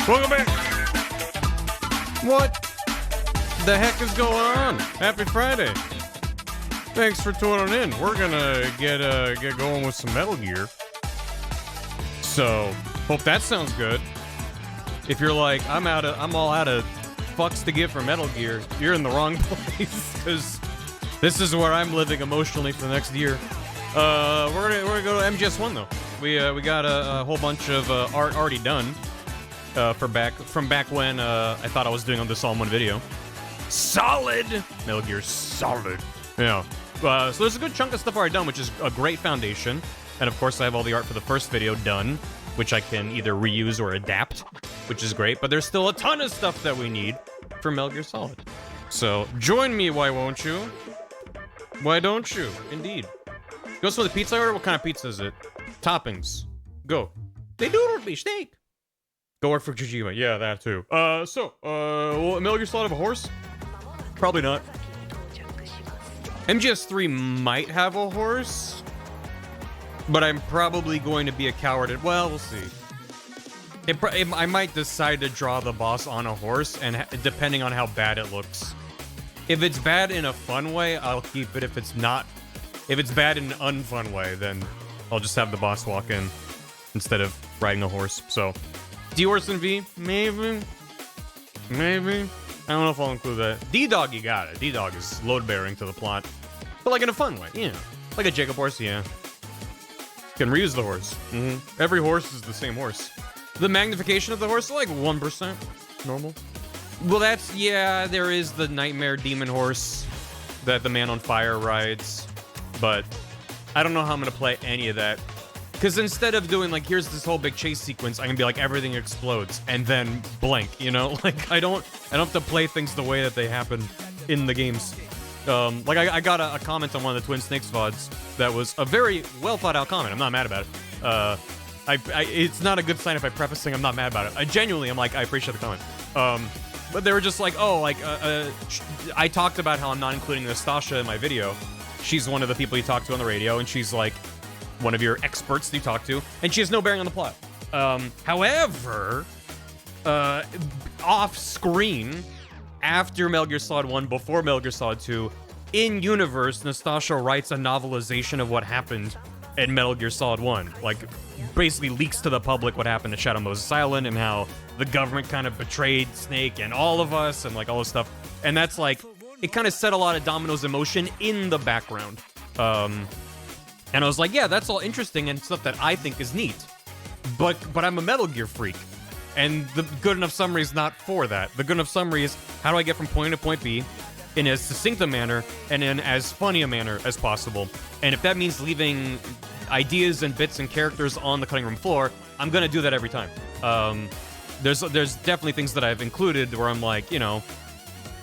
Welcome back. What the heck is going on? Happy Friday. Thanks for tuning in. We're gonna get going with some Metal Gear. So, hope that sounds good. If you're like, I'm all out of fucks to give for Metal Gear, you're in the wrong place, because this is where I'm living emotionally for the next year. We're gonna go to MGS1 though. We got a whole bunch of art already done. From back when I thought I was doing this all in one video. Solid! Metal Gear Solid. Yeah. So there's a good chunk of stuff already done, which is a great foundation. And of course I have all the art for the first video done, which I can either reuse or adapt, which is great. But there's still a ton of stuff that we need for Metal Gear Solid. So join me, why won't you? Why don't you? Indeed. Goes for the pizza order? What kind of pizza is it? Toppings. Go. They doodled me steak. Go work for Kojima. Yeah, that too. Will Metal Gear Solid have a horse? Probably not. MGS3 might have a horse, but I'm probably going to be a coward. Well, we'll see. I might decide to draw the boss on a horse, and depending on how bad it looks. If it's bad in a fun way, I'll keep it. If it's bad in an unfun way, then I'll just have the boss walk in instead of riding a horse. So, D-Horse and V? Maybe. Maybe. I don't know if I'll include that. D-Dog, you got it. D-Dog is load-bearing to the plot. But like in a fun way, yeah. Like a Jacob horse, yeah. Can reuse the horse. Every horse is the same horse. The magnification of the horse is like 1%. Normal. Well, that's, yeah, there is the Nightmare Demon Horse that the Man on Fire rides. But I don't know how I'm going to play any of that. Because instead of doing, like, here's this whole big chase sequence, I'm gonna be like, everything explodes, and then blank, you know? Like, I don't have to play things the way that they happen in the games. Like, I got a comment on one of the Twin Snakes VODs that was a very well-thought-out comment. I'm not mad about it. It's not a good sign if I preface saying I'm not mad about it. I genuinely am like, I appreciate the comment. But they were just like, oh, like, I talked about how I'm not including Nastasha in my video. She's one of the people you talk to on the radio, and she's like, one of your experts that you talk to, and she has no bearing on the plot. However, off-screen, after Metal Gear Solid 1, before Metal Gear Solid 2, in universe, Nastasha writes a novelization of what happened in Metal Gear Solid 1. Like, basically leaks to the public what happened at Shadow Moses Island and how the government kind of betrayed Snake and all of us and like all this stuff. And that's like, it kind of set a lot of dominoes in motion in the background. And I was like, yeah, that's all interesting and stuff that I think is neat. But I'm a Metal Gear freak. And the good enough summary is not for that. The good enough summary is, how do I get from point A to point B in as succinct a manner and in as funny a manner as possible? And if that means leaving ideas and bits and characters on the cutting room floor, I'm gonna do that every time. There's definitely things that I've included where I'm like, you know,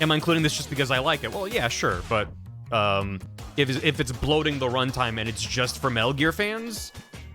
am I including this just because I like it? Well, yeah, sure, but if it's bloating the runtime and it's just for Metal Gear fans,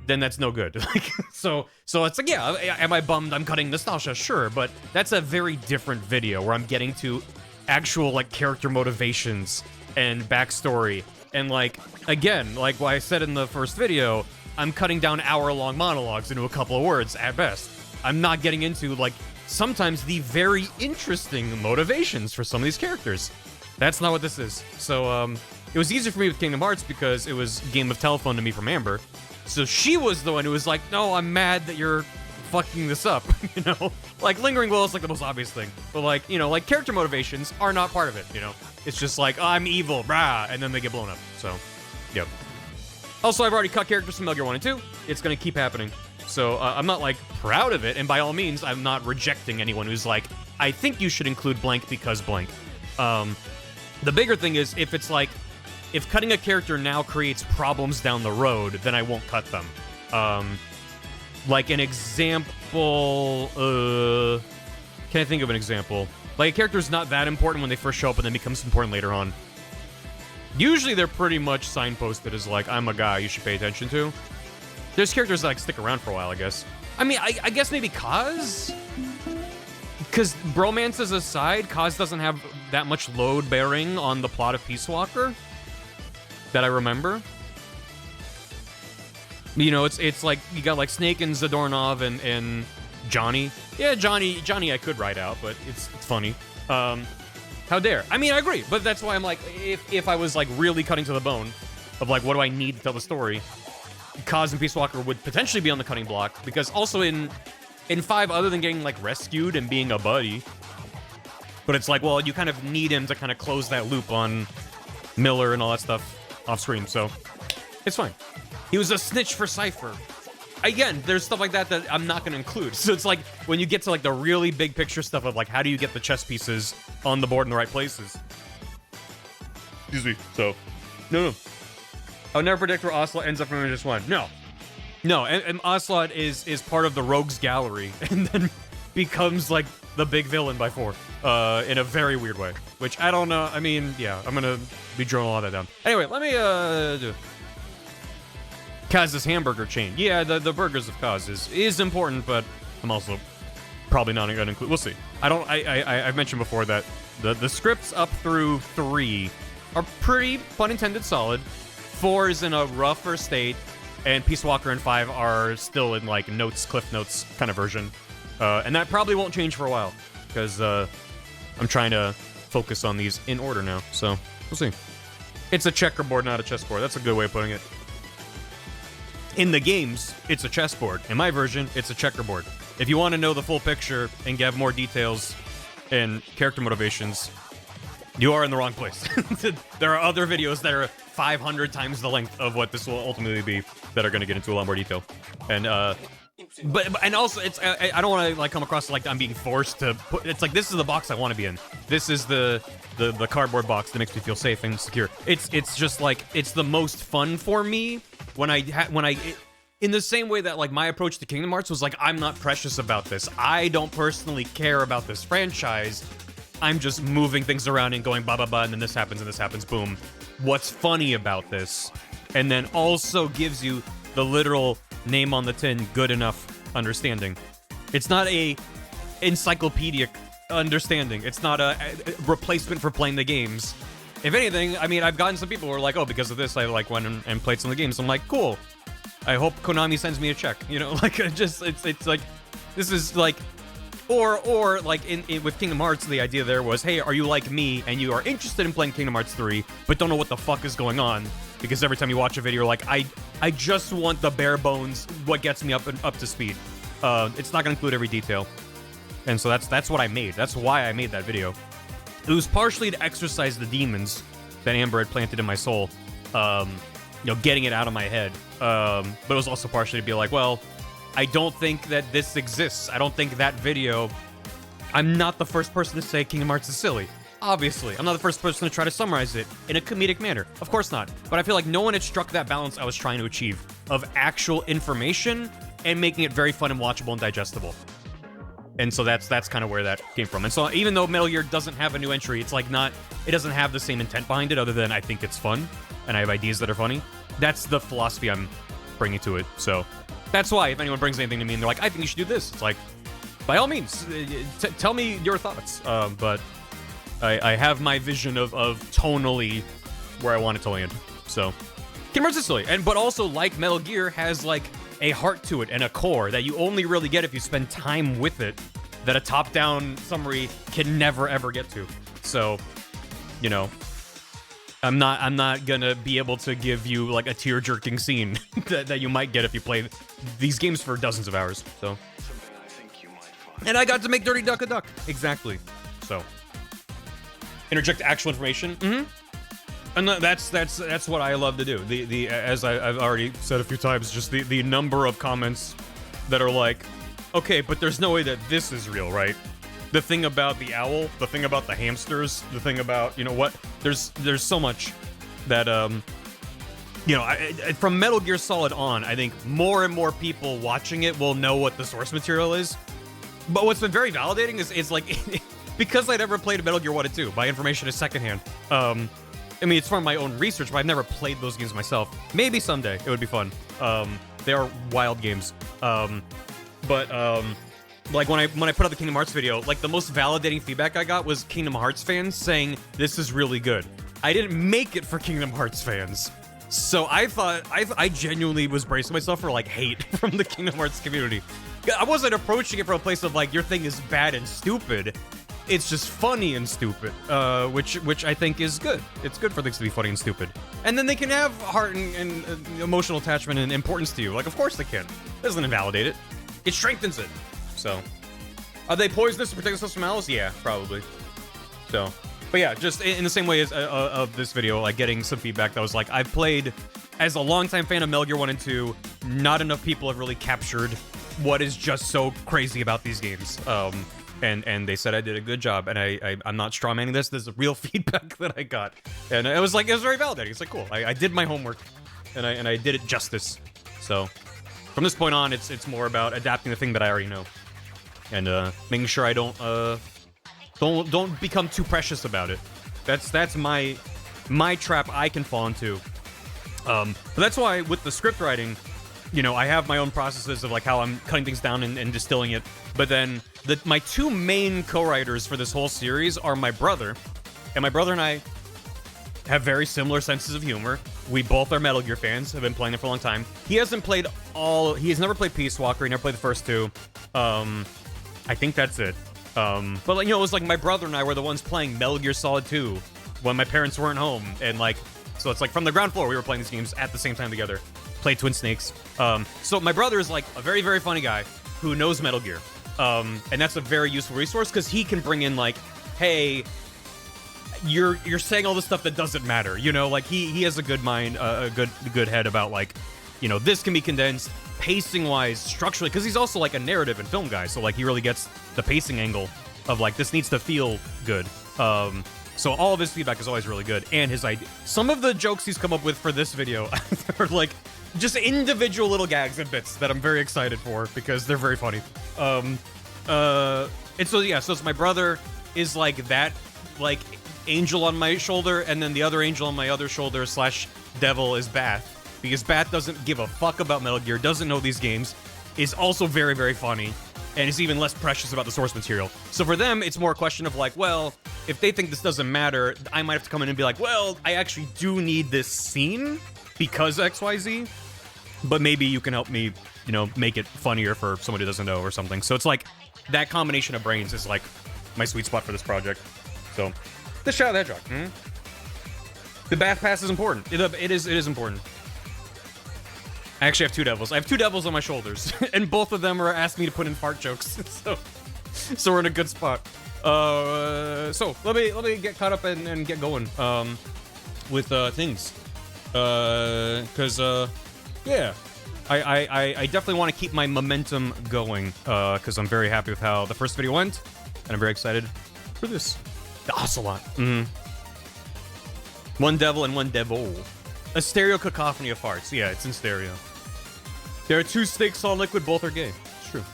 then that's no good. Like, so it's like, yeah, am I bummed I'm cutting Nastasha? Sure, but that's a very different video where I'm getting to actual like character motivations and backstory. And like, again, like what I said in the first video, I'm cutting down hour-long monologues into a couple of words at best. I'm not getting into like sometimes the very interesting motivations for some of these characters. That's not what this is. So it was easier for me with Kingdom Hearts because it was a game of telephone to me from Amber. So she was the one who was like, no, I'm mad that you're fucking this up, you know? Like, Lingering Will is like the most obvious thing. But like, you know, like character motivations are not part of it, you know? It's just like, oh, I'm evil, brah, and then they get blown up. So, yep. Also, I've already cut characters from Metal Gear 1 and 2. It's gonna keep happening. So, I'm not like proud of it, and by all means, I'm not rejecting anyone who's like, I think you should include blank because blank. The bigger thing is, if it's like, if cutting a character now creates problems down the road, then I won't cut them. Like an example, can I think of an example? Like a character's not that important when they first show up and then becomes important later on. Usually they're pretty much signposted as like, I'm a guy you should pay attention to. There's characters that like stick around for a while, I guess. I mean, I guess maybe Kaz? Because bromances aside, Kaz doesn't have that much load bearing on the plot of Peace Walker that I remember. You know, it's like, you got like Snake and Zadornov and Johnny. Yeah, Johnny I could write out, but it's funny. How dare. I mean, I agree, but that's why I'm like, if I was like really cutting to the bone of like, what do I need to tell the story, Kaz and Peace Walker would potentially be on the cutting block, because also in 5, other than getting like rescued and being a buddy, but it's like, well, you kind of need him to kind of close that loop on Miller and all that stuff off screen, so it's fine. He was a snitch for Cypher. Again, there's stuff like that I'm not going to include. So it's like, when you get to like the really big picture stuff of like, how do you get the chess pieces on the board in the right places? Excuse me. So, no. I'll never predict where Ocelot ends up from just one. No. And Ocelot is part of the rogues gallery and then becomes like the big villain by 4 in a very weird way, which I don't know. I mean, yeah, I'm going to be drawing a lot of that down. Anyway, let me do Kaz's hamburger chain. Yeah, the burgers of Kaz is important, but I'm also probably not going to include. We'll see. I've mentioned before that the scripts up through 3 are pretty, pun intended, solid. 4 is in a rougher state, and Peace Walker and 5 are still in like notes, cliff notes kind of version. And that probably won't change for a while, because I'm trying to focus on these in order now. So we'll see. It's a checkerboard, not a chessboard. That's a good way of putting it. In the games, it's a chessboard. In my version, it's a checkerboard. If you want to know the full picture and get more details and character motivations, you are in the wrong place. There are other videos that are 500 times the length of what this will ultimately be that are going to get into a lot more detail. And and also, it's I don't want to like come across like I'm being forced to put. It's like, this is the box I want to be in. This is the cardboard box that makes me feel safe and secure. It's just like, it's the most fun for me when I in the same way that like my approach to Kingdom Hearts was like, I'm not precious about this. I don't personally care about this franchise. I'm just moving things around and going ba ba ba, and then this happens, boom. What's funny about this? And then also gives you the literal name on the tin, good enough understanding. It's not a encyclopedic understanding. It's not a replacement for playing the games. If anything, I mean, I've gotten some people who are like, oh, because of this, I like went and played some of the games. I'm like, cool. I hope Konami sends me a check. You know, like, it's like, this is like, Or like with Kingdom Hearts, the idea there was, hey, are you like me and you are interested in playing Kingdom Hearts 3, but don't know what the fuck is going on? Because every time you watch a video, you're like, I just want the bare bones, what gets me up to speed. It's not gonna include every detail. And so that's what I made. That's why I made that video. It was partially to exorcise the demons that Amber had planted in my soul. Getting it out of my head. But it was also partially to be like, well, I don't think that this exists. I don't think that video... I'm not the first person to say Kingdom Hearts is silly. Obviously. I'm not the first person to try to summarize it in a comedic manner. Of course not. But I feel like no one had struck that balance I was trying to achieve of actual information and making it very fun and watchable and digestible. And so that's kind of where that came from. And so even though Metal Gear doesn't have a new entry, it's like not... It doesn't have the same intent behind it other than I think it's fun and I have ideas that are funny. That's the philosophy I'm bringing to it. So... That's why if anyone brings anything to me and they're like, I think you should do this, it's like, by all means, tell me your thoughts. But I have my vision of tonally where I want it to land. So, Kingdom Hearts is silly, but also like Metal Gear has like a heart to it and a core that you only really get if you spend time with it, that a top-down summary can never ever get to. So, I'm not gonna be able to give you like a tear-jerking scene that you might get if you play these games for dozens of hours. So, and I got to make Dirty Duck a duck. Exactly. So, interject actual information. And that's what I love to do. The as I've already said a few times, just the number of comments that are like, okay, but there's no way that this is real, right? The thing about the owl, the thing about the hamsters, the thing about, what? There's so much that, from Metal Gear Solid on, I think more and more people watching it will know what the source material is. But what's been very validating is like, because I'd never played Metal Gear 1 and 2, my information is secondhand. I mean, it's from my own research, but I've never played those games myself. Maybe someday, it would be fun. They are wild games. Like, when I put out the Kingdom Hearts video, like, the most validating feedback I got was Kingdom Hearts fans saying, this is really good. I didn't make it for Kingdom Hearts fans. So I thought, I genuinely was bracing myself for, like, hate from the Kingdom Hearts community. I wasn't approaching it from a place of, like, your thing is bad and stupid. It's just funny and stupid, which I think is good. It's good for things to be funny and stupid. And then they can have heart and emotional attachment and importance to you. Like, of course they can. It doesn't invalidate it. It strengthens it. So, are they poisonous to protect us from malice? Yeah, probably. So, but yeah, just in the same way as of this video, like getting some feedback that was like, I've played, as a longtime fan of Metal Gear 1 and 2, not enough people have really captured what is just so crazy about these games. And they said I did a good job, and I'm not strawmanning this. This is real feedback that I got, and it was very validating. It's like, cool, I did my homework, and I did it justice. So, from this point on, it's more about adapting the thing that I already know. And making sure I don't become too precious about it. That's my trap I can fall into. But that's why with the script writing, I have my own processes of like how I'm cutting things down and distilling it. But then my two main co-writers for this whole series are my brother, and my brother and I have very similar senses of humor. We both are Metal Gear fans, have been playing it for a long time. He has never played Peace Walker, he never played the first two. I think that's it. But like, it was like my brother and I were the ones playing Metal Gear Solid 2 when my parents weren't home, and like, so it's like from the ground floor we were playing these games at the same time together. Played Twin Snakes. So my brother is like a very, very funny guy who knows Metal Gear. And that's a very useful resource because he can bring in like, hey, you're saying all this stuff that doesn't matter, like he has a good mind, a good head about like, this can be condensed pacing wise, structurally, because he's also like a narrative and film guy, so like he really gets the pacing angle of like this needs to feel good. So all of his feedback is always really good, and his idea, some of the jokes he's come up with for this video are like just individual little gags and bits that I'm very excited for because they're very funny. And so yeah, so it's my brother is like that, like angel on my shoulder, and then the other angel on my other shoulder / devil is Bath. Because Bath doesn't give a fuck about Metal Gear, doesn't know these games, is also very, very funny, and is even less precious about the source material. So for them, it's more a question of like, well, if they think this doesn't matter, I might have to come in and be like, well, I actually do need this scene because XYZ, but maybe you can help me, make it funnier for someone who doesn't know or something. So it's like, that combination of brains is like my sweet spot for this project. So, the shout out that jock. The bath pass is important. It is important. I actually have 2 devils. I have 2 devils on my shoulders, and both of them are asking me to put in fart jokes. So we're in a good spot. So let me get caught up and get going with things. Yeah, I definitely want to keep my momentum going because I'm very happy with how the first video went, and I'm very excited for this. The ocelot. 1 devil and 1 devil. A stereo cacophony of farts. Yeah, it's in stereo. There are 2 snakes on liquid, both are gay. It's true.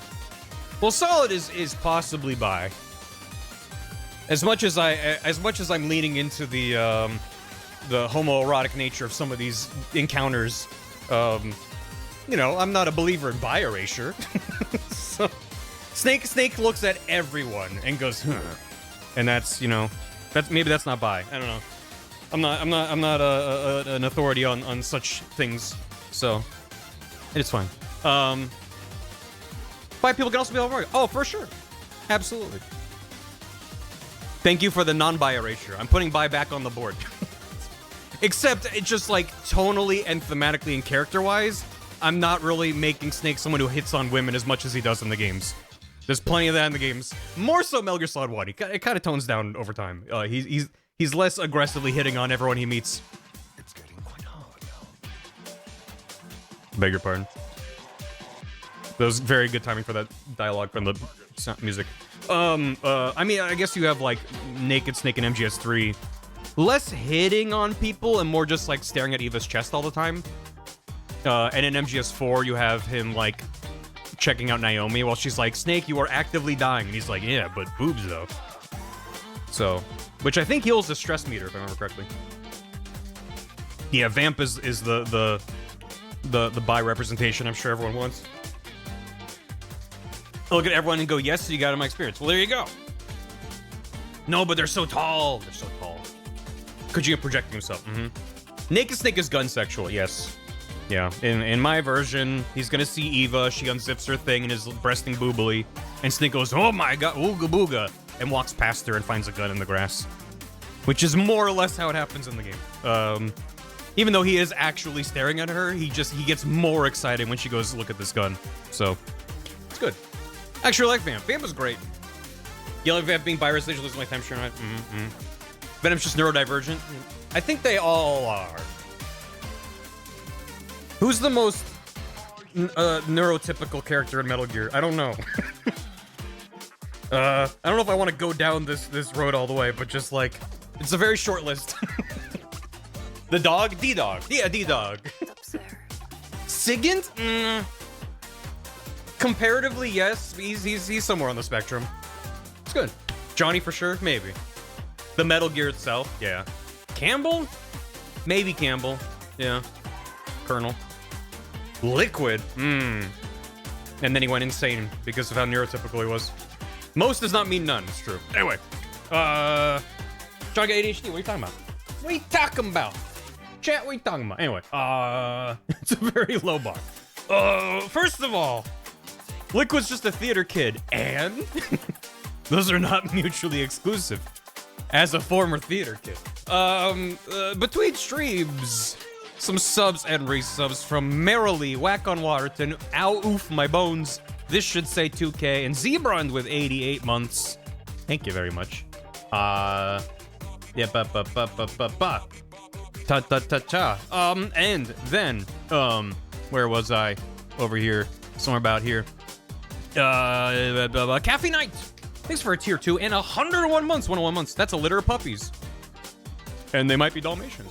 Well, solid is possibly bi. As much as I'm leaning into the homoerotic nature of some of these encounters, you know, I'm not a believer in bi erasure. So, Snake looks at everyone and goes, huh. And that's, you know, maybe that's not bi. I don't know. I'm not an authority on such things, so it's fine. Bi people can also be all. Oh, for sure, absolutely. Thank you for the non-bi erasure. I'm putting bi back on the board. Except it's just like tonally and thematically and character-wise, I'm not really making Snake someone who hits on women as much as he does in the games. There's plenty of that in the games. More so Metal Gear Solid 1. It kind of tones down over time. He's less aggressively hitting on everyone he meets. It's getting quite hard now. Beg your pardon. That was very good timing for that dialogue from the music. I mean, I guess you have like Naked Snake in MGS3. Less hitting on people and more just like staring at Eva's chest all the time. And in MGS4, you have him like checking out Naomi while she's like, Snake, you are actively dying. And he's like, yeah, but boobs though. So, which I think heals the stress meter, if I remember correctly. Yeah, Vamp is the bi representation I'm sure everyone wants. I'll look at everyone and go, yes, you got it in my experience. Well, there you go. No, but they're so tall. They're so tall. Kojima projecting himself. Naked Snake is gun sexual, yes. Yeah, in my version, he's gonna see Eva, she unzips her thing and is breasting boobily, and Snake goes, oh my god, ooga booga, and walks past her and finds a gun in the grass. Which is more or less how it happens in the game. Even though he is actually staring at her, he gets more excited when she goes, look at this gun. So, it's good. Actually, I like Vamp. Vamp is great. Yellow Vamp being bi-residential is my time, sure not. Venom's just neurodivergent. I think they all are. Who's the most neurotypical character in Metal Gear? I don't know. I don't know if I want to go down this road all the way, but just like, it's a very short list. The dog? D-Dog. Yeah, D-Dog. Sigint? Comparatively, yes. He's somewhere on the spectrum. It's good. Johnny for sure? Maybe. The Metal Gear itself? Yeah. Campbell? Maybe Campbell. Yeah. Colonel. Liquid? And then he went insane because of how neurotypical he was. Most does not mean none, it's true. Anyway. John got ADHD, what are you talking about? What are you talking about? Chat, what are you talking about? Anyway, it's a very low bar. First of all, Liquid's just a theater kid, and those are not mutually exclusive. As a former theater kid. Between streams, some subs and resubs from Merrily, Whack on Waterton, Ow Oof My Bones, This Should Say 2K, and Zebrund with 88 months. Thank you very much. Yeah, and then, where was I? Over here, somewhere about here. Caffey Knight! Thanks for a tier 2 and 101 months. 101 months. That's a litter of puppies. And they might be Dalmatians.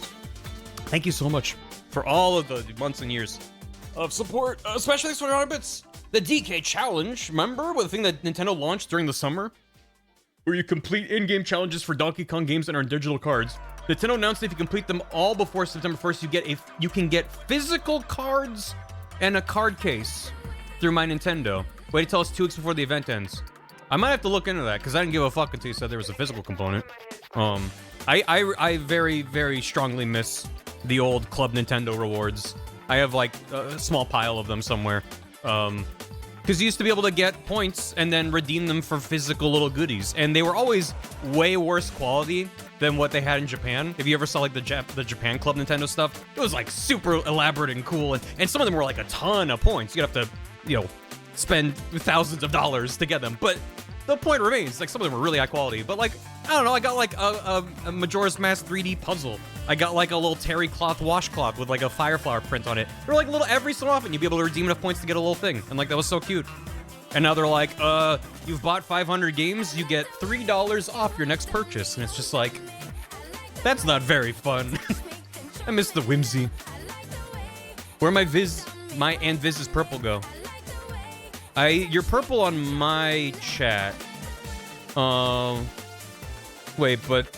Thank you so much for all of the months and years of support, especially for our bits. The DK Challenge, remember? The thing that Nintendo launched during the summer? Where you complete in-game challenges for Donkey Kong games and earn digital cards. Nintendo announced that if you complete them all before September 1st, you can get physical cards and a card case through My Nintendo. Wait till it's 2 weeks before the event ends. I might have to look into that, because I didn't give a fuck until you said there was a physical component. I very, very strongly miss the old Club Nintendo rewards. I have, like, a small pile of them somewhere. Because you used to be able to get points and then redeem them for physical little goodies. And they were always way worse quality than what they had in Japan. If you ever saw like the Japan Club Nintendo stuff, it was like super elaborate and cool. And some of them were like a ton of points. You'd have to, you know, spend thousands of dollars to get them. But the point remains, like some of them were really high quality. But like, I don't know, I got like a Majora's Mask 3D puzzle. I got like a little terry cloth washcloth with like a fire flower print on it. They're like little, every so often you'd be able to redeem enough points to get a little thing. And like, that was so cute. And now they're like, you've bought 500 games, you get $3 off your next purchase. And it's just like, that's not very fun. I miss the whimsy. Where my and Viz's purple go? You're purple on my chat. Wait, but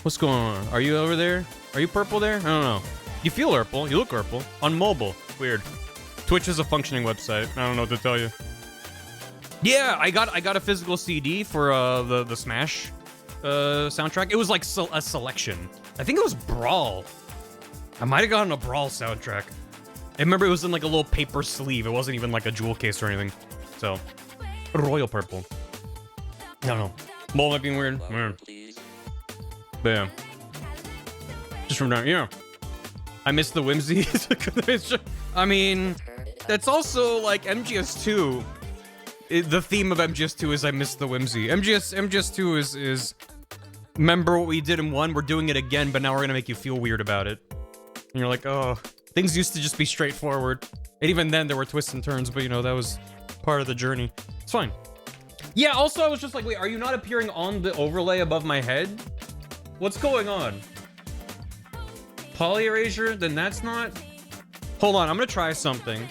what's going on? Are you over there? Are you purple there? I don't know. You feel purple. You look purple. On mobile. Weird. Twitch is a functioning website. I don't know what to tell you. Yeah, I got a physical CD for the Smash soundtrack. It was like a selection. I think it was Brawl. I might have gotten a Brawl soundtrack. I remember it was in like a little paper sleeve. It wasn't even like a jewel case or anything. So, royal purple. I don't know. Mole might be weird. But yeah. Just from down, yeah. I miss the whimsy. I mean, that's also like MGS2. The theme of MGS2 is I miss the whimsy. MGS2 is remember what we did in 1? We're doing it again, but now we're gonna make you feel weird about it. And you're like, oh, things used to just be straightforward. And even then there were twists and turns, but you know, that was part of the journey. It's fine. Yeah, also I was just like, wait, are you not appearing on the overlay above my head? What's going on? Poly erasure? Then that's not... Hold on, I'm gonna try something.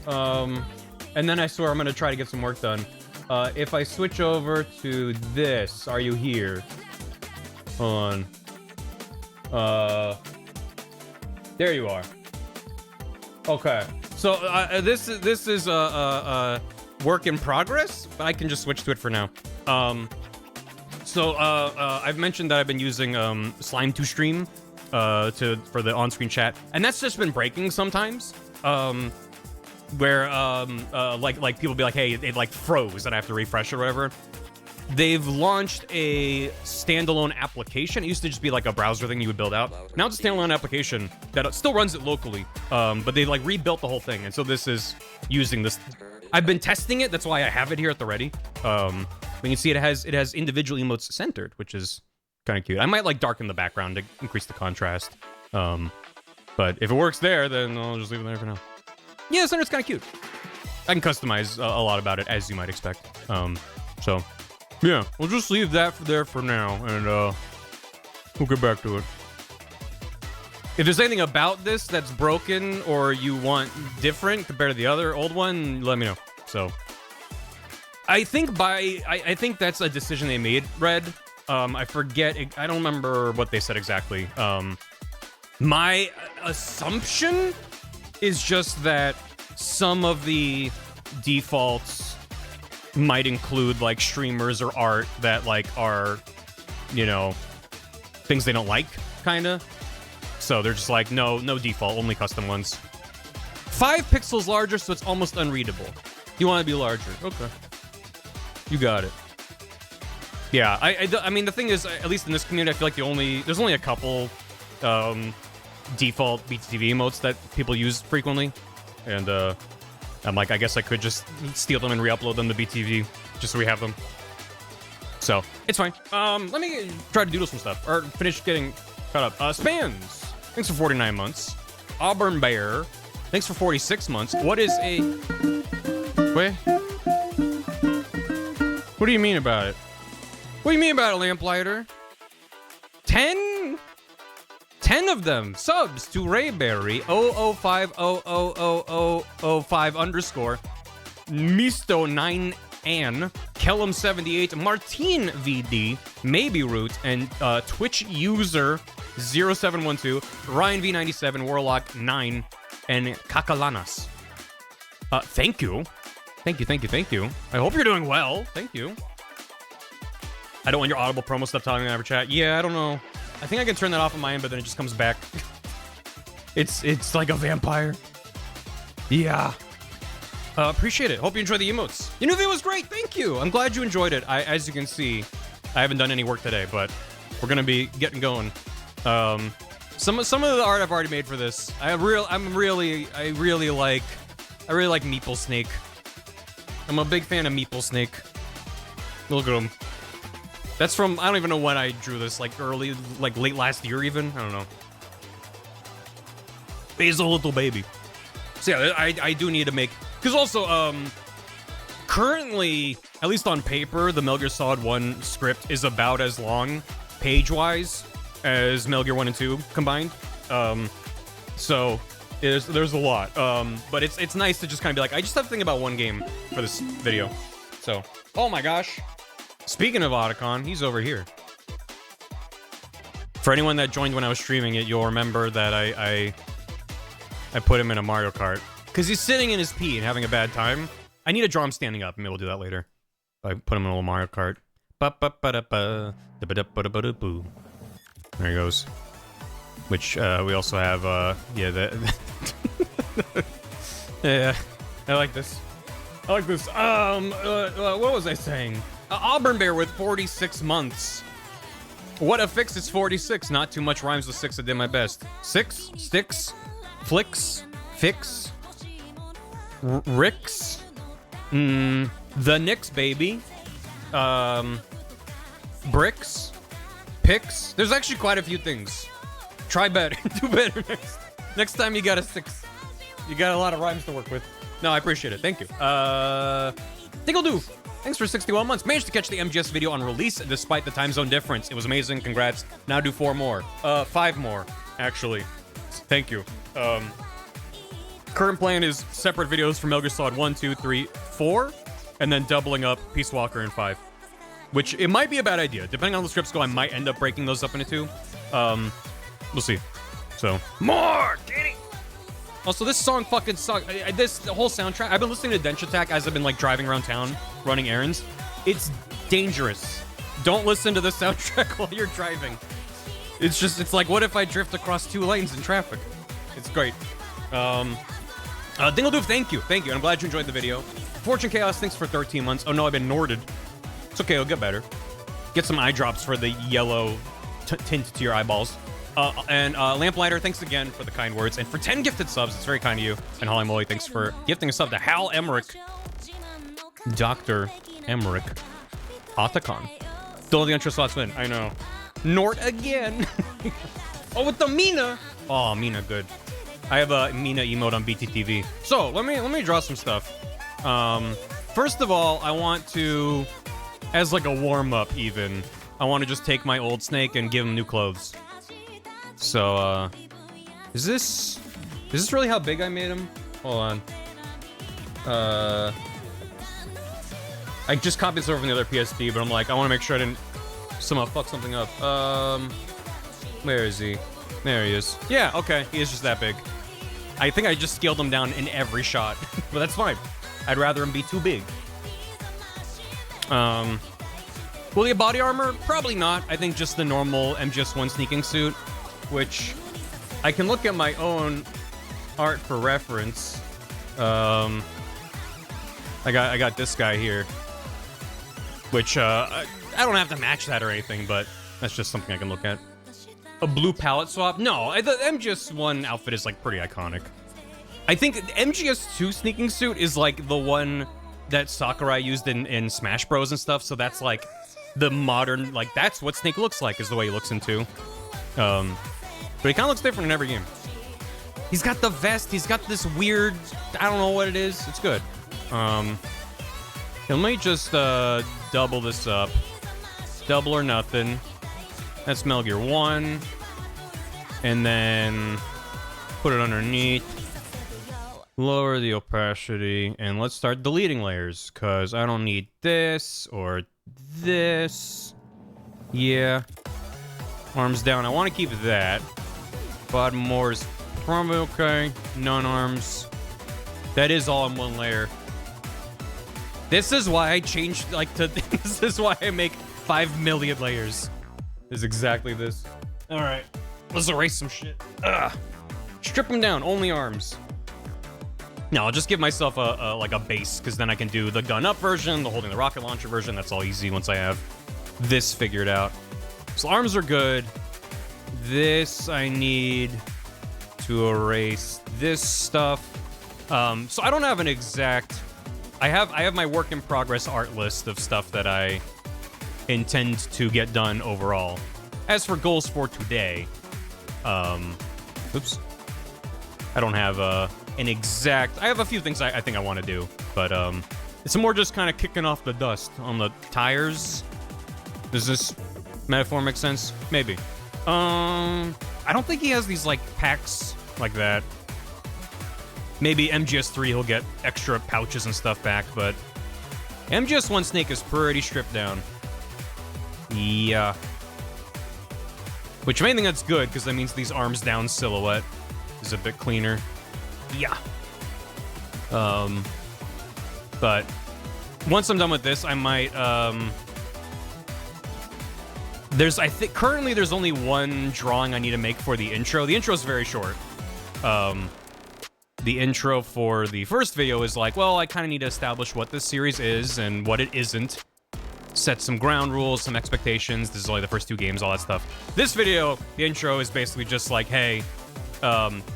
And then I swear I'm gonna try to get some work done. If I switch over to this, are you here? Hold on. There you are. Okay. So this is a work in progress, but I can just switch to it for now. I've mentioned that I've been using Slime to stream for the on-screen chat, and that's just been breaking sometimes. Where like people be like, hey, it like froze and I have to refresh or whatever. They've launched a standalone application. It used to just be like a browser thing you would build out. Now it's a standalone application that still runs it locally, but they like rebuilt the whole thing, and so this is using this. I've been testing it. That's why I have it here at the ready. You can see it has individual emotes centered, which is kind of cute. I might like darken the background to increase the contrast. But if it works there, then I'll just leave it there for now. Yeah, the center's kind of cute. I can customize a lot about it, as you might expect. So yeah, we'll just leave that there for now, and we'll get back to it. If there's anything about this that's broken or you want different compared to the other old one, let me know. So I think that's a decision they made, Red. I forget. I don't remember what they said exactly. My assumption is just that some of the defaults might include like streamers or art that like are, you know, things they don't like, kind of. So they're just like, no default, only custom ones. 5 pixels larger, so it's almost unreadable. You want to be larger. Okay. You got it. Yeah, I mean, the thing is, at least in this community, I feel like there's only a couple default BTTV emotes that people use frequently. And I'm like, I guess I could just steal them and re-upload them to BTV, just so we have them. So, it's fine. Let me try to doodle some stuff, or finish getting caught up. Spans! Thanks for 49 months. Auburn Bear, thanks for 46 months. What is a... Wait? What do you mean about it? What do you mean about it, Lamplighter? 10 of them. Subs to Rayberry 005000005 underscore Misto 9 Ann Kellum 78 Martine VD Maybe Root and Twitch user 0712 Ryan V97 Warlock 9 and Kakalanas. Thank you. Thank you. I hope you're doing well. Thank you. I don't want your audible promo stuff telling me in our chat. Yeah, I don't know. I think I can turn that off on my end, but then it just comes back. It's like a vampire. Yeah. Appreciate it. Hope you enjoyed the emotes. Your new video was great. Thank you. I'm glad you enjoyed it. As you can see, I haven't done any work today, but we're gonna be getting going. Some of the art I've already made for this. I really like Meeple Snake. I'm a big fan of Meeple Snake. Look at him. That's from, I don't even know when I drew this, like late last year even? I don't know. He's a little baby. So yeah, I do need to make, because also, currently, at least on paper, the Metal Gear Solid 1 script is about as long, page-wise, as Metal Gear 1 and 2 combined. So there's a lot. But it's nice to just kind of be like, I just have to think about one game for this video. So, oh my gosh. Speaking of Otacon, he's over here. For anyone that joined when I was streaming it, you'll remember that I put him in a Mario Kart. Because he's sitting in his pee and having a bad time. I need to draw him standing up, and maybe we'll do that later. I put him in a little Mario Kart. There he goes. Which, we also have, yeah, yeah, I like this. I like this. What was I saying? Auburn Bear with 46 months. What a fix, it's 46. Not too much rhymes with 6, I did my best. 6, sticks, flicks, fix, Ricks, the Knicks, baby. Bricks, picks. There's actually quite a few things. Try better, do better next time you got a 6. You got a lot of rhymes to work with. No, I appreciate it, thank you. Dingle-doo. Thanks for 61 months. Managed to catch the MGS video on release despite the time zone difference. It was amazing. Congrats. Now do 4 more. 5 more, actually. Thank you. Current plan is separate videos for Metal Gear Solid 1, 2, 3, 4, and then doubling up Peace Walker in 5. Which, it might be a bad idea. Depending on how the scripts go, I might end up breaking those up into 2. We'll see. So, more! Get it! Also, this song fucking sucks. The whole soundtrack, I've been listening to Dench Attack as I've been, like, driving around town, running errands. It's dangerous. Don't listen to the soundtrack while you're driving. It's just, it's like, what if I drift across 2 lanes in traffic? It's great. Dingle-doo, thank you. Thank you, and I'm glad you enjoyed the video. Fortune Chaos, thanks for 13 months. Oh no, I've been Norded. It's okay, it'll get better. Get some eye drops for the yellow tint to your eyeballs. Lamplighter, thanks again for the kind words. And for 10 gifted subs, it's very kind of you. And Holly Molly, thanks for gifting a sub to Hal Emmerich. Dr. Emmerich. Otacon. Still the intro slots win. I know. Nort again. Oh, with the Mina. Oh, Mina, good. I have a Mina emote on BTTV. So, let me draw some stuff. First of all, I want to, as like a warm-up even, I want to just take my old Snake and give him new clothes. So, is this really how big I made him? Hold on. I just copied this over from the other PSD, but I'm like, I want to make sure I didn't somehow fuck something up. Where is he? There he is. Yeah, okay, he is just that big. I think I just scaled him down in every shot, but that's fine. I'd rather him be too big. Will he have body armor? Probably not. I think just the normal MGS1 sneaking suit, which I can look at my own art for reference. I got this guy here, which I don't have to match that or anything, but that's just something I can look at. A blue palette swap? No, the MGS1 outfit is like pretty iconic. I think MGS2 sneaking suit is like the one that Sakurai used in Smash Bros and stuff, so that's like the modern, like that's what Snake looks like, is the way he looks in 2. But he kind of looks different in every game. He's got the vest, he's got this weird, I don't know what it is, it's good. Let me just double this up. Double or nothing. That's Metal Gear 1. And then put it underneath. Lower the opacity. And let's start deleting layers, because I don't need this or this. Yeah. Arms down. I want to keep that. Bottom more is probably okay. None arms. That is all in one layer. This is why I changed, like, to... This is why I make 5 million layers. Is exactly this. Alright. Let's erase some shit. Ugh. Strip them down. Only arms. No, I'll just give myself like a base, because then I can do the gun up version, the holding the rocket launcher version. That's all easy once I have this figured out. So arms are good. This I need to erase this stuff. So I don't have an exact... I have my work in progress art list of stuff that I intend to get done overall. As for goals for today, oops. I don't have an exact... I have a few things I think I want to do, but it's more just kind of kicking off the dust on the tires. Does this metaphor make sense? Maybe. I don't think he has these, like, packs like that. Maybe MGS3 he'll get extra pouches and stuff back, but MGS1 Snake is pretty stripped down. Yeah. Which, if anything, that's good, because that means these arms down silhouette is a bit cleaner. Yeah. But once I'm done with this, I might, I think currently there's only one drawing I need to make for the intro. The intro is very short. The intro for the first video is like, well, I kind of need to establish what this series is and what it isn't. Set some ground rules, some expectations. This is only the first 2 games, all that stuff. This video, the intro is basically just like, hey,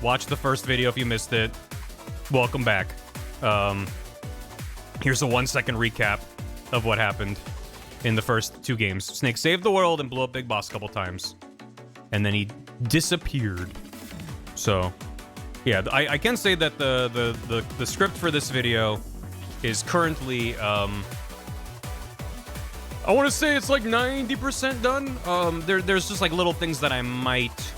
watch the first video if you missed it. Welcome back. Here's a 1-second recap of what happened in the first 2 games. Snake saved the world and blew up Big Boss a couple times. And then he disappeared. So, yeah, I can say that the script for this video is currently, I want to say it's like 90% done. There's just like little things that I might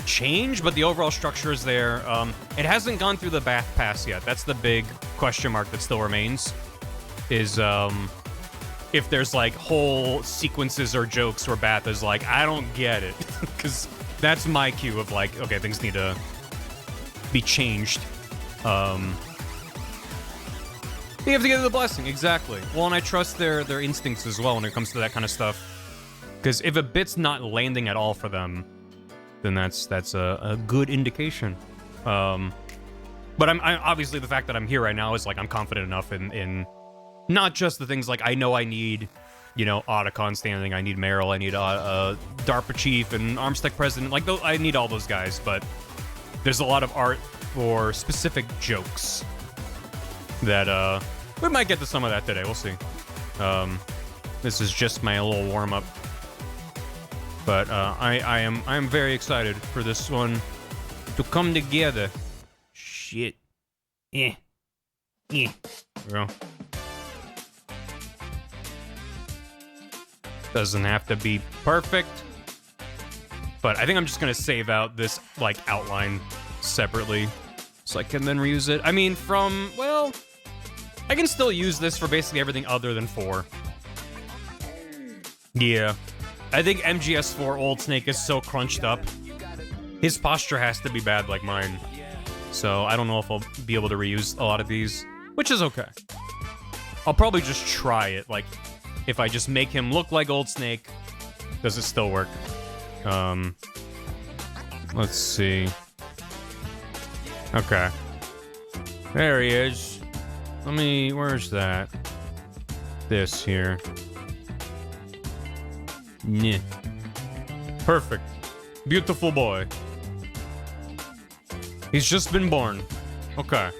change, but the overall structure is there. It hasn't gone through the bath pass yet. That's the big question mark that still remains. Is if there's like whole sequences or jokes where Bath is like, I don't get it, because that's my cue of like, okay, things need to be changed. You have to get the blessing, exactly. Well, and I trust their instincts as well when it comes to that kind of stuff. Because if a bit's not landing at all for them, then that's a good indication. But I obviously the fact that I'm here right now is like I'm confident enough in not just the things like I know I need, you know, Otacon standing, I need Meryl, I need DARPA chief and Armstech president, like I need all those guys. But there's a lot of art for specific jokes that we might get to some of that today. We'll see. This is just my little warm up. But I am very excited for this one to come together. Shit. There we go. Doesn't have to be perfect. But I think I'm just gonna save out this like outline separately so I can then reuse it. I mean, well, I can still use this for basically everything other than 4. Yeah. I think MGS4 Old Snake is so crunched up. His posture has to be bad like mine. So I don't know if I'll be able to reuse a lot of these, which is okay. I'll probably just try it. Like, if I just make him look like Old Snake, does it still work? Let's see. Okay. There he is. Where's that? This here. Yeah. Perfect. Beautiful boy. He's just been born. Okay.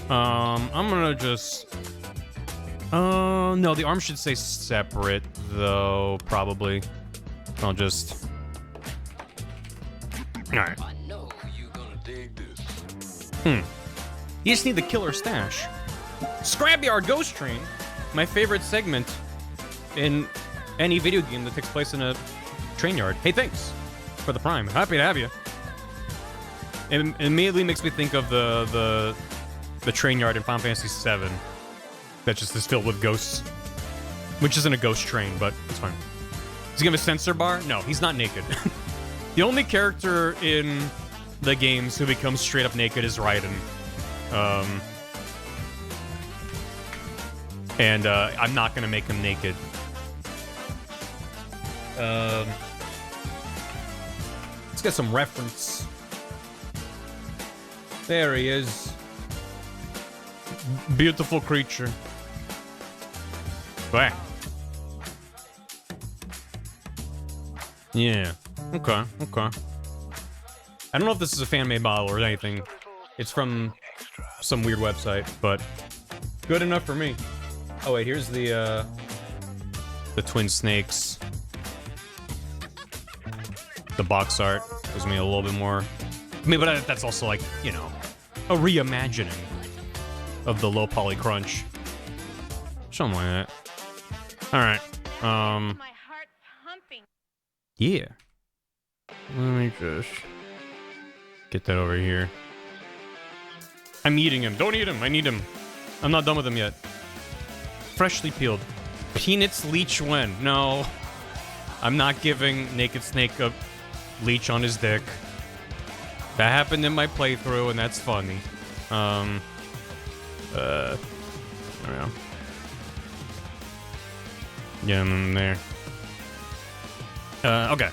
I'm gonna just... no, the arm should stay separate, though, probably. I'll just... Alright. You just need the killer stash. Scrapyard Ghost Train, my favorite segment in any video game that takes place in a train yard. Hey, thanks for the Prime. Happy to have you. It immediately makes me think of the train yard in Final Fantasy VII that just is filled with ghosts, which isn't a ghost train, but it's fine. Does he have a sensor bar? No, he's not naked. The only character in the games who becomes straight up naked is Raiden. And I'm not gonna make him naked. Let's get some reference. There he is. Beautiful creature. Bah. Yeah. Okay. Okay. I don't know if this is a fan-made model or anything. It's from some weird website, but good enough for me. Oh wait, here's the twin snakes. The box art gives me a little bit more. I mean, but that's also like, you know, a reimagining of the low poly crunch. Something like that. All right. My heart pumping. Yeah. Let me just get that over here. I'm eating him. Don't eat him. I need him. I'm not done with him yet. Freshly peeled. Peanuts leech when? No. I'm not giving Naked Snake a leech on his dick. That happened in my playthrough, and that's funny. I don't know. Get him in there. Okay.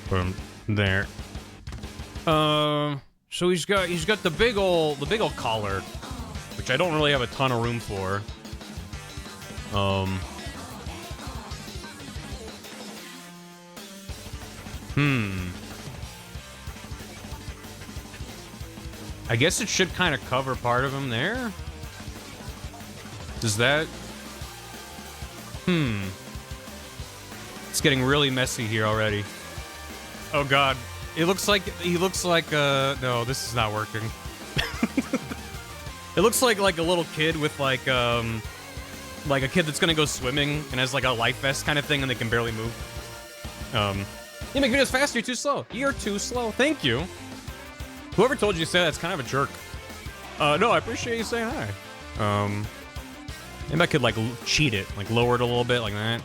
Put him there. So he's got the big ol' collar, which I don't really have a ton of room for. I guess it should kind of cover part of him there. Does that? It's getting really messy here already. Oh god. He looks like no, this is not working. It looks like a little kid with like a kid that's gonna go swimming and has like a life vest kind of thing and they can barely move. You make videos faster, you're too slow. You're too slow. Thank you. Whoever told you to say that's kind of a jerk. No, I appreciate you saying hi. Maybe I could like cheat it, like lower it a little bit like that.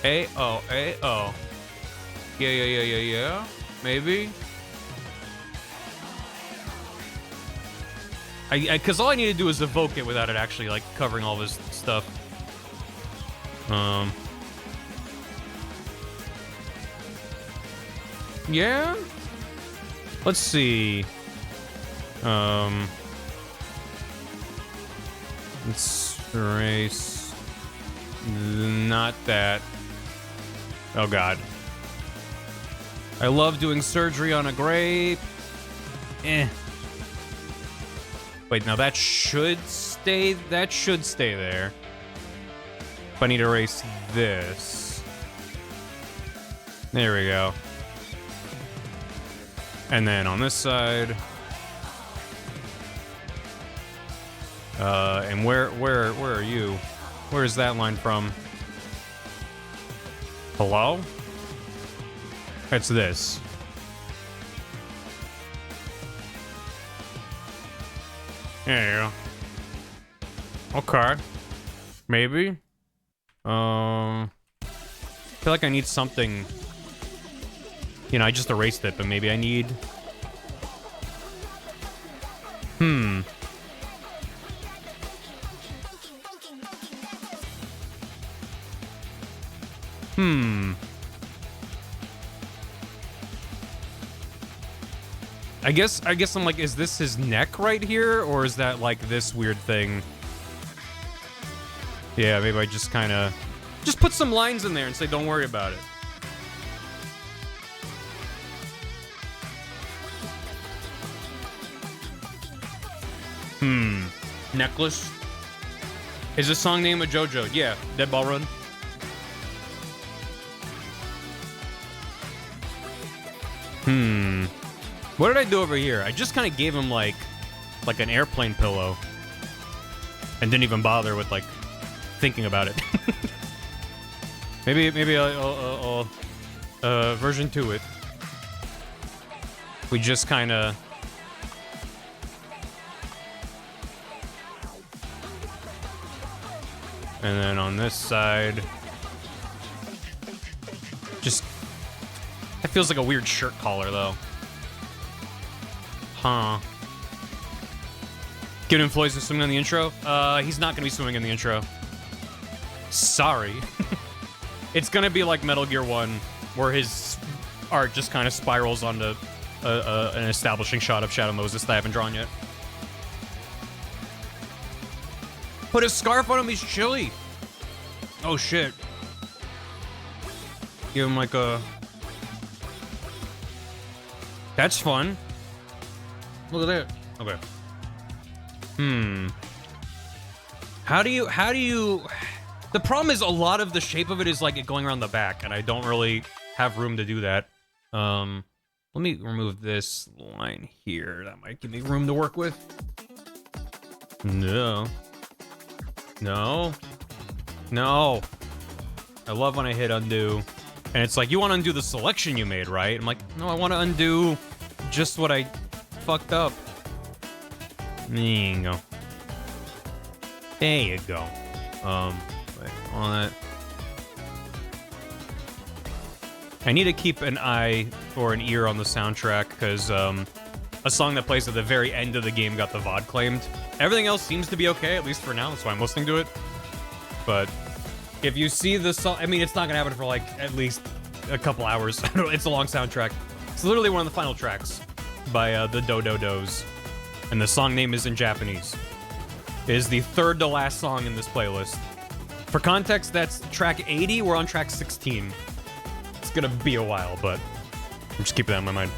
A-O. Yeah. Maybe. Because all I need to do is evoke it without it actually, like, covering all this stuff. Yeah? Let's see. Let's erase. Not that. Oh, God. I love doing surgery on a grape. Wait, now that should stay there. If I need to erase this. There we go. And then on this side. And where are you? Where is that line from? Hello? It's this. There you go. Okay. Maybe. I feel like I need something. You know, I just erased it, but maybe I need. I guess I'm like, is this his neck right here, or is that like this weird thing? Yeah, maybe I just kind of just put some lines in there and say, don't worry about it. Necklace. Is this song name of JoJo? Yeah, Dead Ball Run. What did I do over here? I just kind of gave him like an airplane pillow, and didn't even bother with like thinking about it. maybe I'll version 2 it. We just kind of. And then on this side, just, that feels like a weird shirt collar though. Huh. Giving him Floyd's swimming on the intro? He's not gonna be swimming in the intro. Sorry. It's gonna be like Metal Gear 1, where his art just kind of spirals onto an establishing shot of Shadow Moses that I haven't drawn yet. Put a scarf on him, he's chilly. Oh shit. Give him like a... That's fun. Look at that. Okay. How do you... The problem is a lot of the shape of it is like it going around the back, and I don't really have room to do that. Let me remove this line here. That might give me room to work with. No. No. No. I love when I hit undo. And it's like, you want to undo the selection you made, right? I'm like, no, I want to undo just what I fucked up. There you go. There you go. Wait, on that. I need to keep an eye or an ear on the soundtrack, because a song that plays at the very end of the game got the VOD claimed. Everything else seems to be okay, at least for now, that's why I'm listening to it. But if you see the song, I mean, it's not gonna happen for like at least a couple hours. It's a long soundtrack. It's literally one of the final tracks by the Do-Do-Dos. And the song name is in Japanese. It is the third to last song in this playlist. For context, that's track 80, we're on track 16. It's gonna be a while, but I'm just keeping that in my mind.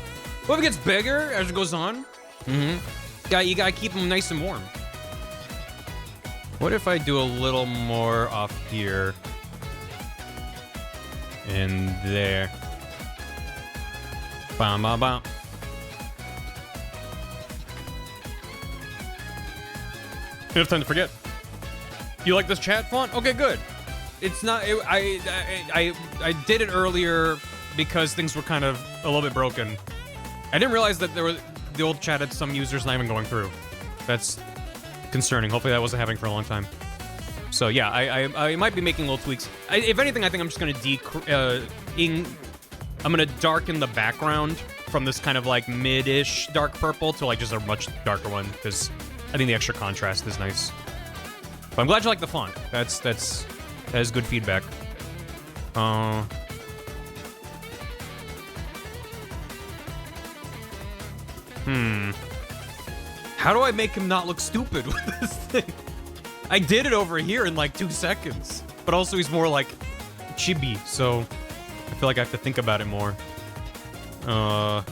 Well, if it gets bigger as it goes on, you gotta keep them nice and warm. What if I do a little more off here and there? Bam, bam, bam. You have time to forget. You like this chat font? Okay, good. It's not. I did it earlier because things were kind of a little bit broken. I didn't realize that the old chat had some users not even going through. That's concerning. Hopefully that wasn't happening for a long time. So yeah, I might be making little tweaks. If anything, I think I'm just gonna I'm gonna darken the background from this kind of like mid-ish dark purple to like just a much darker one, because I think the extra contrast is nice. But I'm glad you like the font. That is good feedback. How do I make him not look stupid with this thing? I did it over here in like 2 seconds. But also he's more like chibi, so I feel like I have to think about it more. I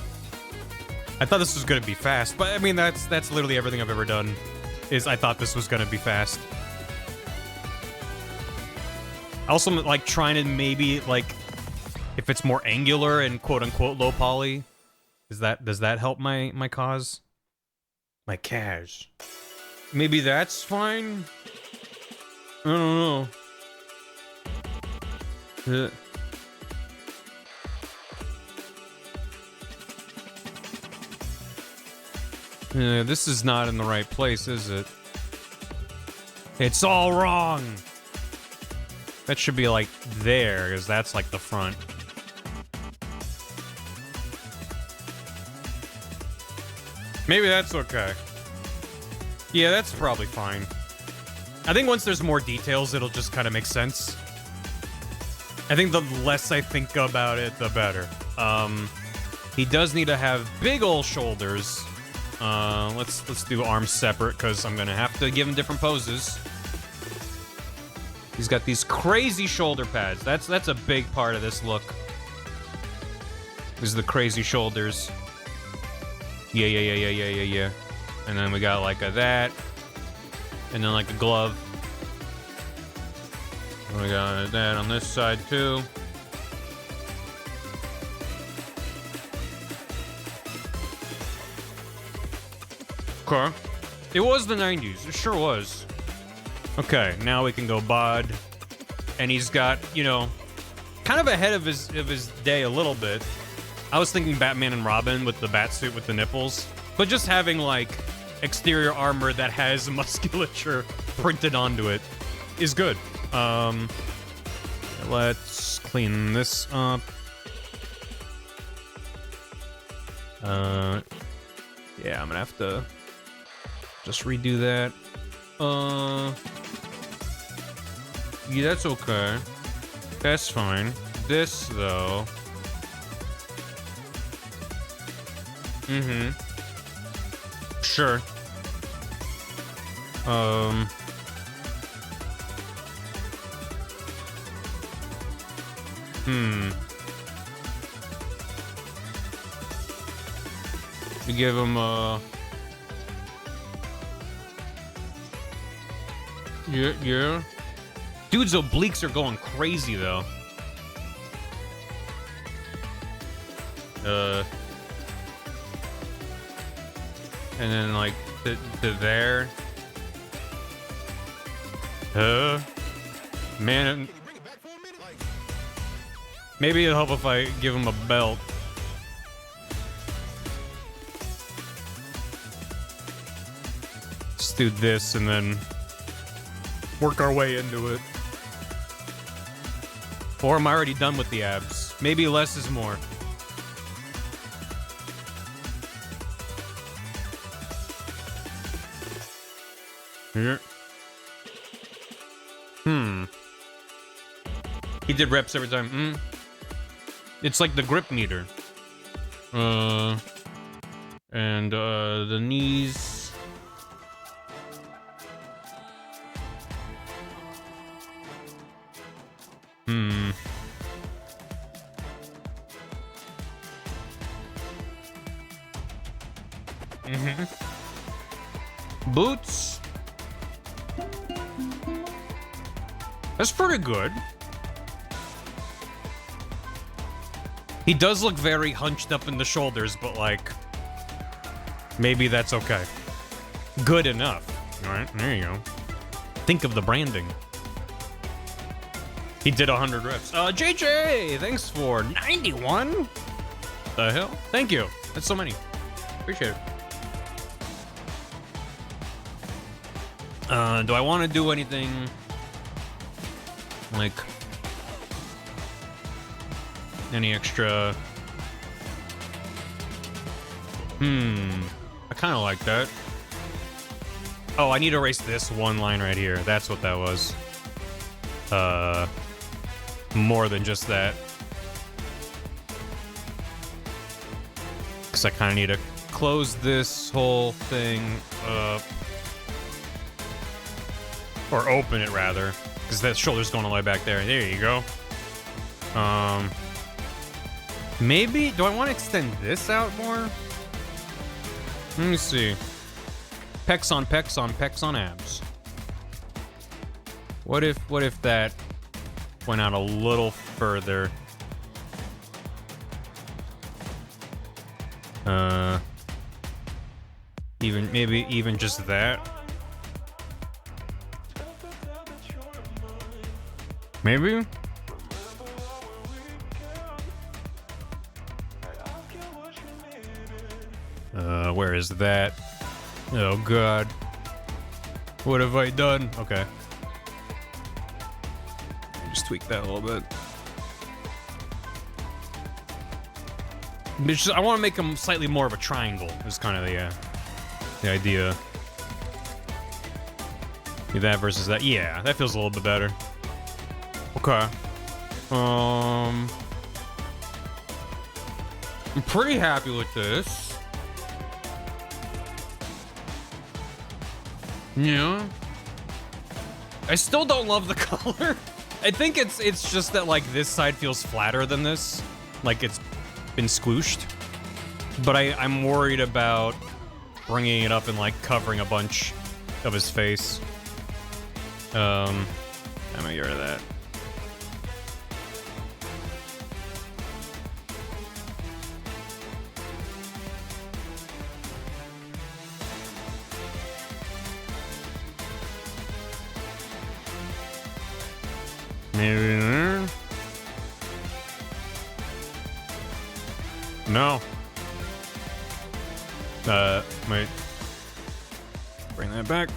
thought this was gonna be fast, but I mean that's literally everything I've ever done. Is I thought this was gonna be fast. I also like trying to maybe like if it's more angular and quote unquote low poly. Does that help my cause? My cash. Maybe that's fine? I don't know. Yeah, this is not in the right place, is it? It's all wrong! That should be like there, because that's like the front. Maybe that's okay. Yeah, that's probably fine. I think once there's more details, it'll just kind of make sense. I think the less I think about it, the better. He does need to have big ol' shoulders. Let's do arms separate, because I'm gonna have to give him different poses. He's got these crazy shoulder pads. That's a big part of this look. These are the crazy shoulders. Yeah. And then we got like a that. And then like a glove. We got that on this side too. Okay. It was the 90s. It sure was. Okay, now we can go bod. And he's got, you know, kind of ahead of his day a little bit. I was thinking Batman and Robin with the bat suit with the nipples. But just having, like, exterior armor that has musculature printed onto it is good. Let's clean this up. Yeah, I'm gonna have to just redo that. Yeah, that's okay. That's fine. This, though... Mm-hmm. Sure. We give him yeah. Dude's obliques are going crazy though. And then like to there. Man, maybe it'll help if I give him a belt. Let's do this and then work our way into it. Or am I already done with the abs? Maybe less is more. Here. He did reps every time. It's like the grip meter. And the knees. Boots. That's pretty good. He does look very hunched up in the shoulders, but like, maybe that's okay. Good enough. All right, there you go. Think of the branding. He did 100 reps. JJ, thanks for 91. The hell? Thank you. That's so many. Appreciate it. Do I want to do anything like any extra? I kind of like that. Oh, I need to erase this one line right here. That's what that was. More than just that. Because I kind of need to close this whole thing up. Or open it, rather. Because that shoulder's going all the way back there. There you go. Maybe... Do I want to extend this out more? Let me see. Pecs on pecs on pecs on abs. What if that went out a little further? Maybe even just that? Maybe? Where is that? Oh god. What have I done? Okay. Just tweak that a little bit. I want to make them slightly more of a triangle, is kind of the idea. That versus that. Yeah, that feels a little bit better. Okay. I'm pretty happy with this. Yeah. I still don't love the color. I think it's just that like this side feels flatter than this, like it's been squooshed. But I'm worried about bringing it up and like covering a bunch of his face. I'm gonna get rid of that. Maybe there. No. Wait. Bring that back.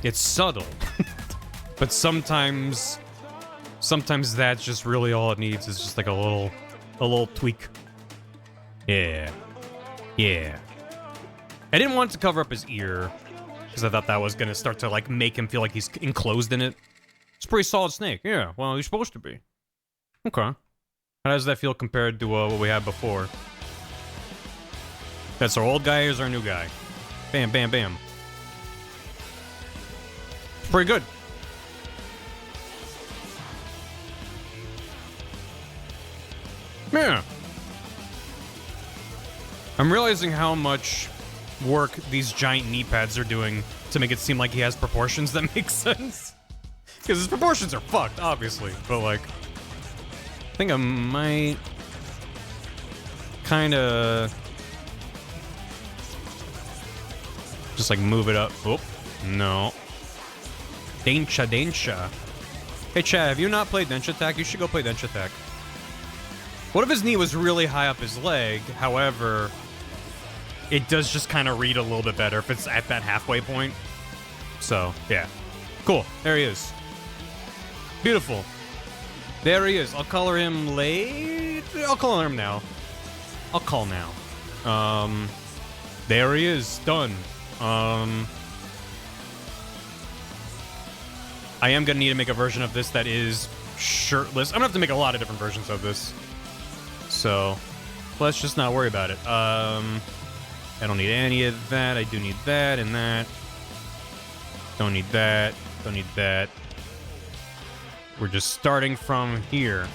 It's subtle. But sometimes that's just really all it needs is just like a little tweak. Yeah. Yeah. I didn't want to cover up his ear, because I thought that was going to start to, like, make him feel like he's enclosed in it. It's a pretty solid snake. Yeah, well, he's supposed to be. Okay. How does that feel compared to what we had before? That's our old guy, here's our new guy. Bam, bam, bam. Pretty good. Yeah. I'm realizing how much work these giant knee pads are doing to make it seem like he has proportions that make sense. Because his proportions are fucked, obviously. But, like, I think I might kind of just, like, move it up. Oh, no. Densha. Hey, Chad, have you not played Densha Attack? You should go play Densha Attack. What if his knee was really high up his leg? However, it does just kind of read a little bit better if it's at that halfway point. So, yeah. Cool. There he is. Beautiful. There he is. I'll color him late. I'll color him now. I'll call now. There he is. Done. I am gonna need to make a version of this that is shirtless. I'm gonna have to make a lot of different versions of this. So, let's just not worry about it. I don't need any of that. I do need that and that. Don't need that. Don't need that. We're just starting from here.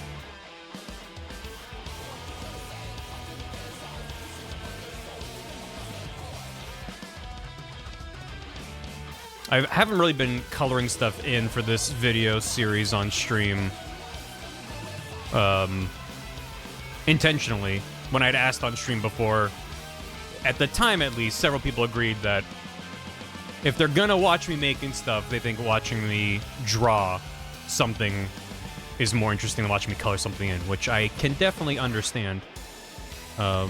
I haven't really been coloring stuff in for this video series on stream. Intentionally. When I'd asked on stream before, at the time at least, several people agreed that if they're gonna watch me making stuff, they think watching me draw something is more interesting than watching me color something in, which I can definitely understand. But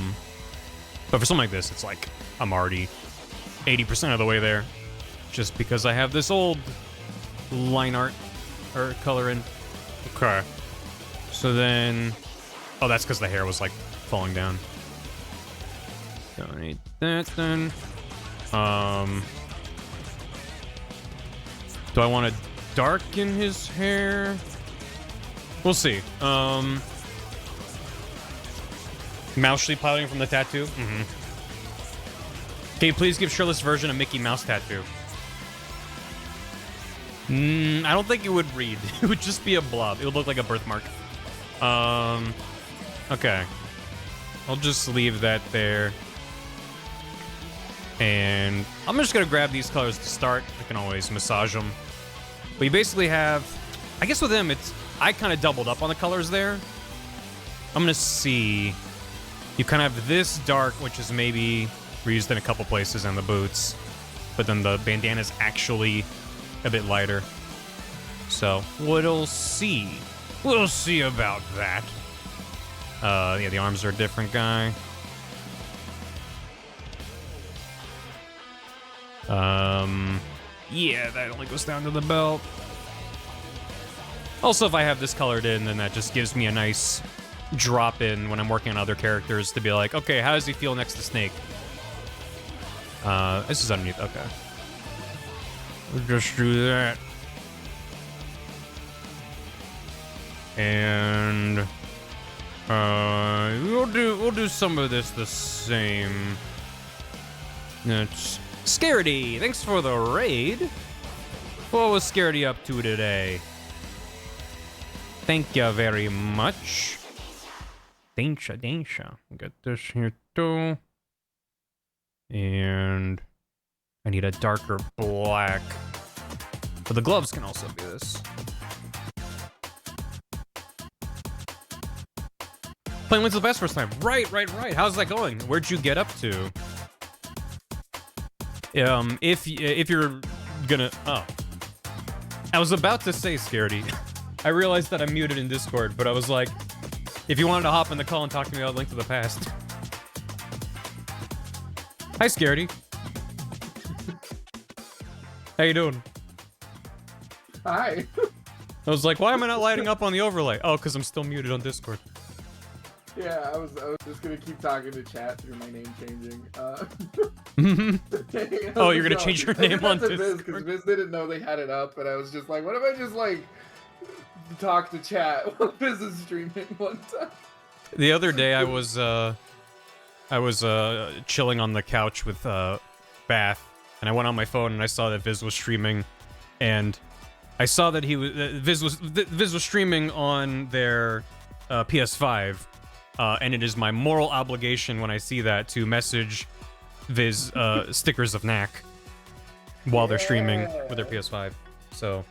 for something like this, it's like I'm already 80% of the way there, just because I have this old line art or color in. Okay. So then, oh, that's because the hair was like falling down. Don't need that then. Do I want to darken his hair? We'll see. Mouse sleep piloting from the tattoo? Mm-hmm. Can you please give shirtless version a Mickey Mouse tattoo? I don't think it would read. It would just be a blob. It would look like a birthmark. Okay. I'll just leave that there. And I'm just gonna grab these colors to start. I can always massage them. But you basically have, I guess with him, I kind of doubled up on the colors there. I'm gonna see. You kind of have this dark, which is maybe reused in a couple places, and the boots. But then the bandana's actually a bit lighter. So, we'll see. We'll see about that. Yeah, the arms are a different guy. Yeah, that only goes down to the belt. Also, if I have this colored in, then that just gives me a nice drop in when I'm working on other characters to be like, okay, how does he feel next to Snake? This is underneath, okay. We'll just do that. And we'll do some of this the same. That's Scaredy, thanks for the raid. What was Scaredy up to today? Thank you very much. Densha. Got this here too. And I need a darker black. But the gloves can also be this. Playing wins the best first time. Right. How's that going? Where'd you get up to? If you're gonna... Oh. I was about to say, Scaredy. I realized that I'm muted in Discord, but I was like, if you wanted to hop in the call and talk to me about Link to the Past. Hi, Scaredy. How you doing? Hi. I was like, why am I not lighting up on the overlay? Oh, because I'm still muted on Discord. Yeah, I was just gonna keep talking to chat through my name changing. Oh, you're gonna change your name on Discord? Because Viz didn't know they had it up, and I was just like, what if I just like talk to chat while Viz is streaming one time? The other day I was chilling on the couch with Bath, and I went on my phone and I saw that Viz was streaming, and I saw that Viz was streaming on their PS5, and it is my moral obligation when I see that to message Viz stickers of knack while they're streaming with their PS5. So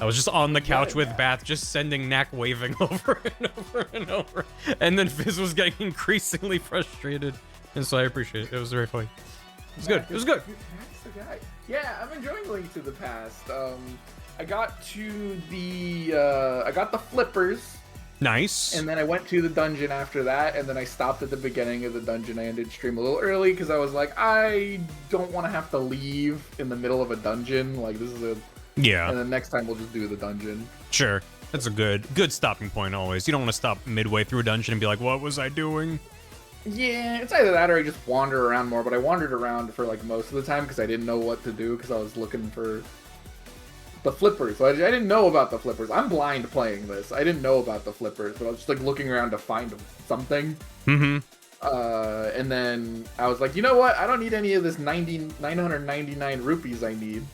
I was just on the couch with Bath, just sending knack waving over and over and over, and then Viz was getting increasingly frustrated, and so I appreciate it. It was very funny. It was good. It was good. That's the guy. Yeah, I'm enjoying Link to the Past. I got to the flippers. Nice. And then I went to the dungeon after that, and then I stopped at the beginning of the dungeon. I ended stream a little early because I was like, I don't want to have to leave in the middle of a dungeon. Like, this is a... Yeah. And then next time we'll just do the dungeon. Sure. That's a good stopping point always. You don't want to stop midway through a dungeon and be like, what was I doing? Yeah, it's either that or I just wander around more, but I wandered around for like most of the time because I didn't know what to do because I was looking for the flippers. So I didn't know about the flippers. I'm blind playing this. I didn't know about the flippers, but I was just like looking around to find something. Mm-hmm. And then I was like, you know what? I don't need any of this 999 rupees I need.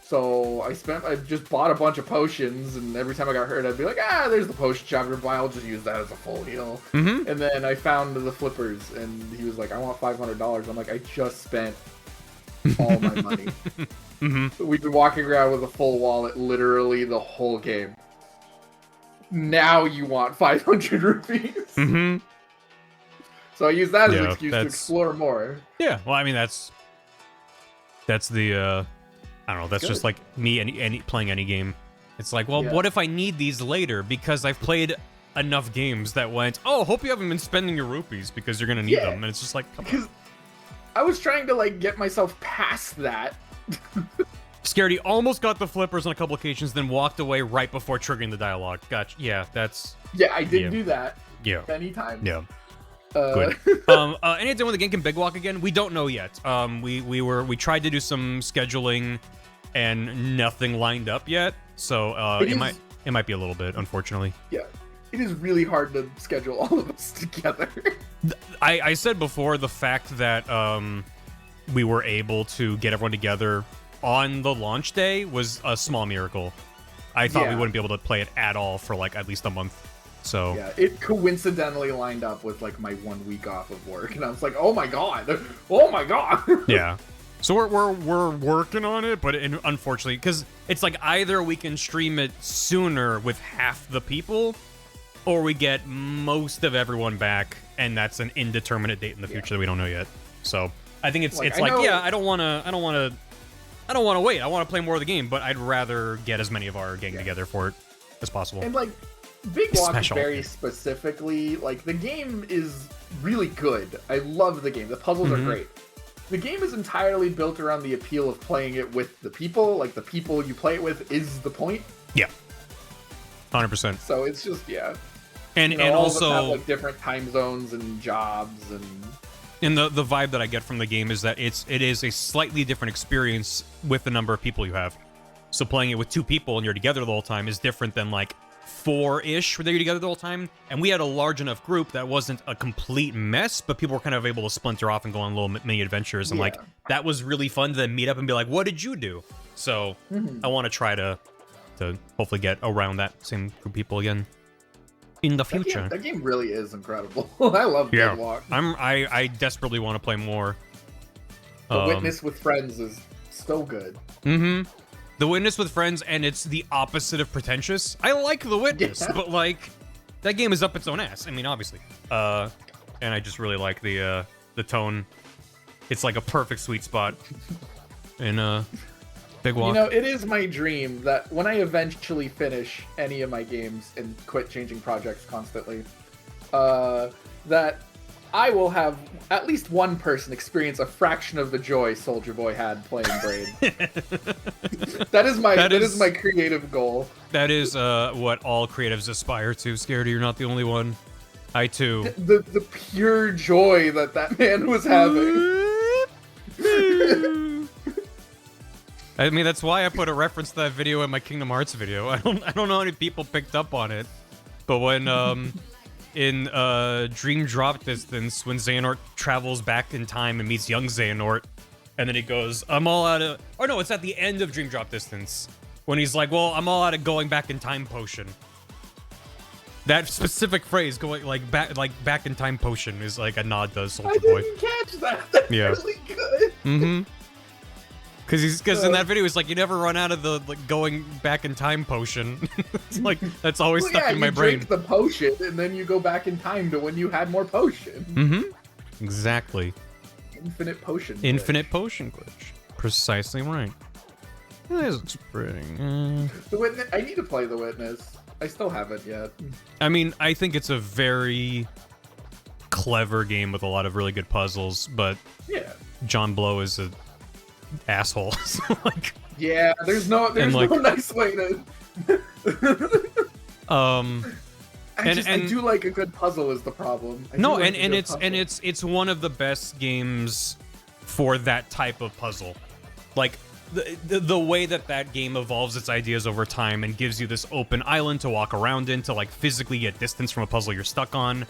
So I just bought a bunch of potions, and every time I got hurt, I'd be like, there's the potion shop nearby, I'll just use that as a full heal. Mm-hmm. And then I found the flippers, and he was like, I want $500. I'm like, I just spent all my money. Mm-hmm. We've been walking around with a full wallet literally the whole game. Now you want 500 rupees? Mm-hmm. So I use that as an excuse to explore more. Yeah, well, I mean, that's the, I don't know, that's just like me playing any game. It's like, well, what if I need these later? Because I've played enough games that went, oh, hope you haven't been spending your rupees because you're going to need them. And it's just like, come on. I was trying to, like, get myself past that. Scaredy almost got the flippers on a couple occasions, then walked away right before triggering the dialogue. Gotcha. Yeah, that's... Yeah, I did do that. Yeah. Many times. Yeah. Good. Any idea when the game can big walk again? We don't know yet. We tried to do some scheduling, and nothing lined up yet. So it might be a little bit, unfortunately. Yeah, it is really hard to schedule all of us together. I said before, the fact that we were able to get everyone together on the launch day was a small miracle. I thought we wouldn't be able to play it at all for like at least a month. So yeah, it coincidentally lined up with like my 1 week off of work, and I was like, oh my god. Yeah. So we're working on it, but unfortunately, because it's like either we can stream it sooner with half the people, or we get most of everyone back, and that's an indeterminate date in the future that we don't know yet. So I think it's like yeah, I don't want to wait. I want to play more of the game, but I'd rather get as many of our gang together for it as possible. And like Big Walk very specifically, like the game is really good. I love the game. The puzzles are great. The game is entirely built around the appeal of playing it with the people. Like, the people you play it with is the point. Yeah. 100%. So it's just, yeah. And you know, all also... of us have, like, different time zones and jobs and... And the vibe that I get from the game is that it is a slightly different experience with the number of people you have. So playing it with 2 people and you're together the whole time is different than, like, 4-ish where you're together the whole time. And we had a large enough group that wasn't a complete mess, but people were kind of able to splinter off and go on little mini adventures. And like, that was really fun to then meet up and be like, what did you do? So I want to try to hopefully get around that same group of people again in the future. That game really is incredible. I love Big Walk. I desperately want to play more. The Witness with Friends is so good. The Witness with Friends, and it's the opposite of pretentious. I like The Witness, but like, that game is up its own ass. I mean, obviously. And I just really like the tone. It's like a perfect sweet spot in Big Walk. You know, it is my dream that when I eventually finish any of my games and quit changing projects constantly, that I will have at least one person experience a fraction of the joy Soldier Boy had playing Braid. that is my creative goal. That is what all creatives aspire to. Scaredy, you're not the only one. I too. The pure joy that man was having. I mean, that's why I put a reference to that video in my Kingdom Hearts video. I don't know how many people picked up on it, but when in Dream Drop Distance when Xehanort travels back in time and meets young Xehanort, and then he goes, I'm all out of... Oh no, it's at the end of Dream Drop Distance when he's like, well, I'm all out of going back in time potion. That specific phrase, going like back in time potion, is like a nod to Soldier Boy. I didn't catch that. That's really good. Mm-hmm. Because in that video, it's like you never run out of the going back in time potion. It's like that's always stuck in my brain. You drink the potion, and then you go back in time to when you had more potion. Mm-hmm. Exactly. Infinite potion. Infinite potion glitch. Precisely right. This looks pretty. The Witness. I need to play The Witness. I still haven't yet. I mean, I think it's a very clever game with a lot of really good puzzles, but yeah, John Blow is a asshole. So, like, yeah, there's no nice way to. I do like a good puzzle is the problem. It's one of the best games for that type of puzzle. Like the way that game evolves its ideas over time and gives you this open island to walk around in to like physically get distance from a puzzle you're stuck on.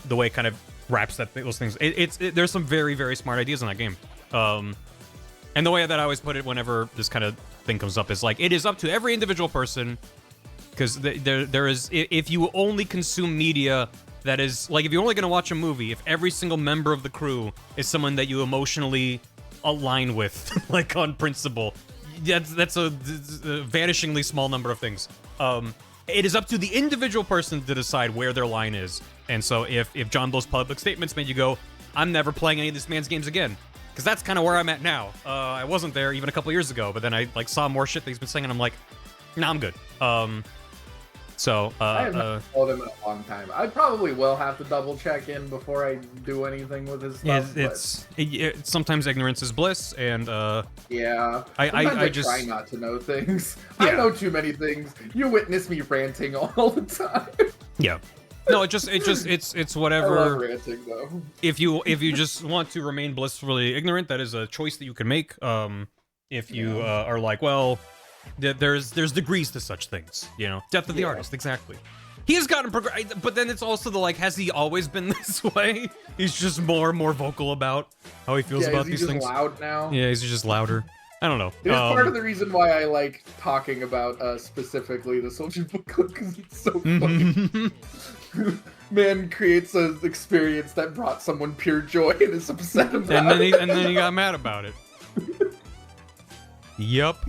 The way it kind of wraps those things. There's some very, very smart ideas in that game. And the way that I always put it whenever this kind of thing comes up is like, it is up to every individual person, because there is, if you only consume media that is, like, if you're only going to watch a movie, if every single member of the crew is someone that you emotionally align with, like, on principle, that's a vanishingly small number of things. It is up to the individual person to decide where their line is. And so if John Blow's public statements made you go, I'm never playing any of this man's games again, because that's kind of where I'm at now. I wasn't there even a couple years ago, but then I like saw more shit that he's been saying, and I'm like, nah, I'm good. I have not followed him in a long time. I probably will have to double check in before I do anything with his stuff. Sometimes ignorance is bliss, and yeah. I just try not to know things. Yeah. I know too many things. You witness me ranting all the time. Yeah. No, it's whatever. I love ranting though. If you just want to remain blissfully ignorant, that is a choice that you can make. If you are like, well, there's degrees to such things, you know. Death of the artist, exactly. He has gotten but then it's also the like, has he always been this way? He's just more and more vocal about how he feels about these things. He's loud now. Yeah, he's just louder. I don't know. It is part of the reason why I like talking about specifically the Soldier Book clip, because it's so funny. Man creates an experience that brought someone pure joy and is upset about it. And then he got mad about it. Yup.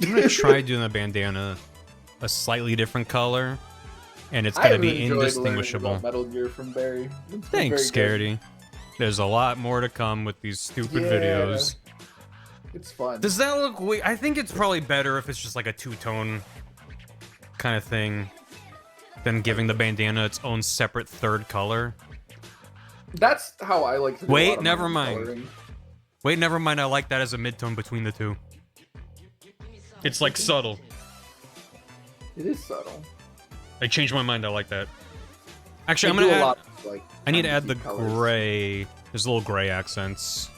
I'm gonna try doing the bandana a slightly different color, and it's gonna be indistinguishable. Metal Gear from Barry. Thanks, Scaredy. There's a lot more to come with these stupid videos. It's fun. Does that look weird? I think it's probably better if it's just like a two-tone kind of thing than giving the bandana its own separate third color. That's how I like to do Wait, never mind. Coloring. Wait, never mind. I like that as a mid-tone between the two. It's like subtle. It is subtle. I changed my mind. I like that. Actually, I'm gonna add. Like, I need to add the gray. There's little gray accents.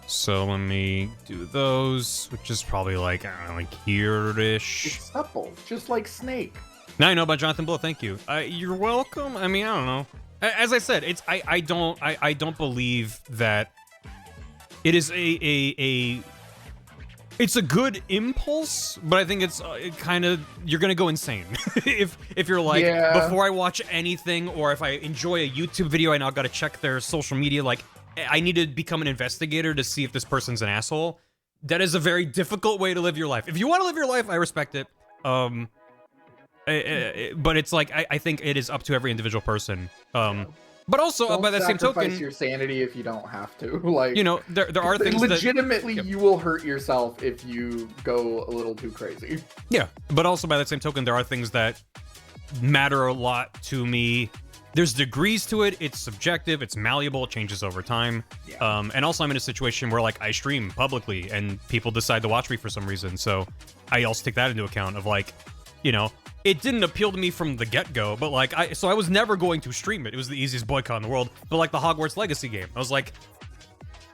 So let me do those, which is probably like, I don't know, like here-ish. It's supple, just like Snake. Now I know about Jonathan Blow. Thank you. You're welcome. I mean, I don't know. As I said, it's I don't believe that it is it's a good impulse, but I think it's kind of, you're gonna go insane if you're like, before I watch anything, or if I enjoy a YouTube video, I now gotta check their social media. Like, I need to become an investigator to see if this person's an asshole. That is a very difficult way to live your life. If you want to live your life, I respect it. But it's like, I think it is up to every individual person. But also, by that same token, sacrifice your sanity if you don't have to. Like, you know, there are things legitimately that, you will hurt yourself if you go a little too crazy. Yeah, but also by that same token, there are things that matter a lot to me. There's degrees to it. It's subjective. It's malleable. It changes over time. Yeah. And also, I'm in a situation where like I stream publicly, and people decide to watch me for some reason. So I also take that into account. Of like, you know, it didn't appeal to me from the get-go, but like, so I was never going to stream it. It was the easiest boycott in the world. But like the Hogwarts Legacy game, I was like,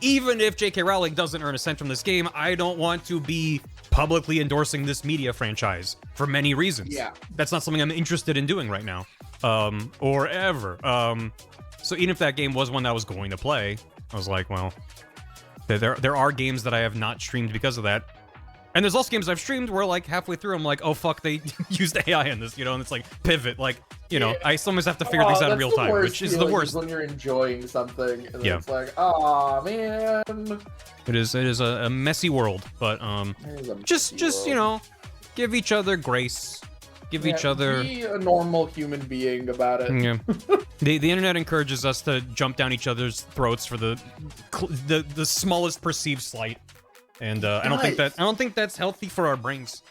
even if J.K. Rowling doesn't earn a cent from this game, I don't want to be publicly endorsing this media franchise for many reasons. Yeah. That's not something I'm interested in doing right now. or ever. So even if that game was one that I was going to play, I was like, well, there are games that I have not streamed because of that. And there's also games I've streamed where, like, halfway through, I'm like, oh, fuck, they used AI in this, you know? And it's like, pivot, like, you know, I sometimes have to figure things out in real time, which is the worst. When you're enjoying something, and Yeah. it's like, oh man. It is a messy world, but, just, you know, give each other grace. Give each other... Be a normal human being about it. Yeah. The internet encourages us to jump down each other's throats for the smallest perceived slight. And I don't think that's healthy for our brains.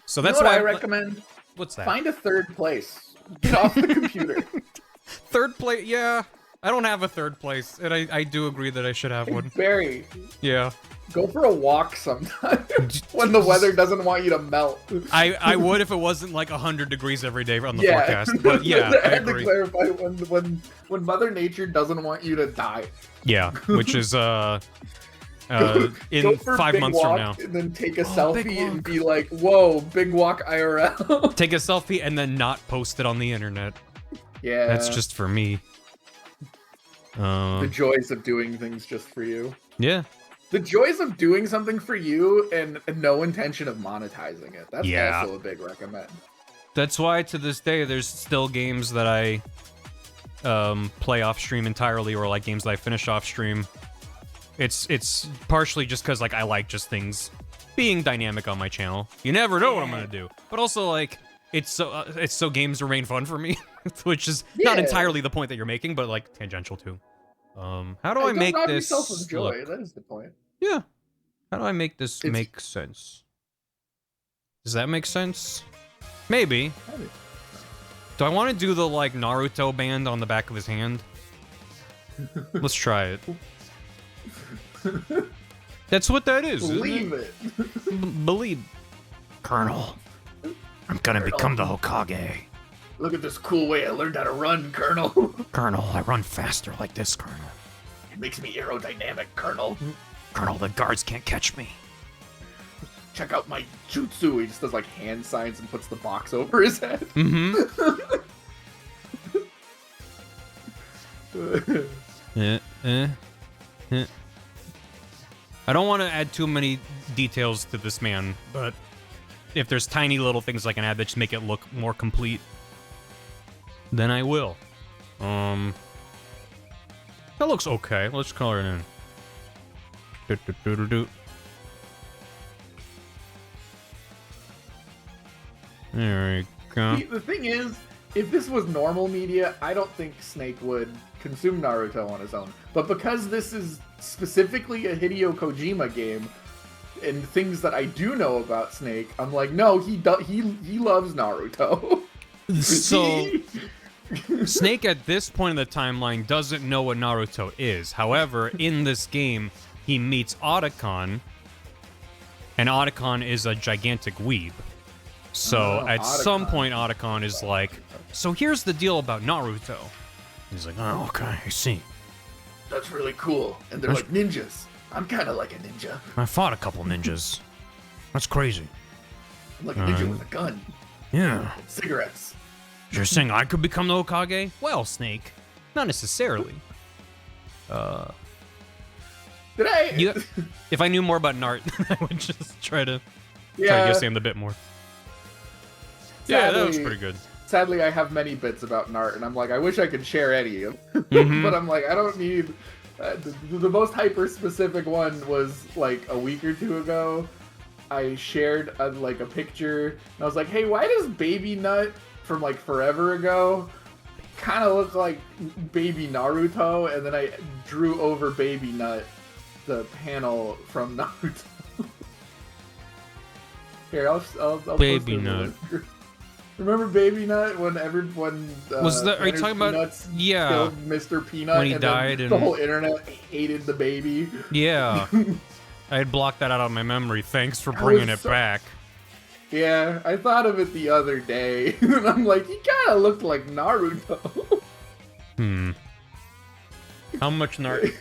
So that's why I recommend. What's that? Find a third place. Get off the computer. Third place? Yeah, I don't have a third place, and I do agree that I should have one. Barry. Yeah. Go for a walk sometime when the weather doesn't want you to melt. I would if it wasn't like 100 degrees every day on the forecast. But yeah, I had to agree. clarify when Mother Nature doesn't want you to die. Yeah, which is in Go for 5 big months walk from now. and then take a selfie and be like, "Whoa, big walk IRL." Take a selfie and then not post it on the internet. Yeah, That's just for me. the joys of doing things just for you. Yeah. The joys of doing something for you and no intention of monetizing it. That's Yeah. also a big recommend. That's why to this day there's still games that I play off stream entirely, or like games that I finish off stream. It's partially just because like I like just things being dynamic on my channel. You never know what I'm gonna do, but also like it's so games remain fun for me, which is not entirely the point that you're making, but like tangential too. How do I make rob this yourself of joy. look? That is the point. Yeah. How do I make this make sense? Does that make sense? Maybe. Do I want to do the like Naruto band on the back of his hand? Let's try it. That's what that is. Believe it. Believe. Colonel, I'm gonna become the Hokage. Look at this cool way I learned how to run, Colonel. Colonel, I run faster like this, Colonel. It makes me aerodynamic, Colonel. Colonel, the guards can't catch me. Check out my jutsu. He just does like hand signs and puts the box over his head. Mm-hmm. I don't want to add too many details to this man, but if there's tiny little things I can add that just make it look more complete, then I will. That looks okay. Let's color it in. There we go. See, the thing is, if this was normal media, I don't think Snake would consume Naruto on his own. But because this is specifically a Hideo Kojima game, and things that I do know about Snake, I'm like, no, he loves Naruto. So, Snake at this point in the timeline doesn't know what Naruto is. However, in this game, he meets Otacon, and Otacon is a gigantic weeb. So at some point, Otacon is like, so here's the deal about Naruto. He's like, oh, okay, I see. That's really cool. And they're like ninjas. I'm kind of like a ninja. I fought a couple ninjas. That's crazy. I'm like a ninja with a gun. Yeah. And cigarettes. You're saying I could become the Hokage? Well, Snake, not necessarily. Did I? If I knew more about Nart, I would just try to give Sam the bit more. Yeah, that was pretty good. Sadly, I have many bits about Nart, and I'm like, I wish I could share any of them. But I'm like, I don't need... the most hyper-specific one was, like, a week or two ago. I shared, a picture, and I was like, hey, why does Baby Nut from, like, forever ago kind of look like Baby Naruto? And then I drew over Baby Nut, the panel from Naruto. Here, I'll Baby post Nut. Remember Baby Nut when was that? Are you talking about? Yeah, killed Mr. Peanut when he died, and the whole internet hated the baby. Yeah, I had blocked that out of my memory. Thanks for bringing it back. Yeah, I thought of it the other day, and I'm like, he kind of looked like Naruto. How much Naruto?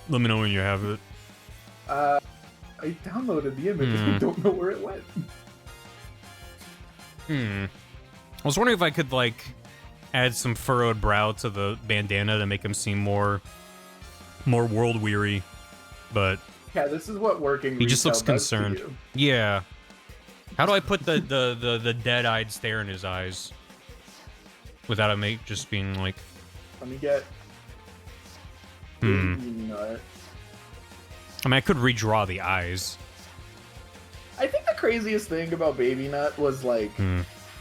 Let me know when you have it. I downloaded the image. I don't know where it went. I was wondering if I could, like, add some furrowed brow to the bandana to make him seem more world-weary, but... Yeah, this is what working he just looks retail does to concerned. you. Yeah. How do I put the dead-eyed stare in his eyes? Without him just being, like... Let me get... Nut. I mean, I could redraw the eyes. I think the craziest thing about Baby Nut was, like,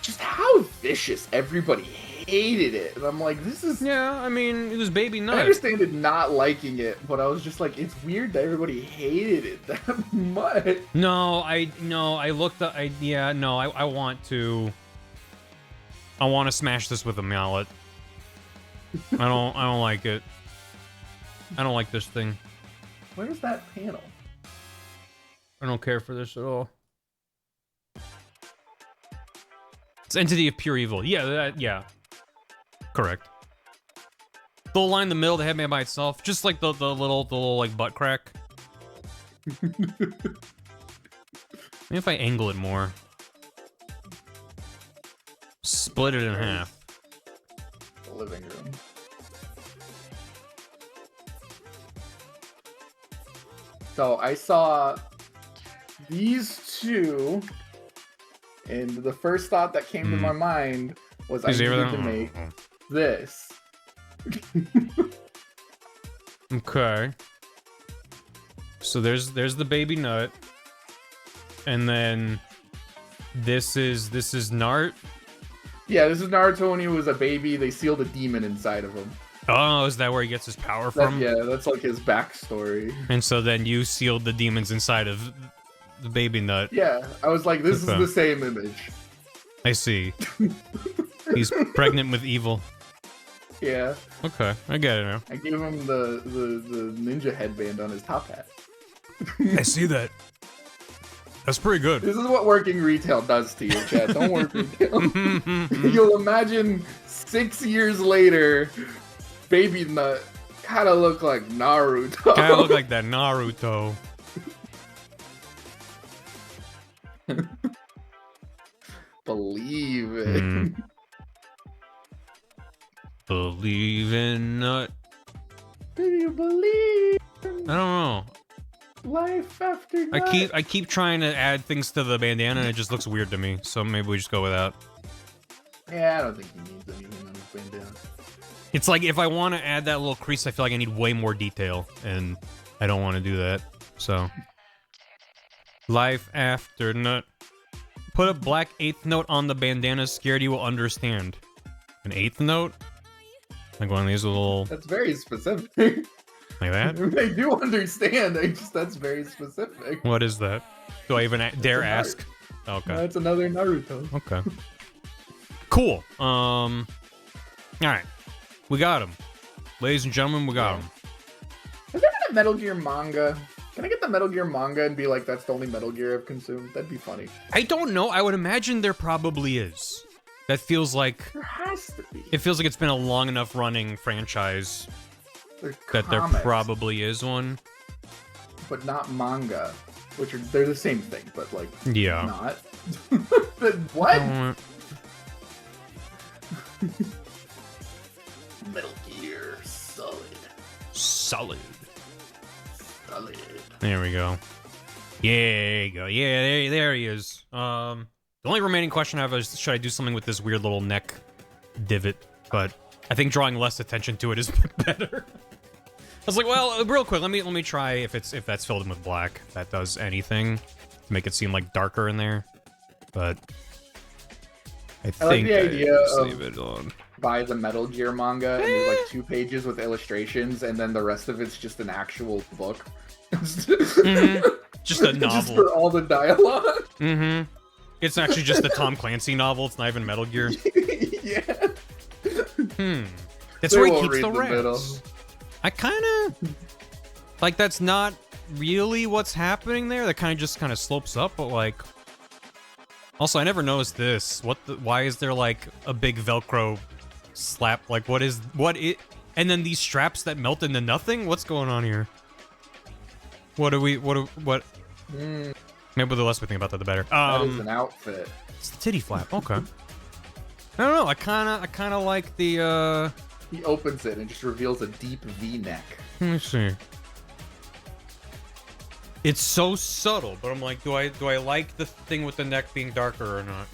just how vicious everybody hated it. And I'm like, this is... Yeah, I mean, it was Baby Nut. I understand it not liking it, but I was just like, it's weird that everybody hated it that much. I looked up, I want to smash this with a mallet. I don't like it. I don't like this thing. Where's that panel? I don't care for this at all. It's entity of pure evil. Yeah, yeah. Correct. The little line in the middle, the headband by itself, just like the little like butt crack. Maybe if I angle it more. Split it in half. The living room. So I saw these two, and the first thought that came to my mind was I needed to make this. Okay. So there's the Baby Nut, and then this is Nart. Yeah, this is Naruto when he was a baby. They sealed a demon inside of him. Oh, is that where he gets his power from? Yeah, that's like his backstory. And so then you sealed the demons inside of the Baby Nut. Yeah, I was like, this is the same image. I see. He's pregnant with evil. Yeah. Okay, I get it now. I gave him the ninja headband on his top hat. I see that. That's pretty good. This is what working retail does to you, Chad. Don't work retail. You'll imagine 6 years later, Baby Nut kind of look like Naruto. Kind of look like that Naruto. Believe it. Believe in Nut. Do you believe? I don't know. Life after Nut. I keep trying to add things to the bandana and it just looks weird to me. So maybe we just go with that. Yeah, I don't think he needs anything on his bandana. It's like if I want to add that little crease, I feel like I need way more detail, and I don't want to do that. So, life after Nut. Put a black 8th note on the bandana. Scared you will understand. An 8th note? Like one of these little. That's very specific. Like that? They do understand. That's very specific. What is that? Do I even dare ask? Okay. That's another Naruto. Okay. Cool. All right. We got him. Ladies and gentlemen, we got him. Has there been a Metal Gear manga? Can I get the Metal Gear manga and be like, that's the only Metal Gear I've consumed? That'd be funny. I don't know. I would imagine there probably is. That feels like... There has to be. It feels like it's been a long enough running franchise that there probably is one. But not manga. Which they're the same thing, but like, yeah. Not. But what? Metal Gear Solid. Solid. Solid. There we go. Yeah, there you go. Yeah, there he is. The only remaining question I have is, should I do something with this weird little neck divot? But I think drawing less attention to it is better. I was like, well, real quick, let me try if that's filled in with black. If that does anything to make it seem like darker in there. But I think like the idea just of leave it on. Buy the Metal Gear manga and there's like 2 pages with illustrations, and then the rest of it's just an actual book. Just a novel. Just for all the dialogue. It's actually just a Tom Clancy novel. It's not even Metal Gear. Yeah. That's where he keeps the rats. I kind of like that's not really what's happening there. That kind of slopes up, but like. Also, I never noticed this. Why is there like a big Velcro slap? Like, what it? And then these straps that melt into nothing. What's going on here? What? Maybe the less we think about that, the better. That is an outfit. It's the titty flap. Okay. I don't know. I kind of like the. He opens it and just reveals a deep V-neck. Let me see. It's so subtle, but I'm like, do I like the thing with the neck being darker or not?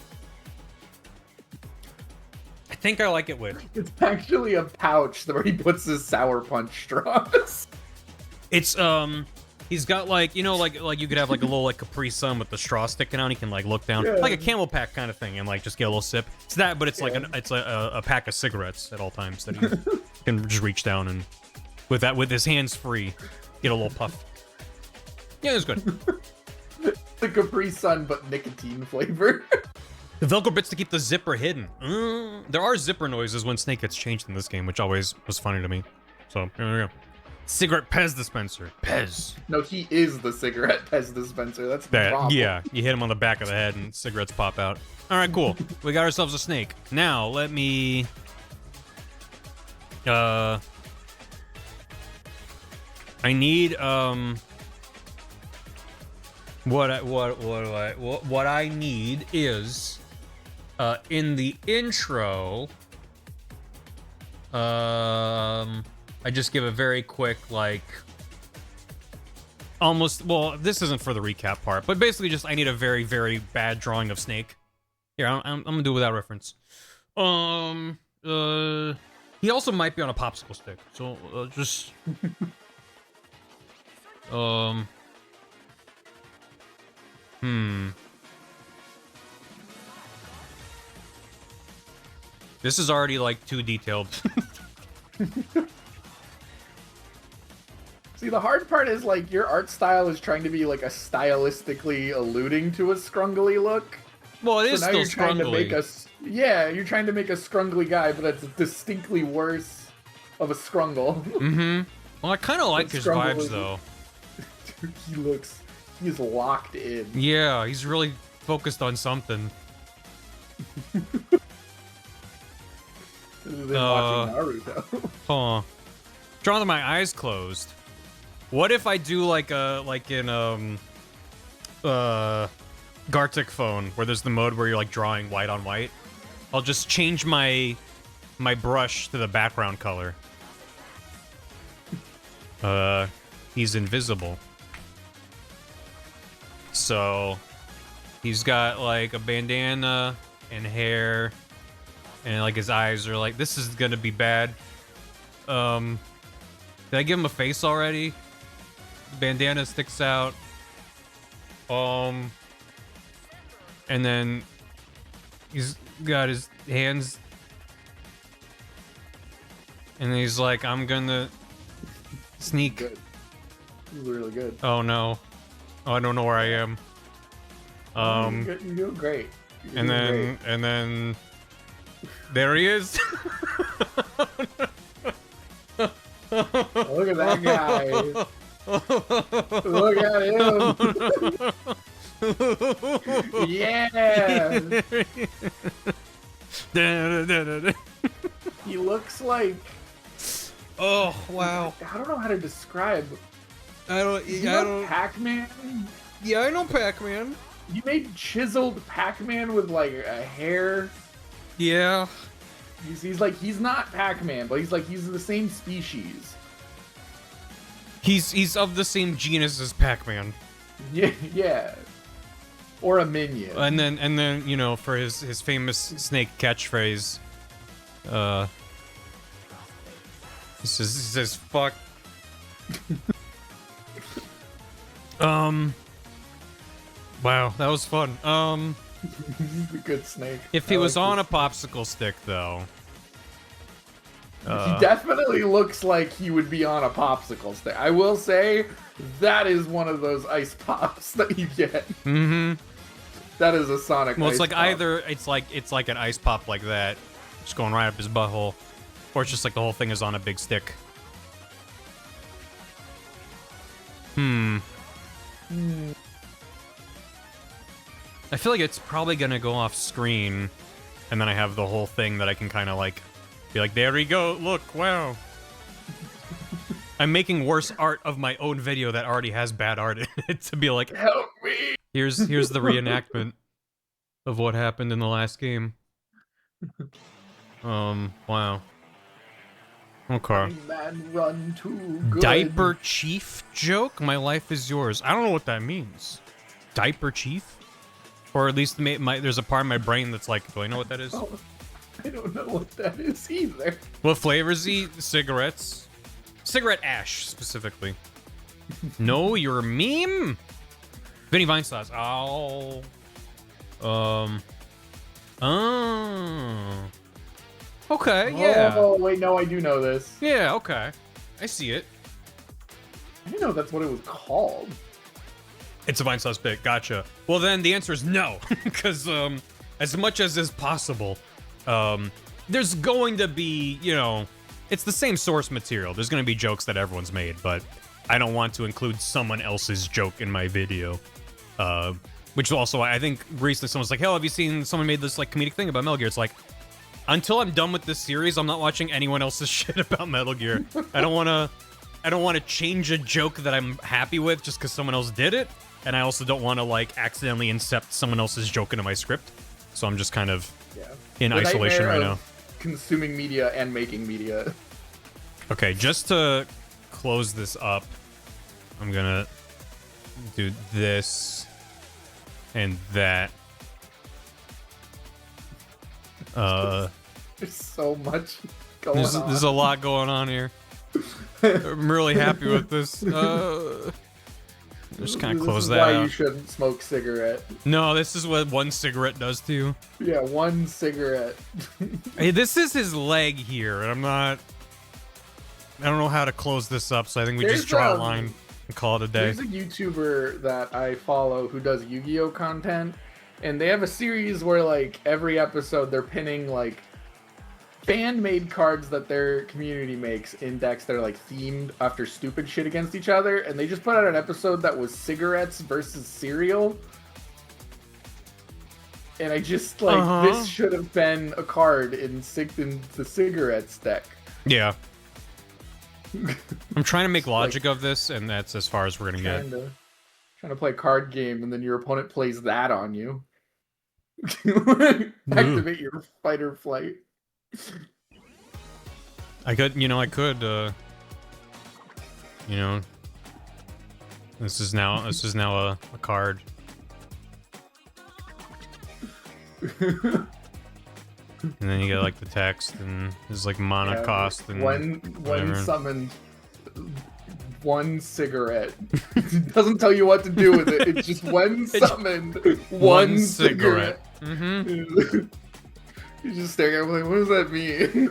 I think I like it with. It's actually a pouch where he puts his Sour Punch straws. It's he's got like, you know, like you could have like a little like Capri Sun with the straw sticking out. He can like look down, Yeah. like a camel pack kind of thing, and like just get a little sip. It's that, but it's like it's a pack of cigarettes at all times that he can just reach down and with his hands free, get a little puff. Yeah, it's good. The Capri Sun, but nicotine flavor. The Velcro bits to keep the zipper hidden. There are zipper noises when Snake gets changed in this game, which always was funny to me. So, here we go. Cigarette Pez dispenser. Pez. No, he is the cigarette Pez dispenser. That's the problem. Yeah, you hit him on the back of the head and cigarettes pop out. All right, cool. We got ourselves a snake. Now, let me... I need, what I need is... in the intro, I just give a very quick, like, almost, well, this isn't for the recap part, but basically just I need a very, very bad drawing of Snake. Here, I'm gonna do it without reference. He also might be on a popsicle stick, so just, This is already, like, too detailed. See, the hard part is, like, your art style is trying to be, like, a stylistically alluding to a scrungly look. Well, it is now still you're trying to make scrungly. yeah, you're trying to make a scrungly guy, but that's distinctly worse of a scrungle. Well, I kind of like his Scrungly. vibes, though. Dude, he's locked in. Yeah, he's really focused on something. Other than watching Naruto. Huh. Drawing with my eyes closed. What if I do like in Gartic Phone, where there's the mode where you're like drawing white on white? I'll just change my brush to the background color. He's invisible. So he's got like a bandana and hair, and like his eyes are like, this is gonna be bad. Did I give him a face already? Bandana sticks out. And then he's got his hands, and he's like, I'm gonna sneak. Good. He's really good. Oh no. Oh, I don't know where I am. You're doing great. You're doing great. And then there he is. Look at that guy. Look at him. Yeah. He looks like, Oh wow! I don't know how to describe. I don't. You know Pac-Man? Yeah, I know Pac-Man. You made chiseled Pac-Man with like a hair. Yeah. He's like, he's not Pac-Man, but he's the same species. He's of the same genus as Pac-Man. Yeah, yeah. Or a minion. And then you know, for his famous snake catchphrase, he says fuck. Wow, that was fun. He's a good snake. If he was like on a this. popsicle stick, though. He definitely looks like he would be on a popsicle stick. I will say, that is one of those ice pops that you get. Mm-hmm. That is a Sonic Well, it's ice like pop. either it's like an ice pop like that, just going right up his butthole, or it's just like the whole thing is on a big stick. I feel like it's probably gonna go off screen, and then I have the whole thing that I can kind of like be like, there we go, look, wow. I'm making worse art of my own video that already has bad art in it to be like, Help me! here's the reenactment of what happened in the last game. Wow. Okay. Running man, run too good. Diaper Chief joke? My life is yours. I don't know what that means. Diaper Chief? Or at least there's a part of my brain that's like, do I know what that is? Oh, I don't know what that is either. What flavors he? Cigarettes. Cigarette ash, specifically. No, you're a meme? Vinny Vine sauce. Oh. Oh. Okay, yeah. Oh, wait, no, I do know this. Yeah, okay. I see it. I didn't know that's what it was called. It's a Vine sauce bit. Gotcha. Well, then the answer is no. Because, as much as is possible, there's going to be, you know, it's the same source material. There's going to be jokes that everyone's made, but I don't want to include someone else's joke in my video. Which also, I think recently someone's like, hell, have you seen someone made this, like, comedic thing about Metal Gear? It's like, until I'm done with this series, I'm not watching anyone else's shit about Metal Gear. I don't want to change a joke that I'm happy with just because someone else did it. And I also don't want to, like, accidentally incept someone else's joke into my script. So I'm just kind of in isolation right now. Consuming media and making media. Okay, just to close this up, I'm gonna do this and that. There's so much going on. There's a lot going on here. I'm really happy with this. Just kind of close that why out. you shouldn't smoke cigarette. No, this is what one cigarette does to you. Yeah, one cigarette. Hey, this is his leg here, and I don't know how to close this up, so I think we just draw a line and call it a day. There's a YouTuber that I follow who does Yu-Gi-Oh content, and they have a series where, like, every episode they're pinning, like, fan-made cards that their community makes in decks that are, like, themed after stupid shit against each other, and they just put out an episode that was cigarettes versus cereal. And I just, like, this should have been a card in the cigarettes deck. Yeah. I'm trying to make logic of this, and that's as far as we're gonna get. Trying to play a card game, and then your opponent plays that on you. Activate your fight or flight. I could, you know, this is now a card. And then you get, like, the text, and there's, like, mana cost, and when summoned, one cigarette. It doesn't tell you what to do with it. It's just when summoned, one cigarette. Mm-hmm. You're just staring at him like, what does that mean?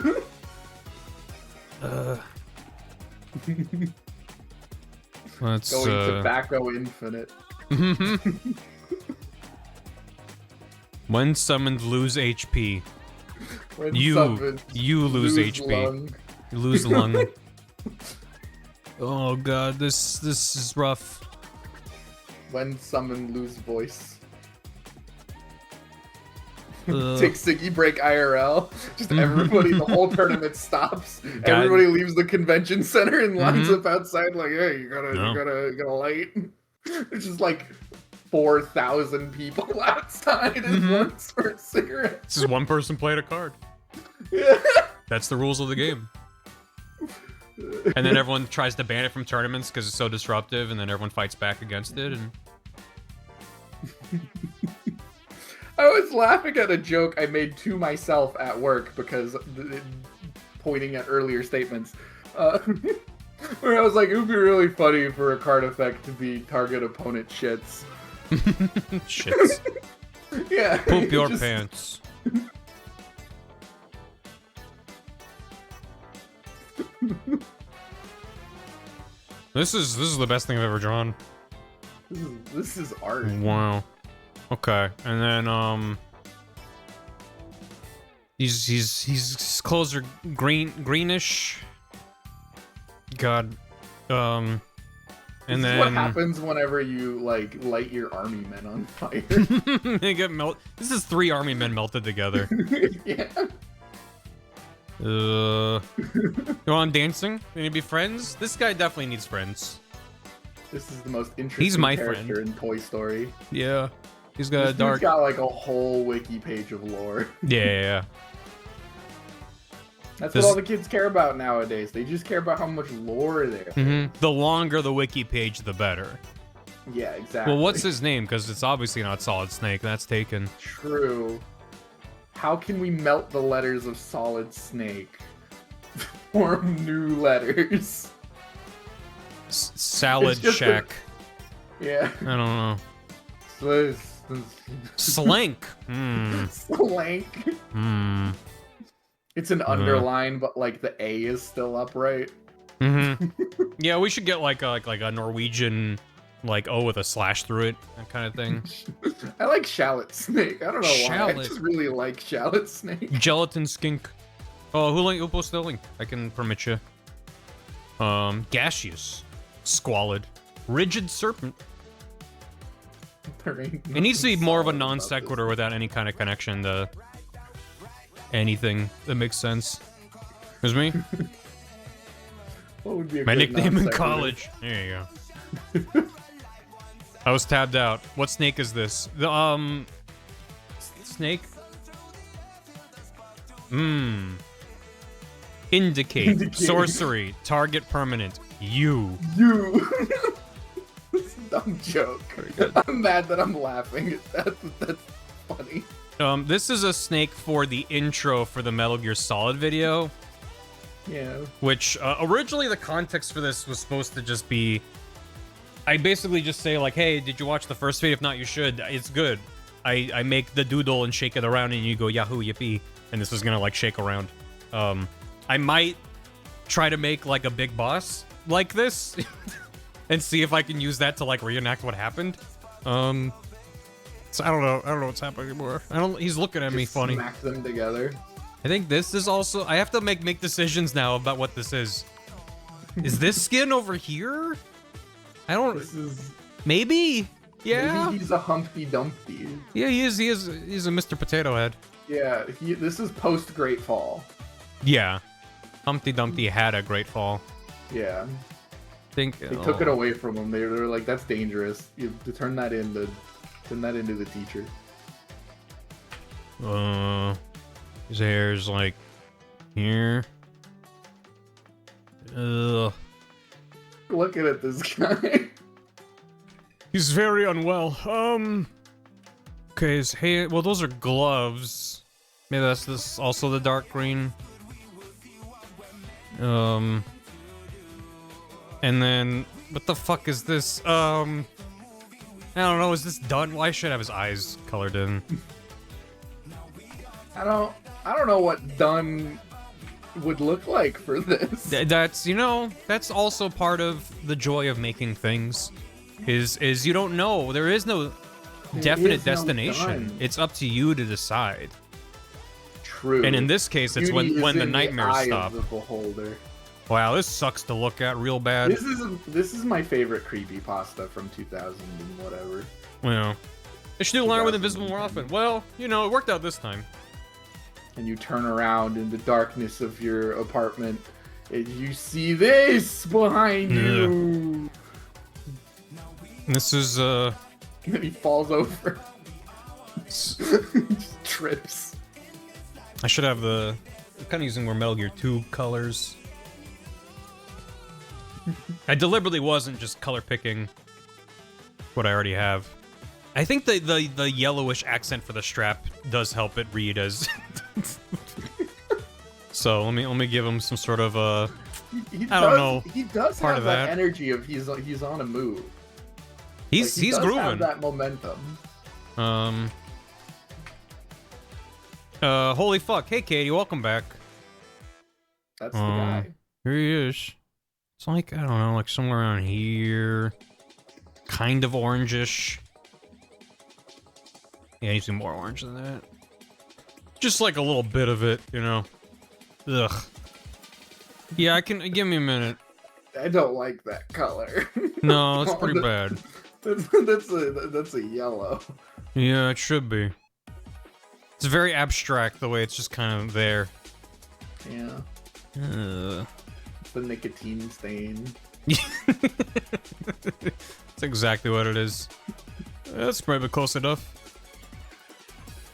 Let's Going tobacco infinite. When summoned, lose HP. When You summoned, lose HP. lung. You lose lung. Oh god, this is rough. When summoned, lose voice. Take Siggy break IRL. Just everybody, the whole tournament stops. Everybody leaves the convention center and lines up outside like, hey, you gotta light. There's just like 4,000 people outside and once for a cigarette. This is one person played a card. That's the rules of the game. And then everyone tries to ban it from tournaments because it's so disruptive, and then everyone fights back against it. And I was laughing at a joke I made to myself at work because pointing at earlier statements. Where I was like, it would be really funny for a card effect to be target opponent shits. Shits. Yeah. Poop your pants. This is the best thing I've ever drawn. This is art. Wow. Okay, and then his clothes are greenish. God. And this then is what happens whenever you like light your army men on fire. they get This is 3 army men melted together. Yeah. You want dancing? You need to be friends? This guy definitely needs friends. This is the most interesting He's my character friend. in Toy Story. Yeah. He's got This a dark. dude's got like a whole wiki page of lore. Yeah. That's what all the kids care about nowadays. They just care about how much lore there. The longer the wiki page, the better. Yeah, exactly. Well, what's his name? Because it's obviously not Solid Snake. That's taken. True. How can we melt the letters of Solid Snake? Form new letters. Salad Shack. Yeah. I don't know. Slank. Slank. It's an underline, but like the A is still upright. Yeah, we should get like a Norwegian like O with a slash through it, that kind of thing. I like Shallot Snake. I don't know why. Shallot. I just really like Shallot Snake. Gelatin skink. Oh, who posted the link? I can permit you. Gaseous. Squalid. Rigid serpent. It needs to be more of a non sequitur without any kind of connection to anything that makes sense. It was me. What would be a my good nickname in non-sequitur? college. There you go. I was tabbed out. What snake is this? The snake. Indicate. Sorcery. Target permanent. You. It's a dumb joke. I'm mad that I'm laughing. That's funny. This is a snake for the intro for the Metal Gear Solid video. Yeah. Which, originally the context for this was supposed to just be... I basically just say, like, hey, did you watch the first video? If not, you should. It's good. I make the doodle and shake it around and you go, yahoo, yippee. And this is gonna, like, shake around. I might try to make, like, a big boss like this. And see if I can use that to, like, reenact what happened. So I don't know what's happening anymore. He's looking at me funny. Smack them together. I think this is also... I have to make decisions now about what this is. Is this skin over here? I don't... This is... Maybe? Yeah? Maybe he's a Humpty Dumpty. Yeah, he's a Mr. Potato Head. Yeah, this is post Great Fall. Yeah. Humpty Dumpty had a great fall. Yeah. They took it away from him. They were like, that's dangerous. You have to turn that into the teacher. His hair's like here. Ugh. Looking at this guy. He's very unwell. Okay, his hair. Well, those are gloves. Maybe that's this also the dark green. And then what the fuck is this? I don't know. Is this done? Why should I have his eyes colored in? I don't know what done would look like for this. That's, you know, that's also part of the joy of making things. Is you don't know. There is no definite destination. It's up to you to decide. True. And in this case, it's Beauty when is the in nightmares eye stop. of the beholder. Wow, this sucks to look at real bad. This is my favorite creepypasta from 2000 and whatever. Well, they should do Learn with Invisible more often. Well, you know, it worked out this time. And you turn around in the darkness of your apartment, and you see this behind you. This is And then he falls over. Just trips. I should have the... I'm kind of using more Metal Gear 2 colors. I deliberately wasn't just color picking what I already have. I think the yellowish accent for the strap does help it read as... So let me give him some sort of I don't know. He does part have of that that energy of he's on a move. He's He does grooving. have that momentum. Holy fuck! Hey, Katie, welcome back. That's the guy. Here he is. It's like, I don't know, like somewhere around here. Kind of orangish. Yeah, he's more orange than that. Just like a little bit of it, you know. Ugh. Yeah, I can. Give me a minute. I don't like that color. No, it's pretty bad. That's a yellow. Yeah, it should be. It's very abstract the way it's just kind of there. Yeah. Ugh. The nicotine stain. That's exactly what it is. That's probably close enough.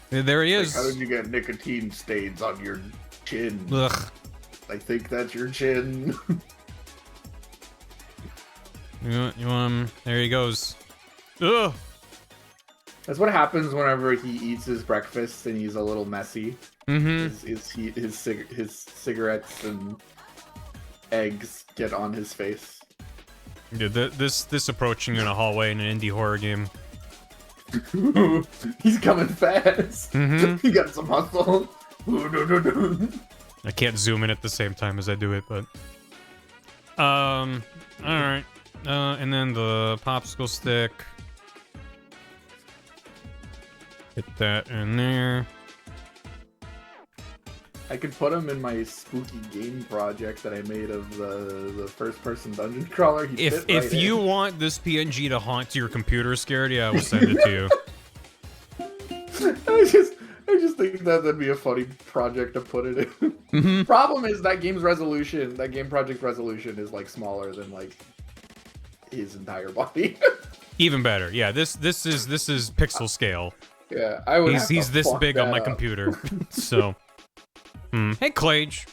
There he is. Like, how did you get nicotine stains on your chin? Ugh. I think that's your chin. There he goes. Ugh. That's what happens whenever he eats his breakfast and he's a little messy. Mm-hmm. His cigarettes and eggs get on his face. Yeah, this approaching in a hallway in an indie horror game. He's coming fast. He got some hustle. I can't zoom in at the same time as I do it, but all right. And then the popsicle stick. Get that in there. I could put him in my spooky game project that I made of the first-person dungeon crawler. If you want this PNG to haunt your computer, Scaredy, I will send it to you. I just think that'd be a funny project to put it in. Problem is that game project resolution is like smaller than like his entire body. Even better. Yeah, this is pixel scale. Yeah, I would. He's this big on my computer. So, hey Clage,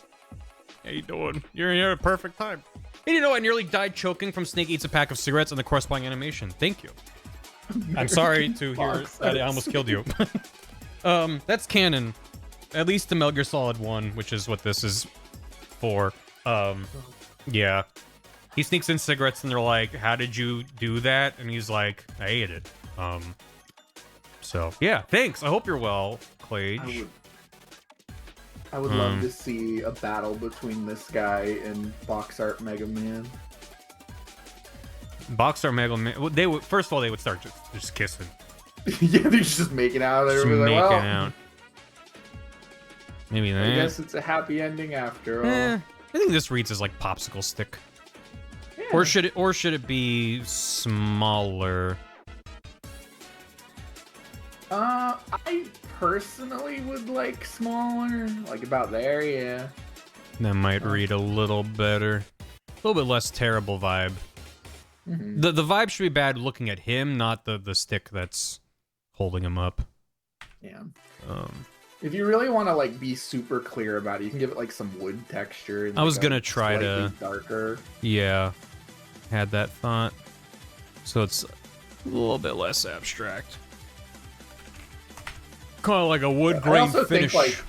how you doing? You're here at a perfect time. And you know, I nearly died choking from Snake Eats a Pack of Cigarettes and the corresponding animation. Thank you. I'm sorry to hear that I almost killed you. That's canon. At least to Metal Gear Solid 1, which is what this is for. Yeah. He sneaks in cigarettes and they're like, how did you do that? And he's like, I ate it. So, yeah, thanks. I hope you're well, Clage. I would love to see a battle between this guy and Box Art Mega Man. Box Art Mega Man. They would, first of all, they would start just kissing. Yeah, they're just making out. Just making out. Maybe that. I guess it's a happy ending after all. I think this reads as like popsicle stick. Yeah. Or should it be smaller? I personally would like smaller, like about there, yeah. That might read a little better. A little bit less terrible vibe. The vibe should be bad looking at him, not the stick that's holding him up. Yeah. If you really want to like be super clear about it, you can give it like some wood texture. And, I was gonna try to darker. Yeah, had that thought. So it's a little bit less abstract. Kind of like a wood grain finish. Think, like,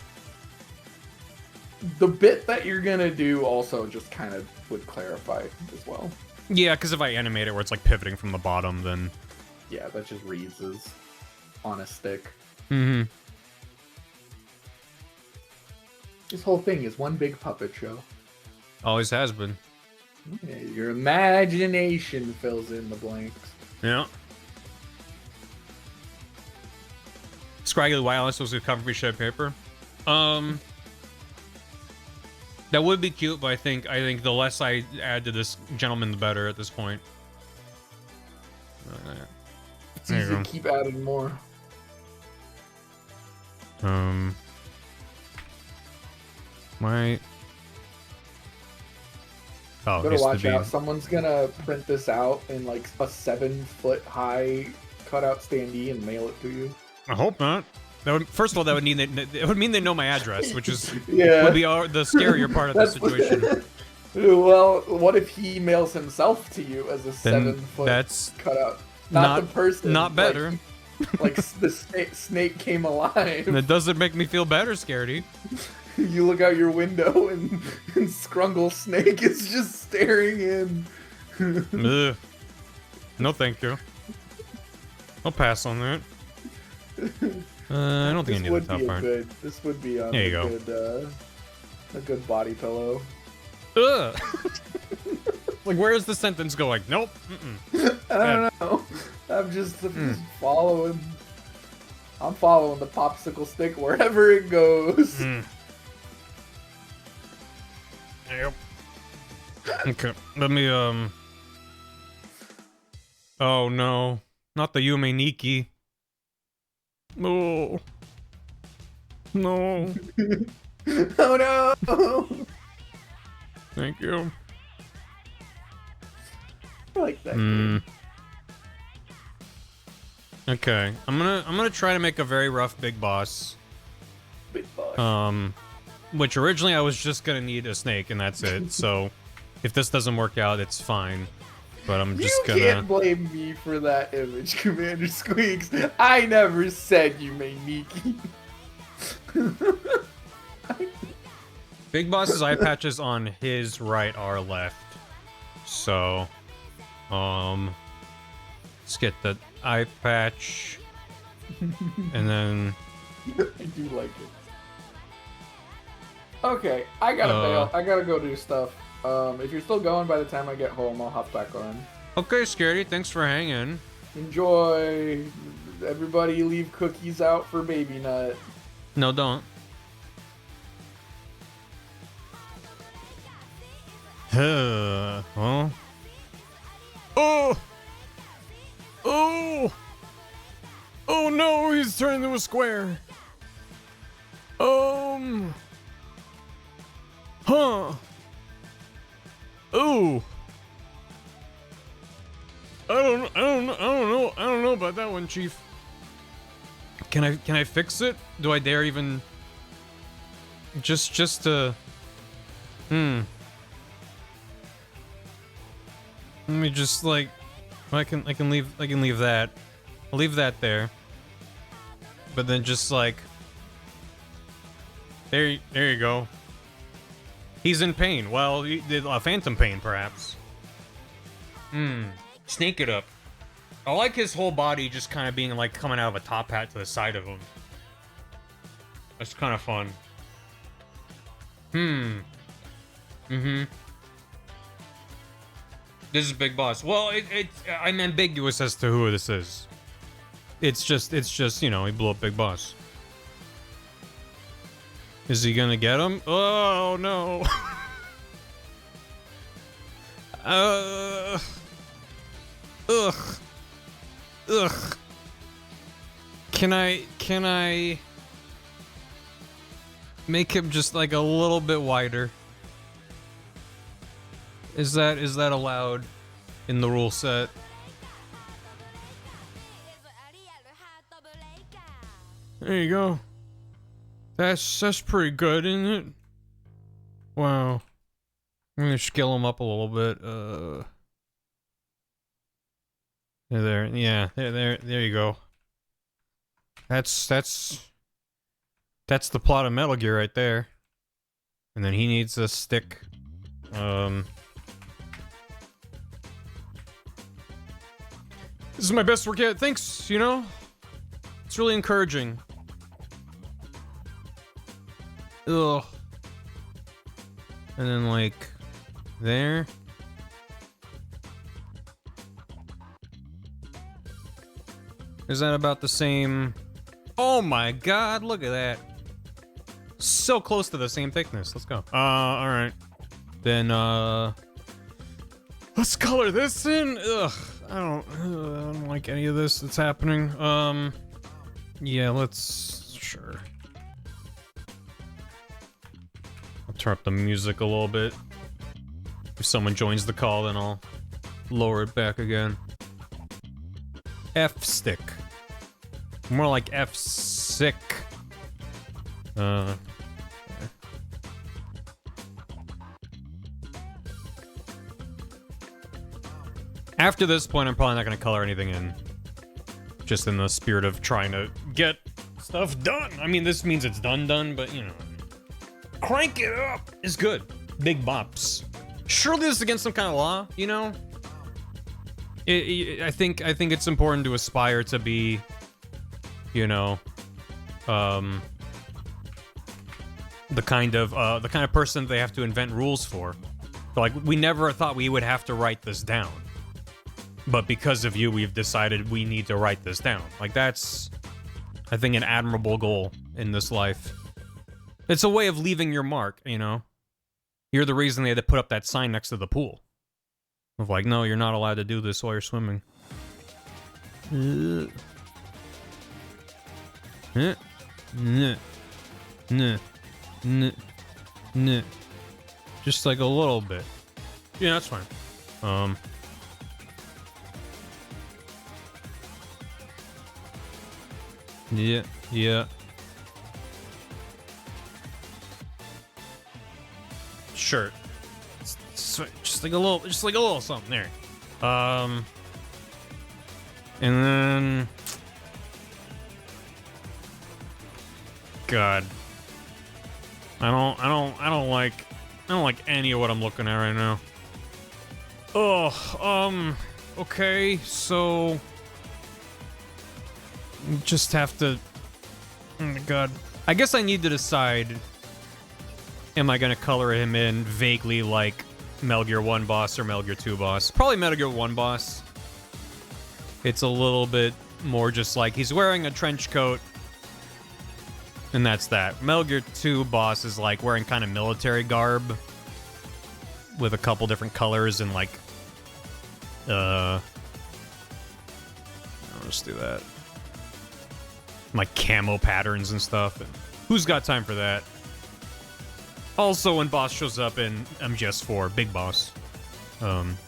the bit that you're gonna do also just kind of would clarify as well. Yeah, because if I animate it where it's like pivoting from the bottom, then yeah, that just reads as on a stick. This whole thing is one big puppet show. Always has been. Yeah, your imagination fills in the blanks. Yeah. Scraggly Wireless was a cover for shred paper. That would be cute, but I think the less I add to this gentleman, the better at this point. It's easy to keep adding more. My. Oh, better watch out. Someone's gonna print this out in like a 7-foot high cutout standee and mail it to you. I hope not. That would, first of all, that would mean it would mean they know my address, which is would be the scarier part of the situation. Well, what if he mails himself to you as a 7-foot cutout? Not the person. Not better. Like the snake came alive. That doesn't make me feel better, Scaredy. You look out your window and Scrungle Snake is just staring in. Ugh. No, thank you. I'll pass on that. I don't think I need the top part. This would be on there you go. A good body pillow. Ugh. Like, where is the sentence going? Nope. I don't know. I'm just following. I'm following the popsicle stick wherever it goes. Yep. Okay. Let me Oh no. Not the Yume Nikki. No. No. Oh no. Thank you. I like that game. Okay. I'm gonna try to make a very rough big boss. Big boss. which originally I was just gonna need a snake and that's it. So if this doesn't work out, it's fine. But I'm just gonna... You can't blame me for that image, Commander Squeaks. I never said you made Miki. Big Boss's eye patch is on his right, our left. So, let's get the eye patch. And then... I do like it. Okay, I gotta bail. I gotta go do stuff. If you're still going by the time I get home, I'll hop back on. Okay, Scaredy, thanks for hanging. Enjoy. Everybody leave cookies out for Baby Nut. No, don't. Huh? Oh! Oh! Oh no, he's turned into a square. Huh? Oh! I don't know about that one, Chief. Can I fix it? Do I dare even? Just to. Let me just like. I can leave that. I'll leave that there. But then just like. There you go. He's in pain. Well, phantom pain, perhaps. Snake it up. I like his whole body just kind of being like coming out of a top hat to the side of him. That's kind of fun. This is Big Boss. Well, I'm ambiguous as to who this is. It's just, you know, he blew up Big Boss. Is he gonna get him? Oh, no. Ugh. Can I make him just like a little bit wider? Is that allowed in the rule set? There you go. That's pretty good, isn't it? Wow. I'm gonna scale him up a little bit. There, yeah, there you go. That's the plot of Metal Gear right there. And then he needs a stick. This is my best work yet. Thanks, you know? It's really encouraging. Ugh. And then, like, there. Is that about the same? Oh my god, look at that. So close to the same thickness. Let's go. Alright. Then, let's color this in. Ugh. I don't like any of this that's happening. Yeah, let's... Sure. I'll turn up the music a little bit. If someone joins the call, then I'll lower it back again. F stick. More like F sick. After this point, I'm probably not going to color anything in. Just in the spirit of trying to get stuff done. I mean, this means it's done, but you know. Crank it up is good. Big bops. Surely this is against some kind of law, you know? I think it's important to aspire to be, you know, the kind of person they have to invent rules for. So, like, we never thought we would have to write this down, but because of you, we've decided we need to write this down. Like, that's, I think, an admirable goal in this life. It's a way of leaving your mark, you know? You're the reason they had to put up that sign next to the pool. Of like, no, you're not allowed to do this while you're swimming. Just like a little bit. Yeah, that's fine. Yeah. shirt. Just like a little something there. And then, God, I don't like any of what I'm looking at right now. Oh, okay, so just have to. Oh my God, I guess I need to decide. Am I gonna color him in vaguely like Metal Gear 1 boss or Metal Gear 2 boss? Probably Metal Gear 1 boss. It's a little bit more just like he's wearing a trench coat, and that's that. Metal Gear 2 boss is like wearing kind of military garb with a couple different colors and like, I'll just do that. Like camo patterns and stuff. And who's got time for that? Also, when boss shows up in MGS4, big boss,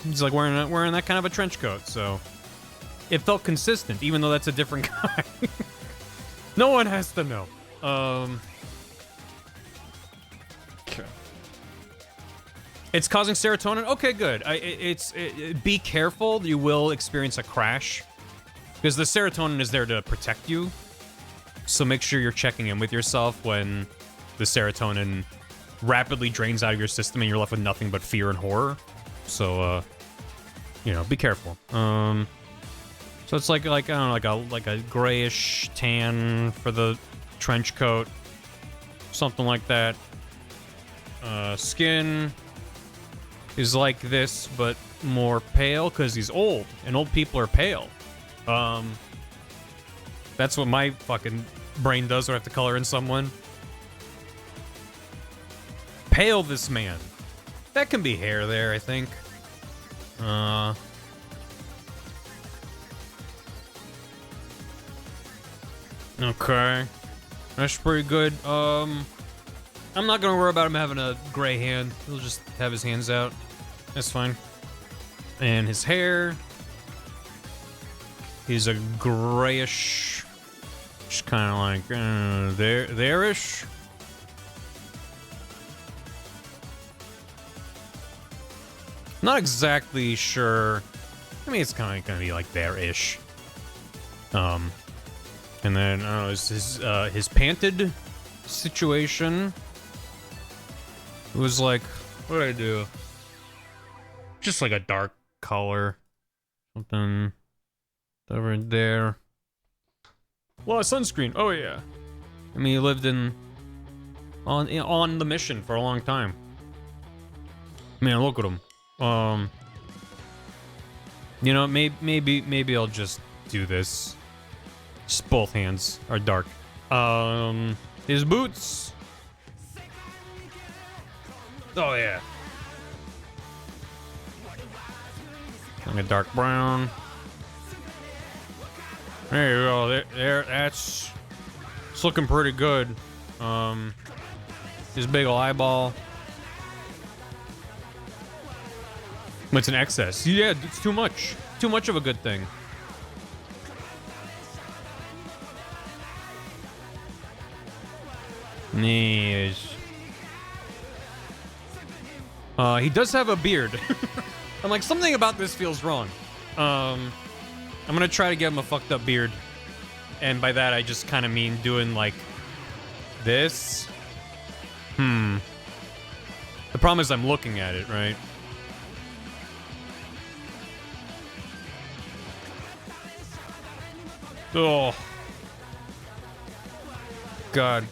he's like wearing that kind of a trench coat, so it felt consistent, even though that's a different guy. No one has to know. Okay. It's causing serotonin. Okay, good. Be careful. You will experience a crash because the serotonin is there to protect you. So make sure you're checking in with yourself when the serotonin rapidly drains out of your system and you're left with nothing but fear and horror. So, you know, be careful. So it's like I don't know, like a grayish tan for the trench coat, something like that. Skin is like this, but more pale because he's old, and old people are pale. That's what my fucking brain does when I have to color in someone. Pale this man. That can be hair there, I think. Okay. That's pretty good. I'm not gonna worry about him having a gray hand. He'll just have his hands out. That's fine. And his hair. He's a grayish. Just kind of like, there-ish. Not exactly sure. I mean, it's kind of gonna be like there-ish. And then I don't know, his panted situation. It was like, what did I do? Just like a dark color, something over there. Well, sunscreen. Oh yeah. I mean, he lived on the mission for a long time. Man, look at him. You know, maybe I'll just do this. Just both hands are dark. His boots. Oh yeah. Like a dark brown. There you go. That's it's looking pretty good. His big ol' eyeball. It's an excess. Yeah, it's too much. Too much of a good thing. Nice. He does have a beard. I'm like, something about this feels wrong. I'm gonna try to give him a fucked up beard. And by that, I just kind of mean doing like this. The problem is I'm looking at it, right? Oh. God.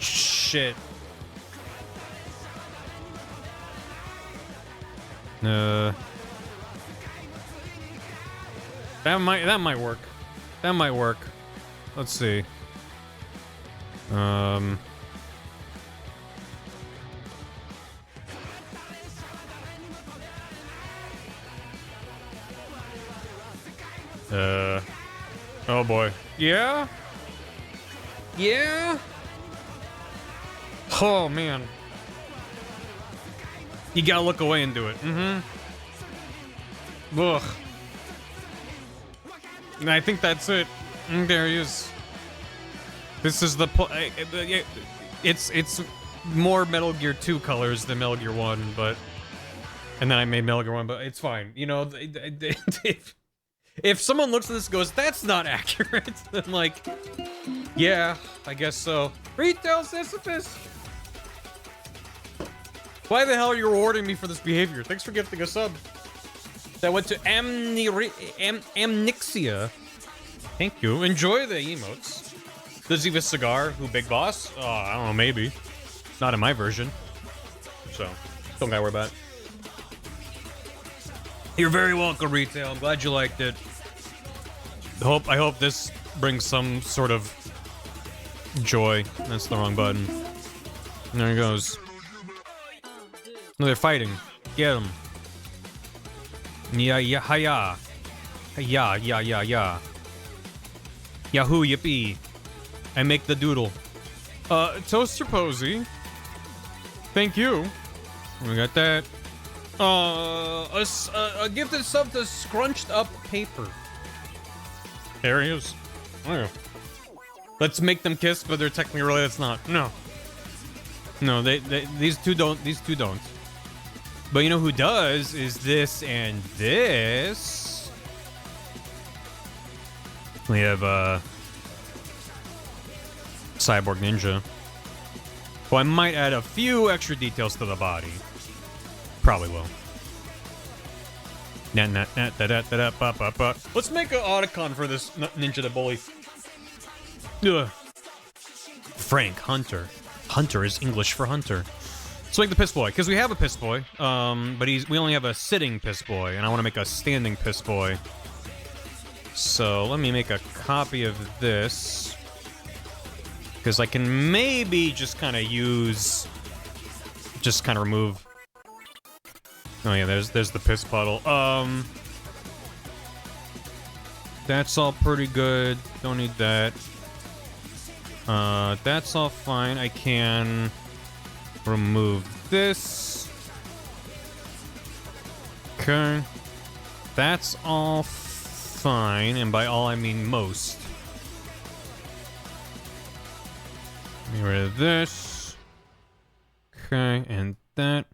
Shit. That might work. That might work. Let's see. Oh boy. Yeah? Yeah? Oh man. You gotta look away and do it. Ugh. And I think that's it. There he is. This is the it's more Metal Gear 2 colors than Metal Gear 1, but... And then I made Metal Gear 1, but it's fine. You know, if someone looks at this and goes, that's not accurate, then like, yeah, I guess so. Retail Sisyphus! Why the hell are you rewarding me for this behavior? Thanks for gifting a sub. That went to Amnixia. Thank you. Enjoy the emotes. Does he have a cigar? Who, Big Boss? I don't know, maybe. Not in my version. So, don't gotta worry about it. You're very welcome, Retail. I'm glad you liked it. I hope this brings some sort of joy. That's the wrong button. And there he goes. No, they're fighting. Get him. Yeah, yeah, hiya. Yeah, yeah, yeah, yeah. Yahoo, yippee. I make the doodle. Toaster Posy. Thank you. We got that. A gifted sub to scrunched up paper. There he is. Oh. Let's make them kiss, but they're technically related. It's not. No. No, these two don't. But you know who does is this and this. We have Cyborg Ninja. Well, I might add a few extra details to the body. Probably will. Let's make an autocon for this ninja to bully. Ugh. Frank Hunter. Hunter is English for hunter. Let's make the piss boy, because we have a piss boy, but we only have a sitting piss boy, and I want to make a standing piss boy. So let me make a copy of this, because I can maybe just kind of remove. Oh yeah, there's the piss puddle. That's all pretty good. Don't need that. That's all fine. I can remove this. Okay. That's all fine, and by all I mean most. Get rid of this. Okay, and that.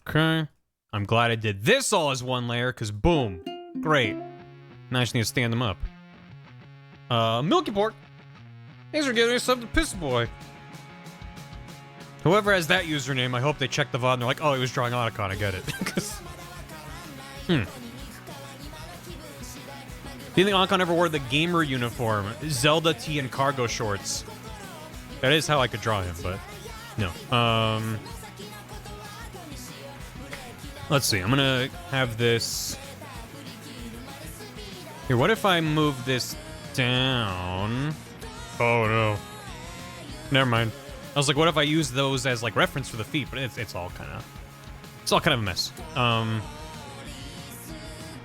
Okay. I'm glad I did this all as one layer, because boom. Great. Now I just need to stand them up. Milky Pork. Thanks for giving me something to piss boy. Whoever has that username, I hope they check the VOD and they're like, oh, he was drawing Otacon, I get it. Do you think Otacon ever wore the gamer uniform? Zelda tee and cargo shorts. That is how I could draw him, but no. Let's see, I'm gonna have this... Here, what if I move this down? Oh no. Never mind. I was like, what if I use those as like reference for the feet? But it's all kind of a mess.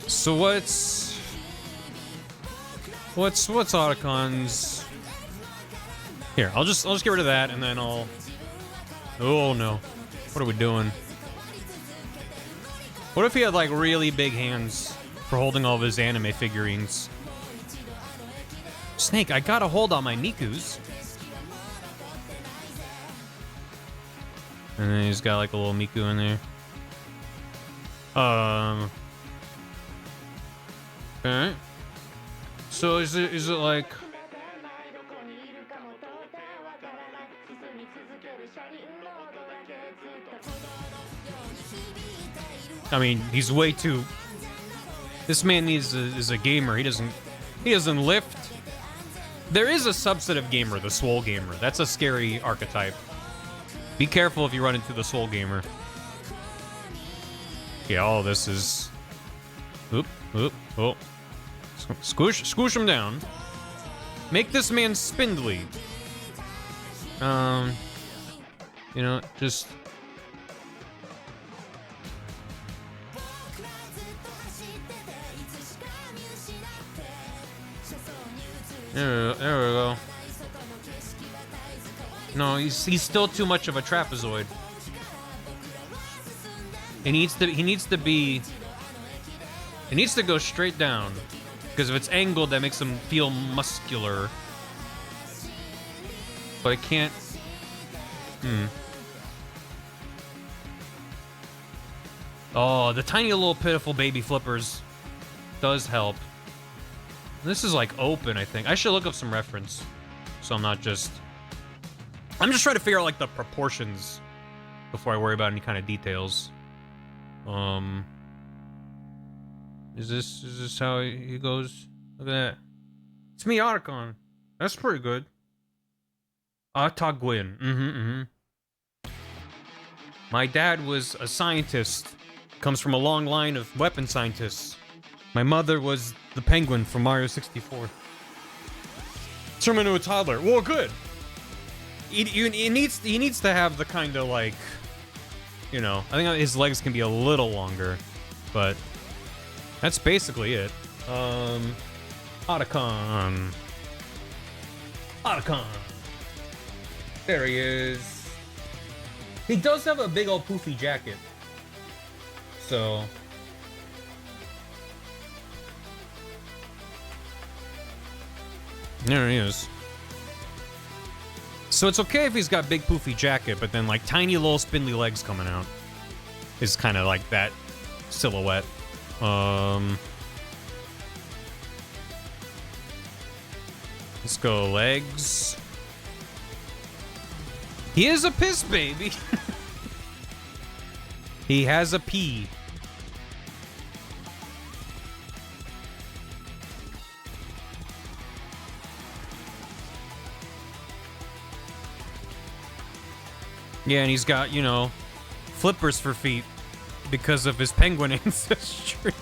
So what's Otacon's? Here, I'll just get rid of that, and then I'll. Oh no, what are we doing? What if he had like really big hands for holding all of his anime figurines? Snake, I got a hold on my Nikus. And then he's got like a little Miku in there. Okay. So is it like... I mean, he's way too... This man is a gamer. He doesn't lift. There is a subset of gamer, the swole gamer. That's a scary archetype. Be careful if you run into the soul gamer. Yeah, all this is... Oop, oop, oh. Squish him down. Make this man spindly. You know, just... There we go. No, he's still too much of a trapezoid. He needs to go straight down. Because if it's angled, that makes him feel muscular. But I can't... Oh, the tiny little pitiful baby flippers does help. This is like open, I think. I should look up some reference. So I'm not just... I'm just trying to figure out like the proportions before I worry about any kind of details. Is this how he goes? Look at that. It's me, Otacon. That's pretty good. Atagwin. My dad was a scientist. Comes from a long line of weapon scientists. My mother was the penguin from Mario 64. Turn him into a toddler. Well, good. He needs to have the kind of like, you know, I think his legs can be a little longer, but that's basically it. Otacon. Otacon. There he is. He does have a big old poofy jacket. So... there he is. So it's okay if he's got big poofy jacket, but then like tiny little spindly legs coming out is kind of like that silhouette. Let's go legs. He is a piss baby. He has a pee. Yeah, and he's got, you know, flippers for feet because of his penguin ancestry.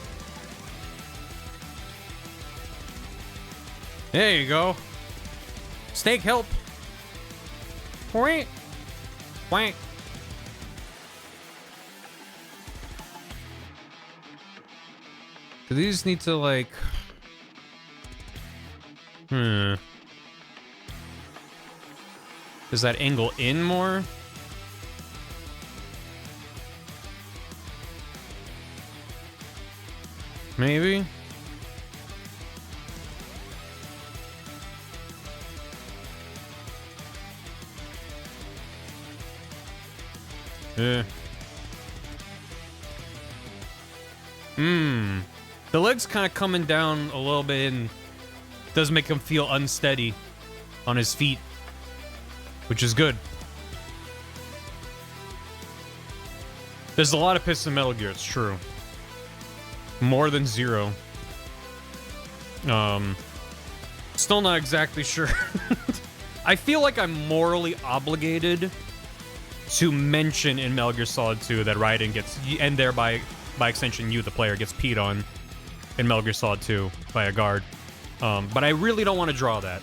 There you go. Steak help. Wank. Wank. Do these need to, like... Does that angle in more? Maybe? Yeah. The leg's kind of coming down a little bit and does make him feel unsteady on his feet, which is good. There's a lot of piss in Metal Gear, it's true. More than 0. Still not exactly sure. I feel like I'm morally obligated to mention in Metal Gear Solid 2 that Raiden gets, and thereby, by extension, you, the player, gets peed on in Metal Gear Solid 2 by a guard. But I really don't want to draw that.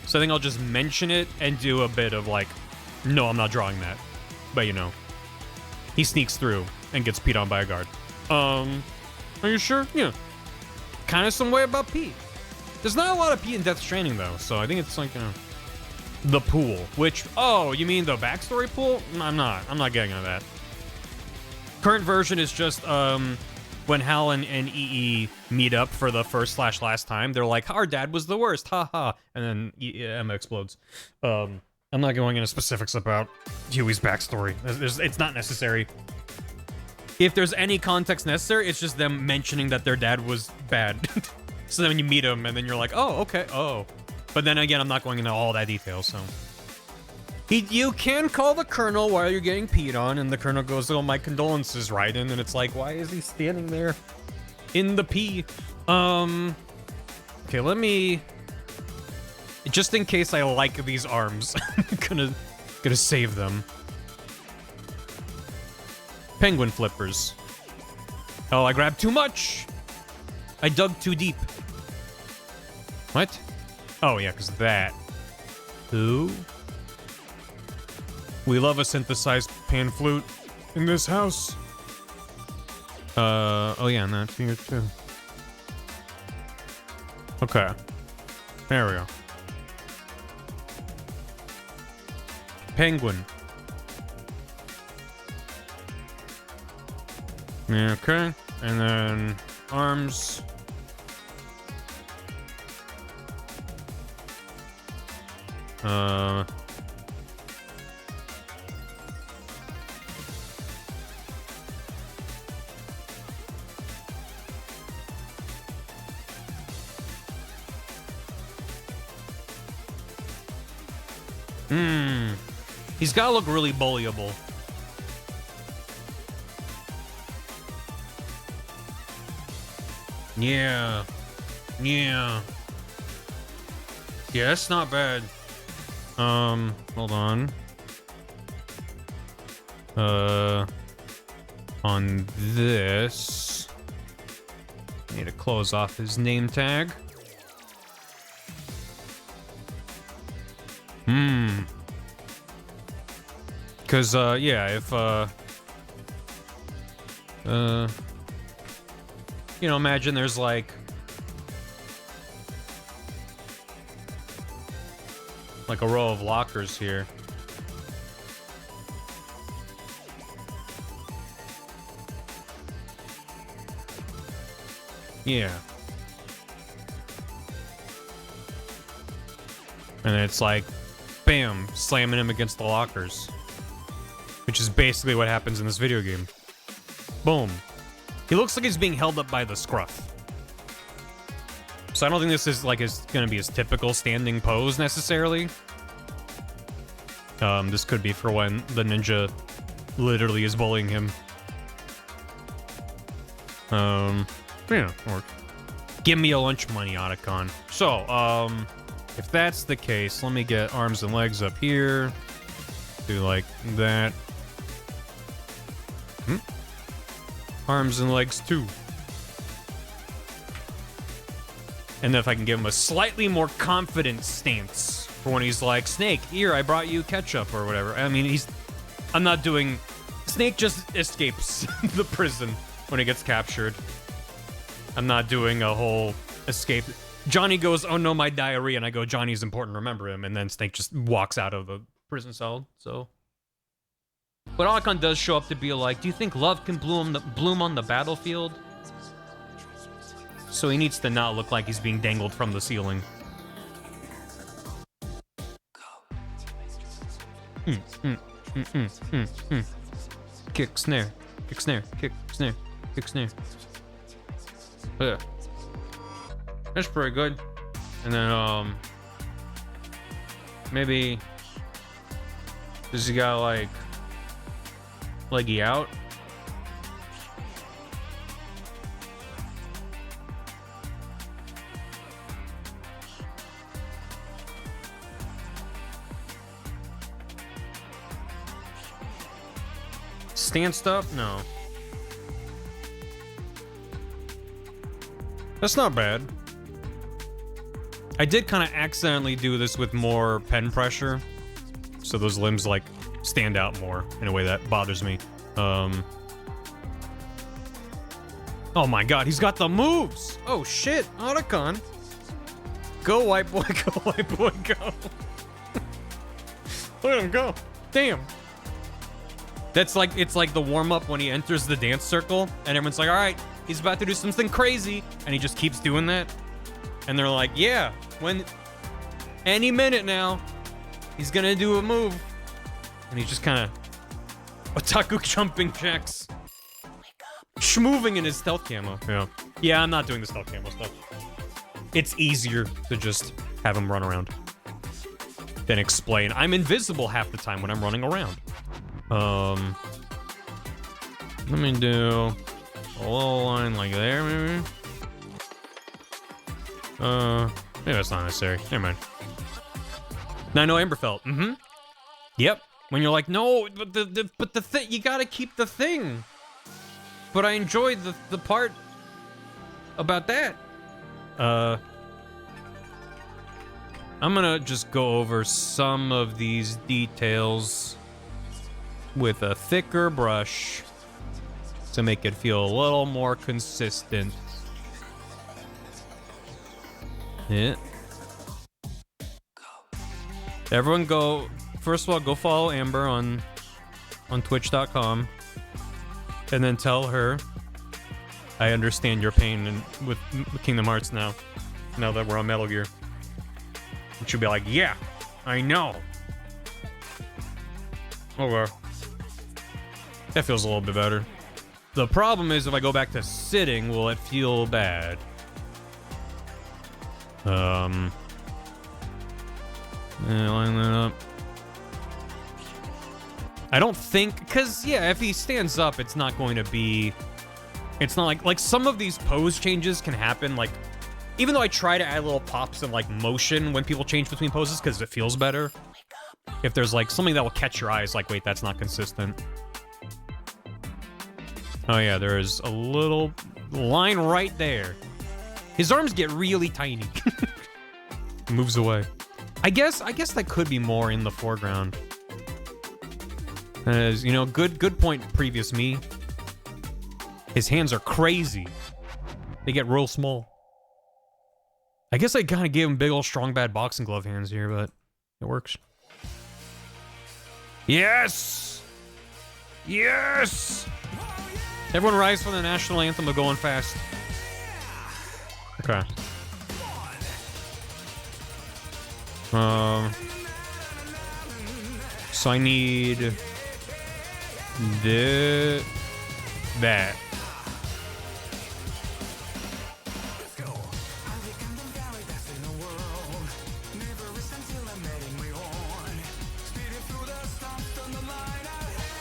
So I think I'll just mention it and do a bit of like, no, I'm not drawing that. But you know, he sneaks through and gets peed on by a guard. Are you sure? Yeah. Kind of some way about pee. There's not a lot of pee in Death Stranding though, so I think it's like, you know, the pool. Which, oh, you mean the backstory pool? I'm not getting on that. Current version is just when Hal and EE meet up for the first / last time. They're like, our dad was the worst, haha, and then Emma explodes. I'm not going into specifics about Huey's backstory. It's not necessary. If there's any context necessary, it's just them mentioning that their dad was bad. So then when you meet him, and then you're like, oh, okay, oh. But then again, I'm not going into all that detail, so. You can call the Colonel while you're getting peed on, and the Colonel goes, oh, my condolences, Raiden. And it's like, why is he standing there in the pee? Okay, let me... just in case I like these arms, I'm gonna save them. Penguin flippers. Oh, I grabbed too much! I dug too deep. What? Oh, yeah, because that. Who? We love a synthesized pan flute in this house. Oh yeah, and that's here too. Okay. There we go. Penguin. Okay, and then arms. He's gotta look really bullyable. Yeah. Yeah. Yeah, that's not bad. Hold on. On this, I need to close off his name tag. Cause, yeah, if, you know, imagine there's like a row of lockers here. Yeah. And it's like, bam, slamming him against the lockers. Which is basically what happens in this video game. Boom. He looks like he's being held up by the scruff. So I don't think this is like gonna be his typical standing pose necessarily. This could be for when the ninja literally is bullying him. Yeah, or give me a lunch money, Otacon. So, if that's the case, let me get arms and legs up here. Do like that. Arms and legs too. And then if I can give him a slightly more confident stance for when he's like, Snake, here, I brought you ketchup or whatever. I mean, I'm not doing... Snake just escapes the prison when he gets captured. I'm not doing a whole escape. Johnny goes, oh no, my diarrhea, and I go, Johnny's important, remember him, and then Snake just walks out of the prison cell, so... But Alakon does show up to be like, do you think love can bloom on the battlefield? So he needs to not look like he's being dangled from the ceiling. Kick, snare, kick, snare, kick, snare, kick, snare. Yeah. That's pretty good. And then, maybe... Does he got, like... leggy out? Stanced up? No. That's not bad. I did kind of accidentally do this with more pen pressure, so those limbs like stand out more in a way that bothers me. Oh my god, he's got the moves! Oh shit, Otacon. Go, white boy, go, white boy, go. Look at him go. Damn. That's like, it's like the warm-up when he enters the dance circle, and everyone's like, alright, he's about to do something crazy, and he just keeps doing that. And they're like, yeah, when... any minute now, he's gonna do a move. And he's just kind of... otaku jumping jacks. Schmoving in his stealth camo. Yeah. Yeah, I'm not doing the stealth camo stuff. It's easier to just have him run around than explain. I'm invisible half the time when I'm running around. Let me do a little line like there, maybe. Maybe that's not necessary. Never mind. Now I know Amberfelt. Yep. When you're like, no, but the thing, you gotta keep the thing. But I enjoyed the part about that. I'm gonna just go over some of these details with a thicker brush to make it feel a little more consistent. Yeah. Everyone go, first of all, go follow Amber on twitch.com and then tell her I understand your pain with Kingdom Hearts now that we're on Metal Gear. And she'll be like, yeah, I know. Okay. That feels a little bit better. The problem is if I go back to sitting, will it feel bad? Yeah, line that up. I don't think, because, yeah, if he stands up, it's not going to be... It's not like some of these pose changes can happen, like, even though I try to add little pops and, like, motion when people change between poses because it feels better. If there's, like, something that will catch your eyes, like, wait, that's not consistent. Oh, yeah, there is a little line right there. His arms get really tiny. Moves away. I guess that could be more in the foreground. As, you know, good point, previous me. His hands are crazy. They get real small. I guess I kind of gave him big old strong bad boxing glove hands here, but it works. Yes! Yes! Everyone rise for the national anthem of Going Fast. Okay. So I need... that.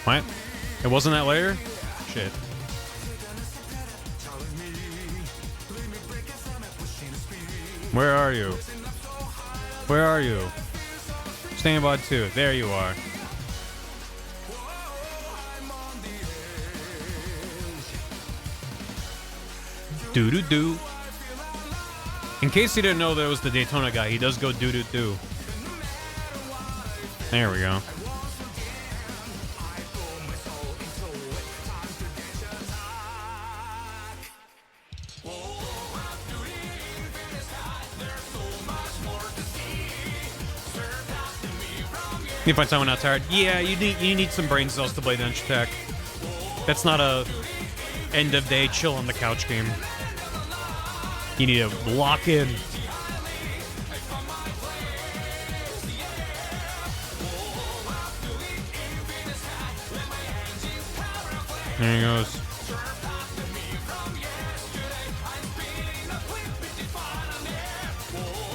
What? It wasn't that layer? Shit. Where are you? Where are you? Stand by 2. There you are. Doo-doo-doo. In case you didn't know that it was the Daytona guy, he does go doo-doo-doo. There we go. You find someone not tired? Yeah, you need some brain cells to play Dench Attack. That's not a end of day chill on the couch game. You need to lock in. There he goes.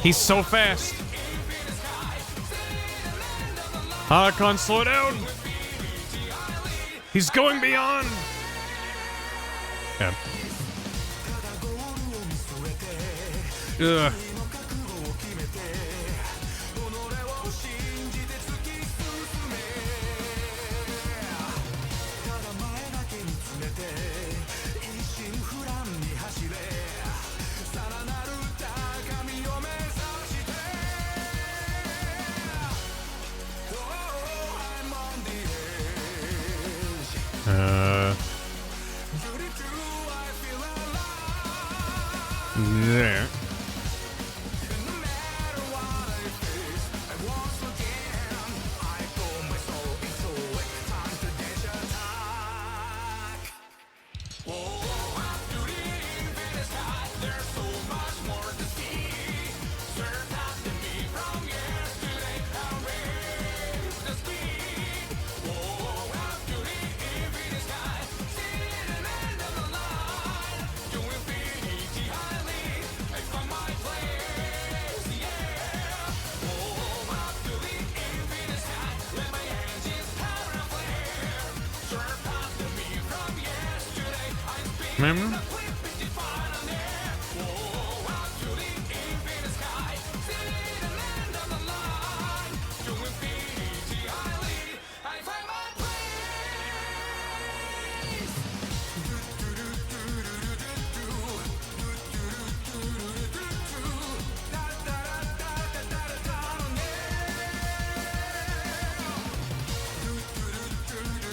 He's so fast. Hakan, slow down. He's going beyond. Yeah. Ugh. There. Remember?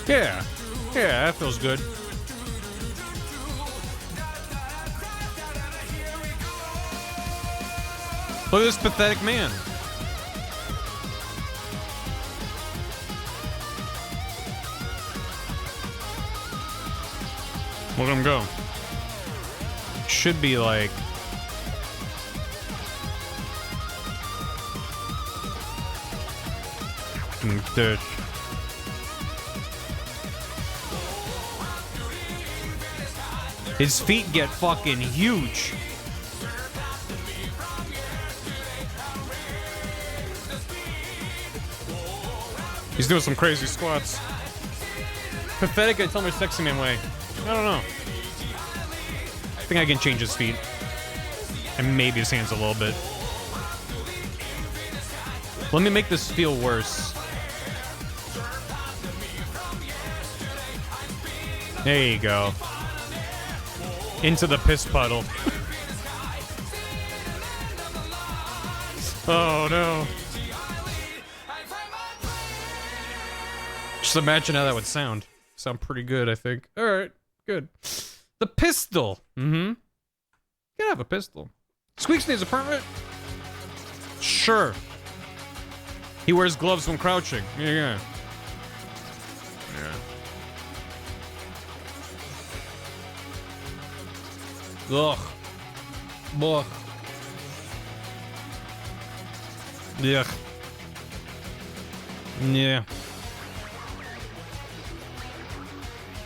Yeah. Yeah, that feels good. Look at this pathetic man. Look at him go. Should be like... Dish. His feet get fucking huge. He's doing some crazy squats. Pathetic, I tell my sexy man way. I don't know. I think I can change his feet. And maybe his hands a little bit. Let me make this feel worse. There you go. Into the piss puddle. Oh no. Just imagine how that would sound. Sound pretty good, I think. Alright, good. The pistol. Mm-hmm. Gotta have a pistol. Squeaks needs a permit? Sure. He wears gloves when crouching. Yeah. Ugh. Ugh. Yeah. Yeah.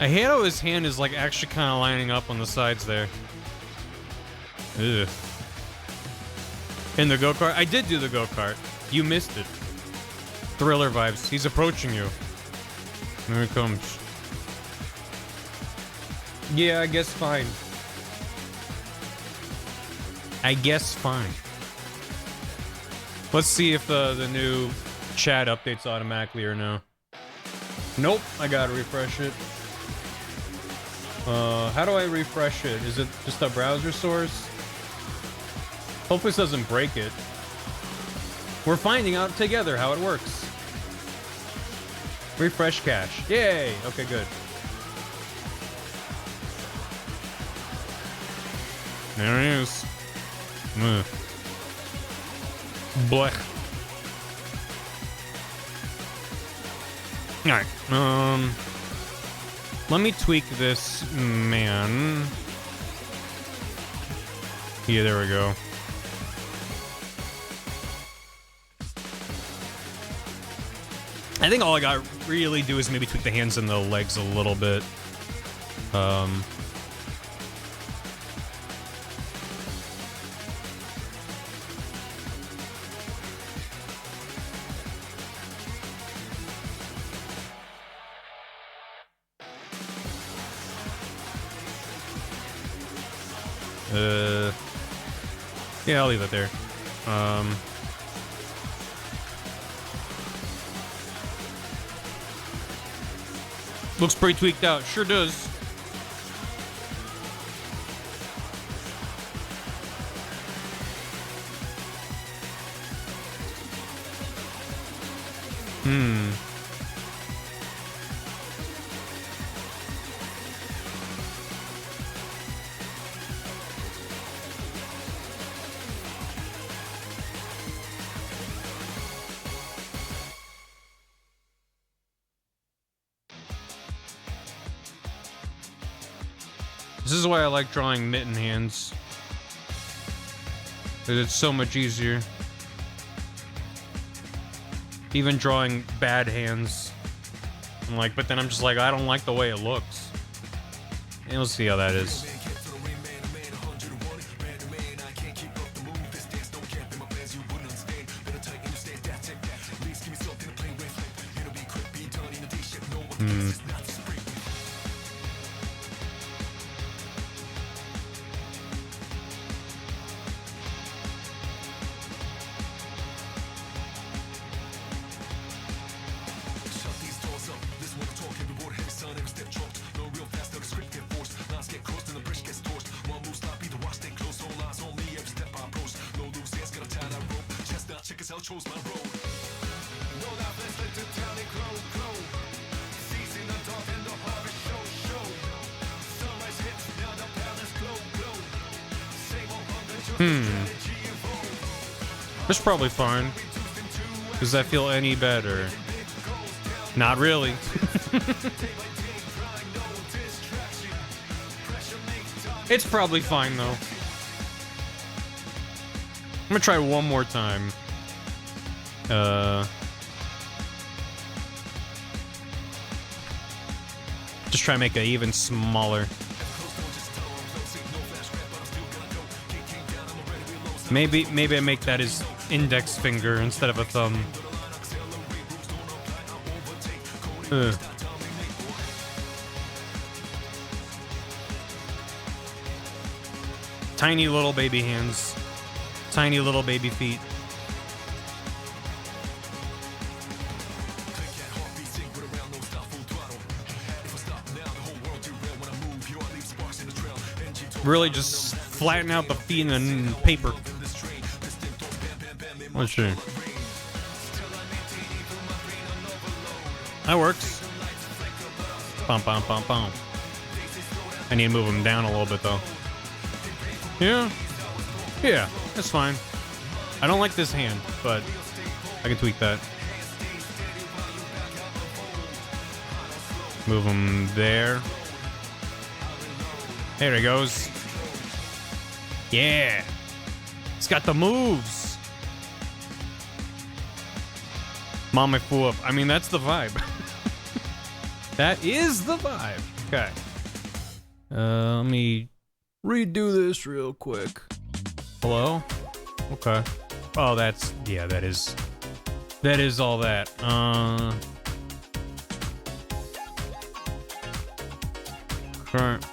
I hate how his hand is like actually kind of lining up on the sides there. Ugh. In the go-kart? I did do the go-kart. You missed it. Thriller vibes. He's approaching you. Here he comes. Yeah, I guess fine. I guess fine. Let's see if the new chat updates automatically or no. Nope, I gotta refresh it. How do I refresh it? Is it just a browser source? Hopefully this doesn't break it. We're finding out together how it works. Refresh cache. Yay! Okay, good. There it is. Blech. Alright, let me tweak this, man. Yeah, there we go. I think all I got really do is maybe tweak the hands and the legs a little bit. Yeah, I'll leave it there. Looks pretty tweaked out. Sure does. This is why I like drawing mitten hands. Because it's so much easier. Even drawing bad hands. I'm like, but then I'm just like, I don't like the way it looks. And we'll see how that is. That's probably fine. Does that feel any better? Not really. It's probably fine though. I'm gonna try one more time. Just try to make it even smaller. Maybe I make that his index finger instead of a thumb. Tiny little baby hands. Tiny little baby feet. Really just flatten out the feet in paper. Let's see. That works. Bum, bum, bum, bum. I need to move him down a little bit, though. Yeah. Yeah, that's fine. I don't like this hand, but I can tweak that. Move him there. There he goes. Yeah. He's got the moves. Mama foo up. I mean, that's the vibe. That is the vibe. Okay. Let me redo this real quick. Hello? Okay. Oh, that's... Yeah, that is all that. Current.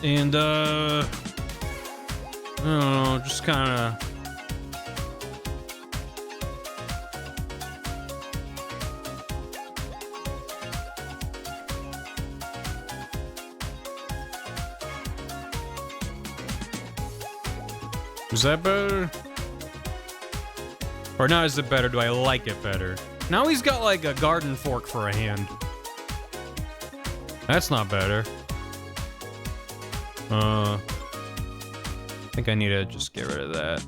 And, I don't know, just kinda... Is that better? Or not, is it better? Do I like it better? Now he's got like a garden fork for a hand. That's not better. I think I need to just get rid of that.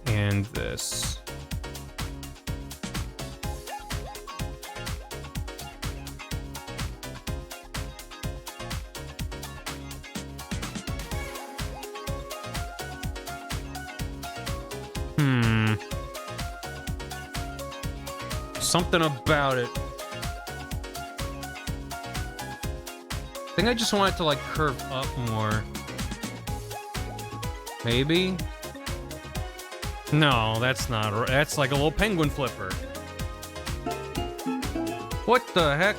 And this. Something about it. I think I just want it to like curve up more. Maybe? No, that's not right. That's like a little penguin flipper. What the heck?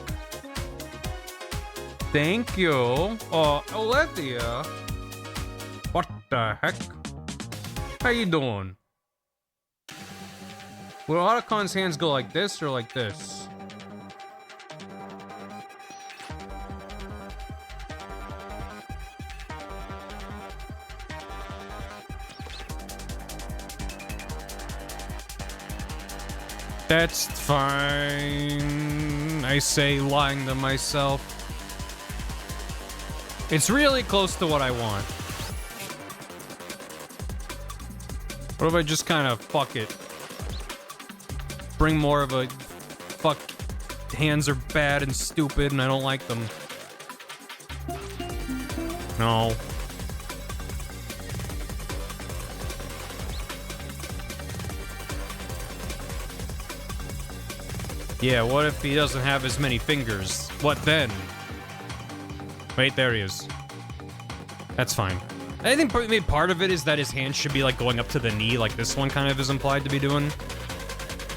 Thank you. Oh, Olivia. What the heck? How you doing? Will Otacon's hands go like this or like this? That's fine. I say, lying to myself. It's really close to what I want. What if I just kind of fuck it? Bring more of a fuck. Hands are bad and stupid and I don't like them. No. Yeah, what if he doesn't have as many fingers? What then? Wait, there he is. That's fine. I think maybe part of it is that his hand should be like going up to the knee, like this one kind of is implied to be doing.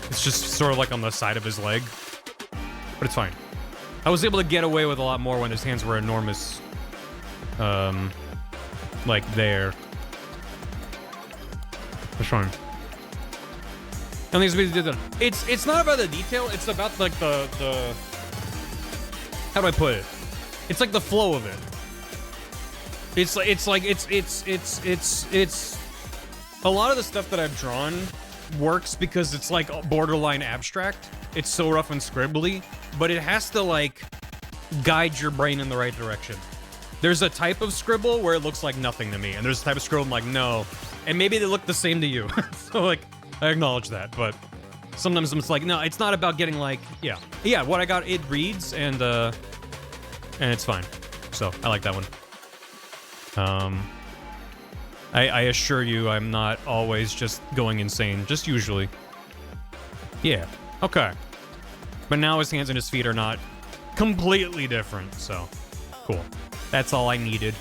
It's just sort of like on the side of his leg. But it's fine. I was able to get away with a lot more when his hands were enormous. Like there. It's fine. And these videos did that. It's not about the detail, it's about like the how do I put it? It's like the flow of it. It's a lot of the stuff that I've drawn works because it's like borderline abstract. It's so rough and scribbly, but it has to like guide your brain in the right direction. There's a type of scribble where it looks like nothing to me, and there's a type of scribble I'm like, no. And maybe they look the same to you. So like, I acknowledge that, but sometimes it's like, no, it's not about getting like, yeah, what I got, it reads, and it's fine. So, I like that one. I assure you I'm not always just going insane, just usually. Yeah, okay. But now his hands and his feet are not completely different, so cool. That's all I needed.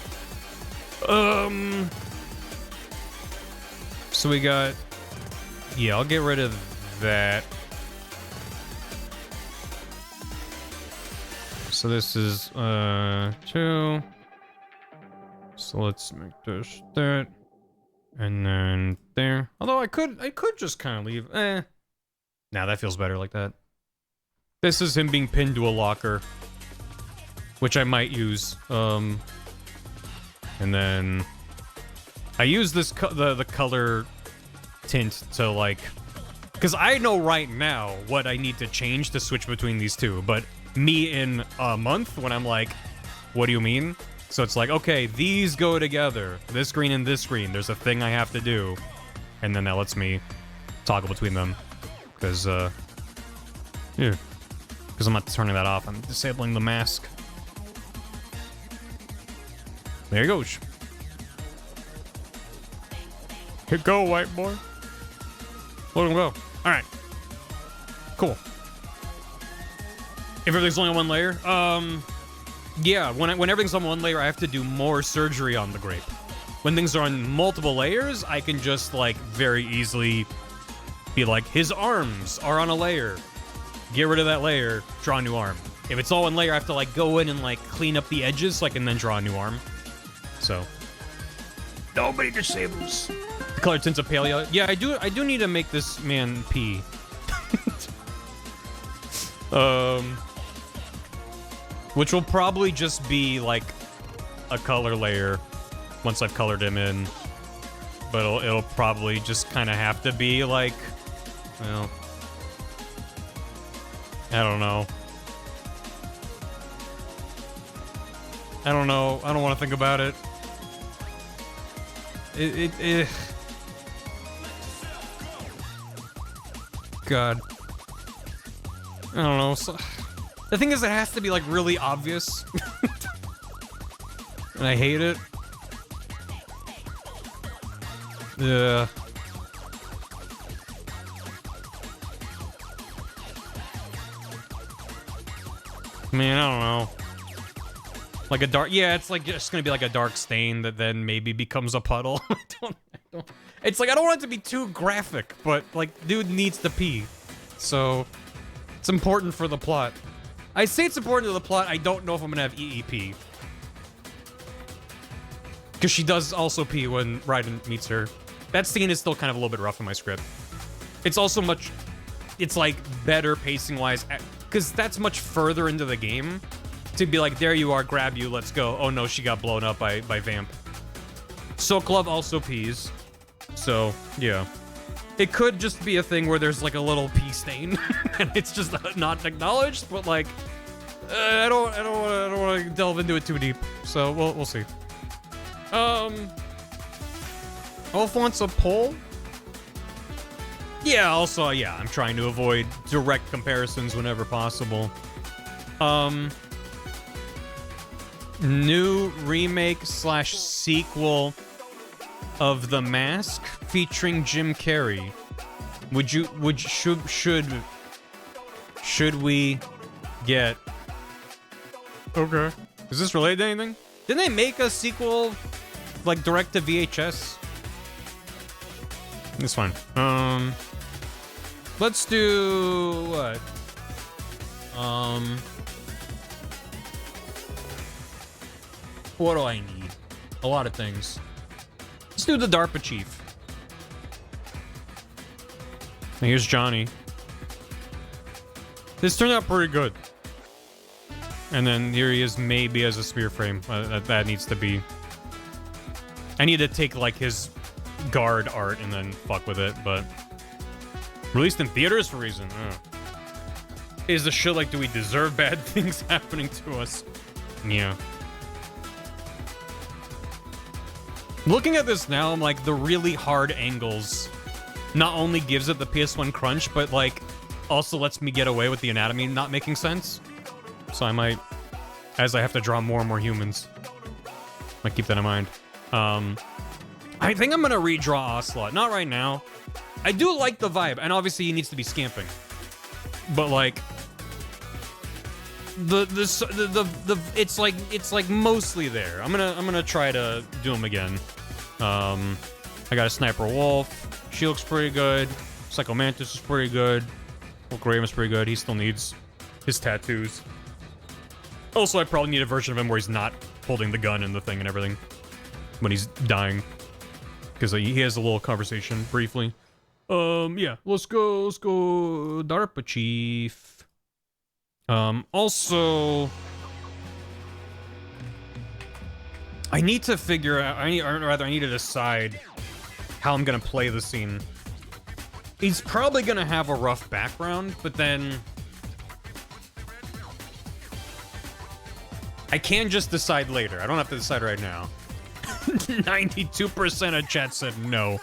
So we got... Yeah, I'll get rid of that. so this is 2. So let's make this that, and then there. Although I could just kind of leave. Nah, that feels better like that. This is him being pinned to a locker, which I might use. And then I use this the color tint to like, because I know right now what I need to change to switch between these two, but me in a month when I'm like, what do you mean? So it's like, okay, these go together. This green and this green. There's a thing I have to do, and then that lets me toggle between them. Because yeah, because I'm not turning that off. I'm disabling the mask. There he goes. Here go, white boy. Let him go. All right. Cool. If everything's only on one layer, yeah. When everything's on one layer, I have to do more surgery on the grape. When things are on multiple layers, I can just like very easily be like, his arms are on a layer. Get rid of that layer, draw a new arm. If it's all one layer, I have to like go in and like clean up the edges so I can then draw a new arm. So nobody disables. The color tints of paleo. Yeah, I do need to make this man pee. Which will probably just be like a color layer once I've colored him in. But it'll probably just kind of have to be like, well, I don't know. I don't know. I don't want to think about it. God. I don't know. So, the thing is, it has to be like really obvious. And I hate it. Yeah. Man, I don't know. Like a dark, yeah, it's like just gonna be like a dark stain that then maybe becomes a puddle. I don't. It's like I don't want it to be too graphic, but like, dude needs to pee, so it's important for the plot. I say it's important to the plot. I don't know if I'm gonna have EEP, because she does also pee when Raiden meets her. That scene is still kind of a little bit rough in my script. It's also much, it's like better pacing wise, because that's much further into the game to be like, there you are, grab you, let's go. Oh no, she got blown up by Vamp. Soul Club also pees, so yeah. It could just be a thing where there's like a little pee stain and it's just not acknowledged, but like, I don't want to delve into it too deep. So we'll see. Ulf wants a poll? Yeah, also, yeah, I'm trying to avoid direct comparisons whenever possible. New remake / sequel of The Mask featuring Jim Carrey. Should we get? Okay. Is this related to anything? Didn't they make a sequel, like direct to VHS? It's fine. Let's do what? What do I need? A lot of things. Let's do the DARPA chief. Now here's Johnny. This turned out pretty good. And then here he is, maybe as a spear frame. That needs to be. I need to take like his guard art and then fuck with it, but released in theaters for a reason. Is the shit like, do we deserve bad things happening to us? Yeah. Looking at this now, I'm like, the really hard angles not only gives it the PS1 crunch, but like also lets me get away with the anatomy not making sense. So I might, as I have to draw more and more humans, might keep that in mind. I think I'm gonna redraw Ocelot. Not right now. I do like the vibe, and obviously he needs to be scamping. But like, it's like mostly there. I'm gonna try to do him again. I got a Sniper Wolf. She looks pretty good. Psycho Mantis is pretty good. Wolf Graham is pretty good. He still needs his tattoos. Also, I probably need a version of him where he's not holding the gun and the thing and everything when he's dying. Because he has a little conversation briefly. Yeah, let's go, DARPA chief. Also, I need to figure out, I need to decide how I'm gonna play the scene. He's probably gonna have a rough background, but then I can just decide later. I don't have to decide right now. 92% of chat said no.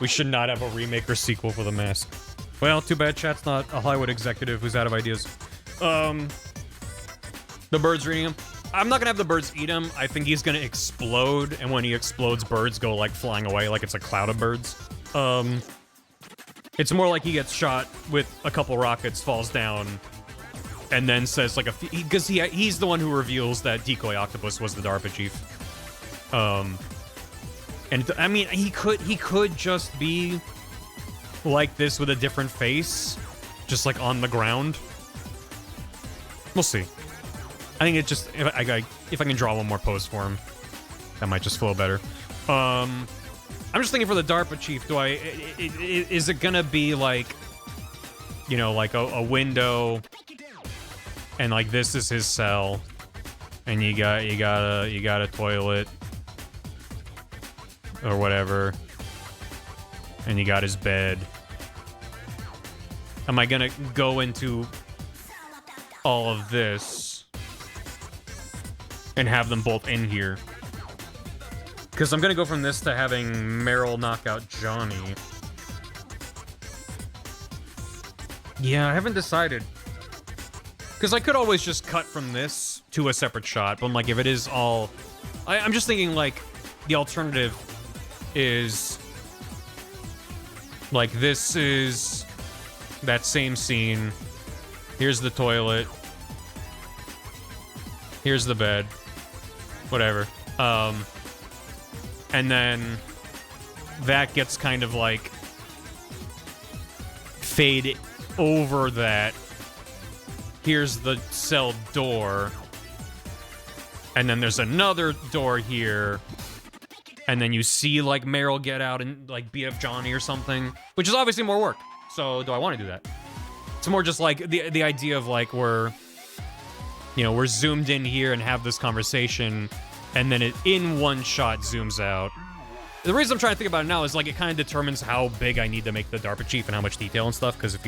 We should not have a remake or sequel for The Mask. Well, too bad chat's not a Hollywood executive who's out of ideas. The birds are eating him. I'm not gonna have the birds eat him. I think he's gonna explode, and when he explodes, birds go, like, flying away like it's a cloud of birds. It's more like he gets shot with a couple rockets, falls down, and then says, like, because he's the one who reveals that Decoy Octopus was the DARPA chief. And I mean, he could just be like this with a different face, just like on the ground. We'll see. I think it just, if I can draw one more pose for him, that might just flow better. I'm just thinking for the DARPA chief, is it gonna be like, you know, like a window, and like this is his cell, and you got a toilet or whatever, and you got his bed. Am I gonna go into all of this and have them both in here? Because I'm gonna go from this to having Meryl knock out Johnny. Yeah, I haven't decided. Because I could always just cut from this to a separate shot, but like if it is all... I'm just thinking like the alternative is like this is that same scene. Here's the toilet. Here's the bed. Whatever. And then that gets kind of like fade over that. Here's the cell door. And then there's another door here. And then you see like Meryl get out and like beat up Johnny or something, which is obviously more work. So do I want to do that? It's more just like the idea of like we're zoomed in here and have this conversation, and then it in one shot zooms out. The reason I'm trying to think about it now is like it kind of determines how big I need to make the DARPA chief and how much detail and stuff. Because if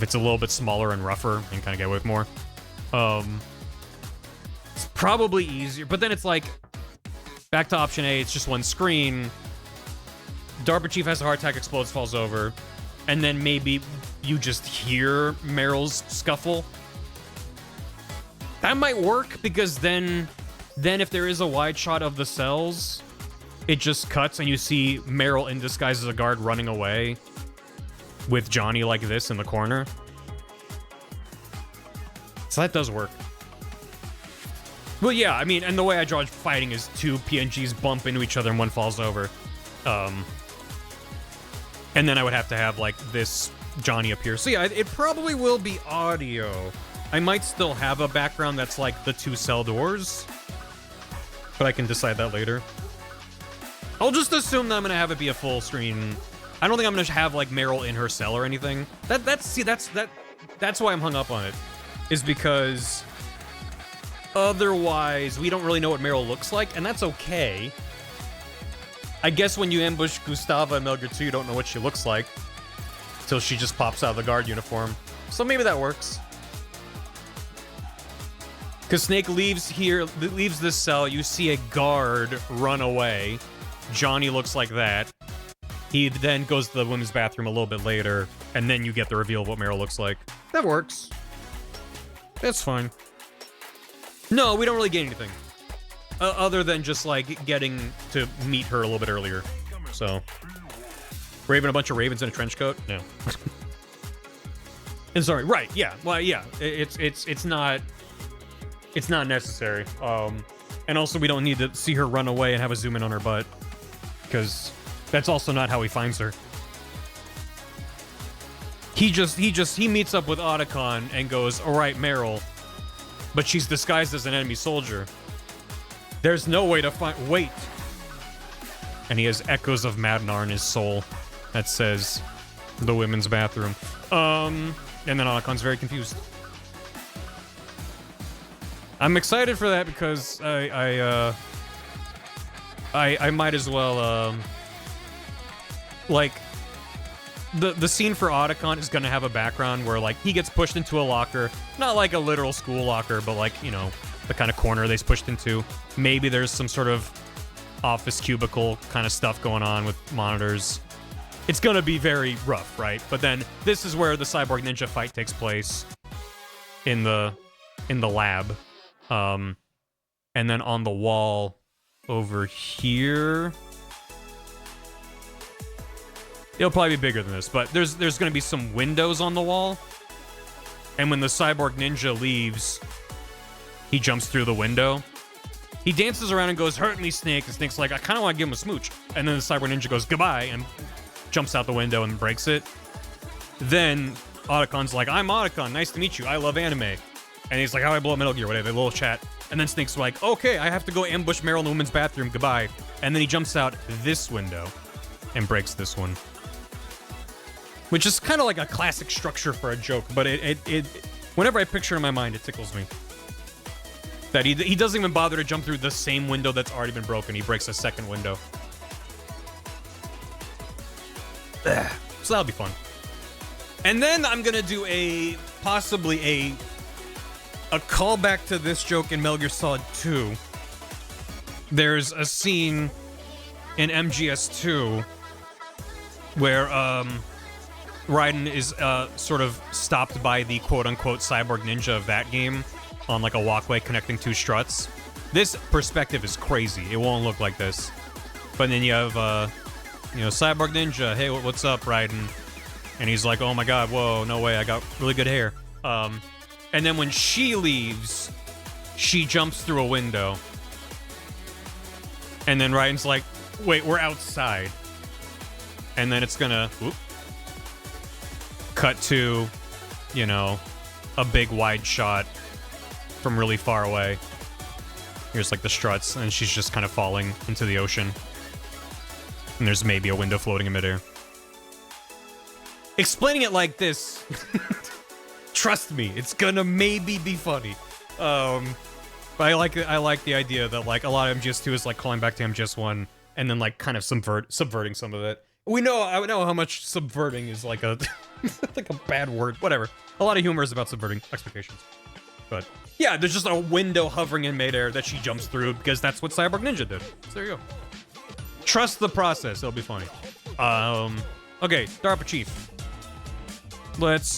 it's a little bit smaller and rougher and kind of get away with more, it's probably easier. But then it's like back to option A. It's just one screen. DARPA chief has a heart attack, explodes, falls over, and then maybe you just hear Meryl's scuffle. That might work, because then if there is a wide shot of the cells, it just cuts and you see Meryl in disguise as a guard running away with Johnny like this in the corner. So that does work. Well, yeah, I mean, and the way I draw fighting is two PNGs bump into each other and one falls over. And then I would have to have, like, this Johnny appear. So yeah, it probably will be audio. I might still have a background that's like the two cell doors, but I can decide that later. I'll just assume that I'm gonna have it be a full screen. I don't think I'm gonna have like Meryl in her cell or anything. That's why I'm hung up on it, is because otherwise we don't really know what Meryl looks like, and that's okay. I guess when you ambush Gustava and Melgar 2, you don't know what she looks like till she just pops out of the guard uniform. So maybe that works. Because Snake leaves this cell, you see a guard run away. Johnny looks like that. He then goes to the women's bathroom a little bit later, and then you get the reveal of what Meryl looks like. That works. That's fine. No, we don't really get anything. Other than just, like, getting to meet her a little bit earlier. So. Raven, a bunch of ravens in a trench coat? No. And sorry, right, yeah. Well, yeah. It's not necessary. And also we don't need to see her run away and have a zoom in on her butt, because that's also not how he finds her. He meets up with Otacon and goes, "All right, Meryl, but she's disguised as an enemy soldier. There's no way to find... Wait. And he has echoes of Madnar in his soul that says the women's bathroom. And then Otacon's very confused. I'm excited for that because I might as well, like, the scene for Otacon is gonna have a background where, like, he gets pushed into a locker, not like a literal school locker, but like, you know, the kind of corner they's pushed into. Maybe there's some sort of office cubicle kind of stuff going on with monitors. It's gonna be very rough, right? But then this is where the Cyborg Ninja fight takes place in the lab. And then on the wall over here, it'll probably be bigger than this, but there's gonna be some windows on the wall. And when the Cyborg Ninja leaves, he jumps through the window. He dances around and goes, "Hurt me, Snake." And Snake's like, "I kind of want to give him a smooch." And then the Cyborg Ninja goes, "Goodbye," and jumps out the window and breaks it. Then Otacon's like, "I'm Otacon. Nice to meet you. I love anime." And he's like, "How do I blow up Metal Gear?" Whatever. They little chat. And then Snake's like, "Okay, I have to go ambush Meryl in the women's bathroom. Goodbye." And then he jumps out this window and breaks this one. Which is kind of like a classic structure for a joke, but it whenever I picture it in my mind, it tickles me. That he doesn't even bother to jump through the same window that's already been broken. He breaks a second window. Ugh. So that'll be fun. And then I'm gonna do possibly a callback to this joke in Metal Gear Solid 2. There's a scene in MGS2 where Raiden is sort of stopped by the quote-unquote cyborg ninja of that game on like a walkway connecting two struts. This perspective is crazy. It won't look like this. But then you have, you know, Cyborg Ninja. "Hey, what's up, Raiden?" And he's like, "Oh my god, whoa, no way, I got really good hair." And then when she leaves, she jumps through a window. And then Raiden's like, "Wait, we're outside." And then it's gonna cut to, you know, a big wide shot from really far away. Here's like the struts, and she's just kind of falling into the ocean. And there's maybe a window floating in midair. Explaining it like this, trust me, it's gonna maybe be funny. But I like the idea that like a lot of MGS2 is like calling back to MGS1 and then like kind of subverting some of it. I know how much subverting is like a like a bad word. Whatever. A lot of humor is about subverting expectations. But yeah, there's just a window hovering in midair that she jumps through because that's what Cyborg Ninja did. So there you go. Trust the process. It'll be funny. Okay, DARPA Chief. Let's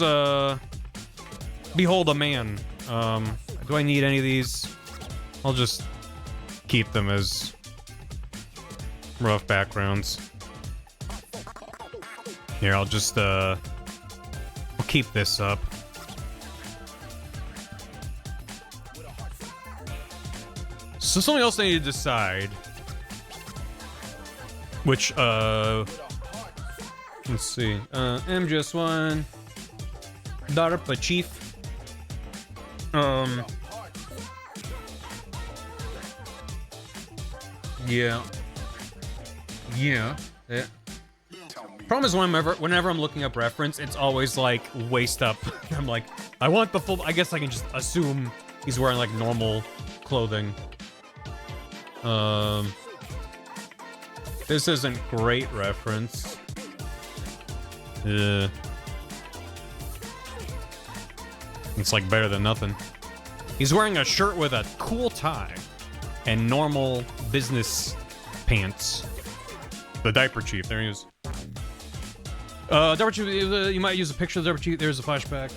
behold a man. Do I need any of these? I'll just keep them as rough backgrounds. Here, I'll just we'll keep this up. So something else I need to decide. Which, let's see. MGS1. DARPA Chief. Yeah. Problem is whenever I'm looking up reference, it's always like waist up. I'm like, I want the full. I guess I can just assume he's wearing like normal clothing. This isn't great reference. It's like better than nothing. He's wearing a shirt with a cool tie and normal business pants. The Diaper Chief, there he is. Diaper Chief, you might use a picture of the Diaper Chief. There's a flashback.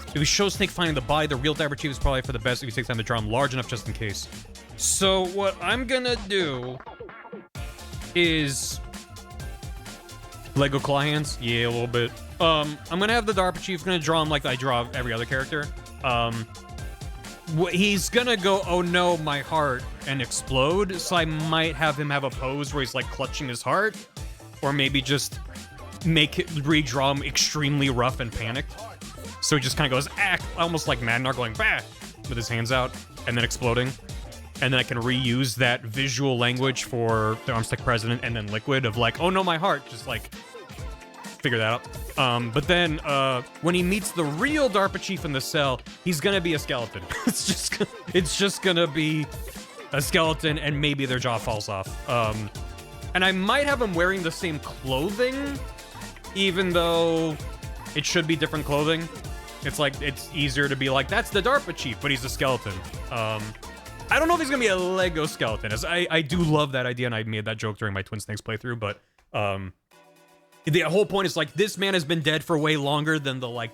If he shows Snake finding the body, the real Diaper Chief is probably for the best if he takes time to draw him large enough just in case. So what I'm gonna do is Lego claw hands. Yeah, a little bit. I'm gonna have the DARPA Chief gonna draw him like I draw every other character. He's gonna go, "Oh no, my heart," and explode. So I might have him have a pose where he's like clutching his heart, or maybe just redraw him extremely rough and panicked. So he just kind of goes, ah, almost like Madnar going, bah, with his hands out, and then exploding. And then I can reuse that visual language for the Armstick President and then Liquid of like, oh no, my heart, just like, figure that out. But then when he meets the real DARPA chief in the cell, he's gonna be a skeleton. it's just gonna be a skeleton, and maybe their jaw falls off. And I might have him wearing the same clothing, even though it should be different clothing. It's like, it's easier to be like, that's the DARPA chief, but he's a skeleton. I don't know if he's gonna be a Lego skeleton. As I do love that idea, and I made that joke during my Twin Snakes playthrough, but the whole point is like, this man has been dead for way longer than the, like,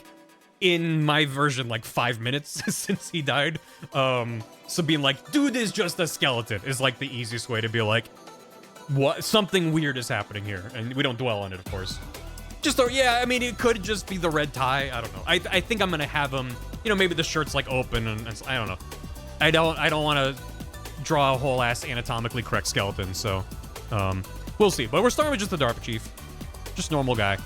in my version, like 5 minutes since he died. So being like, dude is just a skeleton is like the easiest way to be like, what, something weird is happening here, and we don't dwell on it, of course. Just, yeah, I mean, it could just be the red tie. I don't know. I think I'm gonna have him, you know, maybe the shirt's like open, and I don't know. I don't want to draw a whole ass anatomically correct skeleton, so we'll see. But we're starting with just the DARPA chief, just normal guy.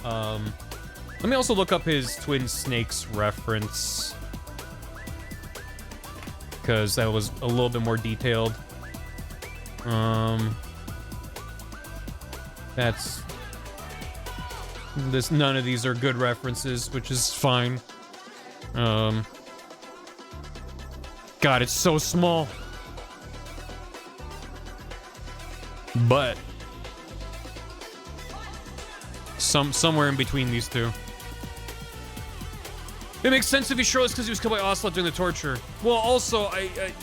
Let me also look up his Twin Snakes reference, because that was a little bit more detailed. That's this. None of these are good references, which is fine. God, it's so small. But somewhere in between these two. It makes sense if he's shirtless because he was killed by Ocelot during the torture. Well, also,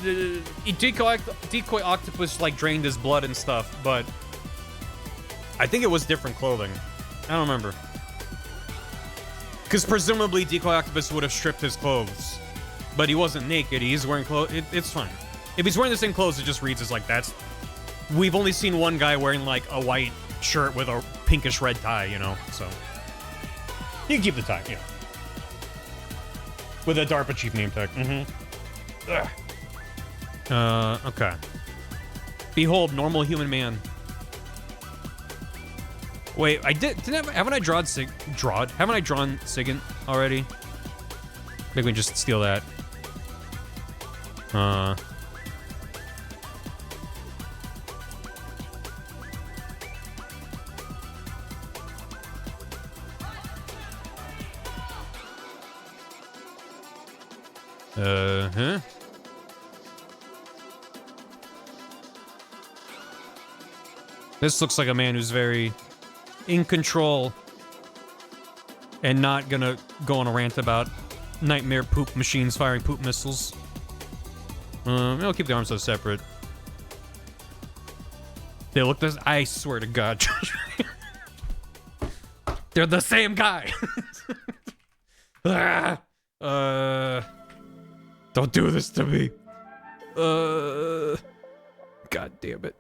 the decoy octopus like drained his blood and stuff, but I think it was different clothing. I don't remember. Because presumably decoy octopus would have stripped his clothes. But he wasn't naked, he's wearing clothes. It's fine. If he's wearing the same clothes, it just reads as like, that's... We've only seen one guy wearing like a white shirt with a pinkish red tie, you know, so... You can keep the tie, yeah. With a DARPA chief name tag. Okay. Behold, normal human man. Wait, haven't I drawn Sigint already? Maybe we can just steal that. Huh? This looks like a man who's very in control and not gonna go on a rant about nightmare poop machines firing poop missiles. I'll keep the arms so separate. They look this. I swear to God, they're the same guy. Don't do this to me. God damn it.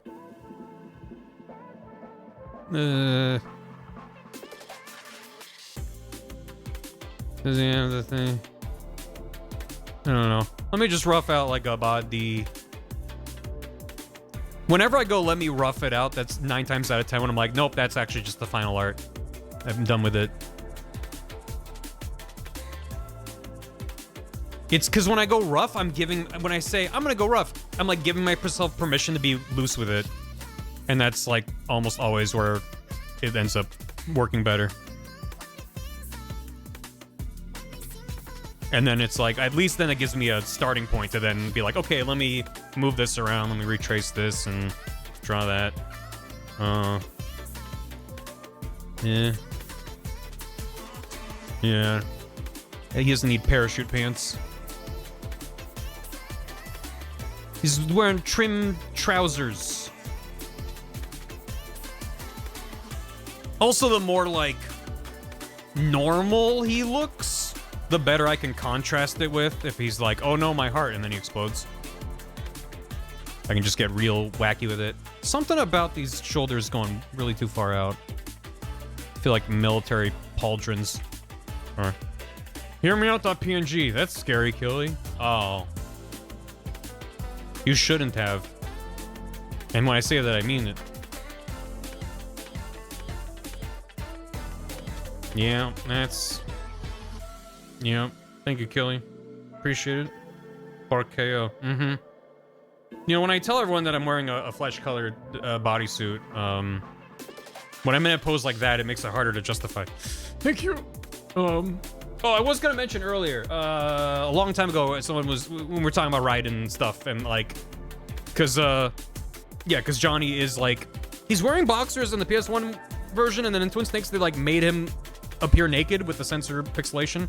Does he have the thing? I don't know. Let me just rough out like a body. Whenever I go, let me rough it out. That's 9 times out of 10 when I'm like, nope, that's actually just the final art. I'm done with it. It's because when I go rough, when I say I'm gonna go rough, I'm like giving myself permission to be loose with it. And that's like almost always where it ends up working better. And then it's like, at least then it gives me a starting point to then be like, okay, let me move this around, let me retrace this and draw that. Yeah. Yeah. He doesn't need parachute pants. He's wearing trim trousers. Also, the more, like, normal he looks, the better I can contrast it with if he's like, oh no, my heart, and then he explodes. I can just get real wacky with it. Something about these shoulders going really too far out. I feel like military pauldrons. Or, hear me out.png. That's scary, Killy. Oh. You shouldn't have. And when I say that, I mean it. Yeah, that's... Yeah. Thank you, Killy. Appreciate it. Or KO. Mm-hmm. You know, when I tell everyone that I'm wearing a flesh-colored bodysuit, when I'm in a pose like that, it makes it harder to justify. Thank you. Oh, I was gonna mention earlier, a long time ago, someone was, when we were talking about Raiden and stuff, and like, cause Johnny is like, he's wearing boxers in the PS1 version, and then in Twin Snakes, they like made him appear naked with the sensor pixelation,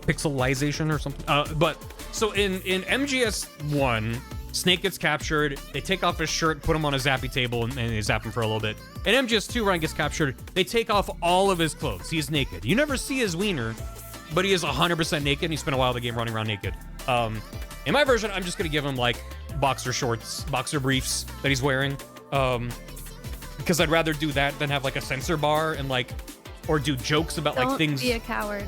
pixelization or something. But so in MGS1, Snake gets captured, they take off his shirt, put him on a zappy table, and they zap him for a little bit. In MGS2, Ryan gets captured, they take off all of his clothes. He's naked. You never see his wiener, but he is 100% naked, and he spent a while of the game running around naked. In my version, I'm just gonna give him, like, boxer shorts, boxer briefs that he's wearing. Because I'd rather do that than have, like, a censor bar and, like, or do jokes about, like, things... Don't be a coward.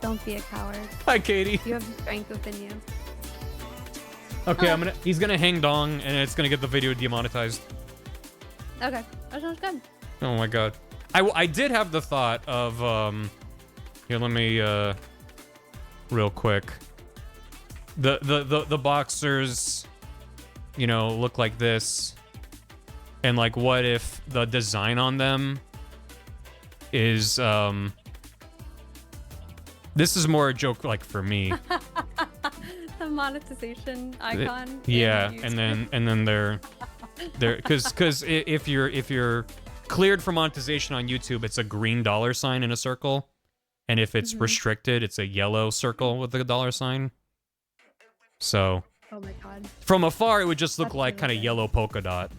Don't be a coward. Hi, Katie. You have the strength within you. Okay, he's gonna hang dong, and it's gonna get the video demonetized. Okay, that sounds good. Oh my god. I did have the thought of, here, let me, real quick. The boxers, you know, look like this. And, like, what if the design on them is, this is more a joke, like, for me. The monetization icon. Yeah, and then they're because if you're cleared for monetization on YouTube, it's a green dollar sign in a circle, and if it's restricted, it's a yellow circle with a dollar sign. So, oh my god, from afar, it would just look like kind of yellow polka dot,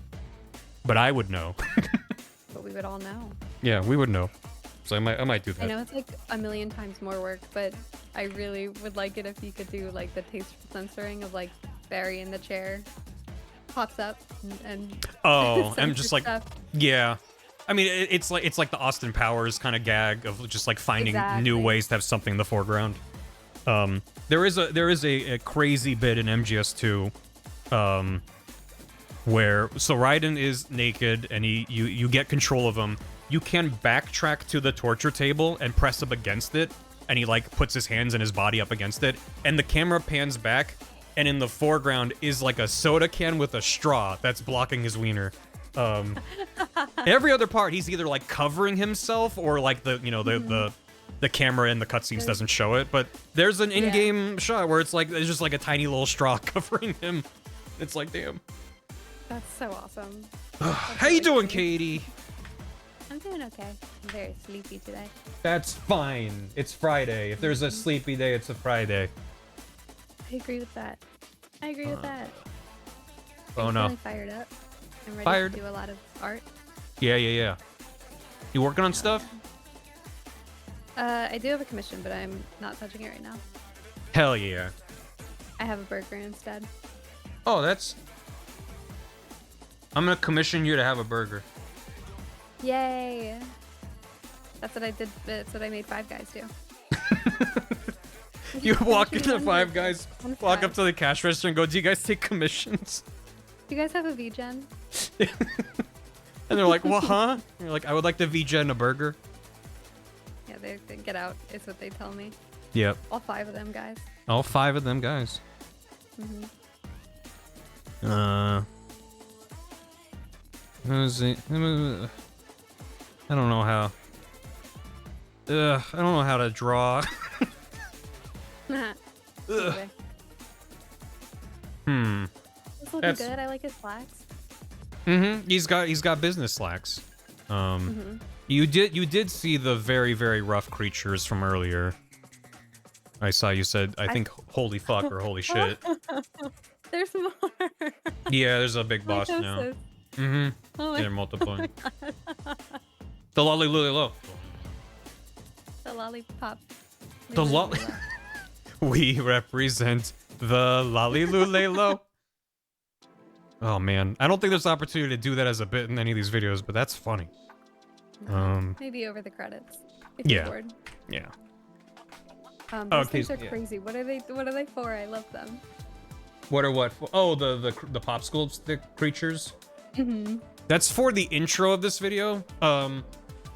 but I would know. But we would all know. Yeah, we would know. So I might do that. I know it's like a million times more work, but I really would like it if you could do like the tasteful censoring of like Barry in the chair pops up and oh, I'm just like stuff. Yeah. I mean, it's like the Austin Powers kind of gag of just like finding new ways to have something in the foreground. There is a crazy bit in MGS2, where so Raiden is naked and you get control of him. You can backtrack to the torture table and press up against it, and he like puts his hands and his body up against it, and the camera pans back, and in the foreground is like a soda can with a straw that's blocking his wiener. Every other part, he's either like covering himself or like the camera in the cutscenes doesn't show it, but there's an in-game shot where it's just like a tiny little straw covering him. It's like, damn. That's so awesome. How you doing, Katie? I'm doing okay. I'm very sleepy today. That's fine. It's Friday. If there's a sleepy day, it's a Friday. I agree with that. I agree with that. Oh I'm no. feeling fired up. I'm ready to do a lot of art. Yeah. You working on stuff? I do have a commission, but I'm not touching it right now. Hell yeah. I have a burger instead. Oh, I'm gonna commission you to have a burger. Yay! That's what I did. That's what I made Five Guys do. You walk into Five Guys, walk up to the cash register and go, "Do you guys take commissions?" Do you guys have a VGen? And they're like, "Well, huh?" And you're like, "I would like to VGen a burger." Yeah, they get out. Is what they tell me. Yep. All 5 of them guys. All 5 of them guys. I don't know how. I don't know how to draw. Anyway. It's looking good. I like his slacks. He's got business slacks. You did see the very, very rough creatures from earlier. I saw you said, I think holy fuck or holy shit. There's more. Yeah, there's a big boss now. Oh they're multiplying. The lollipop. The lollipop. The lolly. We represent the lollilulelo. Oh man, I don't think there's opportunity to do that as a bit in any of these videos, but that's funny. Maybe over the credits. If you're bored. Yeah. Those things are crazy. What are they for? I love them. What are what? Oh, the popsicle stick creatures. That's for the intro of this video.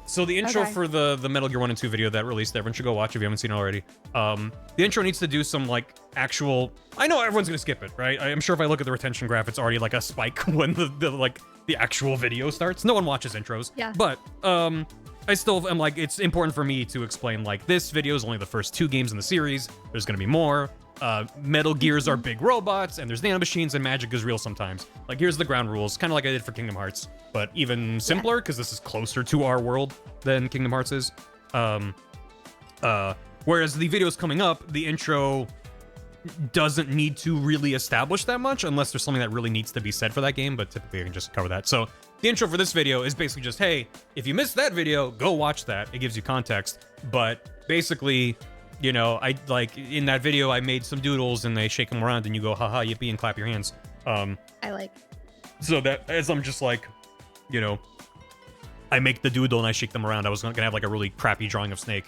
So the intro Okay. for the Metal Gear 1 and 2 video that released, everyone should go watch if you haven't seen it already. The intro needs to do some like actual. I know everyone's gonna skip it, right? I'm sure if I look at the retention graph, it's already like a spike when the actual video starts. No one watches intros. Yeah. But I still am like, it's important for me to explain like this video is only the first 2 games in the series. There's gonna be more. Metal Gears are big robots, and there's nanomachines, and magic is real sometimes. Like, here's the ground rules, kind of like I did for Kingdom Hearts, but even simpler, because this is closer to our world than Kingdom Hearts is. Whereas the videos coming up, the intro doesn't need to really establish that much, unless there's something that really needs to be said for that game, but typically I can just cover that. So, the intro for this video is basically just, hey, if you missed that video, go watch that. It gives you context, but basically, you know, I like in that video I made some doodles and they shake them around and you go haha yippee and clap your hands. I like. So that as I'm just like, you know, I make the doodle and I shake them around. I was gonna have like a really crappy drawing of Snake.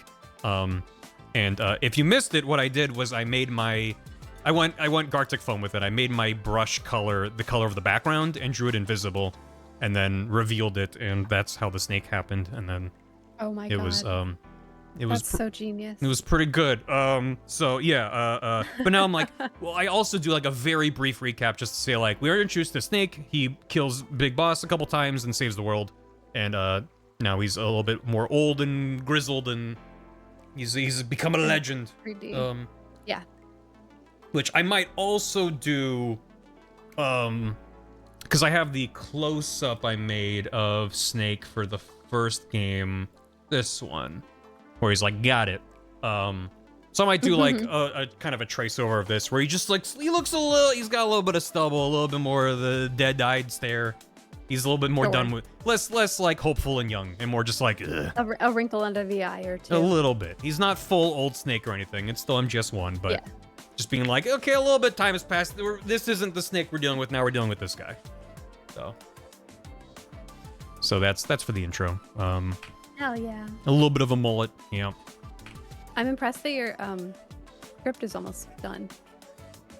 If you missed it, what I did was I made my I went Gartic foam with it. I made my brush color the color of the background and drew it invisible and then revealed it, and that's how the snake happened. And then Oh my it god. was That's so genius. it was pretty good. So yeah, but now I'm like, well, I also do like a very brief recap just to say like, we are introduced to Snake. He kills Big Boss a couple times and saves the world. And now he's a little bit more old and grizzled, and he's become a legend. 3D. Yeah. Which I might also do, because I have the close-up I made of Snake for the first game, this one, where he's like, got it. So I might do like a kind of a trace over of this, where he just like, he looks a little, he's got a little bit of stubble, a little bit more of the dead-eyed stare. He's a little bit more Sure. done with, less like hopeful and young, and more just like, ugh. A wrinkle under the eye or two. A little bit. He's not full old Snake or anything. It's still MGS1, but Yeah. just being like, okay, a little bit of time has passed. This isn't the Snake we're dealing with. Now we're dealing with this guy. So that's for the intro. Hell yeah. A little bit of a mullet. Yeah. I'm impressed that your script is almost done.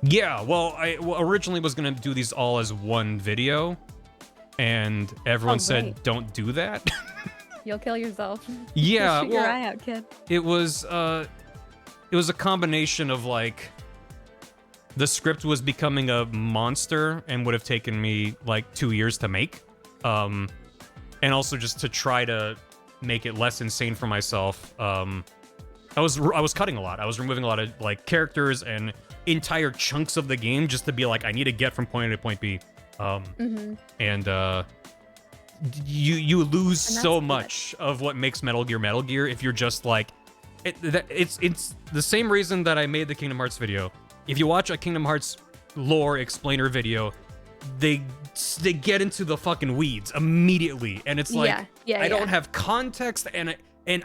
Yeah. Well, I originally was gonna do these all as one video, and everyone said great. don't do that. You'll kill yourself. Yeah. Shoot your eye out, kid. It was a combination of like the script was becoming a monster and would have taken me like 2 years to make, and also just to try to make it less insane for myself. I was cutting a lot. I was removing a lot of like characters and entire chunks of the game just to be like, I need to get from point A to point B. And you lose so much of what makes Metal Gear if you're just like, it's the same reason that I made the Kingdom Hearts video. If you watch a Kingdom Hearts lore explainer video, they get into the fucking weeds immedially, and it's like, I don't have context, and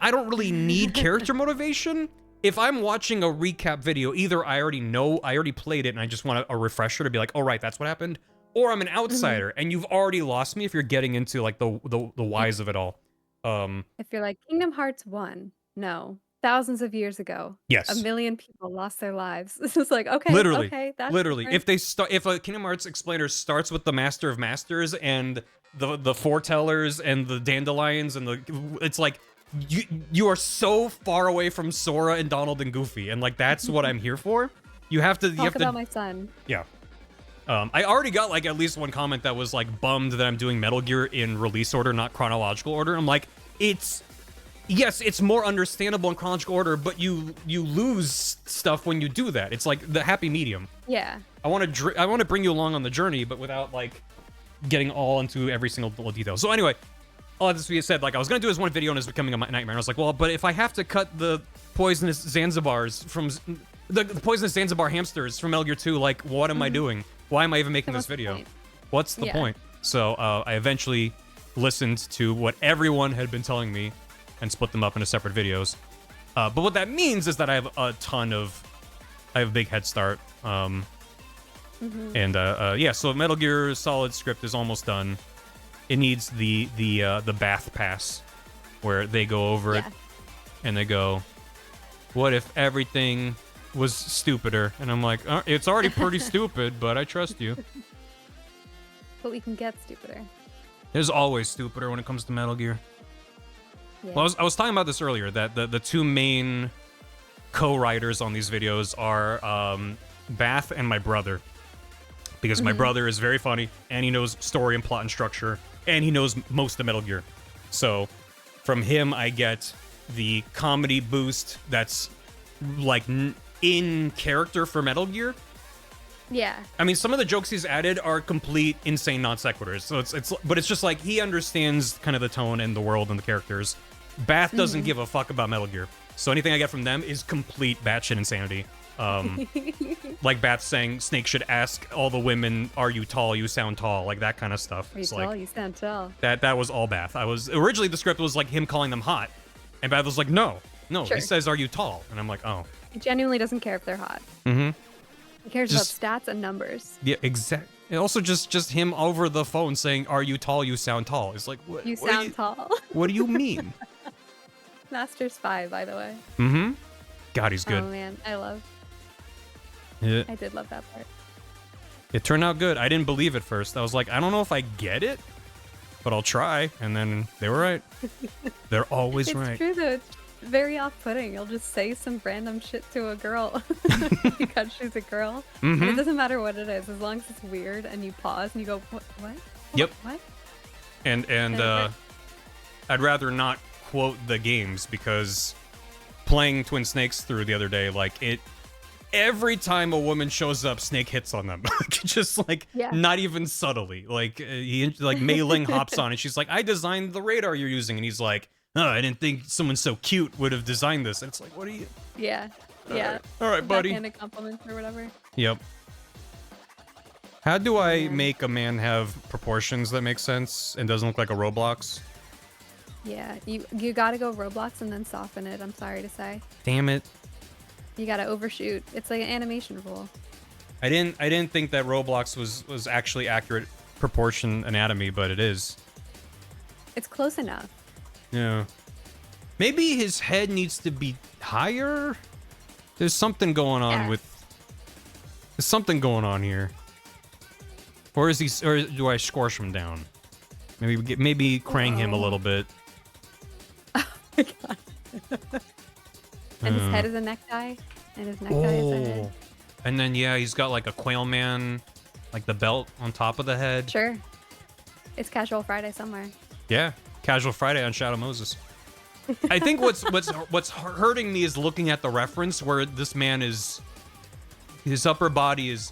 I don't really need character motivation. If I'm watching a recap video, either I already played it, and I just want a refresher to be like, oh right, that's what happened, or I'm an outsider, and you've already lost me if you're getting into like the whys of it all. If you're like Kingdom Hearts 1, no. Thousands of years ago, Yes. 1 million people lost their lives. This is like, okay, Literally, okay, that's literally. different. If a Kingdom Hearts explainer starts with the Master of Masters and the foretellers and the dandelions and it's like you are so far away from Sora and Donald and Goofy, and like that's what I'm here for. You have to Talk about my son. Yeah. I already got like at least one comment that was like bummed that I'm doing Metal Gear in release order, not chronological order. I'm like, yes, it's more understandable in chronological order, but you lose stuff when you do that. It's like the happy medium. Yeah. I want to bring you along on the journey, but without like getting all into every single little detail. So anyway, all this being said, like I was gonna do this one video and it's becoming a nightmare. I was like, well, but if I have to cut the poisonous Zanzibars from the poisonous Zanzibar hamsters from Metal Gear 2, like what am I doing? Why am I even making this video? What's the point? So I eventually listened to what everyone had been telling me and split them up into separate videos. But what that means is that I have a big head start. And yeah, so Metal Gear Solid script is almost done. It needs the bath pass, where they go over it and they go, what if everything was stupider? And I'm like, it's already pretty stupid, but I trust you. But we can get stupider. There's always stupider when it comes to Metal Gear. Yeah. Well, I was talking about this earlier, that the two main co-writers on these videos are Bath and my brother. Because my brother is very funny, and he knows story and plot and structure, and he knows most of Metal Gear. So, from him, I get the comedy boost that's, like, in character for Metal Gear. Yeah. I mean, some of the jokes he's added are complete insane non sequiturs. So but it's just like he understands kind of the tone and the world and the characters. Bath doesn't give a fuck about Metal Gear. So anything I get from them is complete batshit insanity. Like Bath saying Snake should ask all the women, "Are you tall? You sound tall," like that kind of stuff. Are you It's tall? like You stand tall. that was all Bath. I was originally the script was like him calling them hot, and Bath was like, "No, Sure. he says, 'Are you tall?'" And I'm like, "Oh, He genuinely doesn't care if they're hot. mm-hmm." He cares Just- about stats and numbers. Yeah, exactly. Also, just him over the phone saying, "Are you tall? You sound tall." It's like, what? You what do sound tall. What do you mean? Master Spy, by the way. Mm-hmm. God, he's good. Oh man, I did love that part. It turned out good. I didn't believe at first. I was like, I don't know if I get it, but I'll try. And then they were right. They're always It's right. true though. It's very off-putting. You'll just say some random shit to a girl because she's a girl, and it doesn't matter what it is, as long as it's weird and you pause and you go, "What? What? Yep. What?" And I'd rather not quote the games because playing Twin Snakes through the other day, like every time a woman shows up, Snake hits on them. Just like not even subtly. Like Mei Ling hops on and she's like, "I designed the radar you're using," and he's like, "Oh, I didn't think someone so cute would have designed this." And it's like, what are you? Yeah. All right, buddy. Backhanded compliments or whatever. Yep. How do I make a man have proportions that make sense and doesn't look like a Roblox? Yeah, you gotta go Roblox and then soften it. I'm sorry to say. Damn it. You gotta overshoot. It's like an animation rule. I didn't think that Roblox was actually accurate proportion anatomy, but it is. It's close enough. Yeah. Maybe his head needs to be higher? There's something going on There's something going on here. Or do I squash him down? Maybe crang him a little bit. Oh my god. And his head is a necktie, and his necktie is a head. And then he's got like a Quail Man, like the belt on top of the head. Sure. It's Casual Friday somewhere. Yeah, Casual Friday on Shadow Moses. I think what's hurting me is looking at the reference where this man his upper body is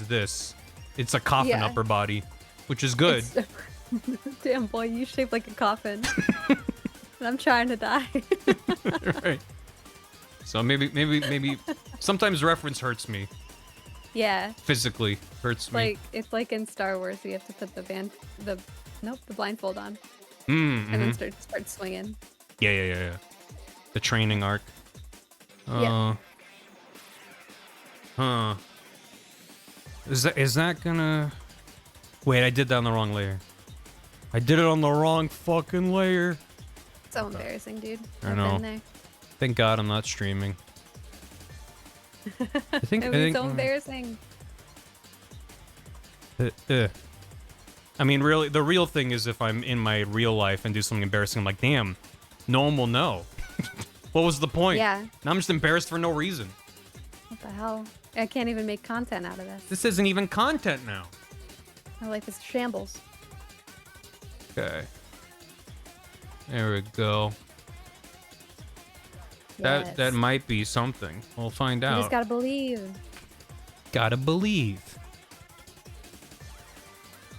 this. It's a coffin upper body, which is good. Damn boy, you shaped like a coffin. And I'm trying to die. Right. So maybe sometimes reference hurts me. Yeah. Physically hurts me. It's like in Star Wars, you have to put the blindfold on, and then start swinging. Yeah. The training arc. Yeah. Huh. Is that gonna? Wait, I did that on the wrong layer. I did it on the wrong fucking layer. So embarrassing, dude. I know. I've been there. Thank God I'm not streaming. I think It was so embarrassing. I mean, really, the real thing is if I'm in my real life and do something embarrassing, I'm like, damn, no one will know. What was the point? Yeah. Now I'm just embarrassed for no reason. What the hell? I can't even make content out of this. This isn't even content now. My life is shambles. Okay. There we go. Yes. That might be something. We'll find out. You just gotta believe. Gotta believe.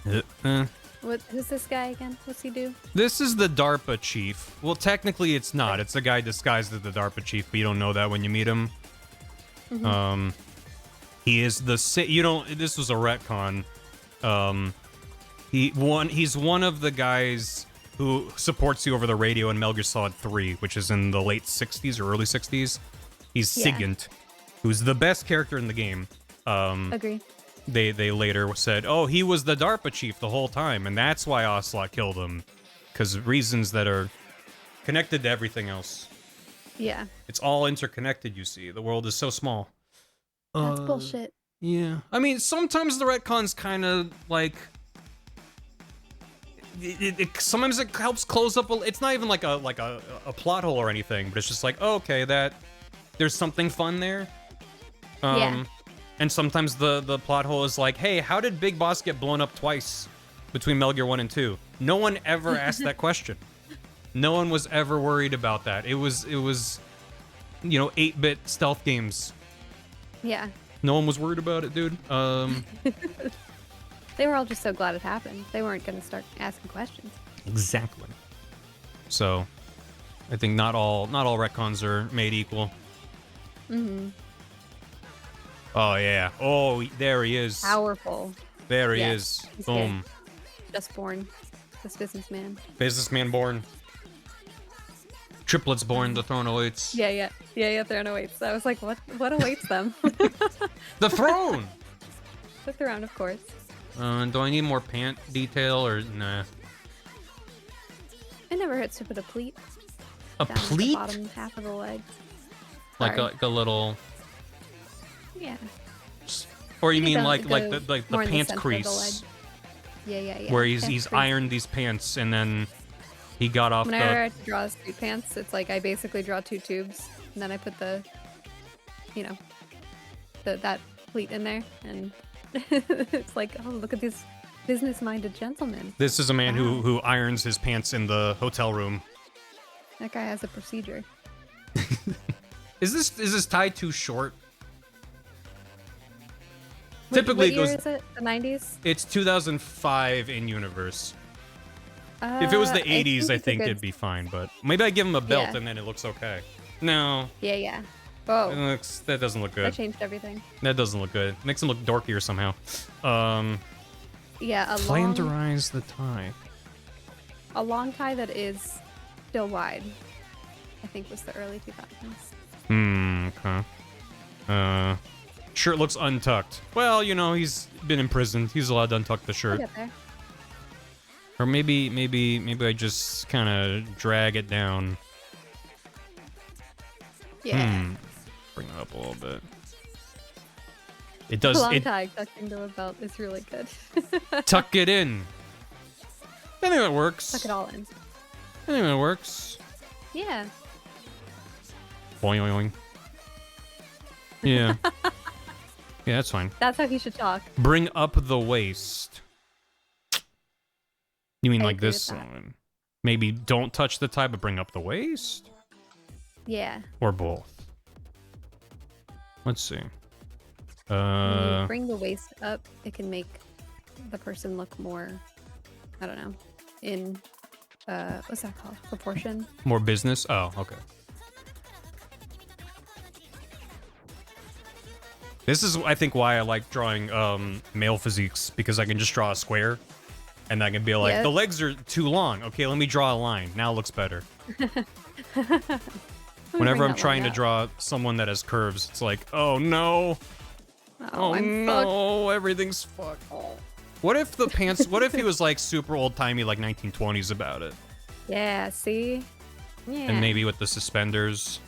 Who's this guy again? What's he do? This is the DARPA chief. Well, technically it's not. It's a guy disguised as the DARPA chief, but you don't know that when you meet him. He is you don't. This was a retcon. He's one of the guys who supports you over the radio in Metal Gear Solid 3, which is in the late 60s or early 60s. He's Sigint, who's the best character in the game. Agree. They later said, oh, he was the DARPA chief the whole time, and that's why Ocelot killed him. Because reasons that are connected to everything else. Yeah. It's all interconnected, you see. The world is so small. That's bullshit. Yeah. I mean, sometimes the retcons kind of, like... sometimes it helps close up. It's not even like a plot hole or anything, but it's just like, oh, okay, that there's something fun there. Yeah. And sometimes the plot hole is like, hey, how did Big Boss get blown up twice between Metal Gear 1 and 2? No one ever asked that question. No one was ever worried about that. It was, 8-bit stealth games. Yeah. No one was worried about it, dude. They were all just so glad it happened. They weren't going to start asking questions. Exactly. So, I think not all retcons are made equal. Mm-hmm. Oh yeah. Oh, there he is. Powerful. There he Yes, is. he's Boom. good. Just born. This businessman. Businessman born. Triplets born. The throne awaits. Yeah. Throne awaits. I was like, what awaits them? The throne. The throne, of course. Do I need more pant detail or nah? It never hurts to put a pleat. A down at the pleat? bottom half of the leg. Like Sorry. a little. Yeah. Or you You mean don't like go the more in the pants center of the crease? Yeah. Where Pants he's crease. ironed these pants and then he got off Whenever I the. have to draw street pants, it's like I basically draw 2 tubes, and then I put the, that pleat in there, and it's like, oh, look at this business-minded gentleman. This is a man Wow. who irons his pants in the hotel room. That guy has a procedure. Is this tie too short? What Typically, year it goes. is it? The 90s? It's 2005 in universe. If it was the 80s, I think it'd be fine, but maybe I give him a belt Yeah. and then it looks okay. No, Yeah. Oh, that doesn't look I good. changed everything. That doesn't look good. Makes him look dorkier somehow. Yeah, Flanderize the tie. a long tie that is still wide. I think was the early 2000s. Okay. Shirt looks untucked. Well, he's been imprisoned. He's allowed to untuck the I'll shirt. get there. Or maybe I just kind of drag it down. Yeah. Bring it up a little bit. It does. A long It tie tucked into a belt is really good. tuck it in. I think that works. Tuck it all in. I think that works. Yeah. Boing, boing, boing. Yeah. Yeah, that's fine. That's how he should talk. Bring up the waist. You mean I like agree this with that. one? Maybe don't touch the tie, but bring up the waist? Yeah. Or both? Let's see. When you bring the waist up, it can make the person look more, I don't know, in, what's that called? Proportion? More business? Oh, okay. This is, I think, why I like drawing male physiques, because I can just draw a square, and I can be like, Yeah. the legs are too long. Okay, let me draw a line. Now it looks better. Whenever I'm trying to draw someone that has curves, it's like, oh no. Oh, I'm no, everything's fucked. What if the pants, what if he was like super old-timey, like 1920s about it? Yeah, see? Yeah. And maybe with the suspenders.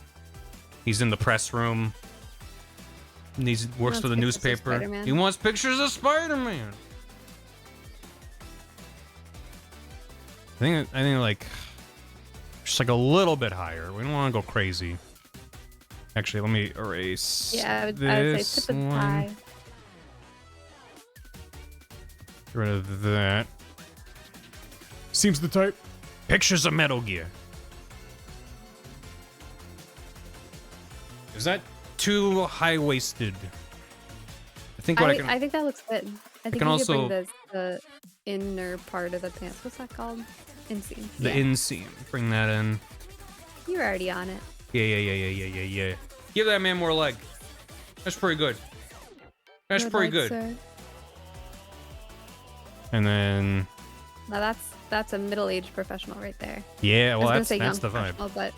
He's in the press room. And he works wants for the pictures of newspaper. Spider-Man. He wants pictures of Spider-Man. I think like just like a little bit higher. We don't want to go crazy. Actually, let me erase Yeah, I would this say tip of the one. tie. Get rid of that. Seems the type. Pictures of Metal Gear. Is that too high-waisted? I think what I can... I think that looks good. I think can you also- could bring the inner part of the pants. What's that called? Inseam. The Yeah. inseam. Bring that in. You're already on it. Yeah. Give that man more leg. That's pretty good. That's Good pretty legs, good. sir. And then... Now that's a middle-aged professional right there. Yeah, I well, was gonna that's say young the vibe. professional, but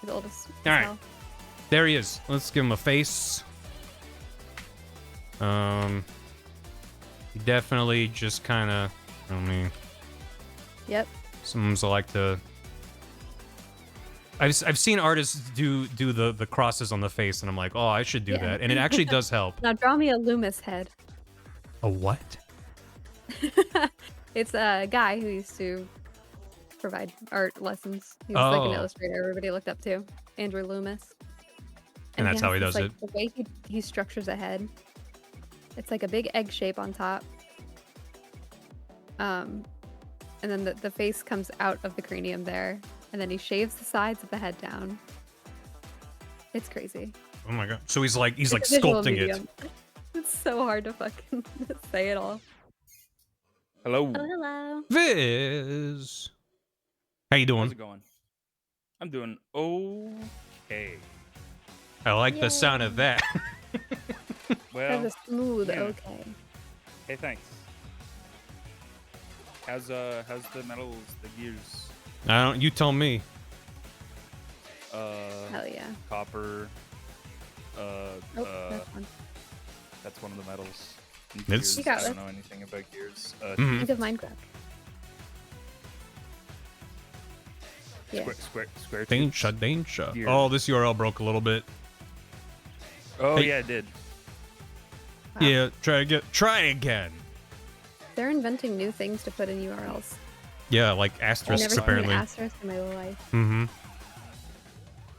he's old as All right. hell. There he is. Let's give him a face. He definitely just kind of... Yep. Sometimes I like to... I've seen artists do the crosses on the face, and I'm like, oh, I should do Yeah. that. And it actually does help. Now draw me a Loomis head. A what? It's a guy who used to provide art lessons. He was like an Oh. illustrator everybody looked up to, Andrew Loomis. And that's how he has does this, it. The way he structures a head, it's like a big egg shape on top. And then the face comes out of the cranium there, and then he shaves the sides of the head down. It's crazy. Oh my god. So he's like It's a visual sculpting it. medium. It's so hard to fucking say it all. Hello. Oh, hello. Viz. How you doing? How's it going? I'm doing okay. I like the sound of that. Well, That's a smooth yeah. okay. hey, thanks. How's the metals, the gears? I don't. You tell me. Hell yeah. Copper. Oh, that's fun. That's one of the metals. And It's- gears, You got I don't this. know anything about gears. Mhm. Think of Minecraft. Yeah. Square tooth. Danger. Gear. Oh, this URL broke a little bit. Oh Hey. yeah, it did. Wow. Yeah, try again. They're inventing new things to put in URLs. Yeah, like I've asterisks never seen apparently. an asterisk in my life. Mm-hmm.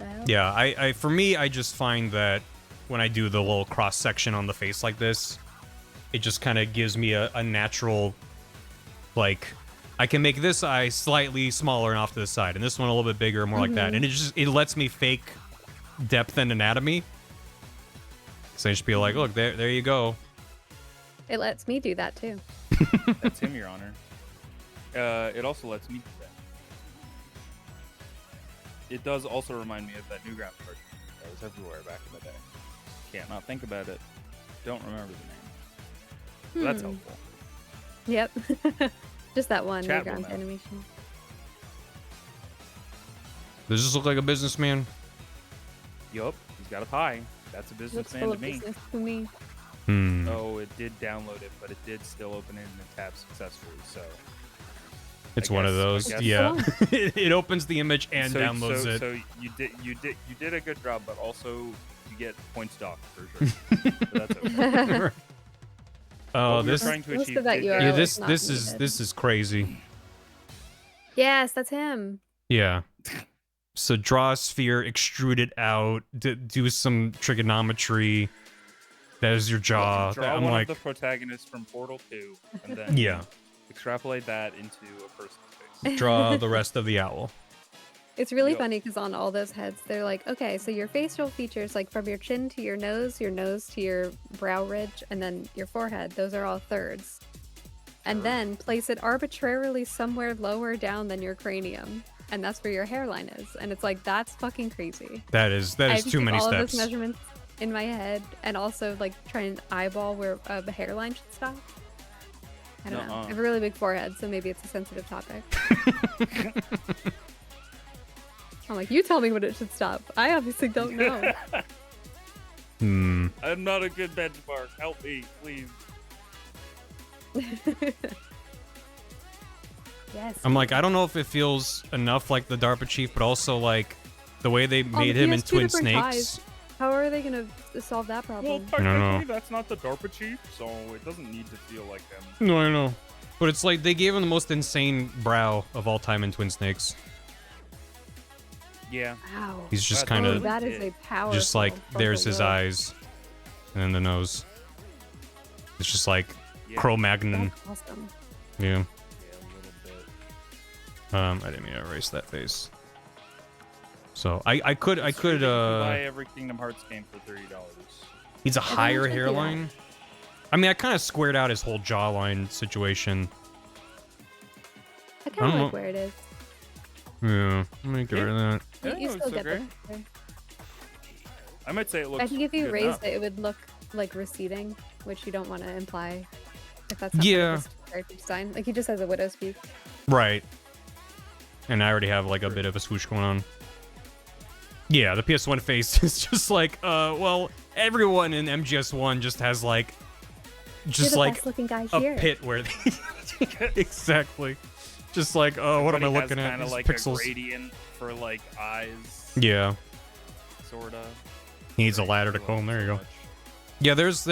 Well, Yeah, I for me, I just find that when I do the little cross section on the face like this, it just kind of gives me a natural, like, I can make this eye slightly smaller and off to the side, and this one a little bit bigger, more like that, and it lets me fake depth and anatomy. So I just be like, look, there you go. it lets me do that too. That's him, Your Honor. It also lets me do that. It does also remind me of that Newgrounds card that was everywhere back in the day. Can't not think about it. Don't remember the name. So that's helpful. Yep. Just that one Chat will Newgrounds know. animation. Does this look like a businessman? Yup, he's got a tie. That's a Looks businessman full to of me. business to me. Hmm. Oh, it did download it, but it did still open it in the tab successfully. So It's I one of guess- I those. guess- Yeah. it opens the image and so, downloads it. So you did a good job, but also you get points docked for sure. So that's okay. Oh, What we were this. trying to Most achieve of that did URL Yeah, get- this not this is needed. this is crazy. Yes, that's him. Yeah. So draw a sphere, extrude it out, do some trigonometry. That is your jaw. Draw I'm one like, of the protagonists from Portal 2, and then yeah. extrapolate that into a person's face. Draw the rest of the owl. It's really Yep. funny because on all those heads, they're like, okay, so your facial features, like from your chin to your nose to your brow ridge, and then your forehead, those are all thirds. And then place it arbitrarily somewhere lower down than your cranium. And that's where your hairline is. And it's like, that's fucking crazy. That is I have to too keep many all of steps. those measurements in my head and also like try and eyeball where the hairline should stop. I don't know. Nuh-uh. I have a really big forehead, so maybe it's a sensitive topic. I'm like, you tell me when it should stop. I obviously don't know. Hmm. I'm not a good benchmark. Help me, please. Yes. I'm like, I don't know if it feels enough like the DARPA chief, but also like the way they Oh, made he him has in two Twin different Snakes. ties. How are they gonna solve that Well, problem? technically, that's not the DARPA chief, so it doesn't need to feel like him. No, I know. But it's like they gave him the most insane brow of all time in Twin Snakes. Yeah. Wow. He's just That's kind Oh, of that is a power. just like there's his eyes, and then the nose. It's just like Yeah. Cro-Magnon. That's awesome. Yeah. Yeah, a little bit. I didn't mean to erase that face. So I could It's true that you can buy uh. every Kingdom Hearts game for $30. He's a think higher I should do that. hairline. I mean, I kind of squared out his whole jawline situation. I I kind don't of know. like where it is. Yeah, I'm gonna get rid of that. Yeah, You it's still get the okay. picture. I might say it looks I think if you good raised enough. it, it would look like receding, which you don't want to imply. If that's not Yeah. part of his character design. Like he just has a widow's peak. Right. And I already have like a bit of a swoosh going on. Yeah, the PS1 face is just like, well, everyone in MGS1 just has like, You're just the like best looking guy a here. pit where they exactly, just like, oh, what am I Everybody looking has at? kinda These like pixels. a gradient for like eyes, Yeah, sorta. he needs a Right, ladder to I love comb. it There you so go. much. Yeah, there's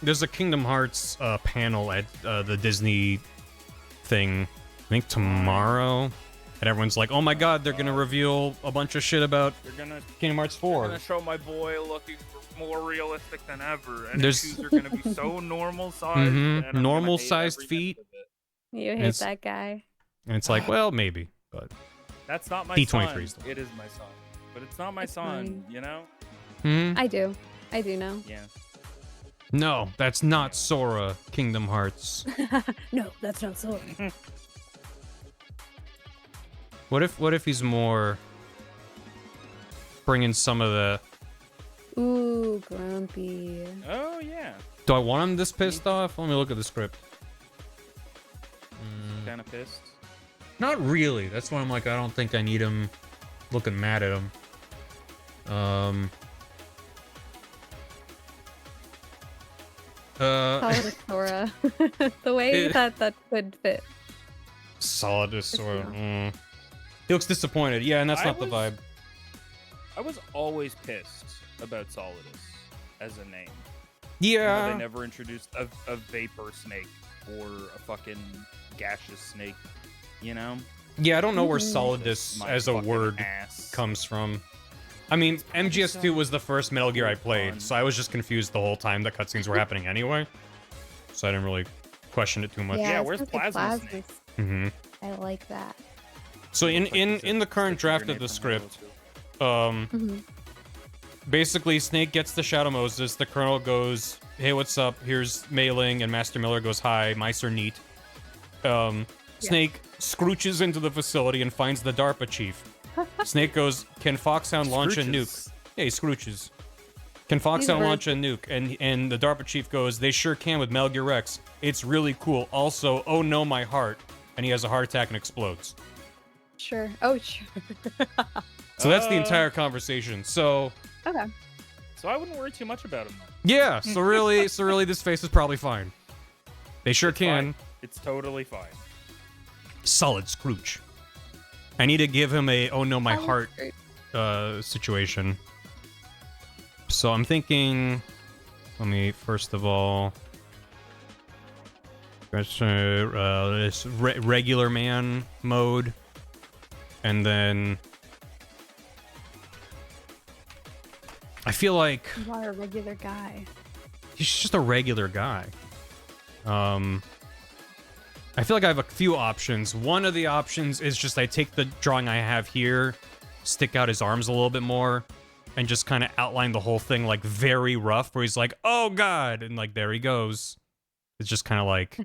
there's a Kingdom Hearts panel at the Disney thing, I think tomorrow, and everyone's like, "Oh my God, they're gonna reveal a bunch of shit about Kingdom Hearts 4." They're gonna show my boy looking more realistic than ever, and There's- his shoes are gonna be so normal sized. and I'm gonna Normal hate sized every feet, minute of it. You hate It's- that guy. and it's like, well, maybe, but That's not my D23 son. is the one. It is my son, but it's not my It's son. fine. You know? I do know. Yeah. no, that's not Sora. Kingdom Hearts. No, that's not Sora. What if he's more bringing some of the? Ooh, grumpy. Oh yeah. Do I want him this pissed off? Let me look at the script. Kind of pissed. Not really. That's why I'm like, I don't think I need him looking mad at him. Solid Sora. The way that could fit. Solid as Sora. He looks disappointed. Yeah, and that's not the vibe. I was always pissed about Solidus as a name. Yeah. They never introduced a vapor snake or a fucking gaseous snake, you know? Yeah, I don't know where Mhm. Solidus My as a fucking word ass. comes from. I mean, MGS2 was the first Metal Gear I played, fun. so I was just confused the whole time that cutscenes were happening anyway. So I didn't really question it too much. Yeah, it's where's like the Plasma Snake? hmm I like that. So in the current draft of the script, basically Snake gets the Shadow Moses, the Colonel goes, "Hey, what's up? Here's Mei Ling," and Master Miller goes, "Hi, mice are neat." Snake scrooches into the facility and finds the DARPA chief. Snake goes, "Can Foxhound launch a nuke?" Yeah, he scrooches. "Can Foxhound very launch a nuke?" And the DARPA chief goes, "They sure can with Metal Gear Rex. It's really cool. Also, oh no, my heart." And he has a heart attack and explodes. Sure. Oh, sure. So that's the entire conversation. So Okay. So I wouldn't worry too much about him. yeah, so really, this face is probably fine. They sure can. Fine. It's totally fine. Solid Scrooge. I need to give him a oh no, my heart situation. So I'm thinking, let me first of all, this regular man mode, and then I feel like You are a regular guy. he's just a regular guy. I feel like I have a few options. One of the options is just I take the drawing I have here, stick out his arms a little bit more, and just kind of outline the whole thing like very rough, where he's like, "Oh God," and like there he goes. It's just kind of like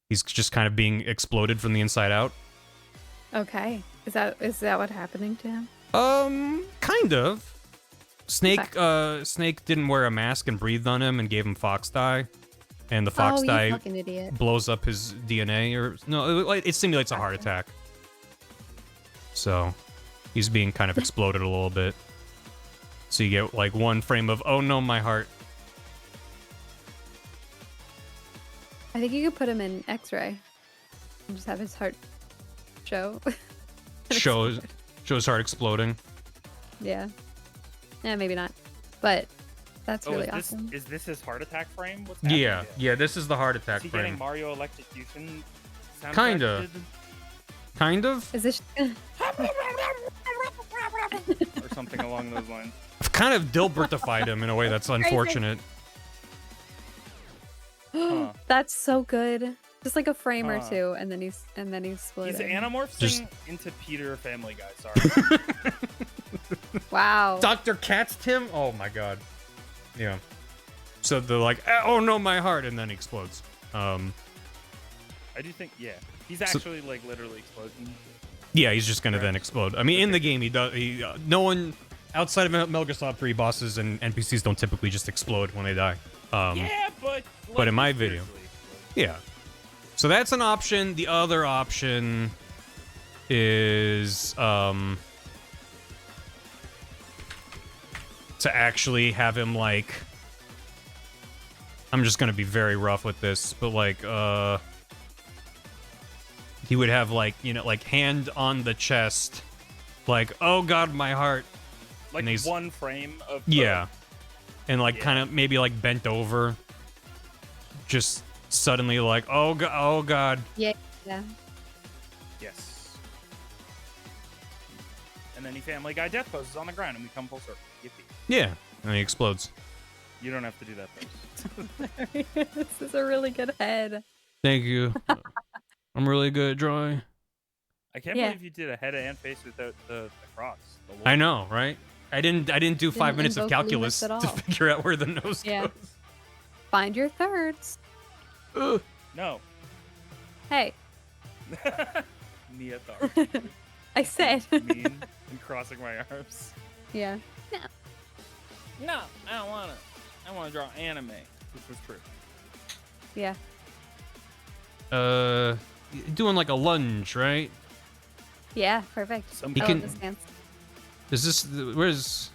he's just kind of being exploded from the inside out. Okay. Is that what's happening to him? Kind of. Snake didn't wear a mask and breathed on him and gave him fox dye, and the fox you dye fucking idiot. blows up his DNA, or no, it simulates a heart attack. So he's being kind of exploded a little bit. So you get like one frame of oh no, my heart. I think you could put him in X-ray and just have his heart show. shows his heart exploding. Yeah. Yeah, maybe not. But that's really is awesome. Is this his heart attack frame? What's happening? Yeah, this is the heart Is attack he getting frame. Mario Electrocution? soundtrack Kinda. did? Kind of. Is this Or something along those lines. I've kind of Dilbertified him in a way that's unfortunate. Huh. That's so good. Just like a frame or Huh. two, and then he's split. He's animorphing Just- into Peter Family Guy. Sorry. Wow. Dr. Katz Tim? Oh my god. Yeah. So they're like, oh no, my heart, and then he explodes. I do think, yeah, he's actually like literally exploding. Yeah, he's just gonna then explode. I mean, in the game, he does. No one outside of Metal Gear Solid 3 bosses and NPCs don't typically just explode when they die. Yeah, but in my like, video. seriously. Yeah. So that's an option. The other option is to actually have him like. I'm just gonna be very rough with this, but like he would have like, you know, like hand on the chest, like, oh god, my heart. Like And he's- one frame of Yeah. And like Yeah. kind of maybe like bent over. just suddenly like, oh god. Yeah. Yes. And then he Family Guy death poses on the ground, and we come full circle. Yippee. Yeah, and he explodes. You don't have to do that first. This is a really good head. Thank you. I'm really good at drawing. I can't Yeah. believe you did a head and face without the cross. The I wolf. know, right? I didn't do 5 Didn't minutes of invoke calculus Loomis to at all. figure out where the nose Yeah. goes. Find your thirds. Ugh. No. Hey, Mia Thar. I said. Mean and crossing my arms. Yeah. No, I don't want to. I want to draw anime. Which was true. Yeah. Doing like a lunge, right? Yeah, perfect. Some He I can- love this dance. Is this where's?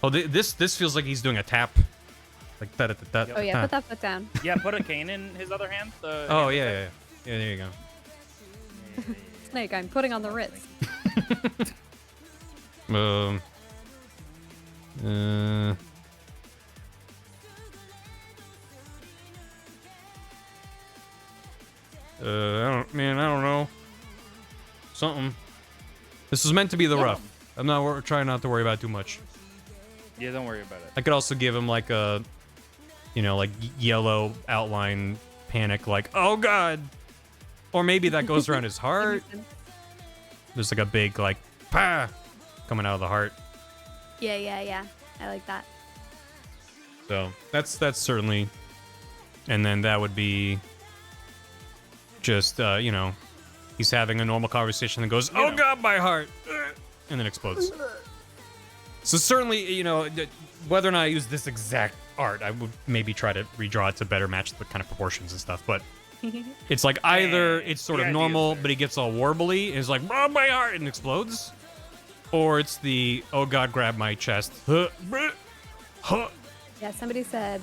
Oh, this feels like he's doing a tap, like that. Oh yeah, put that foot down. Yeah, put a cane in his other hand. The Oh hand yeah, attack. yeah. There you go. Snake, I'm putting on the Ritz. I don't know. Something. This was meant to be the rough. I'm not trying not to worry about too much. Yeah, don't worry about it. I could also give him like a, like yellow outline panic, like, oh god. Or maybe that goes around his heart. There's like a big like, pa, coming out of the heart. Yeah. I like that. So that's certainly, and then that would be just he's having a normal conversation and goes, oh god, my heart, and then explodes. So certainly, whether or not I use this exact art, I would maybe try to redraw it to better match the kind of proportions and stuff. But it's like either it's sort The of idea is normal, there. but he gets all warbly, and is like, oh my heart, and explodes, or it's the oh god, grab my chest. Huh, bruh, huh. Yeah, somebody said.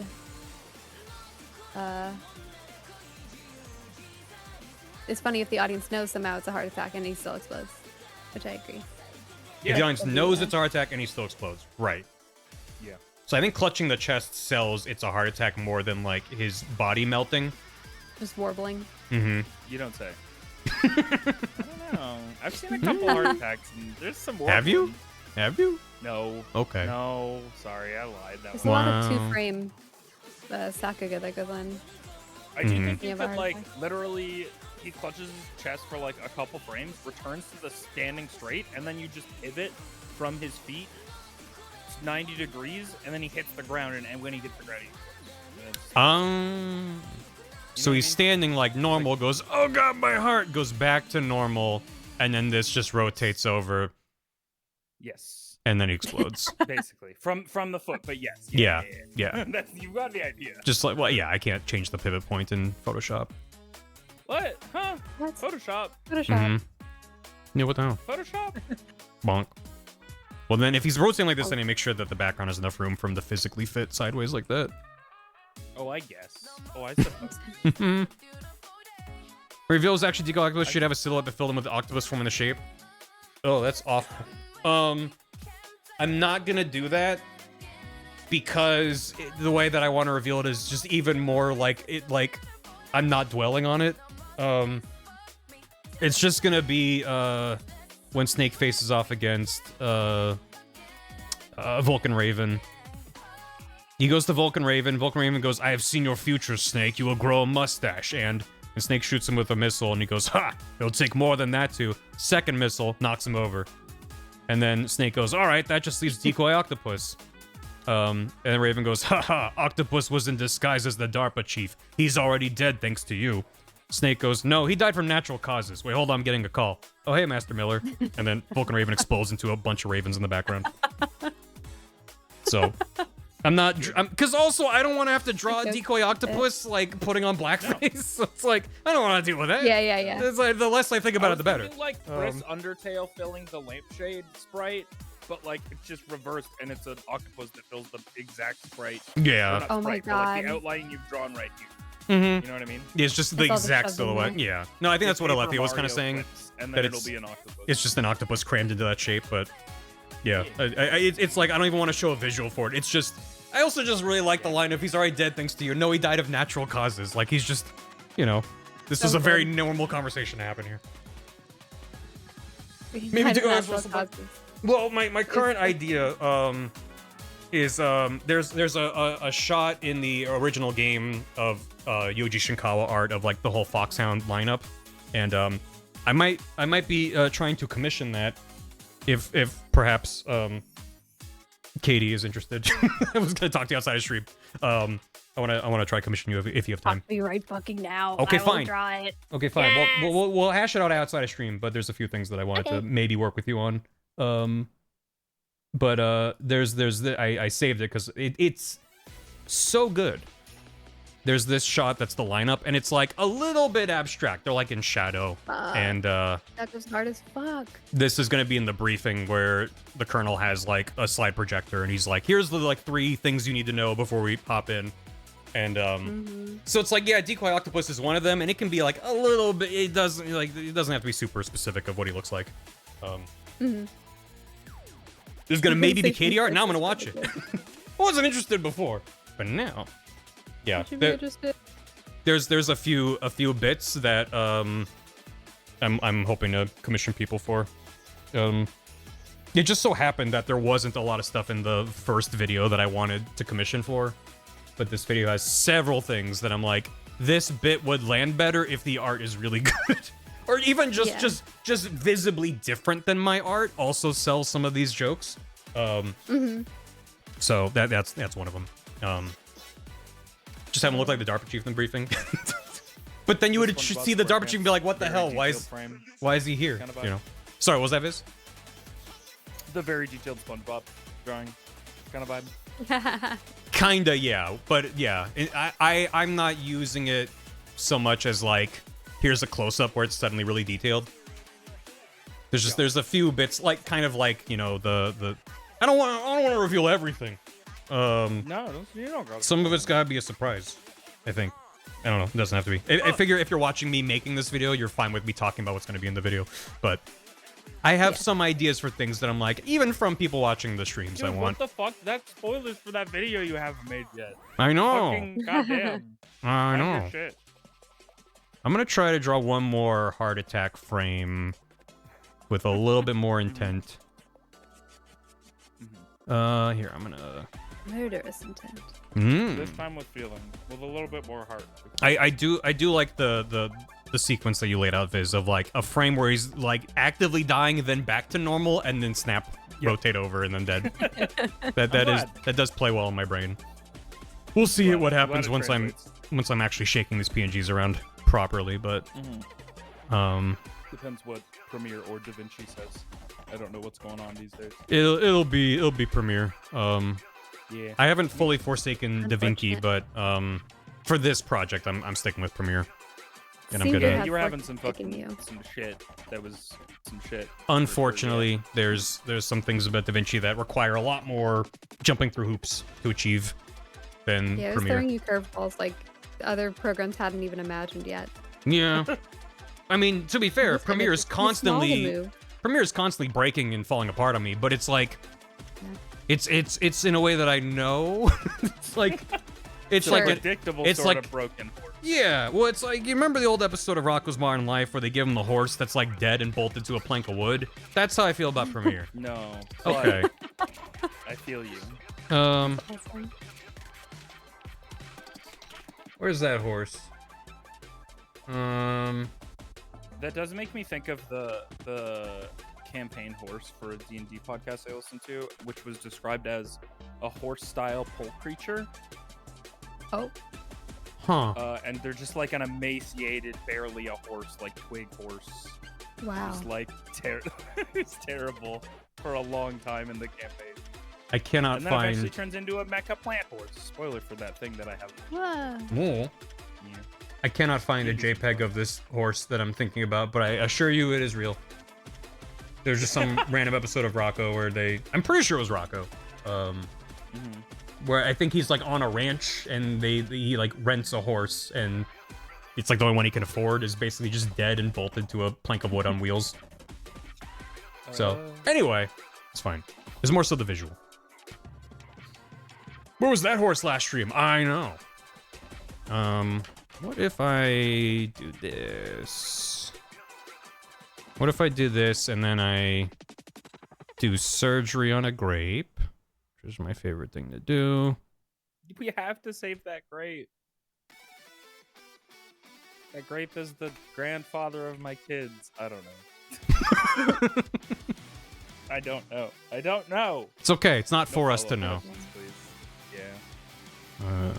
It's funny if the audience knows somehow it's a heart attack and he still explodes, which I agree. If the audience knows it's a heart attack and he still explodes, right? Yeah. So I think clutching the chest sells it's a heart attack more than like his body melting. Just warbling. Mm-hmm. You don't say. I don't know. I've seen a couple heart attacks, and there's some more. Have you? Have you? No. Okay. No. Sorry, I lied. That There's one. a lot of Wow. two-frame Sakuga that goes on. I do Mhm. think You you have a could, heart like, attack? literally, he clutches his chest for, like, a couple frames, returns to the standing straight, and then you just pivot from his feet 90 degrees, and then he hits the ground, and when he hits the ground, he explodes. So know he's what I mean? standing like normal, goes, oh god, my heart, goes back to normal, and then this just rotates over, Yes, and then he explodes. basically. From the foot, but yes. Yeah. That's, you got the idea. Just like, well, yeah, I can't change the pivot point in Photoshop. What? Huh? What? Photoshop. Photoshop. Mhm. Yeah, what the hell? Photoshop? Bonk. Well, then if he's rotating like this, then he makes sure that the background has enough room for him to physically fit sideways like that. Oh, I guess. Oh, I suppose. Reveals actually Deco Octopus should have a silhouette that filled him with the octopus forming the shape. Oh, that's awful. I'm not gonna do that because the way that I want to reveal it is just even more like it. Like I'm not dwelling on it. It's just gonna be when Snake faces off against Vulcan Raven. He goes to Vulcan Raven. Vulcan Raven goes, I have seen your future, Snake. You will grow a mustache. And Snake shoots him with a missile, and he goes, ha! It'll take more than that to. Second missile knocks him over. And then Snake goes, all right, that just leaves Decoy Octopus. And Raven goes, haha, Octopus was in disguise as the DARPA chief. He's already dead thanks to you. Snake goes, no, he died from natural causes. Wait, hold on, I'm getting a call. Oh, hey, Master Miller. And then Vulcan Raven explodes into a bunch of ravens in the background. So, I'm not, because also I don't want to have to draw a Decoy Octopus, like, putting on blackface. So it's like, I don't want to deal with that. Yeah. It's like, the less I think about it, the better. Thinking, like Chris Undertale filling the lampshade sprite, but like it's just reversed, and it's an octopus that fills the exact sprite. Yeah. Or not Oh my sprite, but, like, the God. outline you've drawn right here. Mm-hmm. You know what I mean? Yeah, it's just the It's all the exact shoved in silhouette. there. Yeah. No, I think that's what Paper Alethea was kind of Mario saying. clips, and that then it'll it's- be an octopus. It's just an octopus crammed into that shape, but yeah. It's like, I don't even want to show a visual for it. It's just, I also just really like the line of he's already dead thanks to you. No, he died of natural causes. Like he's just, you know, this is a very normal conversation to happen here. Maybe to go as well, my current idea is there's a shot in the original game of Yoji Shinkawa art of like the whole Foxhound lineup, and I might be trying to commission that if perhaps Katie is interested. I was gonna talk to you outside of stream. I wanna try commission you if you have time. Talk to me right fucking now. Okay, I will fine. draw it. Okay, fine. Yes! We'll hash it out outside of stream, but there's a few things that I wanted to maybe work with you on. But I saved it because it's so good. There's this shot that's the lineup, and it's like a little bit abstract. They're like in shadow, and That was hard as fuck. this is gonna be in the briefing where the colonel has like a slide projector, and he's like, "Here's the like 3 things you need to know before we hop in." And so it's like, yeah, Decoy Octopus is one of them, and it can be like a little bit. It doesn't have to be super specific of what he looks like. There's gonna maybe be Katie art. Now I'm gonna watch it. I wasn't interested before, but now, yeah. You should be interested. There's a few bits that I'm hoping to commission people for. It just so happened that there wasn't a lot of stuff in the first video that I wanted to commission for, but this video has several things that I'm like, this bit would land better if the art is really good. Or even just visibly different than my art also sells some of these jokes. So that's one of them. Just have him look like the DARPA chief in the briefing. But then you would see the DARPA chief and be like, what the hell? Why is he here? You know. Sorry, what was that, Viz? The very detailed SpongeBob drawing kind of vibe. Kinda, yeah. But yeah, I'm not using it so much as like, here's a close-up where it's suddenly really detailed. There's a few bits like kind of like, you know, the I don't want to reveal everything. No, you don't gotta. Some of it's gotta be a surprise, I think. I don't know. It doesn't have to be. I figure if you're watching me making this video, you're fine with me talking about what's going to be in the video. But I have some ideas for things that I'm like, even from people watching the streams, Dude, I want. what the fuck? That's spoilers for that video you haven't made yet. I know. Fucking goddamn. I Mind your know. shit. I'm going to try to draw one more heart attack frame with a little bit more intent. Here, I'm going to... Murderous intent. This time with feeling, with a little bit more heart. I do like the sequence that you laid out, Viz, of like a frame where he's like actively dying, then back to normal, and then snap, rotate over, and then dead. that does play well in my brain. We'll see what happens once I'm actually shaking these PNGs around properly, but depends what Premiere or DaVinci says. I don't know what's going on these days. it'll be Premiere. Yeah. I haven't fully forsaken DaVinci, but for this project, I'm sticking with Premiere. And I'm gonna. You were having some fucking some shit. That was some shit. Unfortunately, there's some things about DaVinci that require a lot more jumping through hoops to achieve than Yeah, it was Premiere. throwing you curveballs like other programs hadn't even imagined yet. Yeah. I mean, to be fair, Premiere is constantly breaking and falling apart on me, but it's like it's in a way that I know. It's like predictable it's sort like of broken. Yeah, well, it's like, you remember the old episode of Rocko's Modern Life where they give him the horse that's like dead and bolted to a plank of wood? That's how I feel about Premiere. No. Okay. I feel you. Where's that horse? That does make me think of the campaign horse for a D&D podcast I listened to, which was described as a horse-style pole creature. Oh. Huh. And they're just like an emaciated, barely a horse, like twig horse. Wow. Just like it's terrible for a long time in the campaign. I cannot and then it actually turns into a mecha plant horse. Spoiler for that thing that I have. Whoa. Yeah. I cannot find a JPEG of this horse that I'm thinking about, but I assure you it is real. There's just some random episode of Rocco where I'm pretty sure it was Rocco. Where I think he's like on a ranch and he like rents a horse, and it's like the only one he can afford is basically just dead and bolted to a plank of wood on wheels. So anyway, it's fine. It's more so the visual. Where was that horse last stream? I know. What if I do this? What if I do this and then I do surgery on a grape? Which is my favorite thing to do. We have to save that grape. That grape is the grandfather of my kids. I don't know. I don't know. I don't know. It's okay. It's not No for us to follow-up know. questions, please. Yeah.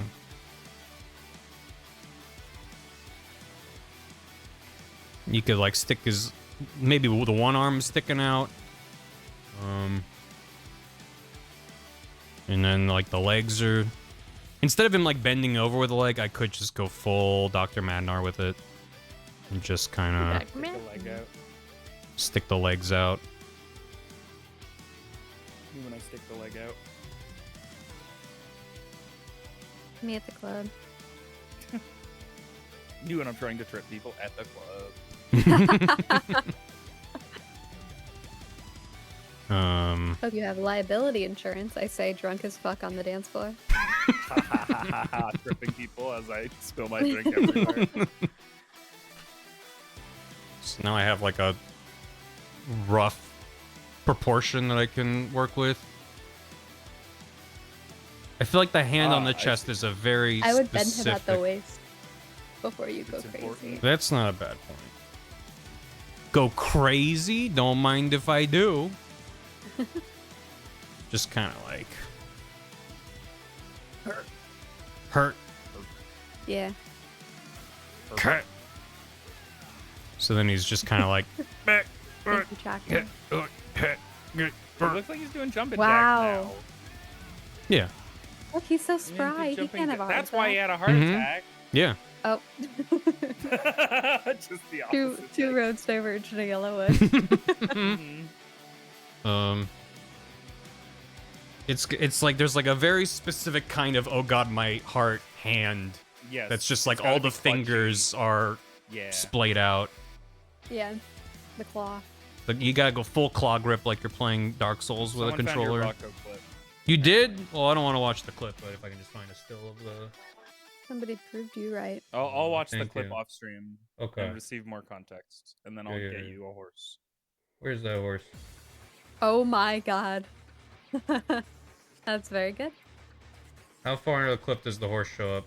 You could like stick his, maybe the one arm sticking out. And then like the legs are, instead of him like bending over with a leg, I could just go full Dr. Madnar with it. And just kind of Take the leg out. stick the legs out. Me when I stick the leg out. Me at the club. You when I'm trying to trip people at the club. Hope you have liability insurance. I say drunk as fuck on the dance floor. Tripping people as I spill my drink everywhere. So now I have like a rough proportion that I can work with. I feel like the hand on the I chest is a very I would bend specific... him at the waist before you go It's crazy. important. That's not a bad point. Go crazy? Don't mind if I do. Just kind of like... Hurt. Yeah. Cut. So then he's just kind of like... Thank you, Chaka. It looks like he's doing jumping Wow. jacks Yeah. Look, he's so now. spry. He can't have a heart That's why he attack. had a heart Mhm. attack. Yeah. Oh. Just the two opposite. roads diverging in Yellowwood. Mhm. It's like there's like a very specific kind of oh god my heart hand Yes. that's just like It's gotta all be the fingers are Yeah. splayed out. Yeah. The claw. Like you gotta go full claw grip like you're playing Dark Souls with a Someone found your controller. Rocco clip. You did? Well, I don't want to watch the clip, but if I can just find a still of the. Somebody proved you right. I'll watch the Thank clip you. off stream Okay. and receive more context, and then I'll Yeah, get yeah. you a horse. Where's that horse? Oh my god. That's very good. How far into the clip does the horse show up?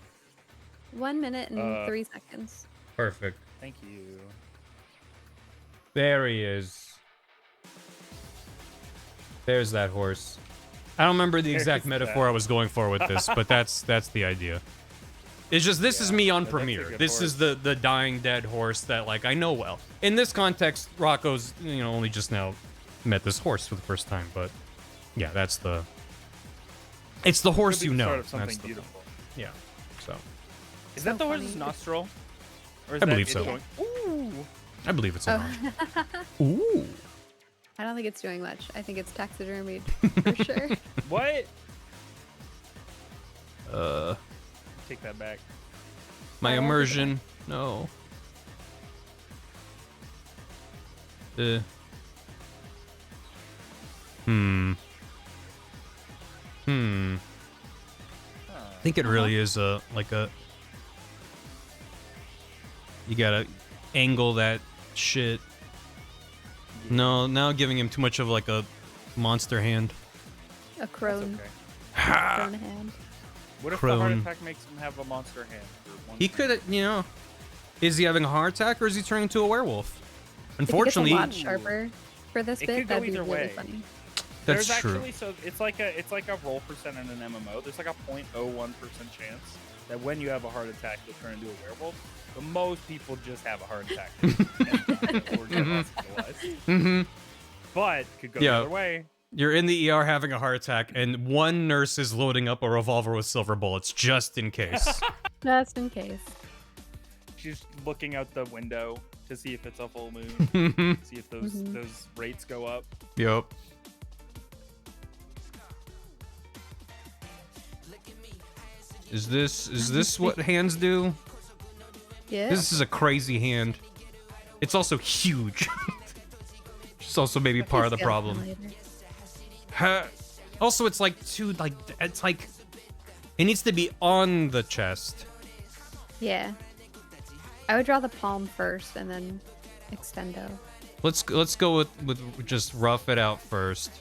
1 minute and 3 Uh, seconds. Perfect. Thank you. There he is. There's that horse. I don't remember the exact There's metaphor that. I was going for with this, but that's the idea. It's just this is Yeah, me on that's a Premiere. good This is the dying dead horse that like I know well. In this context, Rocco's only just now met this horse for the first time, but yeah, that's the. It's the horse Could be you the know. start of something That's the thing. beautiful. Yeah. So Is So that the horse's funny. nostril? Or is I that believe it so. going, Ooh. I believe it's a Oh. nod. Ooh. I don't think it's doing much. I think it's taxidermied for sure. What? Take that back. My I love it. immersion. No. I think it really is a like a. You gotta angle that shit. No, now giving him too much of like a monster hand. A That's crone. okay. Crone hand. What if the heart Crone. attack makes him have a monster hand? For one He second? could, is he having a heart attack or is he turning into a werewolf? Unfortunately, If he gets a lot sharper for this It bit, could go that'd be either really way. funny. that's There's true. actually it's like a roll percent in an MMO. There's like a 0.01% chance that when you have a heart attack, you'll turn into a werewolf. But most people just have a heart attack or get hospitalized. Mm-hmm. But could go Yeah. the other way. You're in the ER having a heart attack, and one nurse is loading up a revolver with silver bullets just in case. Just in case. She's looking out the window to see if it's a full moon, Mm-hmm. see if those rates go up. Yep. Is this what hands do? Yeah. This is a crazy hand. It's also huge. It's also maybe part of the Skeleton problem. later. Also, it's like It needs to be on the chest. Yeah. I would draw the palm first and then extendo. Let's go with just rough it out first.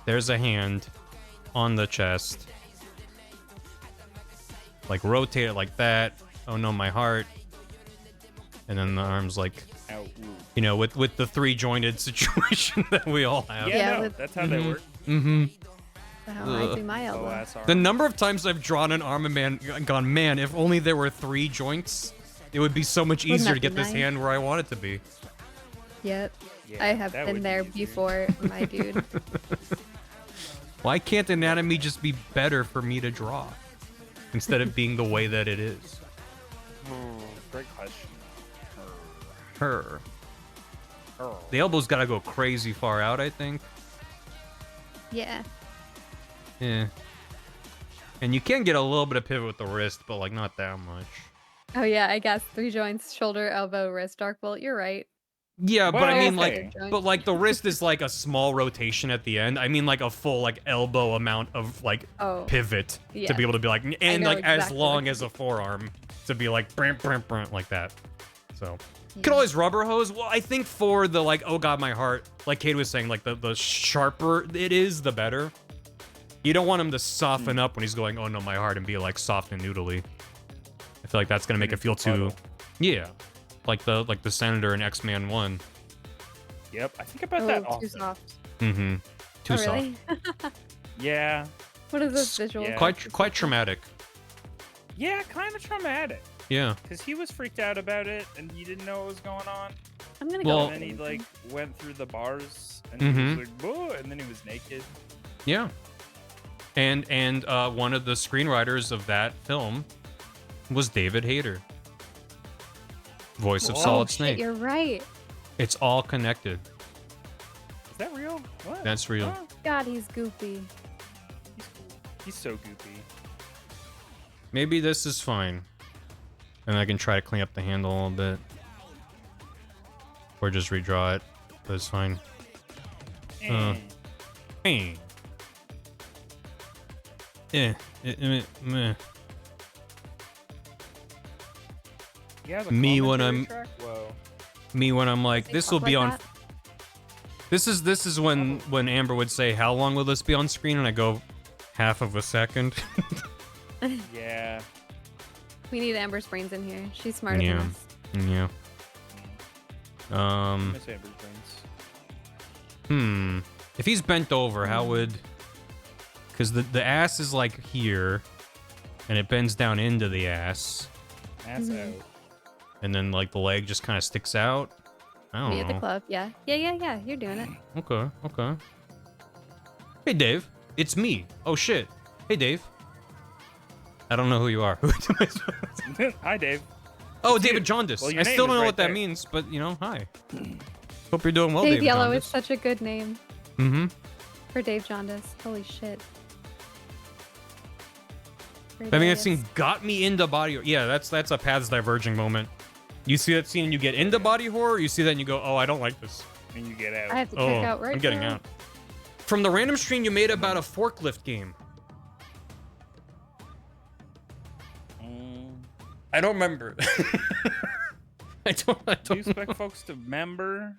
There's a hand on the chest. Like rotate it like that. Oh no, my heart. And then the arms like, Ow, ooh. you know, with the three jointed situation that we all have. Yeah, Yeah, no, with- that's how they work. Mm-hmm. The hell I do my elbow. OSR. The number of times I've drawn an arm and gone, man, if only there were 3 joints, it would be so much Wouldn't easier that to be get this nice? hand where I want it to be. Yep. Yeah, I have that been would there be easier. before, my dude. Why can't anatomy just be better for me to draw instead of being the way that it is? Great question. Her. The elbow's got to go crazy far out, I think. Yeah. Yeah. And you can get a little bit of pivot with the wrist, but like not that much. Oh yeah, I guess 3 joints, shoulder, elbow, wrist, dark bolt. You're right. Yeah, but I Well, mean okay. like, but like the wrist is like a small rotation at the end. I mean like a full like elbow amount of like Oh. pivot to Yeah. be able to be like, and know like as exactly long what as you a forearm to be like brant, brant, brant, like that. So you could Yeah. always rubber hose. Well, I think for the like, oh god, my heart, like Kate was saying, like the sharper it is, the better. You don't want him to soften up when he's going, oh no, my heart, and be like soft and noodly. I feel like that's gonna make it feel too, yeah, like the Senator in X-Man 1. Yep, I think about Oh, that too often. soft. Mm-hmm. Too Oh, soft. really? Yeah, What is this visual? Yeah. Quite traumatic. yeah, kind of traumatic. Yeah. Because he was freaked out about it, and he didn't know what was going on. I'm gonna Well- go. And then he like went through the bars, and Mhm. he was like, "Whoa," and then he was naked. Yeah. And one of the screenwriters of that film was David Hayter, voice of Whoa. Solid Oh, shit, Snake. you're right. It's all connected. Is that real? What? That's real. Oh, God, he's goopy. he's cool. He's so goopy. Maybe this is fine. And I can try to clean up the handle a little bit. Or just redraw it. But it's fine. Eh. Hey. Meh. He has a Me when commentary I'm- track? Whoa. Me when I'm like, They this talk will be like on. that? This is when Amber would say, how long will this be on screen? And I go, half of a second. Yeah. We need Amber's brains in here. She's smarter Yeah. than us. Yeah. Miss Amber's brains. If he's bent over, how would... Because the ass is like here, and it bends down into the ass, Ass Mhm. out. and then like the leg just kind of sticks out. I don't Me at the know. club. Yeah. Yeah. You're doing it. Okay. Hey, Dave. It's me. Oh, shit. Hey, Dave. I don't know who you are. Hi, Dave. Oh, It's David you. Jaundice. Well, your I name still is don't know right what that there. means, but, you know, hi. Hope you're doing well, Dave David Yellow Jaundice. is such a good name Mm-hmm. for Dave Jaundice. Holy shit. I mean, that scene got me into body horror. Yeah, that's a paths diverging moment. You see that scene and you get into body horror, you see that and you go, oh, I don't like this. And you get out. I have to Oh, check out right I'm getting now. out. From the random stream you made about a forklift game. I don't remember. I Do you don't expect folks to remember?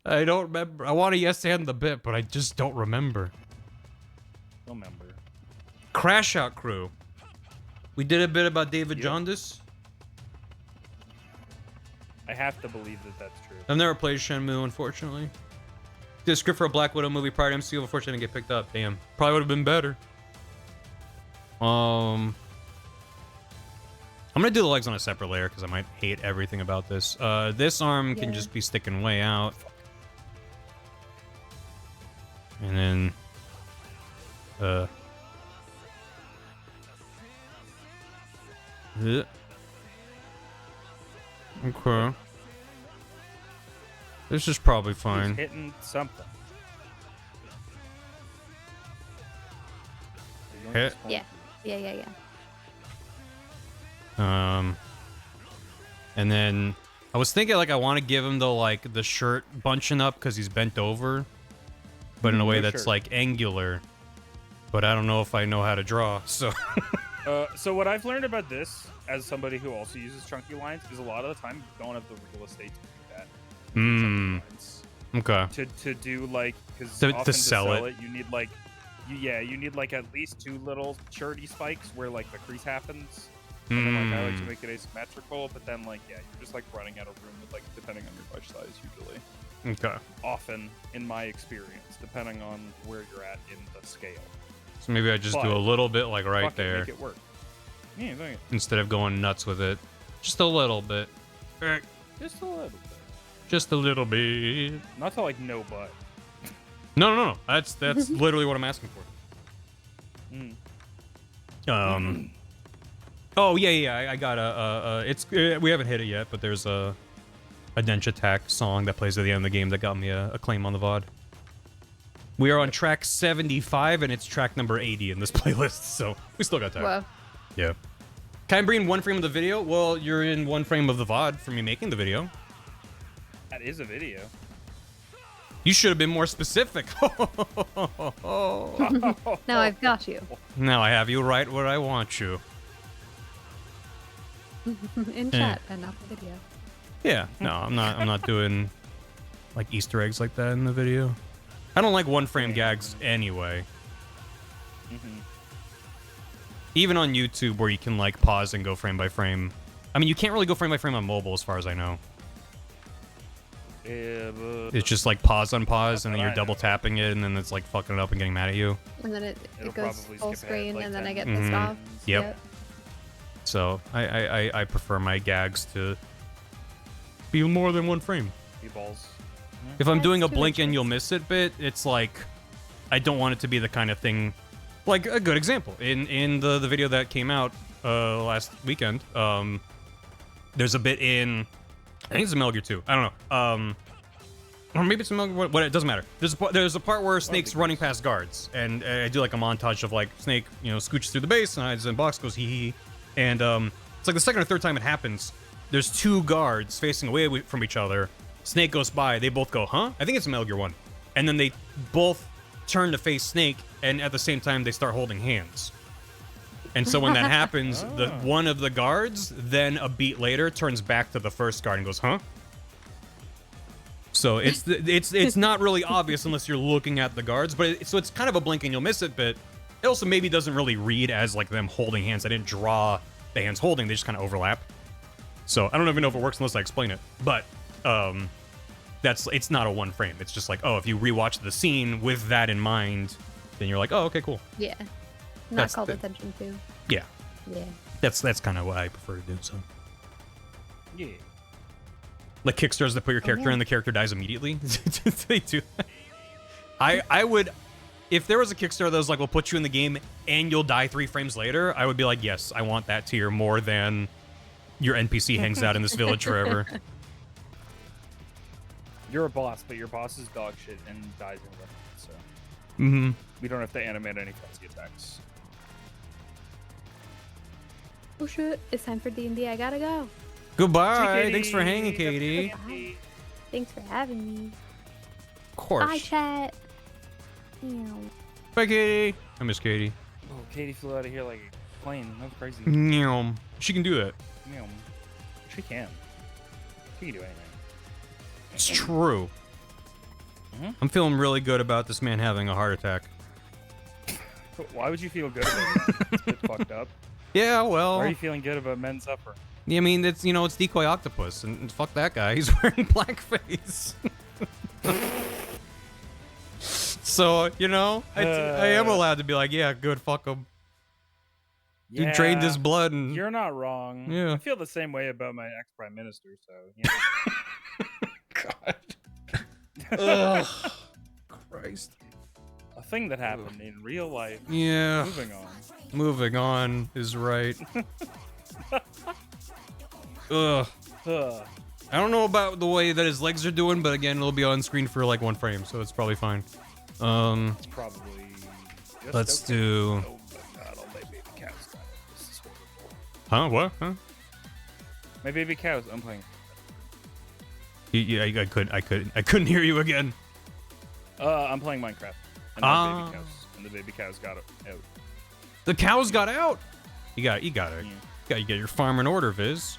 I don't remember. I want to yes and the bit, but I just don't remember. Remember. Crash Out Crew. We did a bit about David Yep. Jaundice. I have to believe that that's true. I've never played Shenmue, unfortunately. Did a script for a Black Widow movie prior to MCU, unfortunately didn't get picked up. Damn. Probably would have been better. I'm gonna do the legs on a separate layer because I might hate everything about this. This arm can Yeah. just be sticking way out. And then okay. This is probably He's fine. hitting something. Hit. Yeah. Yeah. And then I was thinking like I want to give him the shirt bunching up because he's bent over, but in a way Which that's shirt? like angular. But I don't know if I know how to draw, so So what I've learned about this, as somebody who also uses chunky lines, is a lot of the time you don't have the real estate to do that. Hmm. Okay. To do like, because To often sell it. you need like, you need like at least 2 little charity spikes where like the crease happens. And then like I like to make it asymmetrical, but then like you're just like running out of room with like depending on your brush size usually. Okay. Often, in my experience, depending on where you're at in the scale. So maybe I just do But a little bit like right Fuck it, there make it work. Yeah, fuck it. instead of going nuts with it. Just a little bit. Just a little bit. Just a little bit. Not to like no butt. No. That's literally what I'm asking for. Mm. Oh yeah. I got it's we haven't hit it yet, but there's a Dench Attack song that plays at the end of the game that got me a claim on the VOD. We are on track 75, and it's track number 80 in this playlist, so we still got time. Whoa. Yeah. Can I bring 1 frame of the video? Well, you're in 1 frame of the VOD for me making the video. That is a video. You should have been more specific. Now I've got you. Now I have you right where I want you. In chat and not the video. Yeah, no, I'm not doing like Easter eggs like that in the video. I don't like 1 frame gags anyway. Even on YouTube where you can like pause and go frame by frame. I mean, you can't really go frame by frame on mobile as far as I know. Yeah, but It's just like pause on pause and then what you're I double know. tapping it and then it's like fucking it up and getting mad at you. And then It'll it goes probably full skip ahead, screen, like, and then I 10 get pissed off. Yep. So I prefer my gags to be more than 1 frame. balls. If I'm That's doing a 2 blink and inches. you'll miss it bit, it's like I don't want it to be the kind of thing. Like a good example in the video that came out last weekend. There's a bit in I think it's a Metal Gear 2. I don't know. Or maybe it's a Metal Gear. What? It doesn't matter. There's a part where Snake's running past guards, and I do like a montage of like Snake, scooches through the base and hides in the box, goes hee hee, and it's like the second or third time it happens. There's 2 guards facing away from each other. Snake goes by. They both go, huh? I think it's a Metal Gear 1. And then they both turn to face Snake, and at the same time they start holding hands. And so when that happens, one of the guards then a beat later turns back to the first guard and goes, huh? So it's not really obvious unless you're looking at the guards, but so it's kind of a blink and you'll miss it, but it also maybe doesn't really read as like them holding hands. I didn't draw the hands holding, they just kind of overlap. So I don't even know if it works unless I explain it, but it's not a 1 frame. It's just like, oh, if you rewatch the scene with that in mind, then you're like, oh, okay, cool. Yeah. Not That's called the- attention to. Yeah, Yeah. that's kind of what I prefer to do. So Yeah. like Kickstarters that put your character yeah. in, the character dies immediately. They do that. I would, if there was a Kickstarter that was like, we'll put you in the game and you'll die 3 frames later, I would be like, yes, I want that tier more than your NPC hangs out in this village forever. You're a boss, but your boss is dog shit and dies in the so Mm-hmm. we don't have to animate any fancy attacks. Oh shit! It's time for D&D. I gotta go. Goodbye. Thanks for hanging, Katie. Bye. Thanks for having me. Of course. Bye, chat. Meow. Bye, Katie. I miss Katie. Oh, Katie flew out of here like a plane. That was crazy. Meow. She can do that. Meow. She can. She can do anything. It's true. Mhm. I'm feeling really good about this man having a heart attack. Why would you feel good about it? It's a bit fucked up. Yeah, well, Why are you feeling good about men suffering? I mean, it's it's Decoy Octopus, and fuck that guy. He's wearing blackface. So I am allowed to be like, yeah, good, fuck him. He drained his blood, and You're not wrong. Yeah. I feel the same way about my ex-prime minister, so yeah. God. Ugh. Christ. A thing that happened in real life. Yeah. Moving on. Moving on is right. Ugh. Ugh. I don't know about the way that his legs are doing, but again, it'll be on screen for like 1 frame, so it's probably fine. It's probably just Let's okay. do. Oh my god, all my baby cows got it. This is horrible. Huh? What? Huh? My baby cows, I'm playing. Yeah, I couldn't hear you again. I'm playing Minecraft. And my baby cows. And the baby cows got it out. The cows got out. You gotta get your farm in order, Viz.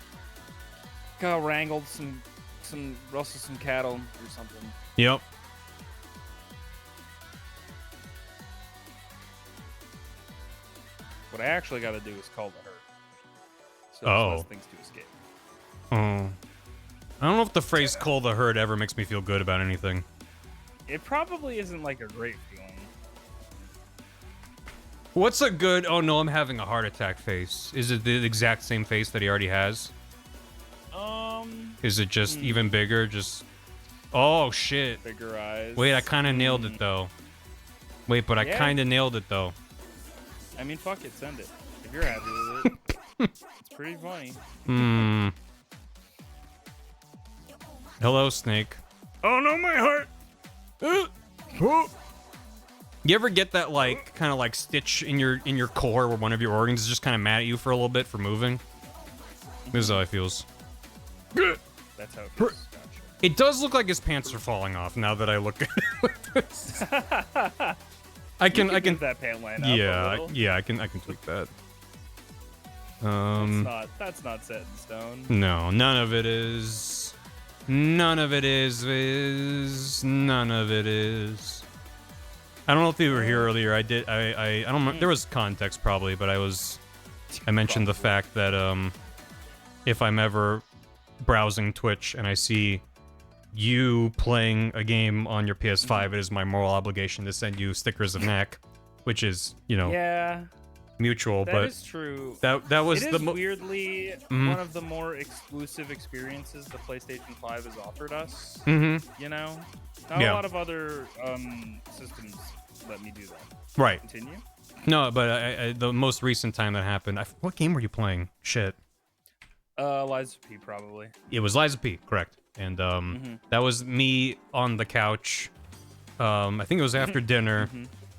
Got wrangled rustled some cattle or something. Yep. What I actually got to do is call the herd. So Oh. there's less things to escape. Oh. I don't know if the phrase "call the herd" ever makes me feel good about anything. It probably isn't like a great feeling. What's a good? Oh no, I'm having a heart attack face. Is it the exact same face that he already has? Is it just even bigger? Just. Oh shit. Bigger eyes. Wait, I kind of nailed it though. Wait, but I Yeah. kind of nailed it though. I mean, fuck it, send it. If you're happy with it. It's pretty funny. Hmm. Hello, Snake. Oh no, my heart. You ever get that like kind of like stitch in your core where one of your organs is just kind of mad at you for a little bit for moving? This is how it feels. That's how it feels. Gotcha. It does look like his pants are falling off now that I look at it. I can Give that pant line up a little. yeah, I can tweak that. That's not set in stone. No, none of it is. None of it is. None of it is. I don't know if you were here earlier. I don't remember. There was context probably, but I mentioned the fact that if I'm ever browsing Twitch and I see you playing a game on your PS5, it is my moral obligation to send you stickers of knack, which is, Yeah, mutual. that but is true. that was It the is weirdly one of the more exclusive experiences the PlayStation 5 has offered us. Mm-hmm. Not Yeah. a lot of other systems let me do that. Right. Continue. No, but the most recent time that happened, what game were you playing? Shit. Liza P probably. It was Liza P, correct. And that was me on the couch. I think it was after dinner,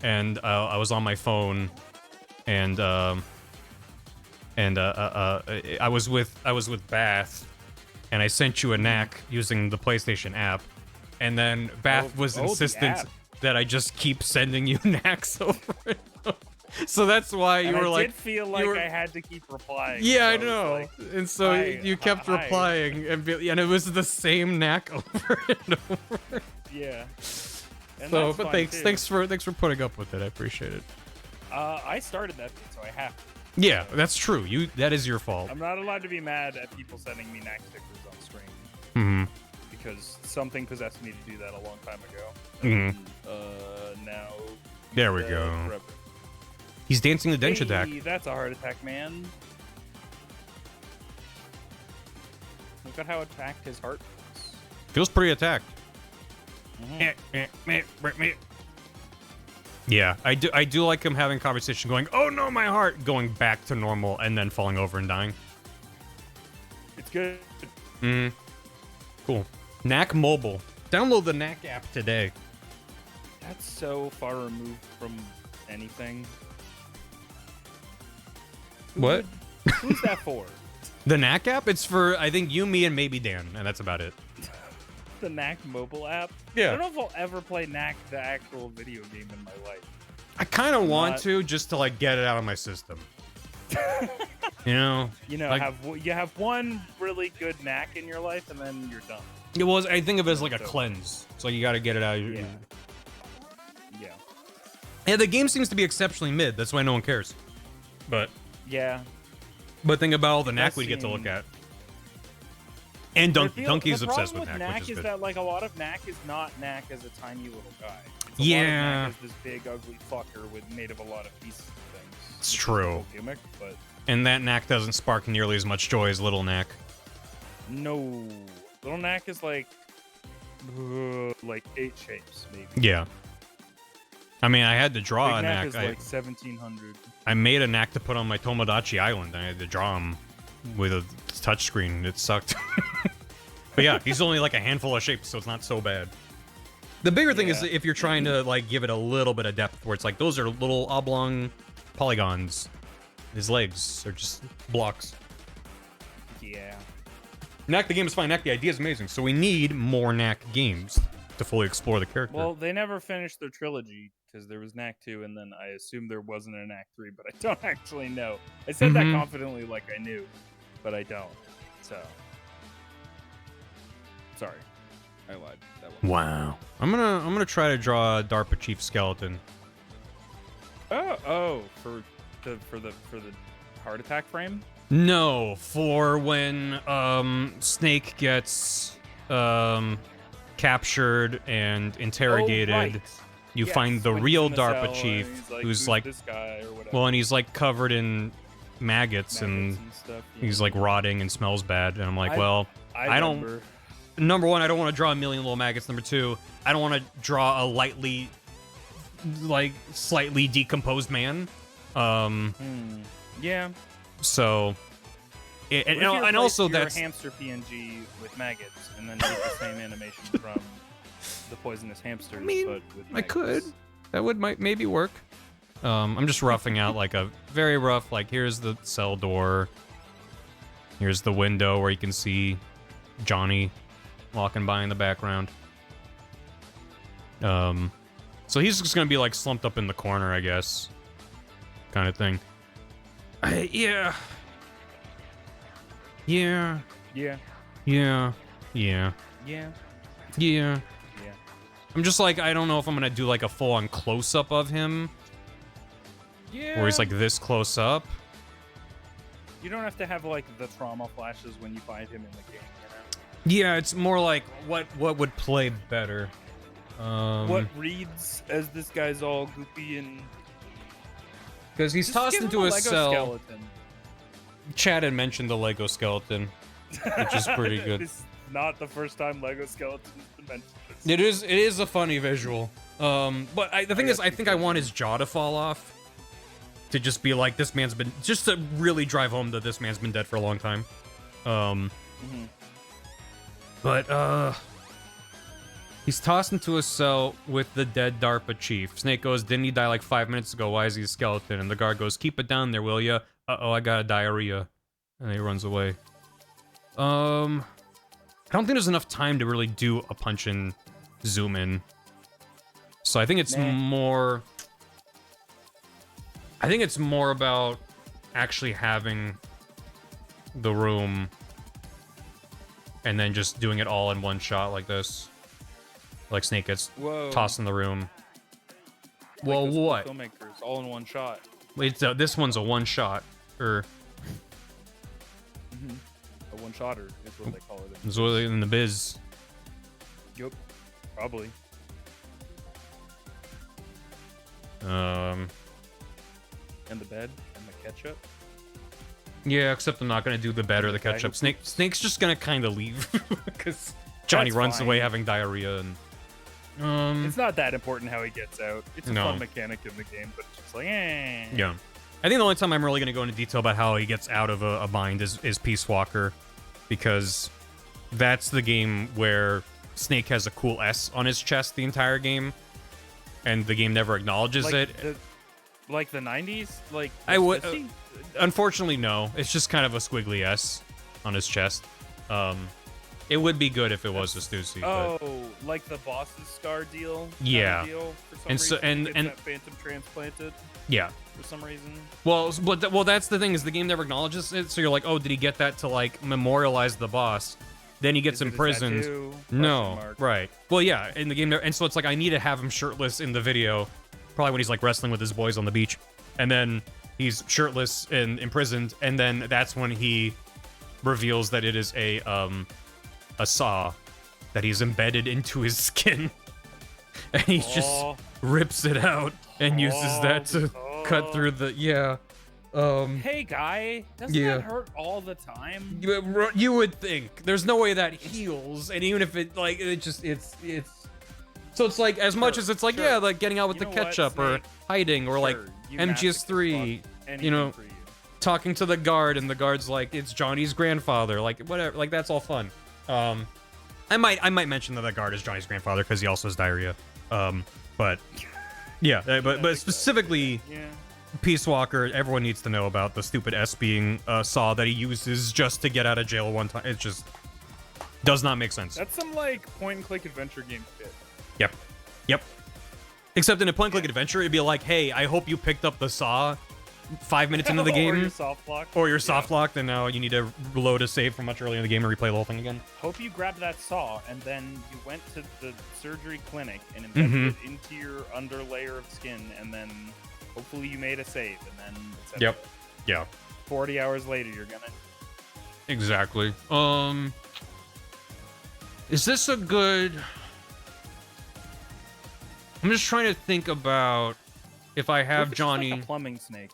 and I was on my phone, and I was with Bath, and I sent you a knack using the PlayStation app, and then Bath was the insistent app. that I just keep sending you knacks over and over. So that's why you And were I like, did feel like I had to keep replying. yeah, I was know. like, And so hi, you kept hi. replying, and it was the same knack over and over. Yeah. And So, that's but fine, thanks too. for putting up with it. I appreciate it. I started that bit, so I have to. Yeah, that's true. That is your fault. I'm not allowed to be mad at people sending me knack stickers on stream Mm-hmm. because something possessed me to do that a long time ago. Mhm. Now. There we go. Forever. He's dancing the dench Hey, attack. that's a heart attack, man. Look at how attacked his heart feels. Feels pretty attacked. Yeah, I do like him having conversation going, oh no, my heart, going back to normal and then falling over and dying. It's good. Cool. Knack Mobile. Download the Knack app today. That's so far removed from anything. What? Who's that for? The Knack app? It's for, I think, you, me, and maybe Dan, and that's about it. The Knack mobile app? Yeah. I don't know if I'll ever play Knack, the actual video game, in my life. I kind of want Not- to, just to, like, get it out of my system. You know? Like- You have one really good Knack in your life, and then you're done. It was, I think of it as like a So- cleanse. So you gotta get it out of your... Yeah. Yeah. Yeah, the game seems to be exceptionally mid. That's why no one cares. But Yeah. think about all the Knack does we get to look seem- at. And But I feel- Donkey's the obsessed problem with Knack, which is good. that like a lot of Knack is not Knack as a tiny little guy. It's a Yeah. lot of Knack as this big ugly fucker made of a lot of pieces of things. It's which is the true. whole gimmick, but And that Knack doesn't spark nearly as much joy as Little Knack. no, little Knack is like 8 shapes maybe. Yeah. I mean, I had to draw Big a Knack Knack. is like 1700. I made a Knack to put on my Tomodachi Island. I had to draw him with a touchscreen. It sucked. But yeah, he's only like a handful of shapes, so it's not so bad. The bigger thing is Yeah. if you're trying to like give it a little bit of depth, where it's like those are little oblong polygons. His legs are just blocks. Yeah. Knack the game is fine. Knack the idea is amazing. So we need more Knack games. to fully explore the character. Well, they never finished their trilogy because there was an Act 2, and then I assume there wasn't an Act 3, but I don't actually know. I said that confidently like I knew, but I don't. So, sorry, I lied. That one. Wow. I'm gonna try to draw a DARPA chief skeleton. Oh, for the heart attack frame. No, for when Snake gets captured and interrogated. Oh, right. You Yes, find the when he's real in the DARPA cell, chief, and he's like, who's "Who's like, this guy or whatever. well, and he's like covered in maggots and stuff. he's like rotting and smells bad. And I'm like, well, I don't. remember. Number one, I don't want to draw a million little maggots. Number two, I don't want to draw a lightly, like slightly decomposed man. Yeah. So, What if and you also replaced your that's hamster PNG with maggots, and then did the same animation from the poisonous hamsters. I mean, but with I maggots. could. That would maybe work. I'm just roughing out like a very rough, like here's the cell door. Here's the window where you can see Johnny walking by in the background. So he's just gonna be like slumped up in the corner, I guess. Kind of thing. Yeah. Yeah. Yeah. Yeah. Yeah. Yeah. Yeah. Yeah. I'm just like, I don't know if I'm gonna do like a full-on close-up of him, Yeah. where he's like this close up. You don't have to have like the trauma flashes when you find him in the game, you know? Yeah, it's more like what would play better. What reads as this guy's all goopy and Because he's just tossed give him into a Lego cell. skeleton. Chad had mentioned the Lego skeleton, which is pretty good. It's not the first time Lego skeleton's been mentioned. It is a funny visual. But the thing is, I think I want his jaw to fall off. To just be like, this man's been... Just to really drive home that this man's been dead for a long time. But, he's tossed into a cell with the dead DARPA chief. Snake goes, didn't he die like 5 minutes ago? Why is he a skeleton? And the guard goes, keep it down there, will ya? Uh-oh, I got a diarrhea. And then he runs away. I don't think there's enough time to really do a punch and zoom in. So I think it's more... I think it's more about actually having the room and then just doing it all in one shot like this. Like Snake gets tossed in the room. Like Well, those what? Filmmakers, all in one shot. Wait, this one's a one shot. Or A one-shotter is what they call it. it's what in the biz. Yup. Probably. And the bed and the ketchup. Yeah, except I'm not gonna do the bed or the Okay. ketchup. Snake's just gonna kind of leave because Johnny That's runs fine. away having diarrhea and. It's not that important how he gets out. It's a No. fun mechanic in the game, but it's just like, eh. Yeah. I think the only time I'm really going to go into detail about how he gets out of a bind is Peace Walker, because that's the game where Snake has a cool S on his chest the entire game, and the game never acknowledges Like it. like the 90s? Like, I would. does he? Unfortunately, no. It's just kind of a squiggly S on his chest. It would be good if it was a Stussy. Oh, like the boss's scar deal? Yeah. Deal for some And so- reason? He and- gets and- that phantom transplanted Yeah. for some reason. Well, that's the thing is the game never acknowledges it. So you're like, oh, did he get that to like memorialize the boss? Then he gets Is it a imprisoned. tattoo? Question No, mark. right. Well, yeah, in the game, and so it's like I need to have him shirtless in the video, probably when he's like wrestling with his boys on the beach, and then he's shirtless and imprisoned, and then that's when he reveals that it is a saw that he's embedded into his skin, and he just Oh. rips it out and uses that to cut through the Hey, guy, doesn't Yeah. that hurt all the time? You would think there's no way that heals, and even if it like it's so it's like as much as it's like sure. yeah, like getting out with You the know what, ketchup or Snake? hiding or like Sure, you MGS3, masochist fuck, anything you know, for you. talking to the guard, and the guard's like it's Johnny's grandfather, like whatever, like that's all fun. I might mention that the guard is Johnny's grandfather because he also has diarrhea. But yeah, but specifically. Yeah. Peace Walker, everyone needs to know about the stupid S being a saw that he uses just to get out of jail one time. It's just Does not make sense. That's some like point and click adventure game shit. Yep. Yep. Except in a point and click adventure, it'd be like, hey, I hope you picked up the saw 5 minutes into the Or game. your soft lock. Or you're soft locked, and now you need to load a save from much earlier in the game and replay the whole thing again. Hope you grabbed that saw and then you went to the surgery clinic and embedded it into your underlayer of skin, and then hopefully you made a save, and then it's Yep. Yeah. 40 hours later, you're gonna. Exactly. Is this a good... I'm just trying to think about if I have What if it's just Johnny... like a plumbing snake.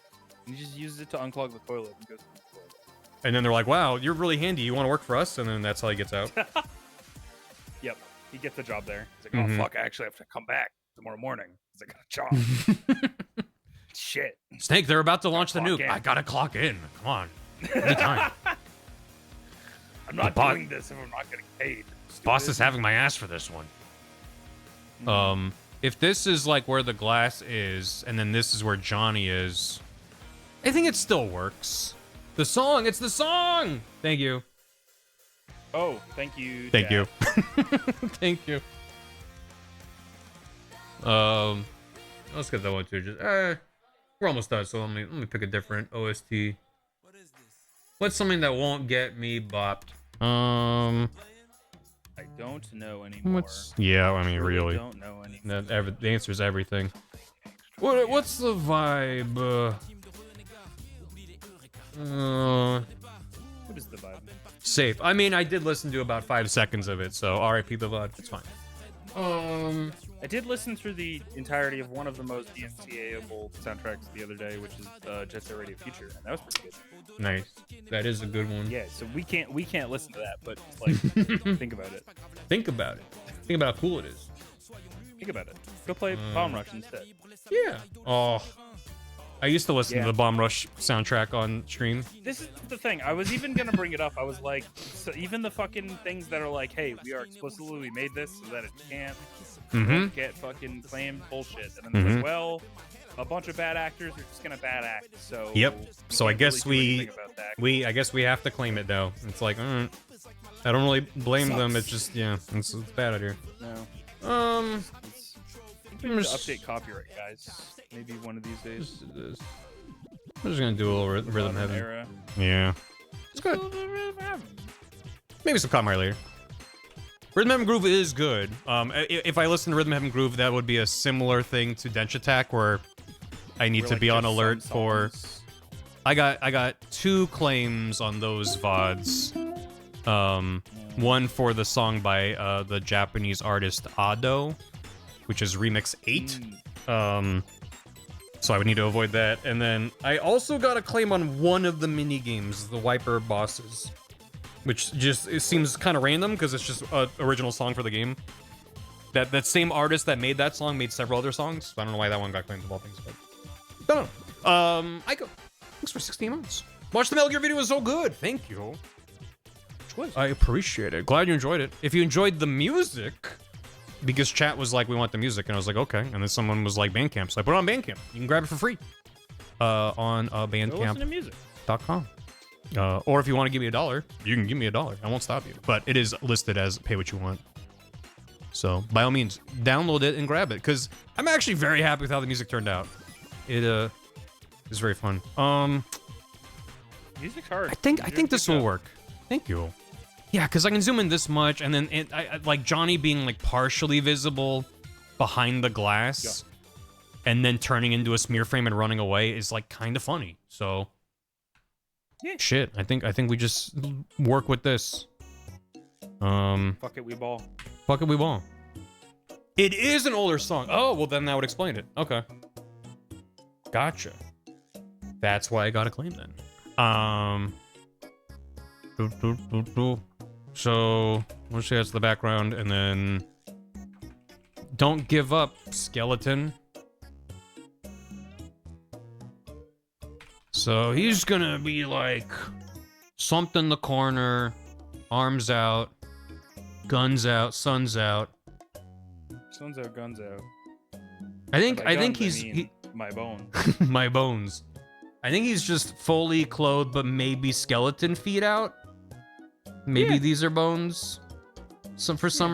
And you just use it to unclog the toilet and goes to the toilet. And then they're like, wow, you're really handy. You want to work for us? And then that's how he gets out. Yep. He gets the job there. He's like, oh, fuck, I actually have to come back tomorrow morning because I got a job. Shit. Snake, they're about to launch the Clock nuke. in. I gotta clock in. Come on. Anytime. I'm not The doing this if I'm not getting paid. Boss Stupid. is having my ass for this one. If this is like where the glass is, and then this is where Johnny is, I think it still works. The song, it's the song! Thank you. Oh, thank you. Thank Dad. you. Thank you. Let's get that one too. Just we're almost done, so let me pick a different OST. What's something that won't get me bopped? I don't know anymore. Yeah, I mean, really. Don't know anymore. The answer is everything. What's the vibe? What is the vibe? Safe. I mean, I did listen to about 5 seconds of it, so RIP the VOD. It's fine. I did listen through the entirety of one of the most DMCA-able soundtracks the other day, which is Jet Set Radio Future, and that was pretty good. Nice. That is a good one. Yeah, so we can't listen to that, but like think about it. Think about it. Think about how cool it is. Think about it. Go play Bomb Rush instead. Yeah. Oh. I used to listen Yeah. to the Bomb Rush soundtrack on stream. This is the thing. I was even gonna bring it up. I was like, so even the fucking things that are like, hey, we made this so that it can't get fucking claimed bullshit. And then it's like, well, a bunch of bad actors are just gonna bad act. So Yep. So I can't guess really do we anything about that. I guess we have to claim it though. It's like, I don't really blame them. It's just it's bad out here. No. We need to just- update copyright, guys. Maybe one of these days. I'm just gonna do a little rhythm Modern heaven. era. Yeah. It's good. Maybe some copyright later. Rhythm Heaven Groove is good. If I listen to Rhythm Heaven Groove, that would be a similar thing to Dench Attack, where I need Or, to like, be on just alert some for. songs. I got 2 claims on those VODs. One for the song by the Japanese artist Ado, which is Remix 8. So I would need to avoid that. And then I also got a claim on one of the mini games, the Wiper bosses, which it seems kind of random because it's just an original song for the game. That same artist that made that song made several other songs. So I don't know why that one got claimed of all things, but don't know. Ico, thanks for 16 months. Watch the Metal Gear video, it was so good. Thank you. I appreciate it. Glad you enjoyed it. If you enjoyed the music, because chat was like, we want the music, and I was like, okay. And then someone was like, Bandcamp, so I put it on Bandcamp. You can grab it for free on Go listen to Bandcamp.com. music. Or if you want to give me $1, you can give me $1. I won't stop you. But it is listed as pay what you want. So by all means, download it and grab it, because I'm actually very happy with how the music turned out. It is very fun. Music's hard. I think this will work. Thank you. Yeah, because I can zoom in this much, and then I like Johnny being like partially visible behind the glass, and then turning into a smear frame and running away is like kind of funny. So, Yeah. shit. I think we just work with this. Fuck it, we ball. Fuck it, we ball. It is an older song. Oh, well then that would explain it. Okay. Gotcha. That's why I got a claim then. So, let's see, that's the background, and then don't give up, skeleton. So he's gonna be like slumped in the corner, arms out, guns out, sun's out. Sun's out, guns out. I think By guns, he's my bone. my bones. I think he's just fully clothed, but maybe skeleton feet out. Maybe these are bones.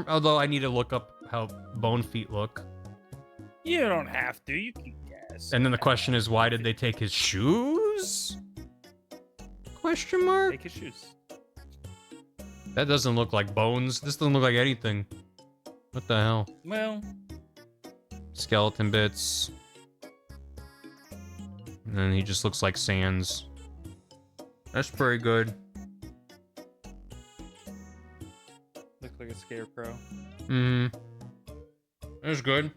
Although I need to look up how bone feet look. You don't have to. You can guess. And then the question is, why did they take his shoes? Question mark? Take his shoes. That doesn't look like bones. This doesn't look like anything. What the hell? Well, Skeleton bits. And then he just looks like Sans. That's pretty good. looks like a scarecrow. That's good.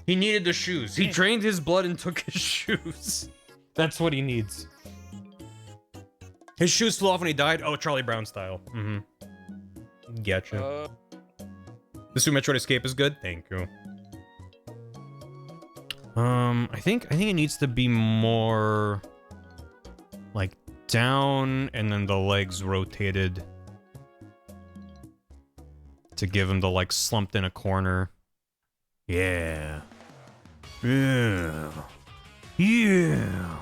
He needed the shoes. He drained his blood and took his shoes. That's what he needs. His shoes flew off when he died. Oh, Charlie Brown style. Gotcha. The Super Metroid Escape is good. Thank you. I think it needs to be more like down and then the legs rotated to give him the like slumped in a corner. Yeah. Yeah. Yeah.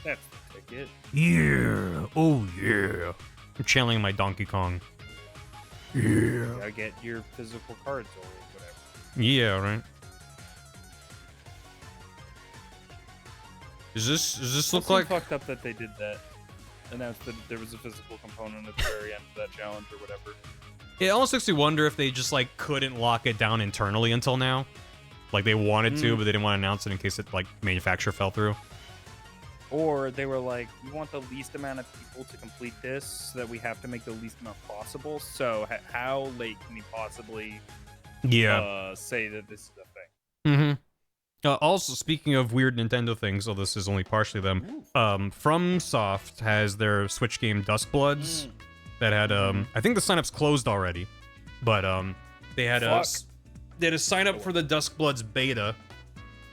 That's the ticket. Yeah. Oh yeah. I'm channeling my Donkey Kong. Yeah. You gotta get your physical cards or whatever. Yeah, right. Does this look like fucked up that they did that? Announced that there was a physical component at the very end of that challenge or whatever. It almost makes me wonder if they just like couldn't lock it down internally until now. Like they wanted to, but they didn't want to announce it in case it like manufacturer fell through. Or they were like, we want the least amount of people to complete this so that we have to make the least amount possible. So how late can we possibly say that this is a thing? Also, speaking of weird Nintendo things, although this is only partially them, FromSoft has their Switch game Duskbloods that had I think the signups closed already, but they had a sign up for the Duskbloods beta.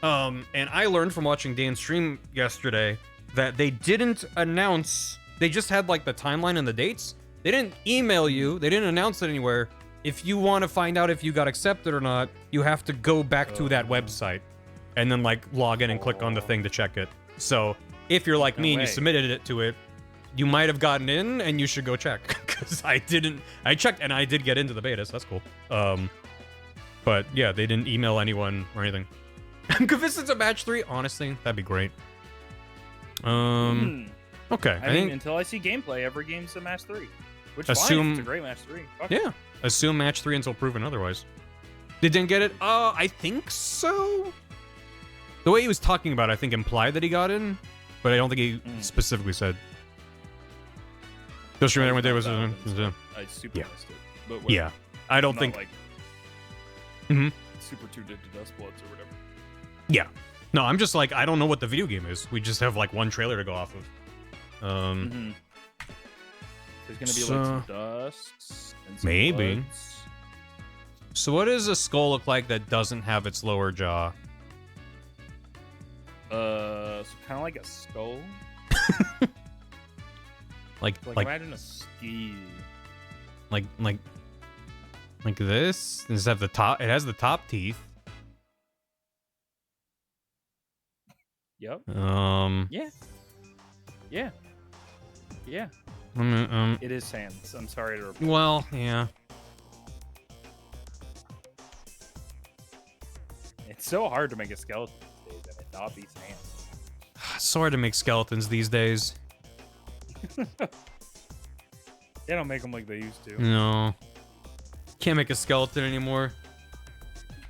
And I learned from watching Dan's stream yesterday that they didn't announce, they just had like the timeline and the dates. They didn't email you, they didn't announce it anywhere. If you want to find out if you got accepted or not, you have to go back to that website and then like log in and click on the thing to check it. So if you're like me and you submitted it to it, you might have gotten in and you should go check. Because I didn't, I checked and I did get into the beta, so that's cool. But yeah, they didn't email anyone or anything. I'm convinced it's a match 3. Honestly, that'd be great. Okay. I mean, until I see gameplay, every game's a match 3. Which fine, it's a great match 3. Fuck. Yeah. Assume match 3 until proven otherwise. They didn't get it? I think so. The way he was talking about it, I think implied that he got in, but I don't think he specifically said. I super missed it. But yeah. I don't think. Like, super too addicted to Duskbloods or whatever. Yeah. No, I'm just like, I don't know what the video game is. We just have like one trailer to go off of. There's gonna be like some dusks and some maybe. bloods. So what does a skull look like that doesn't have its lower jaw? So kind of like a skull. like imagine a ski. Like this? Does it have the top? It has the top teeth. Yep. Yeah. Yeah. Yeah. It is Sans. I'm sorry to report. Well, yeah. It's so hard to make a skeleton these days and it not be Sans. It's so hard to make skeletons these days. They don't make them like they used to. No. Can't make a skeleton anymore.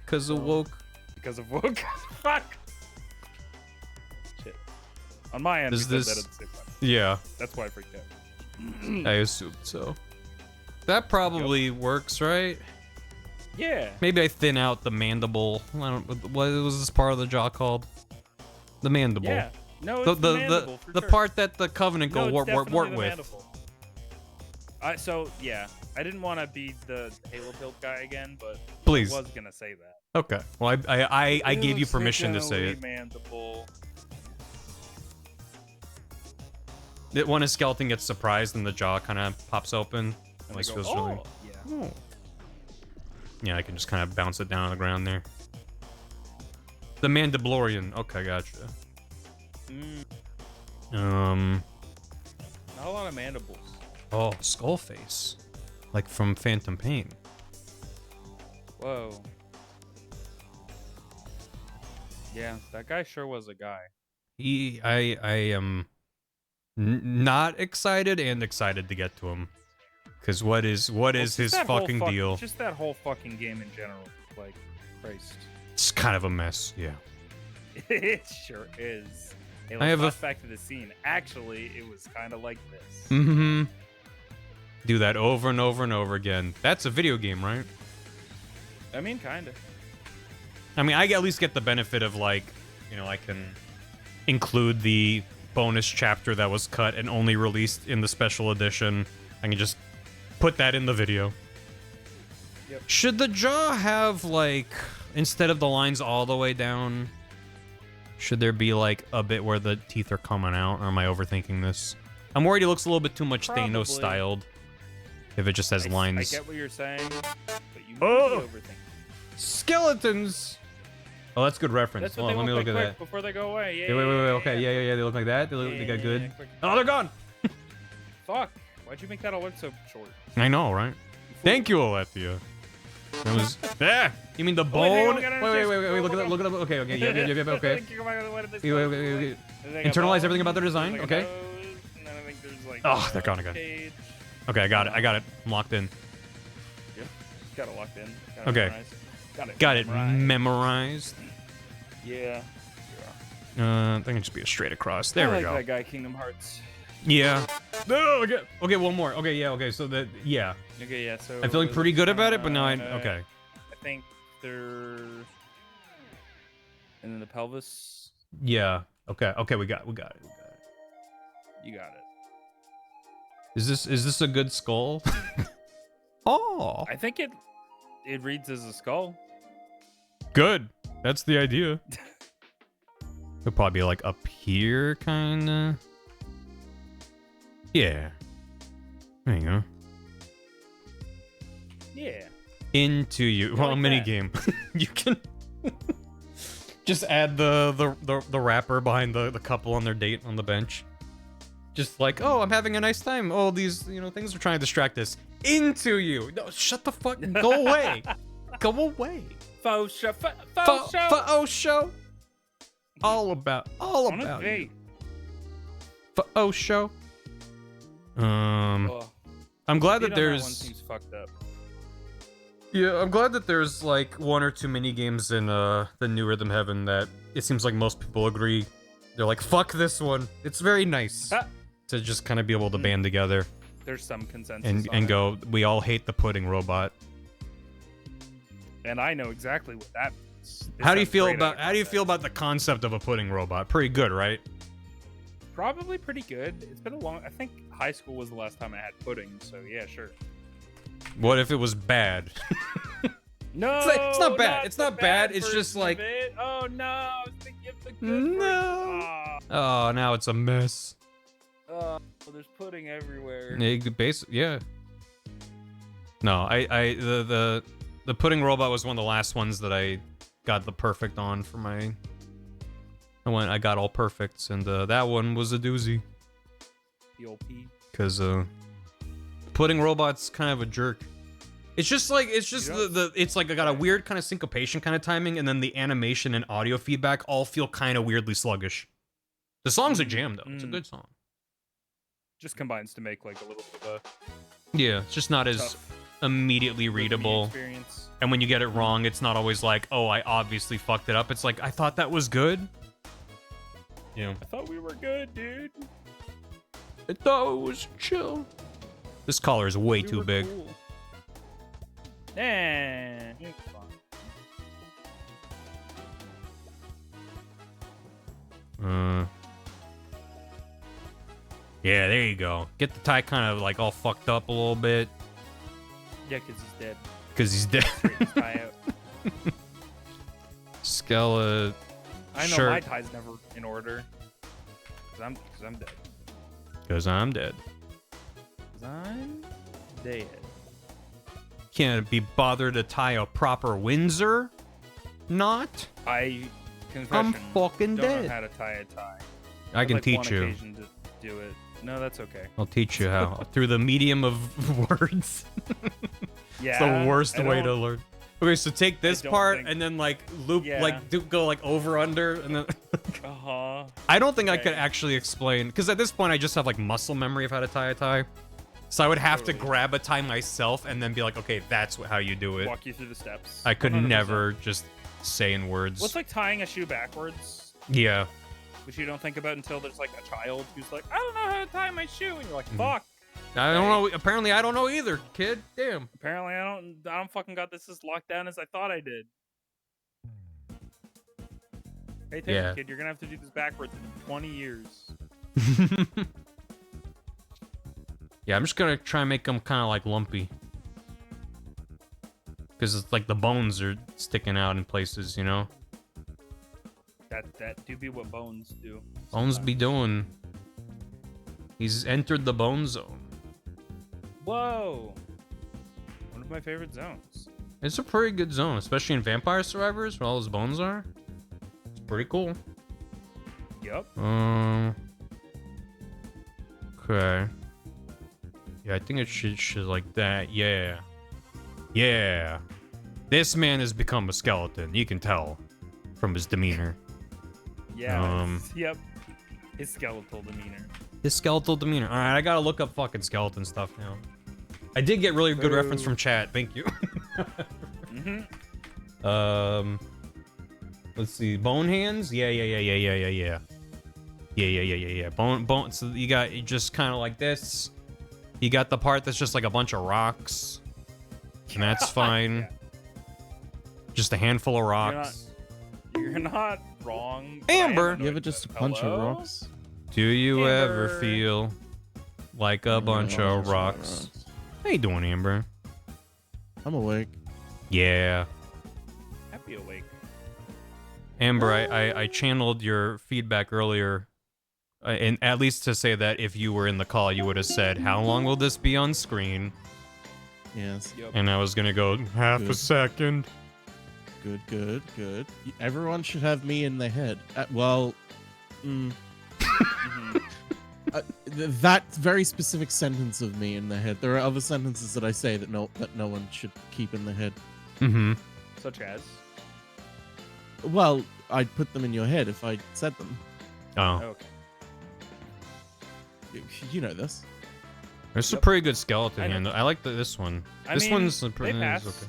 Because of woke. Because of woke? Fuck! Shit. On my end, we said that at the same time. Yeah. That's why I freaked out. I assumed so. That probably works, right? Yeah. Maybe I thin out the mandible. I don't. What was this part of the jaw called? The mandible. Yeah. No, it's the mandible, for the sure. part that the Covenant go wart with. Mandible. So yeah, I didn't want to be the Halo build guy again, but please. I was gonna say that. Okay. Well, I gave you permission to say it. Mandible. When a skeleton gets surprised and the jaw kind of pops open, it always feels really. Yeah. Oh. Yeah, I can just kind of bounce it down on the ground there. The Mandalorian. Okay, gotcha. Not a lot of mandibles. Oh, skull face. Like from Phantom Pain. Whoa. Yeah, that guy sure was a guy. I am not excited and excited to get to him. Because what is his fucking deal? Just that whole fucking game in general. Like, Christ. It's kind of a mess, yeah. It sure is. Hey, I have let's back to the scene. Actually, it was kind of like this. Mm-hmm. Do that over and over and over again. That's a video game, right? I mean, kind of. I mean, I at least get the benefit of, like, you know, I can include the bonus chapter that was cut and only released in the special edition. I can just put that in the video. Yep. Should the jaw have, like, instead of the lines all the way down, should there be, like, a bit where the teeth are coming out? Or am I overthinking this? I'm worried it looks a little bit too much Thanos styled. If it just has lines. I get what you're saying, but you may Oh! be overthinking. Skeletons! Oh, that's good reference. That's what Hold on, they let me look look like at that. before they go away. Yeah, Wait, okay, yeah. yeah, they look like that. They got good. Yeah, quick. Oh, they're gone! Fuck. Why'd you make that alert so short? I know, right? Thank you, Alethea. That was... Ah! You mean the Oh, wait, bone? hang on, Wait, look at that, okay, okay, yeah, okay. Okay. Internalize everything about their design, okay. Oh, they're gone again. Okay, I got it, I'm locked in. Got it locked in. Okay. Got it memorized. Yeah. I think it should be a straight across. There we go. That guy, Kingdom Hearts. Yeah. No, okay, one more. Okay, yeah, okay, so that, yeah. Okay, yeah, so... I'm feeling pretty good about it, but now okay. I think they're... And then the pelvis. Yeah. Okay, we got it. You got it. Is this a good skull? Oh. I think it reads as a skull. Good. That's the idea. It'll probably be like up here, kinda. Yeah. There you go. Yeah. Into you. Well, like mini that. game. You can just add the wrapper behind the couple on their date on the bench. Just like, oh, I'm having a nice time. Oh, these, things are trying to distract us. Into you. No, shut the fuck. Go away. Go away. Faux show. Faux show. All about On a you. date. Faux show. Oh, I'm glad that that one there's. seems fucked up. Yeah, I'm glad that there's like one or two mini games in the new Rhythm Heaven that it seems like most people agree. They're like, fuck this one. It's very nice to just kind of be able to band together There's some consensus and go, we all hate the pudding robot. And I know exactly what that means. How do you feel about the concept of a pudding robot? Pretty good, right? Probably pretty good. It's been a long... I think high school was the last time I had pudding, so yeah, sure. What if it was bad? No, it's not bad. It's not bad. It's just like... Oh no, it's the gift of good No. Oh, now it's a mess. Oh, there's pudding everywhere. Yeah. No, the pudding robot was one of the last ones that I got the perfect on for my... I got all perfects, and that one was a doozy. The old P. Because pudding robot's kind of a jerk. It's just like it's like I got a weird kind of syncopation kind of timing, and then the animation and audio feedback all feel kind of weirdly sluggish. The song's a jam though. It's a good song. Just combines to make like a little bit of Yeah, it's just not as tough immediately readable. experience. And when you get it wrong, it's not always like, oh, I obviously fucked it up. It's like, I thought that was good. Yeah. I thought we were good, dude. I thought it was chill. This collar is way We too were big. cool. Nah, it's fine. Yeah, there you go. Get the tie kind of like all fucked up a little bit. Yeah, because he's dead. Because he's dead. Straighten his tie out. Skella. I know shirt. my tie's never in order. Because I'm dead. Because I'm dead. Because I'm dead. Can't be bothered to tie a proper Windsor knot. Confession, I'm fucking don't dead. know how to tie a tie. I can Like, teach one you. occasion do it. No, that's okay. I'll teach you how. Through the medium of words. Yeah. It's the worst I way to don't- learn. Okay, so take this don't part think- and then like loop, Yeah. like go like over under, and then. Uh-huh. I don't think I could Okay. actually explain, because at this point I just have like muscle memory of how to tie a tie. So I would have to Totally. grab a tie myself and then be like, okay, that's how you do it. Walk you through the steps. I could 100%. never just say in words. What's like tying a shoe backwards, Yeah. which you don't think about until there's like a child who's like, I don't know how to tie my shoe, and you're like, Mm-hmm. fuck. I don't know. Apparently, I don't know either, kid. Damn. Apparently, I don't fucking got this as locked down as I thought I did. Hey, attention, Yeah. kid, you're gonna have to do this backwards in 20 years. Yeah, I'm just gonna try and make them kind of like lumpy. Because it's like the bones are sticking out in places, you know? That do be what bones do. Bones be sometimes. doing. He's entered the bone zone. Whoa! One of my favorite zones. It's a pretty good zone, especially in Vampire Survivors, where all those bones are. It's pretty cool. Yup. Okay. Yeah, I think it should like that. Yeah. Yeah. This man has become a skeleton. You can tell from his demeanor. Yeah. Yep. His skeletal demeanor. His skeletal demeanor. All right, I gotta look up fucking skeleton stuff now. I did get really good reference from chat. Thank you. Mm-hmm. Let's see. Bone hands. Yeah. Bone. So you got just kind of like this. You got the part that's just like a bunch of rocks, and that's fine. Yeah. Just a handful of rocks. You're not wrong. but I am Amber. annoyed You ever by just a it. bunch of Hello? rocks? Do you ever Amber. feel like a bunch of rocks? How you doing, Amber? I'm awake. Yeah. Happy awake. Amber, I channeled your feedback earlier, and at least to say that if you were in the call, you would have said, "How long will this be on screen?" Yes. Yep. And I was gonna go half a Good. second. Good. Everyone should have me in their head. Mhm. That very specific sentence of me in their head. There are other sentences that I say that no one should keep in their head. Mm-hmm. Such as. Well, I'd put them in your head if I said them. Oh, Okay. You know this. it's a Yep. pretty good skeleton I know. hand. I like this one. I This mean, one's they pretty pass. okay.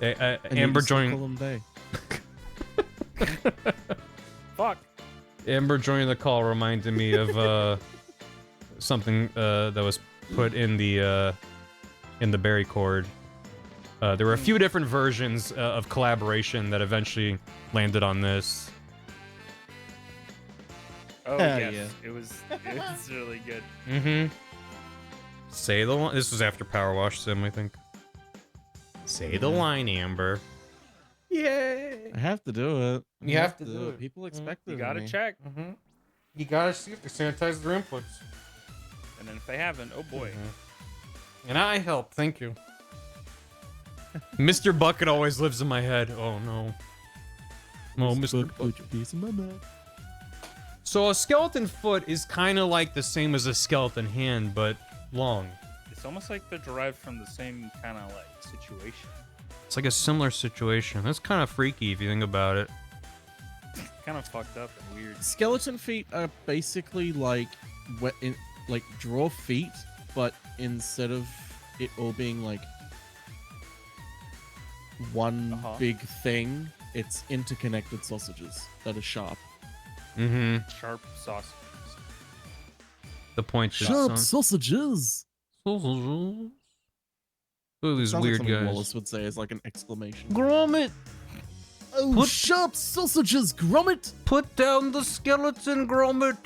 And Amber you still joining. call them they. Fuck. Amber joining the call reminded me of something that was put in the Barry chord. There were a few different versions of collaboration that eventually landed on this. Oh Hell yes, yeah. it was really good. Mm-hmm. Say the line. This was after Power Wash Sim, I think. Say the line, Amber. Yay! I have to do it. I You have to do it. People expect it. You of gotta me. check, Mm-hmm. You gotta see if they sanitize their inputs. and then if they haven't, oh boy. And I help. Thank you. Mr. Bucket always lives in my head. Oh no. No, Mr. Put your piece in my mouth. So a skeleton foot is kind of like the same as a skeleton hand, but long. It's almost like they're derived from the same kind of like situation. It's like a similar situation. That's kind of freaky if you think about it. Kind of fucked up and weird. Skeleton feet are basically like like draw feet, but instead of it all being like one Uh-huh. big thing, it's interconnected sausages that are sharp. Mm-hmm. Sharp sausages. The point is Sharp sausages. Look at these Sounds like weird something guys. Wallace would say as like an exclamation. Gromit, Oh, Put- sharp sausages, Gromit! put down the skeleton, Gromit.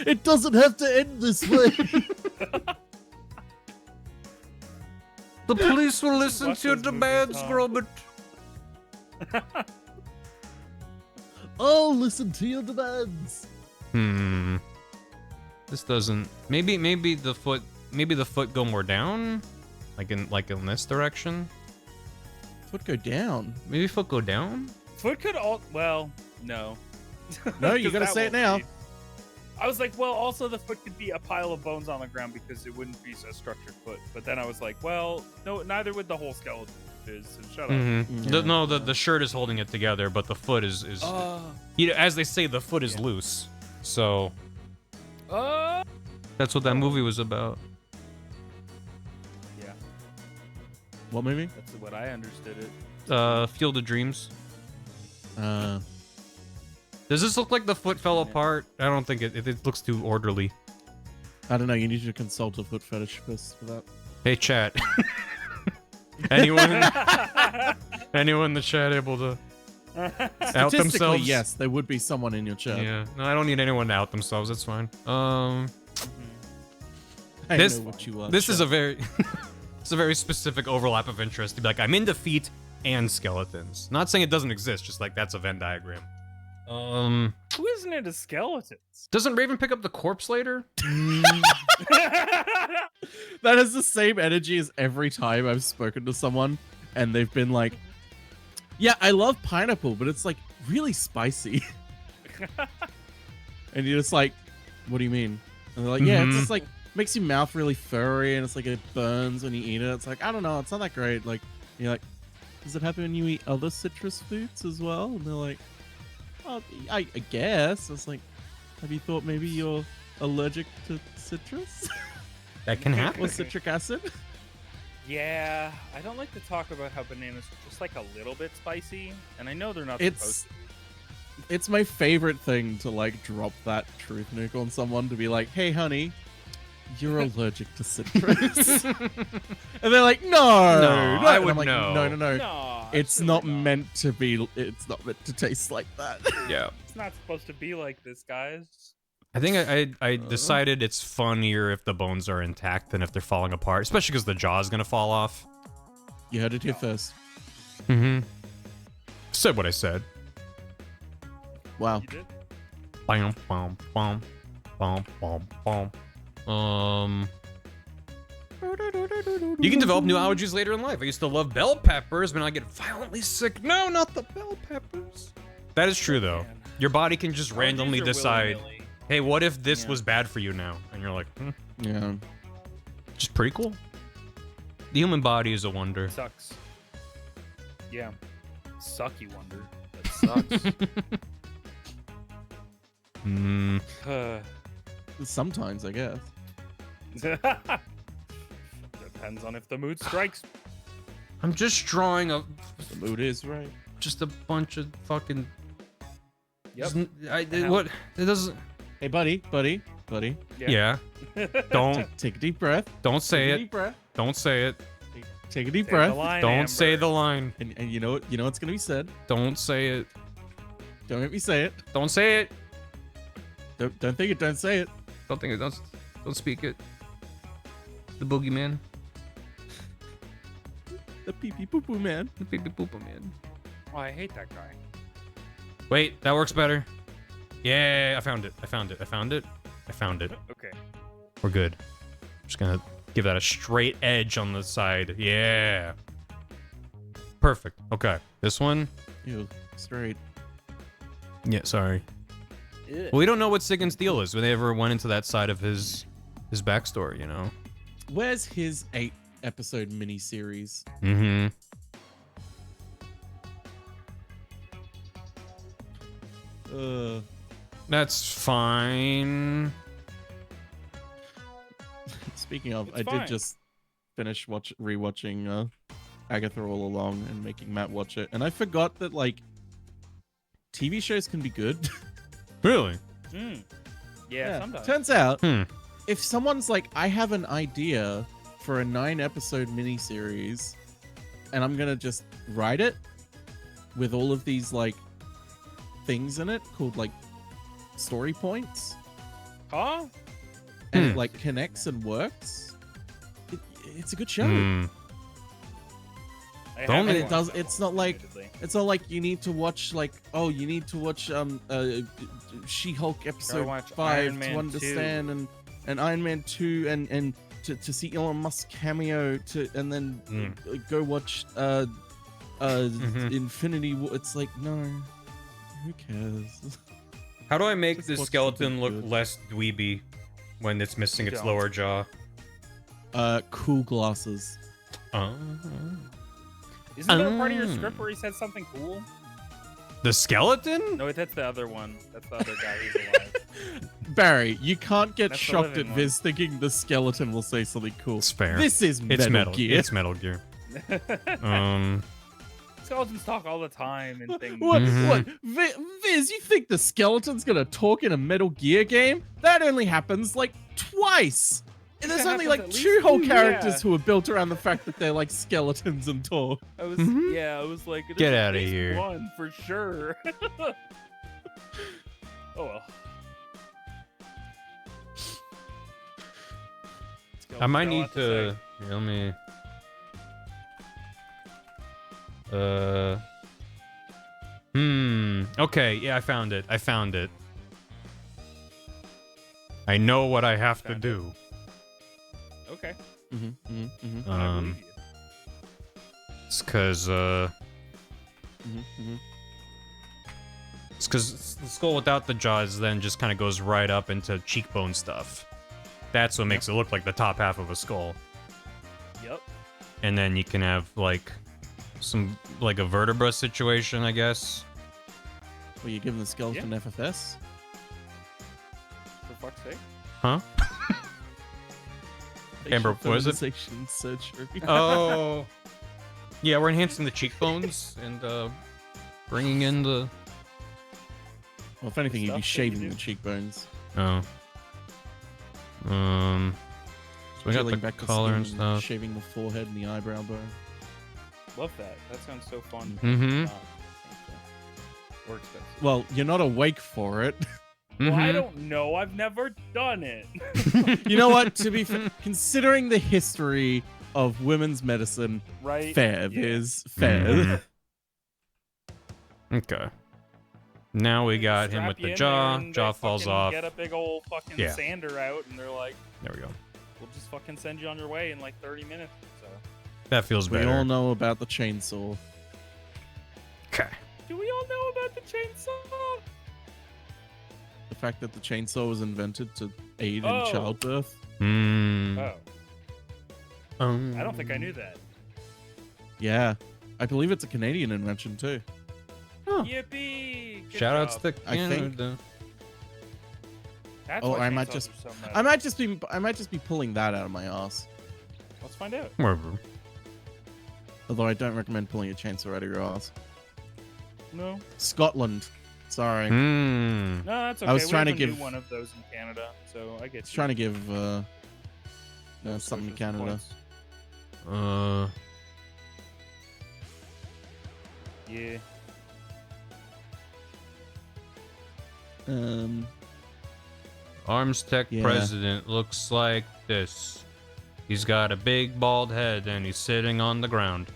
It doesn't have to end this way. The police will listen Watch to your those movies, demands, huh? Gromit. I'll listen to your demands. This doesn't. Maybe the foot. Maybe the foot go more down, like in this direction. Foot go down. Maybe foot go down. Foot could all. Well, no. No, you 'Cause gotta that say it won't now. be. I was like, well, also the foot could be a pile of bones on the ground because it wouldn't be a structured foot. But then I was like, well, no, neither would the whole skeleton. So shut up. No, the shirt is holding it together, but the foot is you know, as they say, the foot is loose. So that's what that movie was about. Yeah, What movie? that's what I understood it. Field of Dreams. Uh, Does this look like the foot fell apart? I don't think it looks too orderly. I don't know. You need to consult a foot fetishist for that. Hey, chat. anyone in the chat able to out Statistically, themselves? yes, there would be someone in your chat. Yeah. No, I don't need anyone to out themselves. That's fine. I This- know what you are. This is chat. a very it's a very specific overlap of interest to be like, I'm into feet and skeletons. Not saying it doesn't exist, just like that's a Venn diagram. Who isn't into skeletons? Doesn't Raven pick up the corpse later? That is the same energy as every time I've spoken to someone and they've been like, yeah, I love pineapple, but it's like really spicy. And you're just like, what do you mean? And they're like, yeah, it's just like makes your mouth really furry and it's like it burns when you eat it. It's like, I don't know, it's not that great. Like, you're like, does it happen when you eat other citrus fruits as well? And they're like, oh, I guess. It's like, have you thought maybe you're allergic to citrus? That can happen. Or citric acid? Yeah, I don't like to talk about how bananas are just like a little bit spicy, and I know they're not supposed It's my favorite thing to like drop that truth nuke on someone to be like, hey honey, you're allergic to citrus. And they're like, no, I And would I'm like, know. no. No, It's absolutely not meant to be. It's not meant to taste like that. Yeah. It's not supposed to be like this, guys. I think I decided it's funnier if the bones are intact than if they're falling apart, especially because the jaw is gonna fall off. You heard it here first. Said what I said. Wow. You did? Bam, bam, bam, bam, bam, bam. You can develop new allergies later in life. I used to love bell peppers, but now I get violently sick. No, not the bell peppers. That is true, though. Man. Your body can just randomly Allergies are decide, willy-nilly. hey, what if this Yeah. was bad for you now? And you're like, Yeah. just pretty cool. The human body is a wonder. Sucks. Yeah. Sucky wonder. That sucks. Sometimes, I guess. Depends on if the mood strikes. I'm just drawing a The mood is right. just a bunch of fucking. Yep. What? It doesn't. Hey, buddy. Yeah. Don't Take a deep breath. don't say Take a it. deep breath. Don't say it. Take a deep Say the breath. line, Don't Amber. say the line. And you know what? You know what's gonna be said. Don't say it. Don't make me say it. Don't say it. Don't think it. Don't say it. Don't think it. Don't speak it. The boogeyman. The pee pee poo poo man. The pee pee poopa man. Oh, I hate that guy. Wait, that works better. Yeah, I found it. I found it. I found it. I found it. Okay. We're good. Just gonna give that a straight edge on the side. Yeah. Perfect. Okay. This one. Ew, straight. Yeah, sorry. Well, we don't know what Sigyn's deal is when they ever went into that side of his backstory, you know? Where's his 8-episode miniseries? Mm-hmm. That's fine. Speaking of, It's I fine. did just finish rewatching Agatha All Along and making Matt watch it, and I forgot that like TV shows can be good. Really? Yeah, sometimes. Turns out, Hmm. if someone's like, I have an idea for a 9-episode miniseries, and I'm gonna just write it with all of these like things in it called like story points, Huh? and it like connects and works, it's a good show. Hmm. I Don't haven't it watched does- that it's one, not like- admittedly. It's not like you need to watch like, oh, you need to watch She-Hulk episode watch 5 Iron to Man understand and Iron Man 2 and to see Elon Musk cameo to, and then go watch Infinity War. It's like, no, who cares? How do I make Just this watch skeleton something look good. less dweeby when it's missing its Don't. lower jaw? Cool glasses. Isn't there a part of your script where he said something cool? The skeleton? No, that's the other one. That's the other guy who's alive. Barry, you can't get That's the shocked at living one. Viz thinking the skeleton will say something cool. It's fair. This is It's Metal Gear. It's Metal Gear. Skeletons talk all the time and things. What? Mhm. What? Viz, you think the skeleton's gonna talk in a Metal Gear game? That only happens like twice. And there's That only happens like at two least whole two, characters yeah. who are built around the fact that they're like skeletons and talk. I was, Mhm. yeah, I was like, Get there's at outta least here. One for sure. Oh well. I might Skeleton's got a need lot to. say. Let me. Okay, yeah, I found it. I found it. I know what I have to Found it. do. Okay. I I believe you. It's cause believe it's cause the skull without the jaws then just kind of goes right up into cheekbone stuff. That's what makes it look like the top half of a skull. Yep. And then you can have like some like a vertebra situation, I guess. Well, you giving the skeleton FFS? For fuck's sake. Huh? Amber, what is it? Feminization surgery. Oh. Yeah, we're enhancing the cheekbones and bringing in the Well, if anything, you'd be stuff that you shaving do. the cheekbones. So we got the Drilling back the collar and skin, stuff. Shaving the forehead and the eyebrow bone. Love that. That sounds so fun. Mhm. Or expensive. Well, you're not awake for it. Well, I Mhm. don't know. I've never done it. You know what? To be considering the history of women's medicine, Right? fair Yeah. is fair. Mhm. Okay. Now we got him Strap with you the in jaw. there and Jaw they falls fucking off. Get a big old fucking Yeah. sander out, and they're like, There we go. "We'll just fucking send you on your way in like 30 minutes." So, That feels We better. all know about the chainsaw. Okay. do we all know about the chainsaw? The fact that the chainsaw was invented to aid in Oh. childbirth. Hmm. Oh, I don't think I knew that. Yeah. I believe it's a Canadian invention too. Yippee! Good Shout outs job. to I think- Canada. That's Oh, why I might chainsaws just- are so metal. I might just be pulling that out of my ass. Let's find out. Whatever. Although I don't recommend pulling a chainsaw out of your ass. No, Scotland. Sorry. Hmm. no, that's okay. I was We trying to have a new give- one of those in Canada, so I get. Just trying to give No something to social Canada. points. Yeah. Arms Tech Yeah. president looks like this. He's got a big bald head and he's sitting on the ground.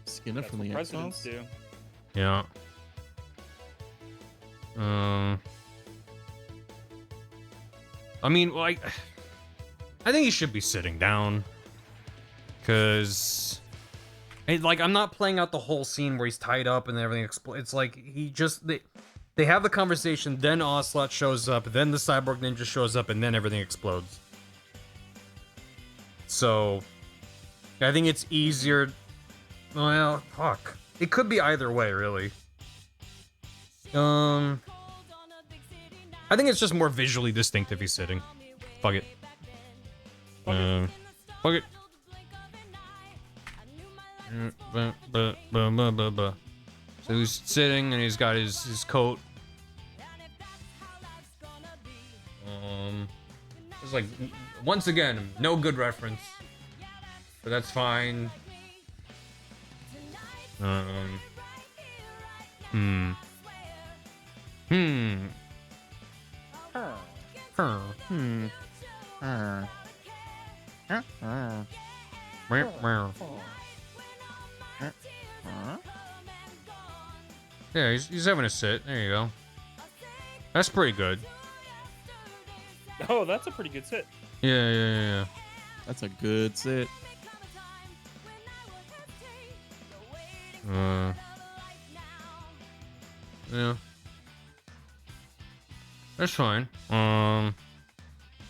Skinner That's from what the presidents X-Files. do. Yeah. I mean, like, I think he should be sitting down. Cause, like, I'm not playing out the whole scene where he's tied up and everything explodes. It's like he just they have the conversation, then Ocelot shows up, then the cyborg ninja shows up, and then everything explodes. So, I think it's easier. Well, fuck. It could be either way, really. I think it's just more visually distinct if he's sitting. Fuck it. Fuck it. So he's sitting and he's got his coat. It's like, once again, no good reference. But that's fine. Yeah, he's having a sit. There you go. That's pretty good. Oh, that's a pretty good sit. Yeah. That's a good sit. Yeah. That's fine.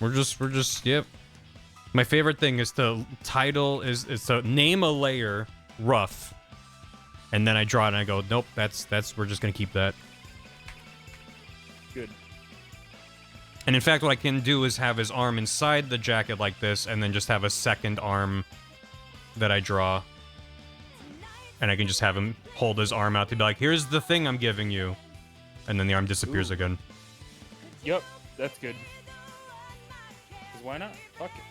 We're just, yep. My favorite thing is to is to name a layer rough. And then I draw it and I go, nope, we're just gonna keep that. Good. And in fact, what I can do is have his arm inside the jacket like this, and then just have a second arm that I draw. And I can just have him hold his arm out to be like, here's the thing I'm giving you. And then the arm disappears again. Yep, that's good. 'Cause why not? Fuck it.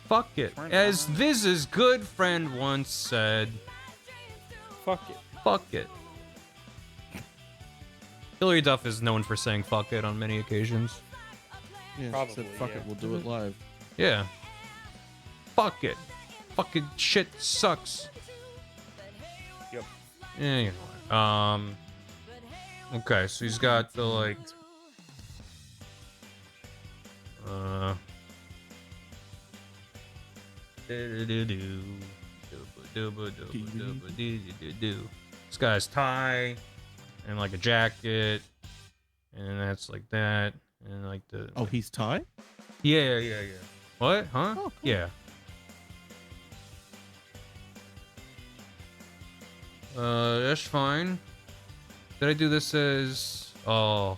Fuck it. As Viz's good friend once said, Fuck it. fuck it. Hilary Duff is known for saying fuck it on many occasions. Yeah, she Probably, said, fuck yeah. it, we'll do it live. Yeah. Fuck it. Fucking shit sucks. Yep. Yeah, you know what. Okay, so he's got the, like... This guy's tie, and like a jacket, and that's like that, and like the... Oh, he's Thai? Yeah. What? Huh? Oh, cool. Yeah. That's fine. Did I do this as... Oh.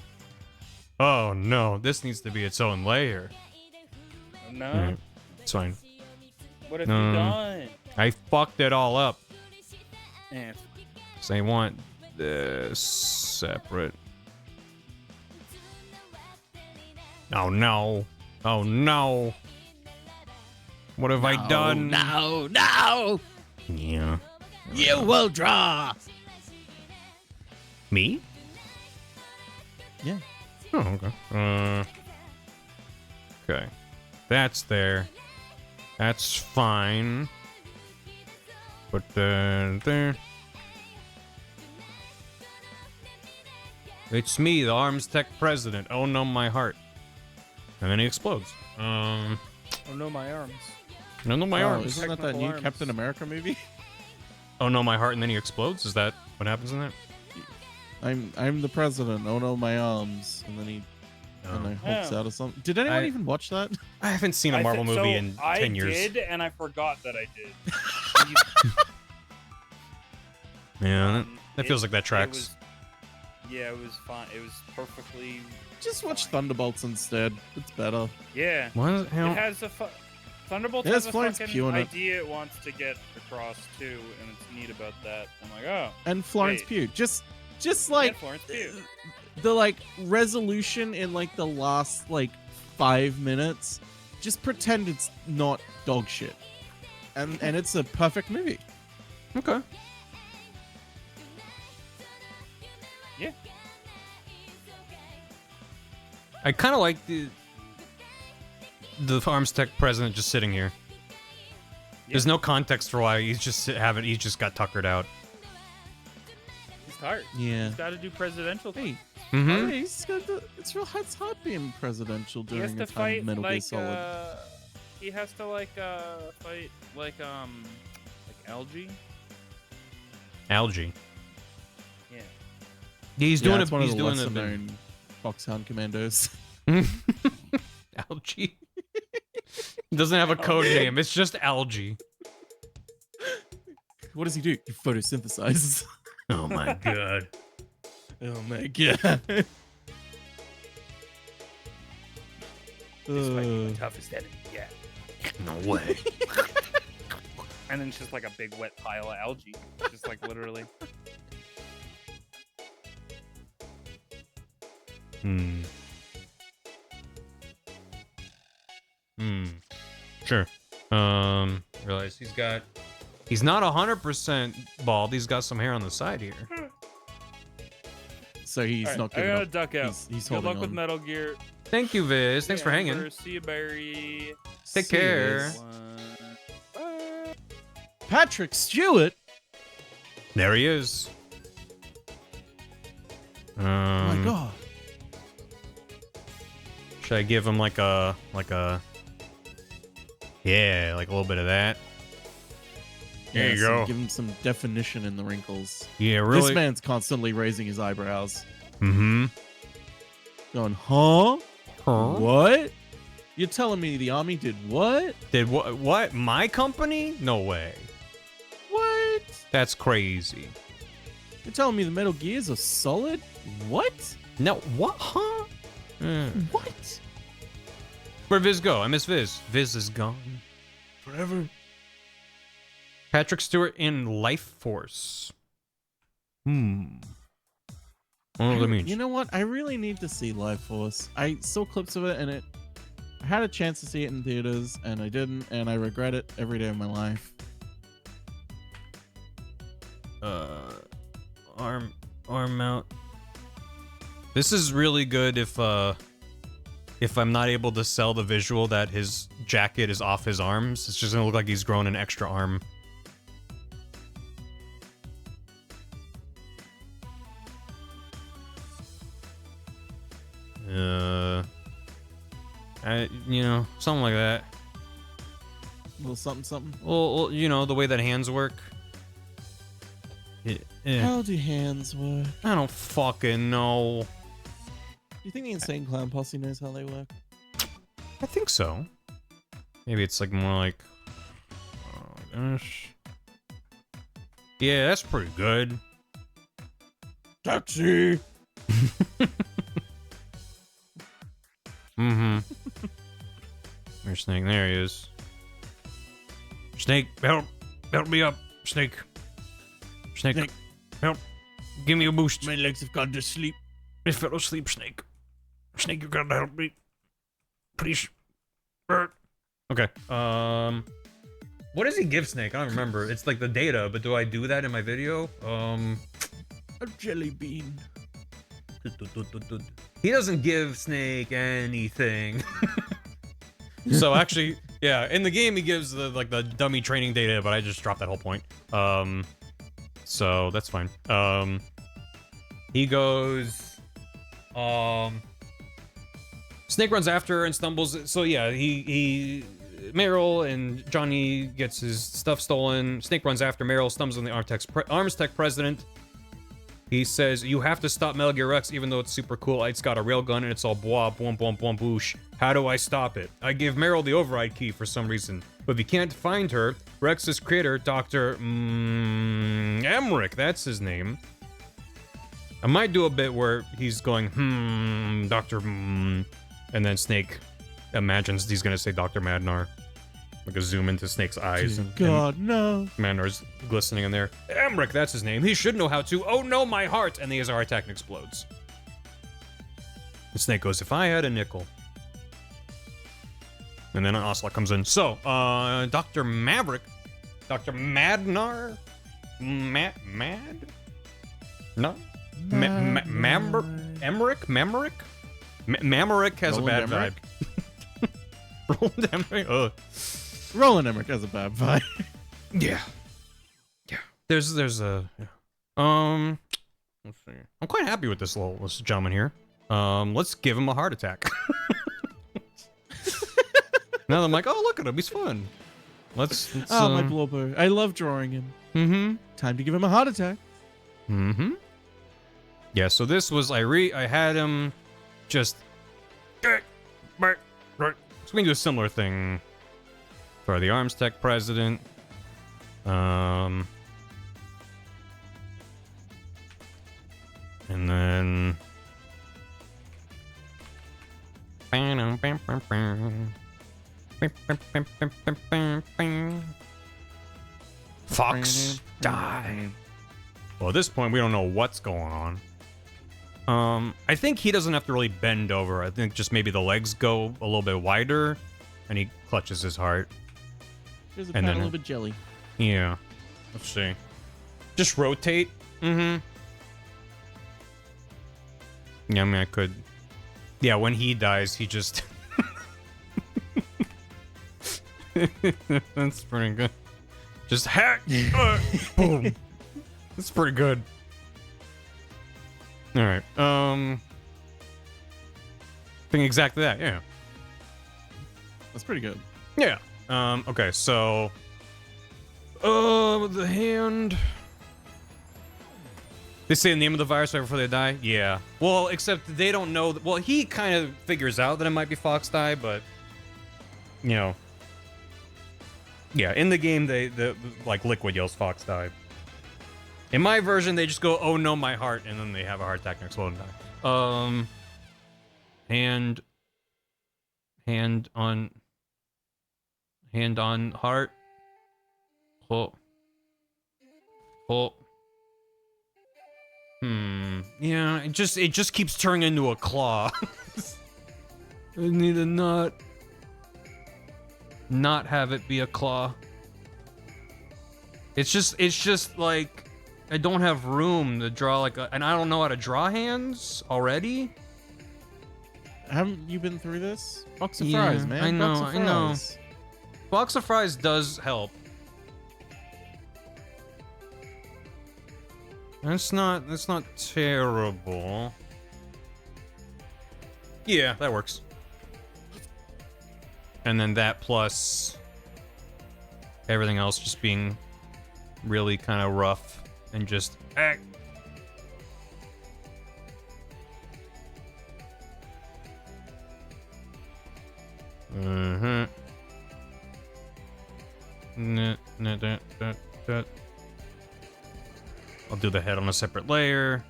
Oh, no. This needs to be its own layer. No. Alright, it's fine. What have No. you done? I fucked it all up. Eh, So I want this separate. Oh, no. Oh, no. What have I done? No! Yeah. You will draw! Me? Yeah. Oh, okay. Okay. That's there. That's fine. But then there. It's me, the Arms Tech president. Oh no, my heart. And then he explodes. oh no, my arms. No, no, my Oh, arms. isn't that that Technical new arms. Captain America movie? Oh no, my heart, and then he explodes. Is that what happens in that? I'm the president. Oh no, my arms. And then he hulks Oh. out of something. Did anyone I- even watch that? I haven't seen a Marvel movie in 10 years. I did, and I forgot that I did. Yeah, that feels like that tracks. It was fine. It was perfectly. Just watch fine. Thunderbolts instead. It's better. Yeah. What the hell? It has a Thunderbolt It has has a Florence fucking Pugh in it. idea it wants to get across too, and it's neat about that. I'm like, oh, And Florence Wait. Pugh. Just yeah, like Florence Pugh. the like resolution in like the last like 5 minutes. Just pretend it's not dog shit. And it's a perfect movie. Okay. Yeah. I kind of like the Arms Tech president just sitting here. There's no context for why he's just he's just got tuckered out. He's tired. Yeah. He's got to do presidential. Hey, Mm-hmm. hey, it's hard being presidential He has during to a time fight Metal Gear like Solid. he has to fight like algae. Algae. Yeah. He's Yeah, doing it's it. one of He's the doing lesser it. known Foxhound Commandos. Algae. Doesn't have a code name. It's just algae. What does he do? He photosynthesizes. Oh my god. Oh my god. This might be the toughest enemy yet. No way. And then it's just like a big wet pile of algae, just like literally. Sure. Realize he's not 100% bald. He's got some hair on the side here. So he's Alright, not I giving gotta up. duck out. He's Good holding luck with on. Metal Gear. Thank you, Viz. Thanks for Yeah, hanging. See you, Barry. Take See you, care. Liz. Patrick Stewart. There he is. Oh my god. Should I give him like a yeah, like a little bit of that? There you go. Give him some definition in the wrinkles. Yeah, really. This man's constantly raising his eyebrows. Mm-hmm. Going, huh? Huh? What? You're telling me the army did what? Did what? What? My company? No way. What? That's crazy. You're telling me the Metal Gears are solid? What? No, what? Huh? What? Where'd Viz go? I miss Viz. Viz is gone. Forever. Patrick Stewart in Life Force. I don't know what that means. You know what? I really need to see Life Force. I saw clips of it, and I had a chance to see it in theaters, and I didn't, and I regret it every day of my life. Arm mount. This is really good if I'm not able to sell the visual that his jacket is off his arms. It's just gonna look like he's grown an extra arm. Something like that. A little something, something. Well, the way that hands work. How do hands work? I don't fucking know. You think the Insane Clown Posse knows how they work? I think so. Maybe it's like more like... Oh gosh. Yeah, that's pretty good. Taxi! Mm-hmm. There's Snake. There he is. Snake, help me up. Snake. Snake, help. Give me a boost. My legs have gone to sleep. I fell asleep, Snake. Snake, you gotta help me. Please. Okay. What does he give Snake? I don't remember. It's like the data, but do I do that in my video? A jelly bean. He doesn't give Snake anything. So actually, yeah, in the game he gives the dummy training data, but I just dropped that whole point. So that's fine. He goes, Snake runs after her and stumbles. So yeah, Meryl and Johnny gets his stuff stolen. Snake runs after Meryl, stumbles on the Arms Tech president. He says, you have to stop Metal Gear Rex, even though it's super cool. It's got a railgun and it's all blah, boom, boom, boom, boosh. How do I stop it? I give Meryl the override key for some reason. But if you can't find her, Rex's creator, Dr. Emmerich, that's his name. I might do a bit where he's going, Dr. And then Snake imagines he's gonna say Dr. Madnar. Like a zoom into Snake's eyes. God, no. Madnar's glistening in there. Emmerich, that's his name. He should know how to. Oh no, my heart! And the ASR attack and explodes. And Snake goes, if I had a nickel. And then Ocelot comes in. So, Dr. Maverick. Dr. Madnar? No? Emmerich? Mamerick has Roland a bad Emmerich? vibe. Roland Emmerich? Ugh. Roland Emmerich has a bad vibe. Yeah. There's a let's see. I'm quite happy with this gentleman here. Let's give him a heart attack. Now I'm like, oh look at him, he's fun. Let's my blubber. I love drawing him. Mm-hmm. Time to give him a heart attack. Mm-hmm. Yeah, so this was I had him just so we can do a similar thing for the Arms Tech president. And then Fox die. Well, at this point we don't know what's going on. I think he doesn't have to really bend over. I think just maybe the legs go a little bit wider and he clutches his heart. Here's a And then- paddle of a jelly. Yeah. Let's see. Just rotate. Mm-hmm. Yeah, I mean, I could... Yeah, when he dies, he just... That's pretty good. Just hack! Boom! That's pretty good. Alright, think exactly that, yeah. That's pretty good. Yeah. Okay, so... The hand. They say the name of the virus right before they die? Yeah. Well, except they don't know. Well, he kind of figures out that it might be Fox Die, but, you know. Yeah, in the game, the like, Liquid yells Fox Die. In my version, they just go, oh no, my heart, and then they have a heart attack and explode and die. Hand on heart. Oh. Yeah, it just keeps turning into a claw. I need to not have it be a claw. It's just like I don't have room to draw like and I don't know how to draw hands already. Haven't you been through this? Box of Yeah, fries, man. I know, Box of I know. fries. Box of fries does help. That's not terrible. Yeah, that works. And then that plus everything else just being really kind of rough and just I'll do the head on a separate layer.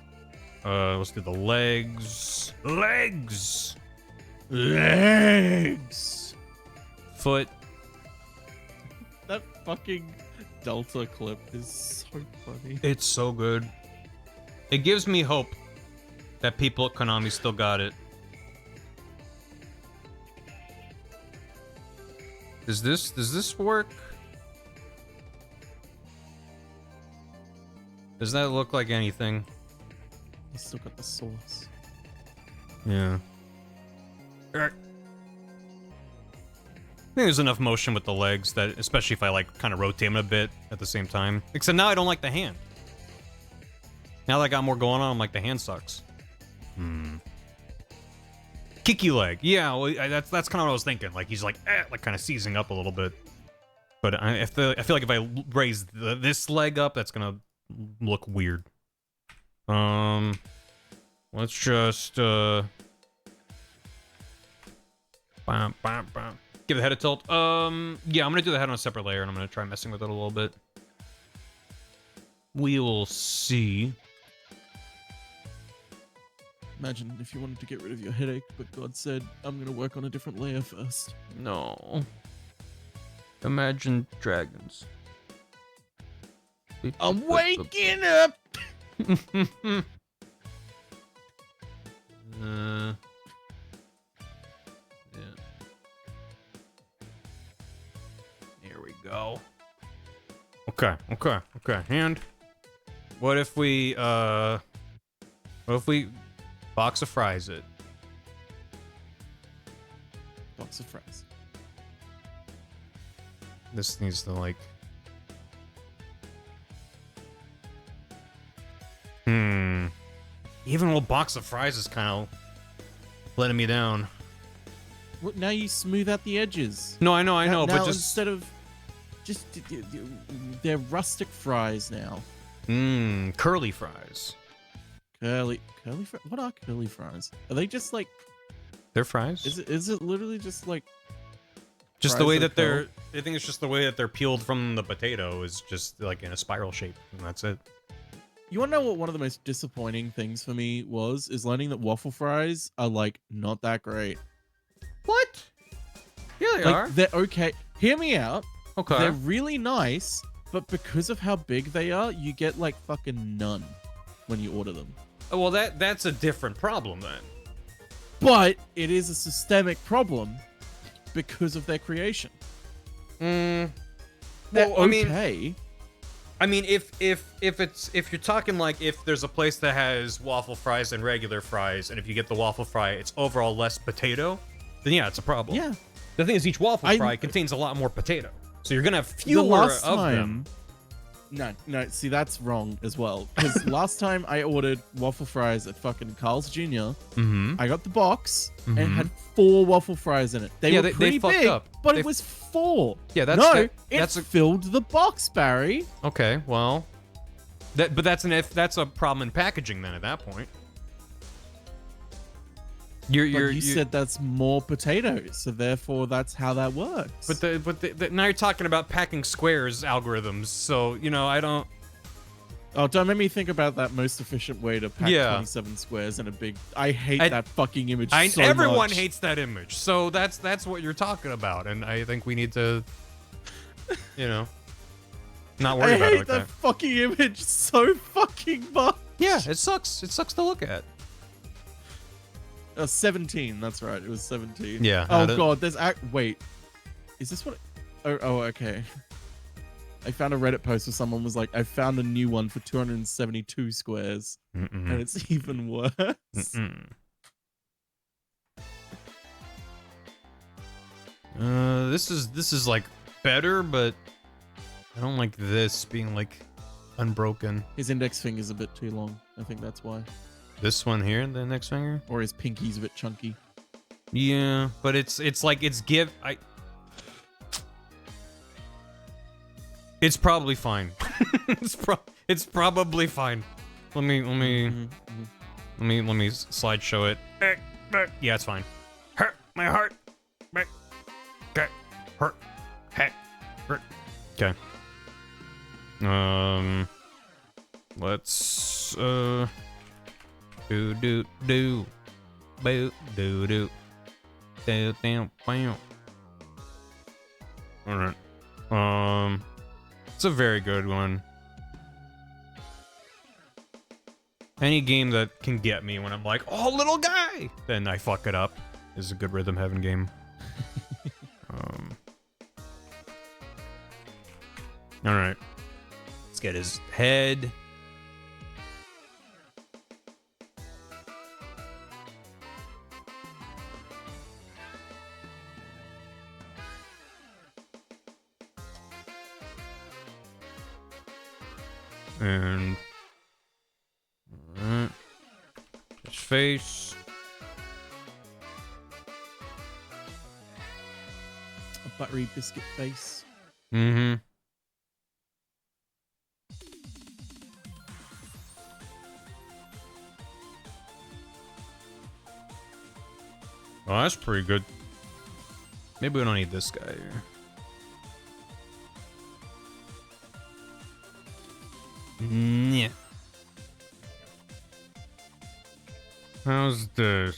Let's do the legs. Legs! Foot. That fucking Delta clip is so funny. It's so good. It gives me hope that people at Konami still got it. Does this work? Does that look like anything? He's still got the sauce. Yeah. I think there's enough motion with the legs that, especially if I like kind of rotate them a bit at the same time. Except now I don't like the hand. Now that I got more going on, I'm like the hand sucks. Kicky leg, yeah. Well, that's kind of what I was thinking. Like he's like kind of seizing up a little bit. But I feel like if I raise this leg up, that's gonna look weird. Let's just give the head a tilt. Yeah, I'm gonna do the head on a separate layer, and I'm gonna try messing with it a little bit. We will see. Imagine if you wanted to get rid of your headache, but God said, I'm gonna work on a different layer first. No. Imagine dragons. I'm waking up! Yeah. There we go. Okay. And what if we box of fries it? Box of fries. This needs to like even a little box of fries is kind of letting me down. Well, now you smooth out the edges. No, I know, Now but just instead of just they're rustic fries now. curly fries. Curly fries. What are curly fries? Are they just like? They're fries. Is it literally just like? Just the fries way that that they're. I think it's just the way that they're peeled from the potato is just like in a spiral shape, and that's it. You want to know what one of the most disappointing things for me was? Is learning that waffle fries are like not that great. What? Yeah, they Like are. they're okay. Hear me out. Okay. They're really nice, but because of how big they are, you get like fucking none when you order them. Well, that's a different problem then. But it is a systemic problem because of their creation. Well, They're I mean, okay. if you're talking like if there's a place that has waffle fries and regular fries, and if you get the waffle fry, it's overall less potato, then yeah, it's a problem. Yeah. The thing is, each waffle fry contains a lot more potato, so you're gonna have fewer The last of time, them. No. See, that's wrong as well. Because last time I ordered waffle fries at fucking Carl's Jr., Mm-hmm. I got the box and it had 4 waffle fries in it. They were pretty fucked big, up. but it was 4. Yeah, That's filled the box, Barry. Okay, well, that's a problem in packaging then at that point. You said that's more potatoes, so therefore that's how that works. But now you're talking about packing squares algorithms, so I don't. Oh, don't make me think about that most efficient way to pack 27 squares in a big. I hate that fucking image so much. Everyone hates that image, so that's what you're talking about, and I think we need to, not worry about it like I hate that fucking image so fucking much. Yeah, it sucks. It sucks to look at. 17. That's right. It was 17. Yeah. Oh god. Wait. Is this what? Oh. Okay. I found a Reddit post where someone was like, "I found a new one for 272 squares, and it's even worse." This is like better, but I don't like this being like unbroken. His index finger's a bit too long. I think that's why. This one here, the next finger, or his pinky's a bit chunky. Yeah, but it's It's probably fine. it's probably fine. Let me slideshow it. Yeah, it's fine. Hurt my heart. Okay. Hurt. Okay. Let's do boo do bam. All right. It's a very good one. Any game that can get me when I'm like, oh, little guy, then I fuck it up, is a good rhythm heaven game. All right. Let's get his head. And his face. A buttery biscuit face. Mm-hmm. Oh, that's pretty good. Maybe we don't need this guy here. Yeah. How's this?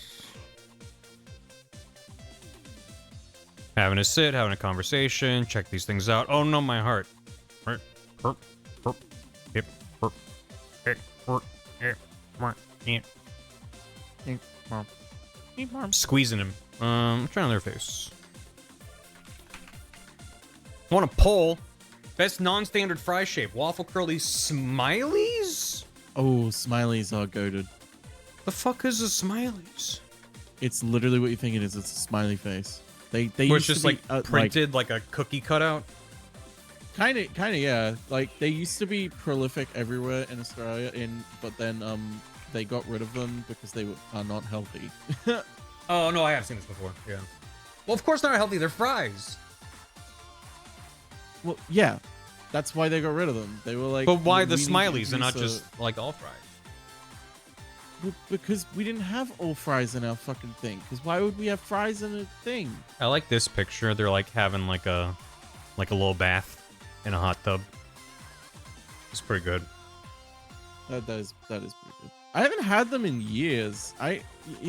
Having a sit, having a conversation, check these things out. Oh no, my heart. Squeezing him. Trying on their face. I want a poll. Best non-standard fry shape. Waffle curly smileys? Oh, smileys are goated. The fuck is a smileys? It's literally what you think it is. It's a smiley face. They Where it's used just to be, like printed like a cookie cutout? Kind of, yeah. Like they used to be prolific everywhere in Australia, but then they got rid of them because they are not healthy. Oh no, I have seen this before. Yeah. Well, of course not healthy. They're fries. Well, yeah, that's why they got rid of them. They were like, but why the smileys and not just like all fries? Well, because we didn't have all fries in our fucking thing. Because why would we have fries in a thing? I like this picture. They're like having like a little bath in a hot tub. It's pretty good. That is pretty good. I haven't had them in years. I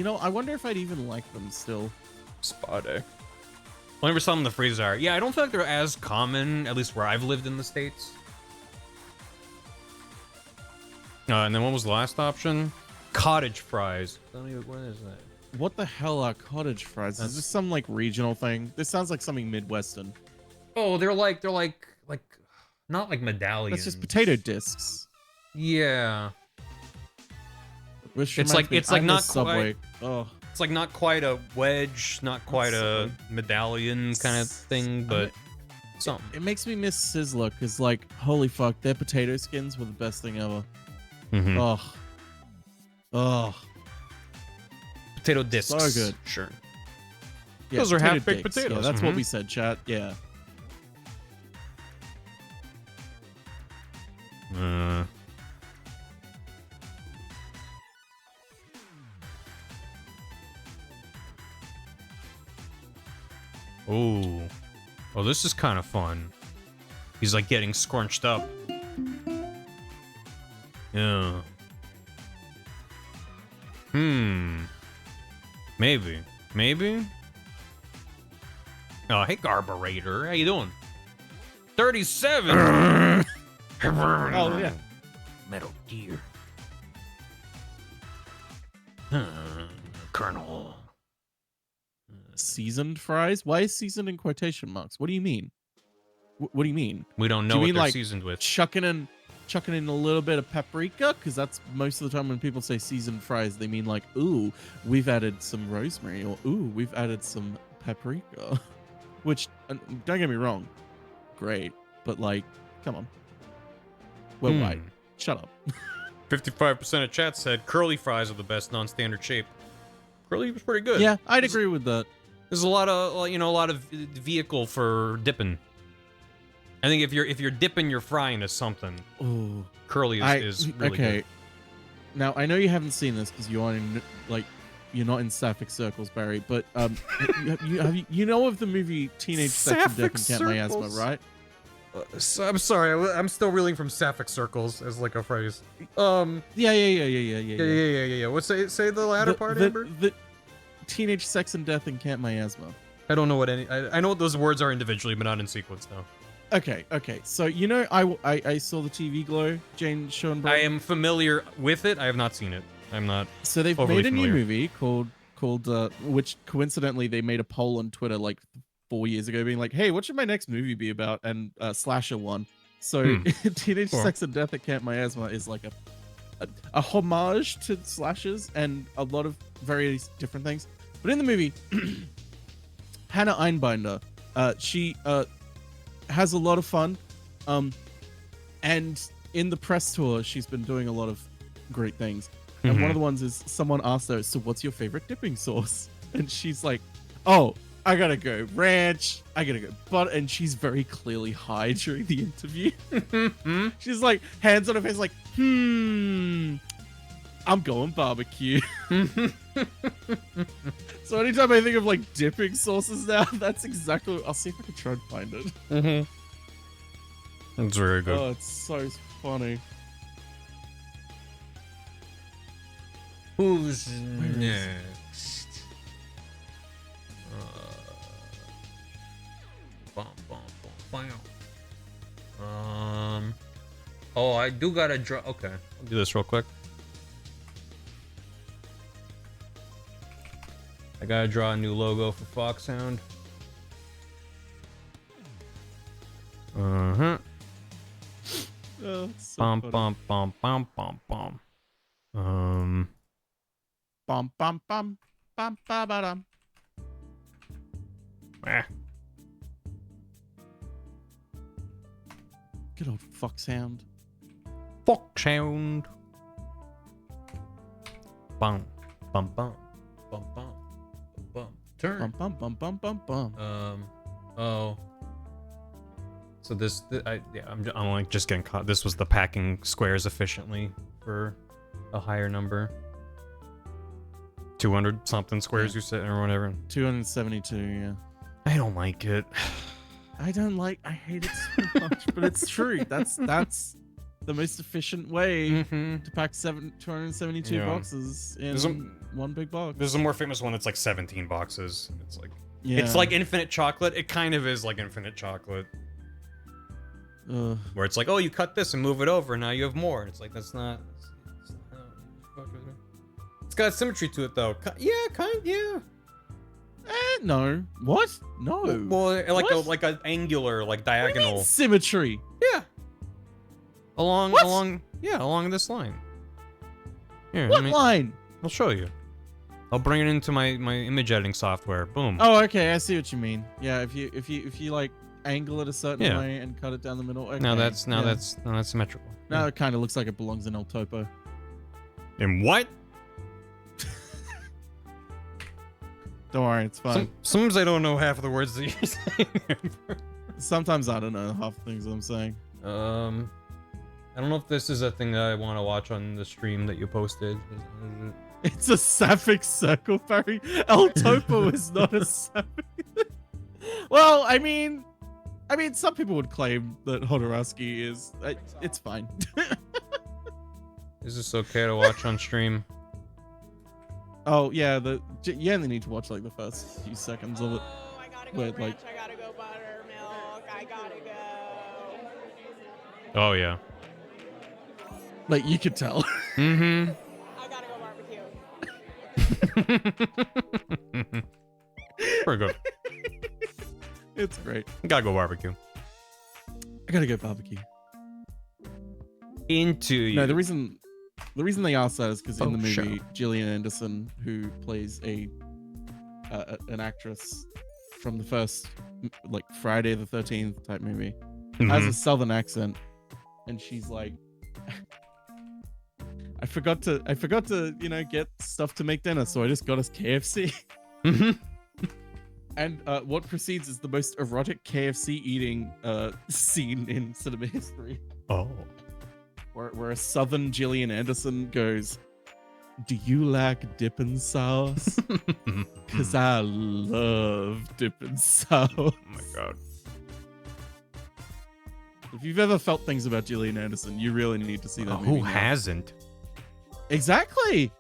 wonder if I'd even like them still. Spa day. I never saw them in the freezer. Yeah, I don't feel like they're as common, at least where I've lived in the States. And then what was the last option? Cottage fries. What is that? What the hell are cottage fries? Is this some like regional thing? This sounds like something Midwestern. Oh, they're like not like medallions. It's just potato discs. Yeah. Which it's like not Subway. quite. Oh. It's like not quite a wedge, not quite a medallion kind of thing, but Something. It makes me miss Sizzler because, like, holy fuck, their potato skins were the best thing ever. Mhm. Ugh. Ugh. Potato discs. So good. Sure. Yeah, Those are potato half-baked dicks. potatoes. Yeah, that's what Mhm. we said, chat. Yeah. Oh. Oh, this is kind of fun. He's like getting scrunched up. Yeah. Maybe. Maybe? Oh, hey, Garburator. How you doing? 37! Oh, yeah. Metal Gear. Colonel. Seasoned fries? Why is seasoned in quotation marks? What do you mean? What do you mean? We don't know Do you what mean, they're like, seasoned with. chucking in a little bit of paprika? Because that's most of the time when people say seasoned fries, they mean like, ooh, we've added some rosemary, or ooh, we've added some paprika. Which, don't get me wrong, great, but like, come on. We're white. Shut up. 55% of chat said curly fries are the best non-standard shape. Curly was pretty good. Yeah, I'd agree with that. There's a lot of, a lot of vehicle for dipping. I think if you're dipping your fry into something, Ooh. curly is really okay. good. Now I know you haven't seen this because you're not in sapphic circles, Barry. But you know of the movie Teenage Sex and Death and Can't Miasma, Circles? right? So, I'm sorry, I'm still reeling from sapphic circles as like a phrase. Yeah. What say the latter part, Amber? The Teenage Sex and Death and Can't Miasma. I don't know what any. I know what those words are individually, but not in sequence now. Okay. So you know, I saw the TV Glow, Jane Schoenberg. I am familiar with it. I have not seen it. I'm not. So they've overly made a familiar. new movie called which coincidentally they made a poll on Twitter like 4 years ago, being like, "Hey, what should my next movie be about?" And Slasher won. So Teenage Cool. Sex and Death at Camp Miasma is like a homage to slashers and a lot of various different things. But in the movie, Hannah Einbinder, she has a lot of fun, and in the press tour, she's been doing a lot of great things. And one of the ones is someone asked her, "So what's your favorite dipping sauce?" And she's like, "Oh, I gotta go ranch. I gotta go butter." And she's very clearly high during the interview. She's like, hands on her face, like, I'm going barbecue. So anytime I think of like dipping sauces now, that's exactly. I'll see if I can try and find it. That's very good. Oh, it's so funny. Who's is- next? Bum, bum, bum, bam. Oh, I do gotta draw. Okay, I'll do this real quick. I gotta draw a new logo for Foxhound. Oh, it's so Bum, funny. bum, bum, bum, bum, bum. Bum bum bum bum ba ba dum. Good old Foxhound. Foxhound. Bum, bum, bum, bum, bum, bum. Turn. Bum bum bum bum bum bum. Oh. So I'm like just getting caught. This was the packing squares efficiently for a higher number. 200 something squares you said or whatever. 272, yeah. I don't like it. I hate it so much, but it's true. That's the most efficient way to pack 272 Yeah. boxes in There's a- one big box. There's a more famous one. It's like 17 boxes. It's like Yeah. it's like infinite chocolate. It kind of is like infinite chocolate, Ugh. where it's like, oh, you cut this and move it over, and now you have more. And it's like that's not. It's got symmetry to it though. Yeah. No. What? No. Well, What? like an angular, like What do you mean diagonal. symmetry. Yeah. Along this line. Here, What line? I'll show you. I'll bring it into my image editing software. Boom. Oh, okay. I see what you mean. Yeah. If you like angle it a certain Yeah. way and cut it down the middle. Okay, Now that's yeah. that's symmetrical. Now it kind of looks like it belongs in El Topo. And what? Don't worry, it's fine. Sometimes I don't know half of the words that you're saying. Sometimes I don't know half the things I'm saying. I don't know if this is a thing that I want to watch on the stream that you posted. It's a sapphic circle, Barry. El Topo is not a sapphic. Well, I mean, some people would claim that Hodorowski is. It's fine. Is this okay to watch on stream? Oh yeah, you only need to watch like the first few seconds of it. Oh, I gotta go Where, ranch, like- I gotta go buttermilk, I gotta go. Oh yeah. Like you could tell. Mm-hmm. I gotta go barbecue. Pretty good. It's great. Gotta go barbecue. I gotta go barbecue. Into you. No, the reason they asked that is because in Oh, the movie, sure. Gillian Anderson, who plays an actress from the first like Friday the 13th type movie, has a southern accent, and she's like, I forgot to get stuff to make dinner, so I just got us KFC. And what precedes is the most erotic KFC eating scene in cinema history. Oh. Where a southern Gillian Anderson goes, "Do you like dipping sauce? Because I love dipping sauce." Oh my god. If you've ever felt things about Gillian Anderson, you really need to see that movie. Who now. hasn't? Exactly.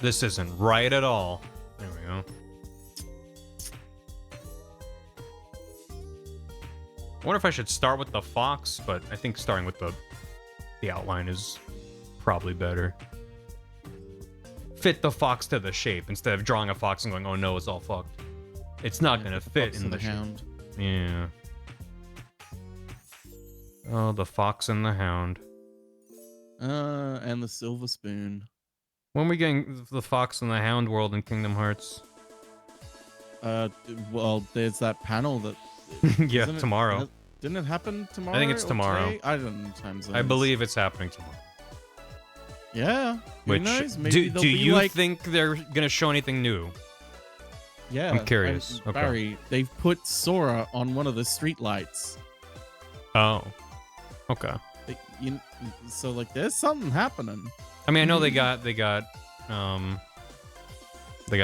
This isn't right at all. There we go. I wonder if I should start with the fox, but I think starting with the outline is probably better. Fit the fox to the shape instead of drawing a fox and going, oh no, it's all fucked. It's not gonna fit Fox in and the shape. Hound. Yeah. Oh, the fox and the hound. And the silver spoon. When are we getting the fox and the hound world in Kingdom Hearts? Well, there's that panel that. Yeah, Isn't it- tomorrow. Didn't it happen tomorrow? I think it's or tomorrow. today? I don't know time zones. I believe it's happening tomorrow. Yeah. Who Which knows? Maybe do they'll be you like, think they're gonna show anything new? Yeah. I'm curious. and Okay. Barry, they've put Sora on one of the street lights. Oh, okay. So like, there's something happening. I mean, I know they got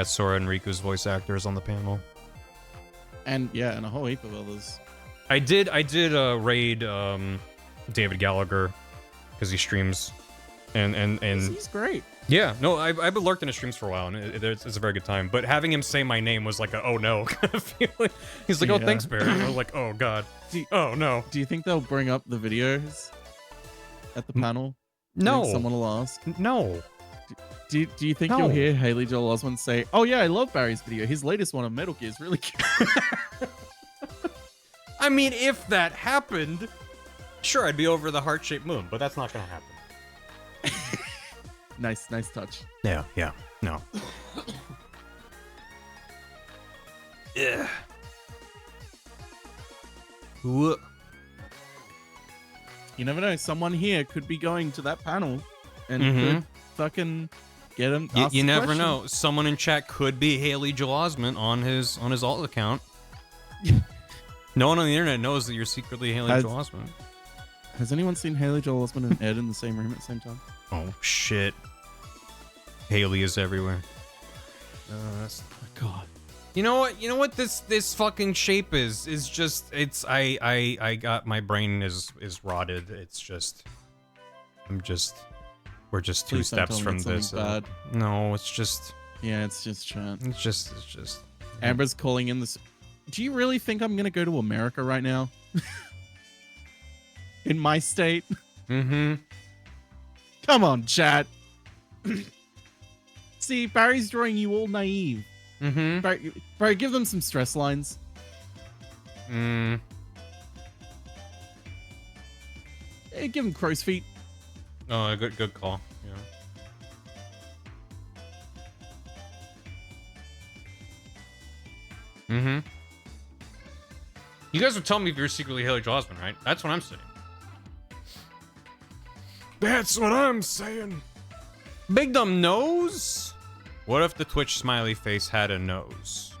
Sora and Riku's voice actors on the panel. And yeah, and a whole heap of others. I did raid David Gallagher because he streams, and He's great. yeah, no, I've been lurked in his streams for a while, and it's a very good time. But having him say my name was like a oh no kind of feeling. He's like, oh Yeah. thanks, Barry. I was like, oh god, oh no, Do you think they'll bring up the videos at the panel? Do you no, think someone will ask. no. Do you think No. you'll hear Haley Joel Osment say, "Oh yeah, I love Barry's video. His latest one on Metal Gear is really good." I mean, if that happened, sure, I'd be over the heart-shaped moon, but that's not gonna happen. Nice touch. Yeah, no. Yeah. Whoa. You never know. Someone here could be going to that panel and Mhm. could fucking get him. You never know. Someone in chat could be Haley Joel Osment on his alt account. No one on the internet knows that you're secretly Haley Has- Joel Osment. Has anyone seen Haley Joel Osment and Ed in the same room at the same time? Oh shit. Haley is everywhere. Oh, God. You know what this fucking shape is just I got my brain is rotted. It's just we're just two Please don't steps tell me from it's this. something bad. No, it's just Yeah, it's just chat. it's just Amber's calling in this. Do you really think I'm gonna go to America right now? In my state? mm-hmm. Come on, chat. See, Barry's drawing you all naive. Mm-hmm. Barry, give them some stress lines. Mm. Hey, give them crow's feet. Oh, good call. Yeah. Mm-hmm. You guys would tell me if you're secretly Haley Joel Osment, right? That's what I'm saying. That's what I'm saying. Big dumb nose? What if the Twitch smiley face had a nose?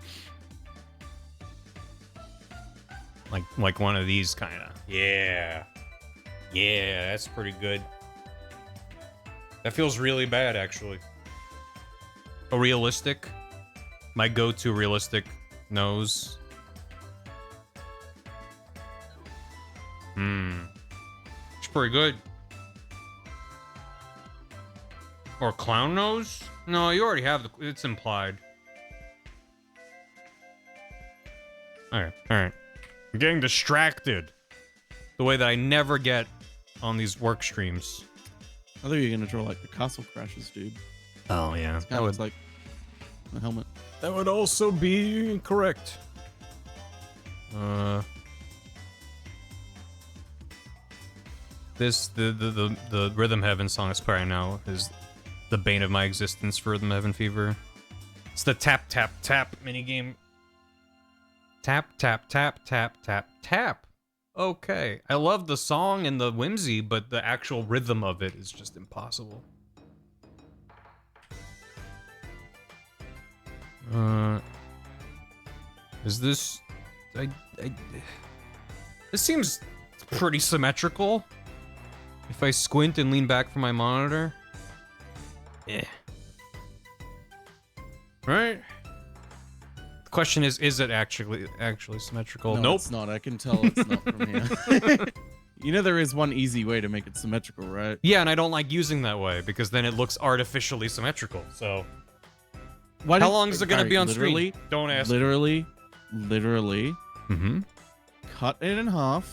Like one of these kind of. Yeah. Yeah, that's pretty good. That feels really bad, actually. A realistic? My go-to realistic nose. It's pretty good. Or clown nose? No, you already have it's implied. Alright. I'm getting distracted. The way that I never get on these work streams. I thought you were gonna draw like the castle crashes, dude. Oh yeah. That was like a helmet. That would also be correct. The Rhythm Heaven song is playing now is the bane of my existence for Rhythm Heaven Fever. It's the tap tap tap minigame. Tap tap tap tap tap tap. Okay. I love the song and the whimsy, but the actual rhythm of it is just impossible. Is this... This seems pretty symmetrical. If I squint and lean back from my monitor. Yeah. Right? The question is it actually symmetrical? No, Nope. it's not. I can tell it's not from here. You know there is one easy way to make it symmetrical, right? Yeah, and I don't like using that way because then it looks artificially symmetrical. So how long is it going to be on screen? Don't ask. Literally, Mm-hmm. cut it in half,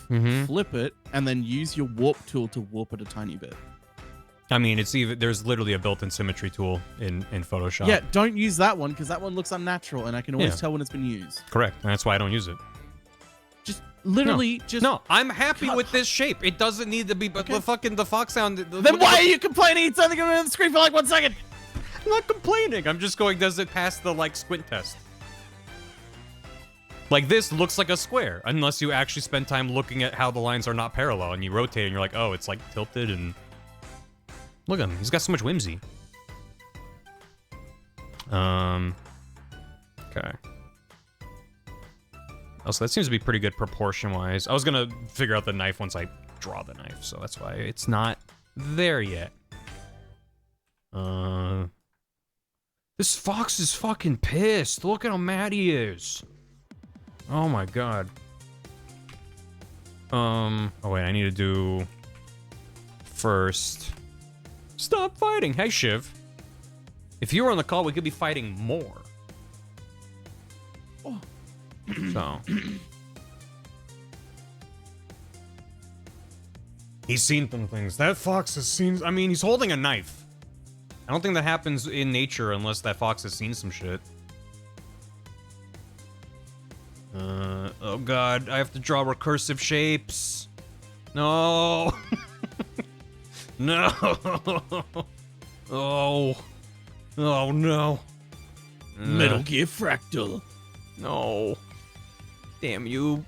flip it, and then use your warp tool to warp it a tiny bit. I mean, there's literally a built-in symmetry tool in Photoshop. Yeah, don't use that one because that one looks unnatural, and I can always Yeah. tell when it's been used. Correct, and that's why I don't use it. Just literally, No, I'm happy with this shape. It doesn't need to be, but the fox sound. Then why are you complaining? It's only going to be on the screen for like 1 second. I'm not complaining. I'm just going, does it pass the squint test? Like this looks like a square, unless you actually spend time looking at how the lines are not parallel, and you rotate, and you're like, oh, it's like tilted, and look at him. He's got so much whimsy. Okay. Oh, so that seems to be pretty good proportion-wise. I was gonna figure out the knife once I draw the knife, so that's why it's not there yet. This fox is fucking pissed. Look at how mad he is. Oh my god. Oh wait, I need to do first. Stop fighting. Hey, Shiv. If you were on the call, we could be fighting more. Oh. So. He's seen some things. That fox has seen... I mean, he's holding a knife. I don't think that happens in nature unless that fox has seen some shit. Oh god, I have to draw recursive shapes. No. No. Oh. Oh no. Metal Gear Fractal. No. Damn you.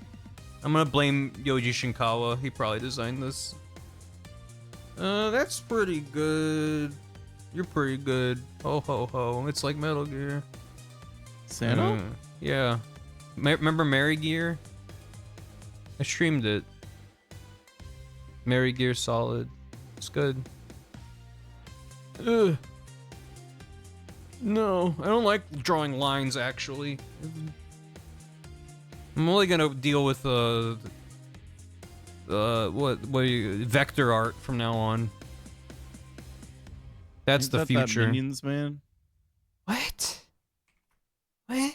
I'm gonna blame Yoji Shinkawa. He probably designed this. That's pretty good. You're pretty good. Ho ho ho. It's like Metal Gear. Santa? Yeah. Remember Mary Gear? I streamed it. Mary Gear Solid. It's good. Ugh. No, I don't like drawing lines, actually. I'm only gonna deal with vector art from now on. That's Ain't the that future. Minions, man. What? What?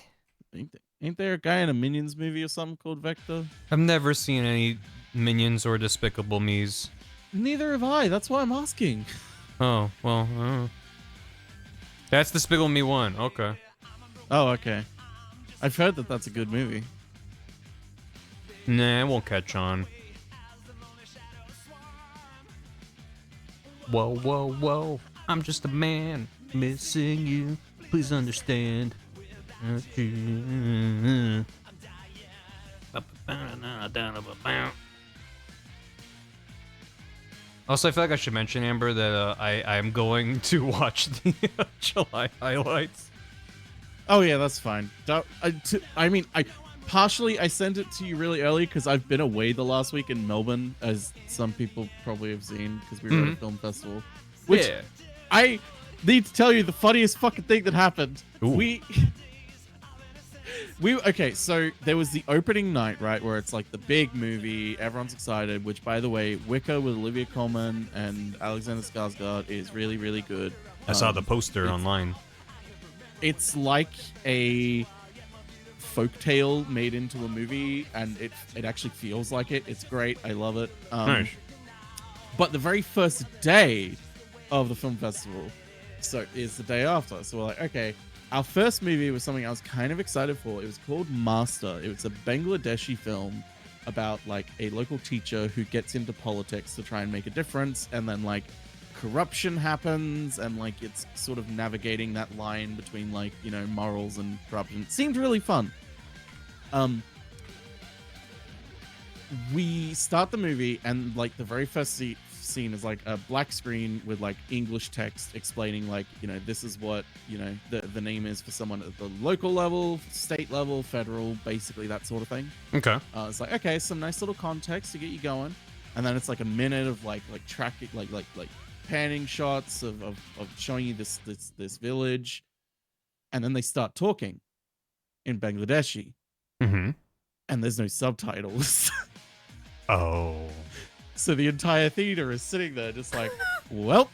Ain't there a guy in a Minions movie or something called Vector? I've never seen any Minions or Despicable Me's. Neither have I. That's why I'm asking. Oh, well, I don't know. That's Despicable Me 1. Okay. Oh, okay. I've heard that that's a good movie. Nah, it won't catch on. Whoa, whoa, whoa. I'm just a man missing you. Please understand. Also, I feel like I should mention, Amber, that I'm going to watch the July highlights. Oh yeah, that's fine. I mean, partially I sent it to you really early because I've been away the last week in Melbourne, as some people probably have seen, because we were at a film festival. Which Yeah. I need to tell you the funniest fucking thing that happened. Ooh. Okay, so there was the opening night, right, where it's like the big movie, everyone's excited, which, by the way, Wicker with Olivia Colman and Alexander Skarsgård is really, really good. I saw the poster online. It's like a folktale made into a movie, and it actually feels like it. It's great. I love it. Nice. But the very first day of the film festival, so is the day after. So we're like, okay, our first movie was something I was kind of excited for. It was called Master. It was a Bangladeshi film about like a local teacher who gets into politics to try and make a difference, and then like corruption happens, and like it's sort of navigating that line between like, you know, morals and corruption. It seemed really fun. We start the movie, and like the very first scene is like a black screen with like English text explaining like, you know, this is what, you know, the name is for someone at the local level, state level, federal, basically that sort of thing. Okay. It's like, okay, some nice little context to get you going, and then it's like a minute of like tracking, like panning shots of showing you this village, and then they start talking in Bangladeshi, Mm-hmm. and there's no subtitles. Oh. So the entire theater is sitting there just like, well,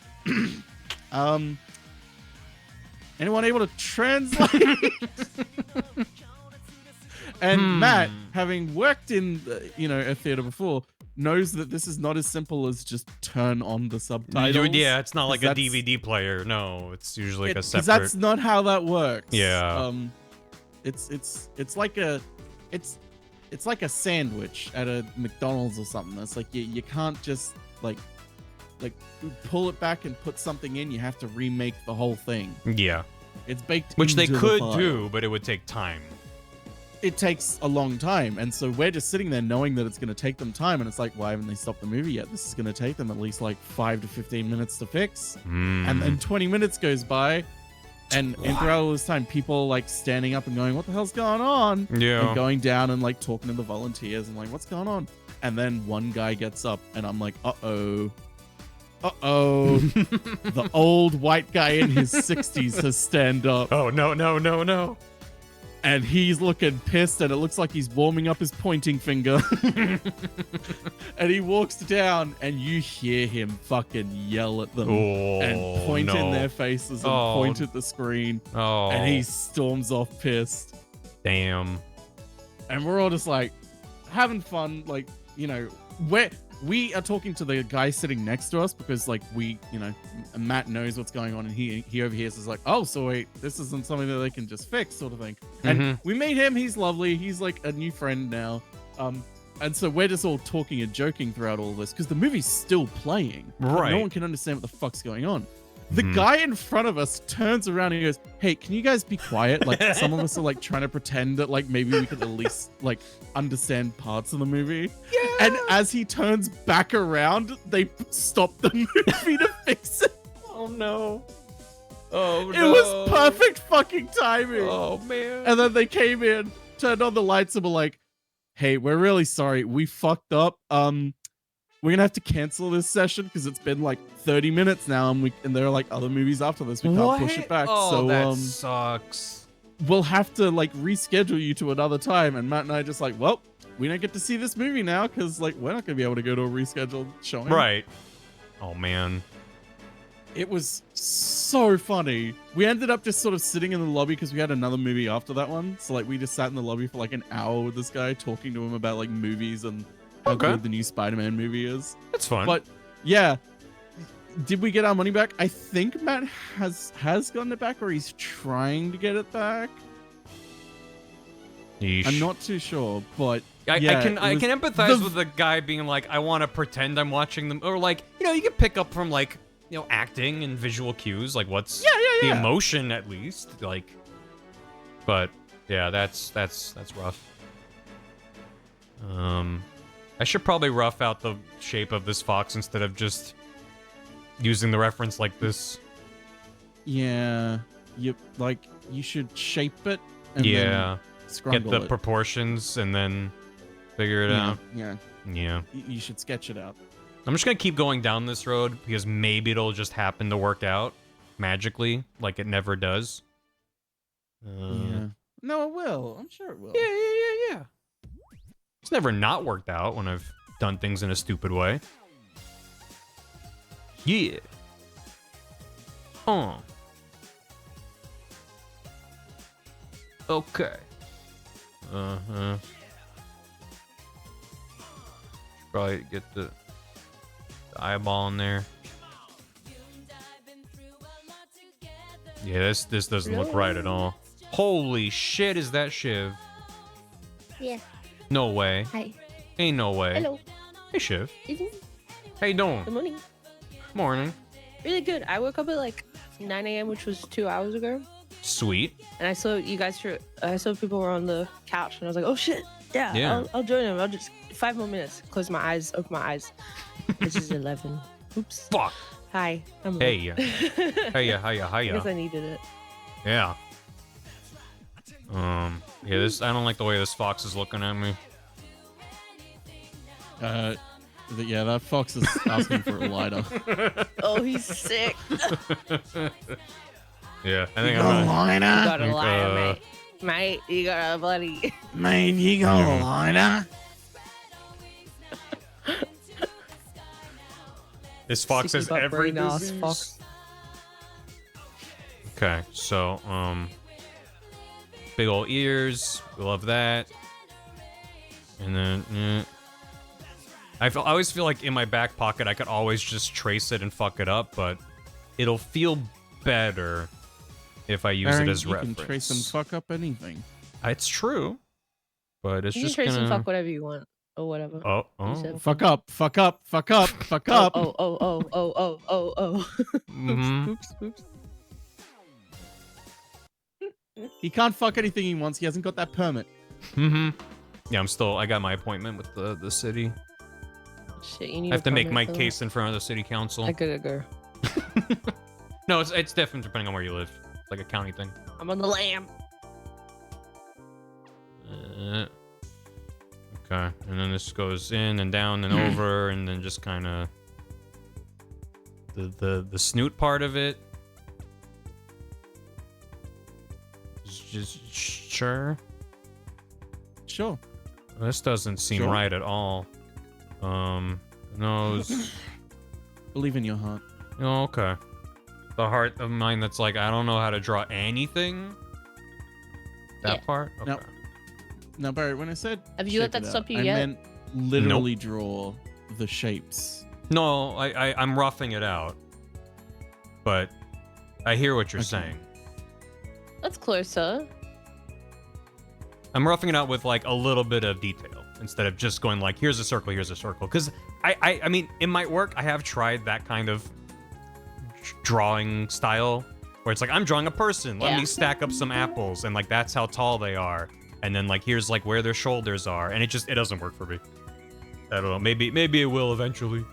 anyone able to translate? And Matt, having worked in, you know, a theater before, knows that this is not as simple as just turn on the subtitles. Yeah, it's not like a that's- DVD player. No, it's usually like a Because separate. that's not how that works. Yeah. It's like a it's like a sandwich at a McDonald's or something. It's like you can't just like pull it back and put something in. You have to remake the whole thing. Yeah. It's baked Which they into the could file. do, but it would take time. It takes a long time, and so we're just sitting there knowing that it's going to take them time, and it's like, why haven't they stopped the movie yet? This is going to take them at least like 5 to 15 minutes to fix. And then 20 minutes goes by, and throughout all this time, people like standing up and going, what the hell's going on? Yeah. And going down and like talking to the volunteers and like, what's going on? And then one guy gets up, and I'm like, uh-oh. The old white guy in his 60s has stand up. Oh, no. And he's looking pissed, and it looks like he's warming up his pointing finger. And he walks down, and you hear him fucking yell at them and point in their faces and point at the screen. Oh. And he storms off pissed. Damn. And we're all just like having fun, like, you know, we are talking to the guy sitting next to us because like we, you know, Matt knows what's going on, and he overhears is like, oh, so wait, this isn't something that they can just fix, sort of thing. And we meet him, he's lovely, he's like a new friend now. And so we're just all talking and joking throughout all this because the movie's still playing. Right. No one can understand what the fuck's going on. The guy in front of us turns around and he goes, hey, can you guys be quiet? Like, some of us are like trying to pretend that like maybe we could at least like understand parts of the movie. Yeah. And as he turns back around, they stop the movie to fix it. Oh, no. Oh, It was perfect fucking timing. Oh, man. And then they came in, turned on the lights, and were like, hey, we're really sorry. We fucked up. We're gonna have to cancel this session because it's been like 30 minutes now, and there are like other movies after this. We can't push it back. Oh, so that sucks. we'll have to like reschedule you to another time. And Matt and I are just like, well, we don't get to see this movie now because like we're not gonna be able to go to a rescheduled showing. Right. Oh, man. It was so funny. We ended up just sort of sitting in the lobby because we had another movie after that one. So like we just sat in the lobby for like an hour with this guy talking to him about like movies and how good the new Spider-Man movie is. That's fun. But yeah, did we get our money back? I think Matt has gotten it back, or he's trying to get it back. Yeesh. I'm not too sure, but I yeah, can it was empathize with the guy being like, I want to pretend I'm watching them, or like, you know, you can pick up from like, you know, acting and visual cues, like what's the emotion at least, like. But yeah, that's rough. I should probably rough out the shape of this fox instead of just using the reference like this. Yeah, you should shape it. And Yeah, then get the scrungle it. proportions and then figure it out. Yeah, Yeah. you should sketch it out. I'm just gonna keep going down this road because maybe it'll just happen to work out magically, like it never does. Yeah. No, it will. I'm sure it will. Yeah. It's never not worked out when I've done things in a stupid way. Yeah. Okay. Probably get the eyeball in there. Yeah, this doesn't look right at all. Holy shit, is that Shiv? Yeah. No way. Hi. Ain't no way. Hello. Hey, Shiv. Isn't How you doing? Good morning. Morning. Really good. I woke up at like 9 a.m., which was 2 hours ago, Sweet. and I saw you guys. I saw people were on the couch, and I was like, "Oh shit, yeah, Yeah. I'll join them. I'll just 5 more minutes. Close my eyes, open my eyes. This is 11. Oops. Fuck. Hi. I'm Hey late. ya. Hey ya. Hey ya. Hey I guess ya. I needed it. Yeah. Yeah, I don't like the way this fox is looking at me. Yeah, that fox is asking for a lighter. Oh, he's sick. Yeah, I think I'm You got a think, liar, mate. Mate, you got a bloody. Mate, you got a lighter? This fox has Sticky butt every brain ass disease. fox. Okay, so big old ears, we love that. And then I always feel like in my back pocket I could always just trace it and fuck it up, but it'll feel better if I use Aaron, it as you reference. can trace and fuck up anything. It's true, but it's You can just trace gonna. and fuck whatever you want or whatever. Oh, You said. Fuck up, fuck up, fuck up, fuck up. Oh. Mhm. Oops. He can't fuck anything he wants. He hasn't got that permit. Yeah, I got my appointment with the city. Shit, you need I have a to make permit my for that. case in front of the city council. I gotta go. No, it's different depending on where you live. It's like a county thing. I'm on the lam. Okay, and then this goes in and down and over, and then just kind of the snoot part of it. Just sure. Sure. This doesn't seem Sure. right at all. Nose. Believe in your heart. Oh, okay. The heart of mine that's like, I don't know how to draw anything. That Yeah. part? Okay. No. Now, Barry, when I said Have you let shape that it stop out, you I yet? meant literally draw the shapes. No, I'm roughing it out. But I hear what you're Okay. saying. That's closer. I'm roughing it out with like a little bit of detail instead of just going like, here's a circle, here's a circle. Because I mean, it might work. I have tried that kind of drawing style where it's like, I'm drawing a person. Let Yeah. me stack up some apples, and like that's how tall they are. And then like here's like where their shoulders are, and it doesn't work for me. I don't know. Maybe it will eventually.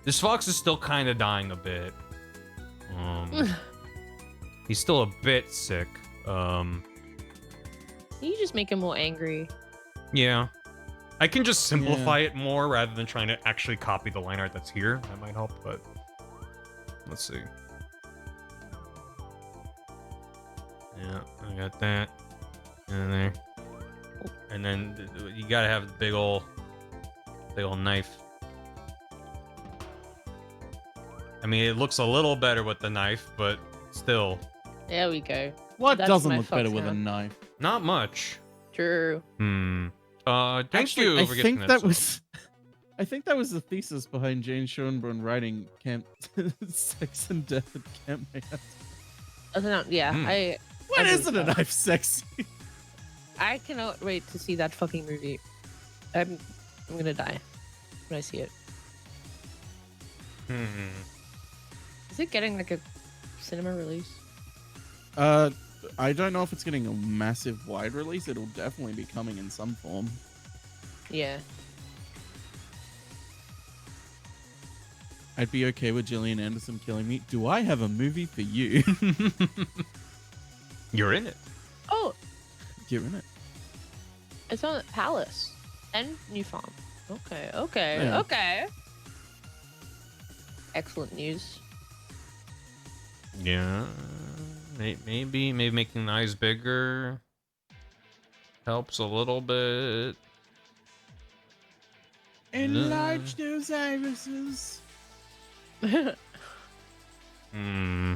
This fox is still kind of dying a bit. He's still a bit sick. You just make him more angry. Yeah. I can just simplify it more rather than trying to actually copy the line art that's here. That might help, but let's see. Yeah, I got that. And there. And then you gotta have the big ol' knife. I mean, it looks a little better with the knife, but still, There we go. What That's doesn't my look better fox with a now. knife? not much. True. Thank Actually, you I for getting think that that sub. was. I think that was the thesis behind Jane Schoenbrunn writing Camp Sex and Death at Camp Mayhem. I don't know. Yeah, Hmm. When I isn't a believe that. knife sexy? I cannot wait to see that fucking movie. I'm gonna die when I see it. Hmm. Is it getting like a cinema release? I don't know if it's getting a massive wide release. It'll definitely be coming in some form. Yeah. I'd be okay with Gillian Anderson killing me. Do I have a movie for you? You're in it. Oh, You're in it. it's on Palace and New Farm. Okay, okay, Yeah. okay. Excellent news. Yeah. Maybe making the eyes bigger helps a little bit. Enlarge those irises. Hmm.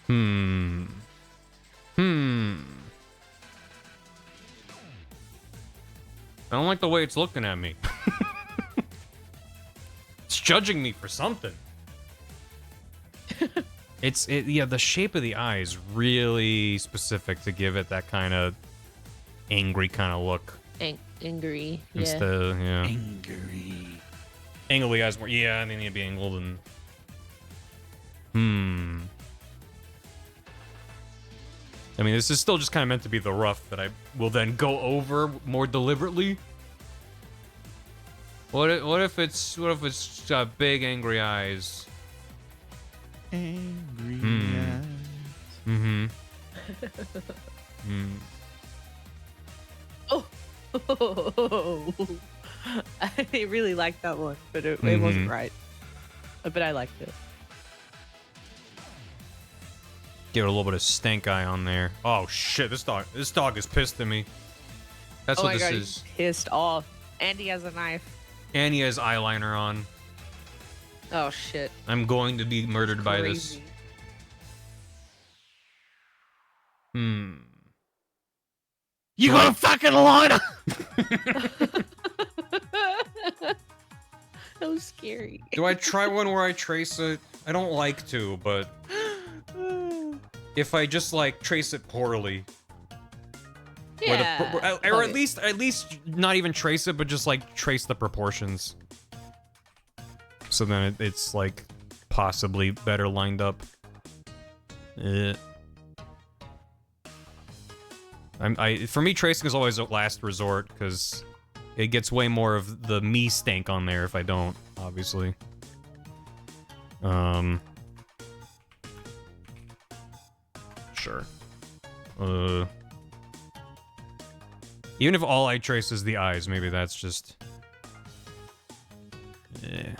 Hmm. Hmm. I don't like the way it's looking at me. It's judging me for something. Yeah, the shape of the eye is really specific to give it that kind of angry kind of look. Angry. Yeah. Instead, yeah. Angry. Angle the eyes more. Yeah, they need to be angled and. I mean, this is still just kind of meant to be the rough that I will then go over more deliberately. What if it's big angry eyes? Angry Hmm. eyes. Mm-hmm. Oh. I really liked that one, but it wasn't right. But I liked it. Give it a little bit of stank eye on there. Oh shit! This dog is pissed at me. That's Oh what my this God, is. he's pissed off. And he has a knife. And he has eyeliner on. Oh shit. I'm going to be murdered by this. Crazy. You got a fucking liner! That was scary. Do I try one where I trace it? I don't like to, but if I just like trace it poorly, Yeah. or at least not even trace it, but just like trace the proportions. So then it's like possibly better lined up. For me, tracing is always a last resort because it gets way more of the me stank on there if I don't, obviously. Sure. Even if all I trace is the eyes, maybe that's just... Yeah.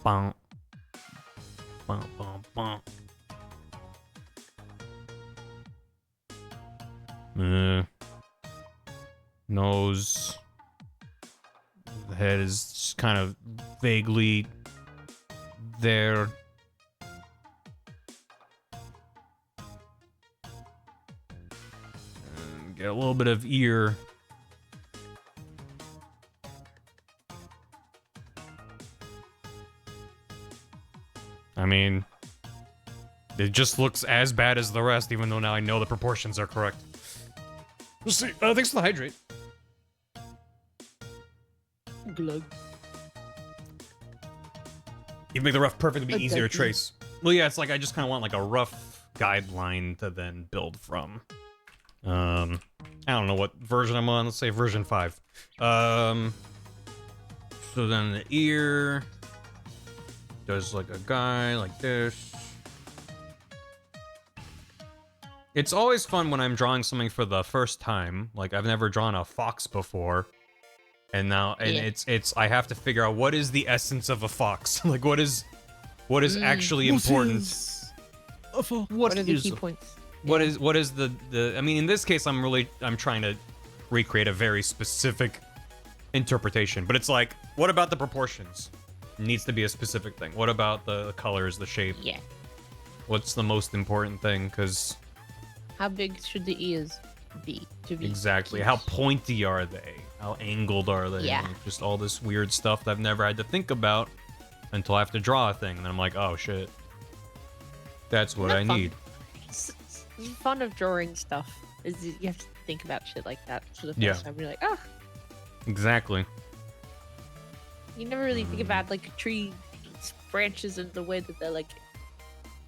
Bum. Bum, bum, bum. Nose. The head is just kind of vaguely there. And get a little bit of ear. I mean, it just looks as bad as the rest, even though now I know the proportions are correct. We'll see. Thanks for the hydrate. Glug. You make the rough perfect to be easier to Exactly. trace. Well, yeah, it's like I just kind of want like a rough guideline to then build from. I don't know what version I'm on. Let's say version 5. So then the ear does like a guy like this. It's always fun when I'm drawing something for the first time. Like I've never drawn a fox before. And now Yeah. it's I have to figure out what is the essence of a fox. Like what is actually important. What are the key points? What is the I mean in this case I'm trying to recreate a very specific interpretation, but it's like what about the proportions? Needs to be a specific thing. What about the colors, the shape? Yeah. What's the most important thing? Because How big should the ears be to be? exactly. cute? How pointy are they? How angled are they? Yeah. Like, just all this weird stuff that I've never had to think about until I have to draw a thing. And then I'm like, oh shit. That's what I Isn't that fun? need. It's fun of drawing stuff. Is you have to think about shit like that for the first Yeah. time. You're like, oh, Exactly. You never really think about like a tree branches and the way that they're like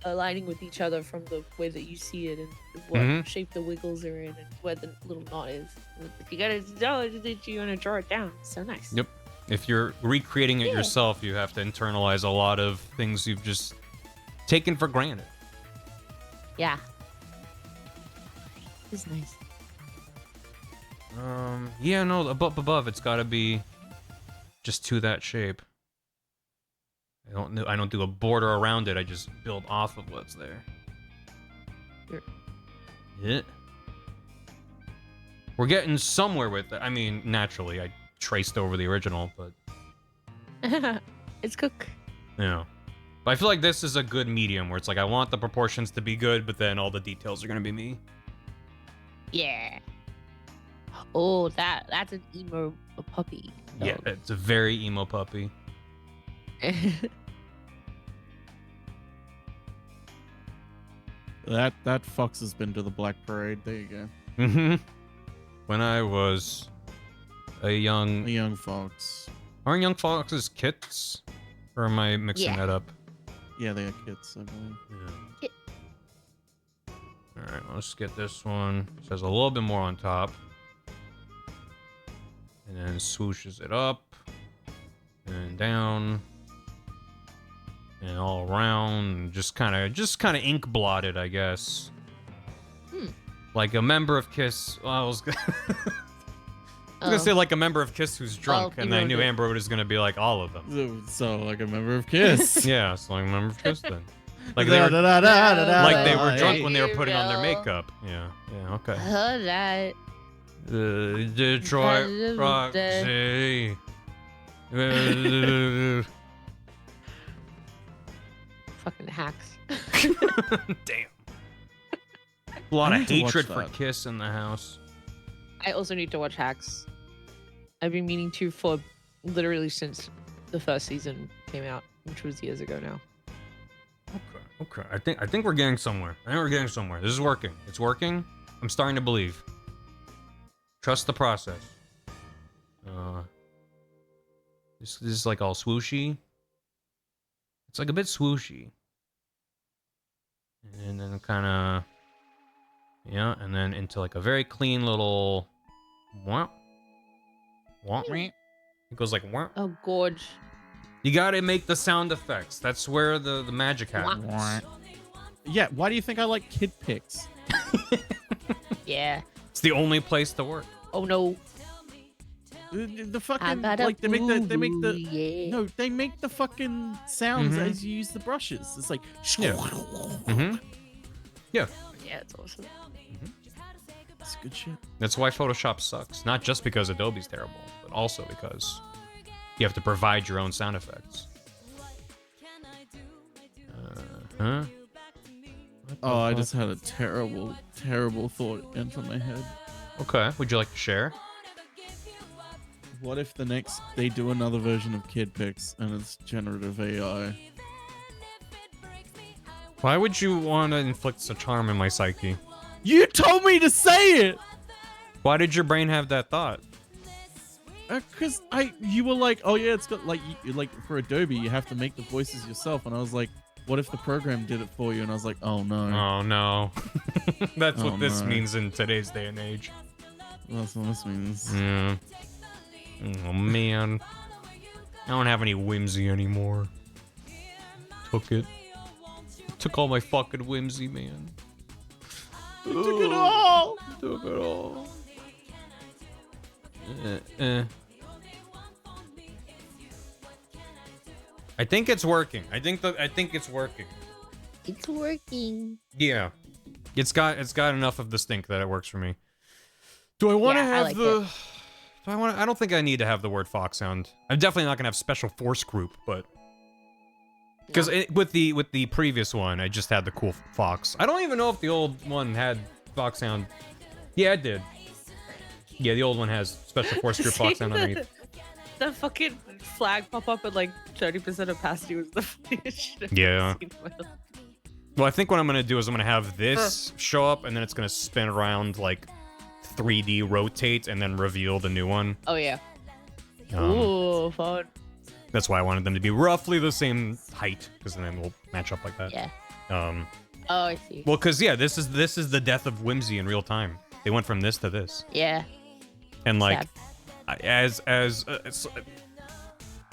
aligning with each other from the way that you see it and what shape the wiggles are in and where the little knot is. You gotta know that you want to draw it down. So nice. Yep. If you're recreating it yourself, you have to internalize a lot of things you've just taken for granted. Yeah. It's nice. Yeah, no, above it's gotta be just to that shape. I don't do a border around it, I just build off of what's there. Sure. Yeah. We're getting somewhere with it. I mean, naturally, I traced over the original, but... It's cook. Yeah. But I feel like this is a good medium, where it's like, I want the proportions to be good, but then all the details are gonna be me. Yeah. Oh, that's an emo puppy. Yeah, it's a very emo puppy. That fox has been to the Black Parade. There you go. Mm-hmm. When I was a young fox. Aren't young foxes kits? Or am I mixing that up? Yeah, they are kids, I believe. Yeah. Alright, let's get this one. It says a little bit more on top. And then swooshes it up. And down. And all around. Just kinda ink blotted, I guess. Like a member of Kiss. Well, I was gonna say like a member of Kiss who's drunk, and I knew Amber was gonna be like all of them. So like a member of Kiss. Yeah, so like a member of Kiss then. Like they were drunk when they were putting on their makeup. Yeah, okay. Alright. Detroit Roxy. Fucking hacks. Damn. A lot of hatred for that. Kiss in the house. I also need to watch Hacks. I've been meaning to for literally since the first season came out, which was years ago now. Okay. I think we're getting somewhere. This is working. It's working. I'm starting to believe. Trust the process. This is like all swooshy. It's like a bit swooshy. And then kind of... Yeah, and then into like a very clean little... Womp. It goes like... Womp. Oh, gorge. You gotta make the sound effects. That's where the magic happens. Yeah, why do you think I like kid pics? Yeah. It's the only place to work. Oh, no. The fucking... Like, they make the fucking sounds as you use the brushes. It's like... Yeah. Yeah. Yeah, it's awesome. It's good shit. That's why Photoshop sucks. Not just because Adobe's terrible, but also because you have to provide your own sound effects. Huh? Oh, I just had a terrible, terrible thought enter my head. Okay. Would you like to share? What if they do another version of Kid Pics and it's generative AI? Why would you want to inflict such harm in my psyche? You told me to say it! Why did your brain have that thought? Cause you were like, oh yeah, it's got like for Adobe, you have to make the voices yourself, and I was like, what if the program did it for you? And I was like, oh no. Oh no. That's what this no. means in today's day and age. That's what this means. Yeah. Oh man. I don't have any whimsy anymore. Took it. Took all my fucking whimsy, man. Took it all. Took it all. I think it's working. I think it's working. It's working. Yeah. It's got enough of the stink that it works for me. Do I want to have I don't think I need to have the word fox sound. I'm definitely not going to have special force group, but because with the previous one, I just had the cool fox. I don't even know if the old one had fox sound. Yeah, it did. Yeah, the old one has special force group fox sound underneath. The fucking flag pop up at like 30% opacity was the funniest shit I've Yeah. ever seen in my life. Well, I think what I'm going to do is I'm going to have this show up, and then it's going to spin around, like, 3D rotate, and then reveal the new one. Oh, yeah. Ooh, fun. That's why I wanted them to be roughly the same height, because then we'll match up like that. Yeah. Um, Oh, I see. well, because yeah, this is the death of whimsy in real time. They went from this to this, Yeah. and like, Sad.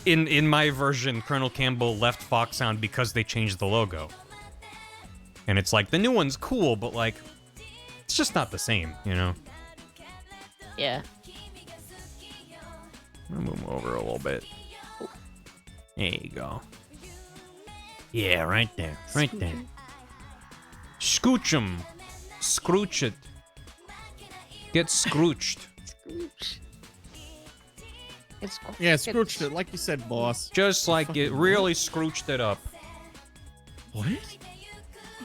in my version, Colonel Campbell left Foxhound because they changed the logo, and it's like the new one's cool, but like, it's just not the same, you know. Yeah. I'm gonna move over a little bit. There you go. Yeah, right there. Right there. Scooch 'em. Scrooch it. Get scrooched. Scrooge. Yeah, scrooched it, like you said, boss. Just like it really scrooched it up. What?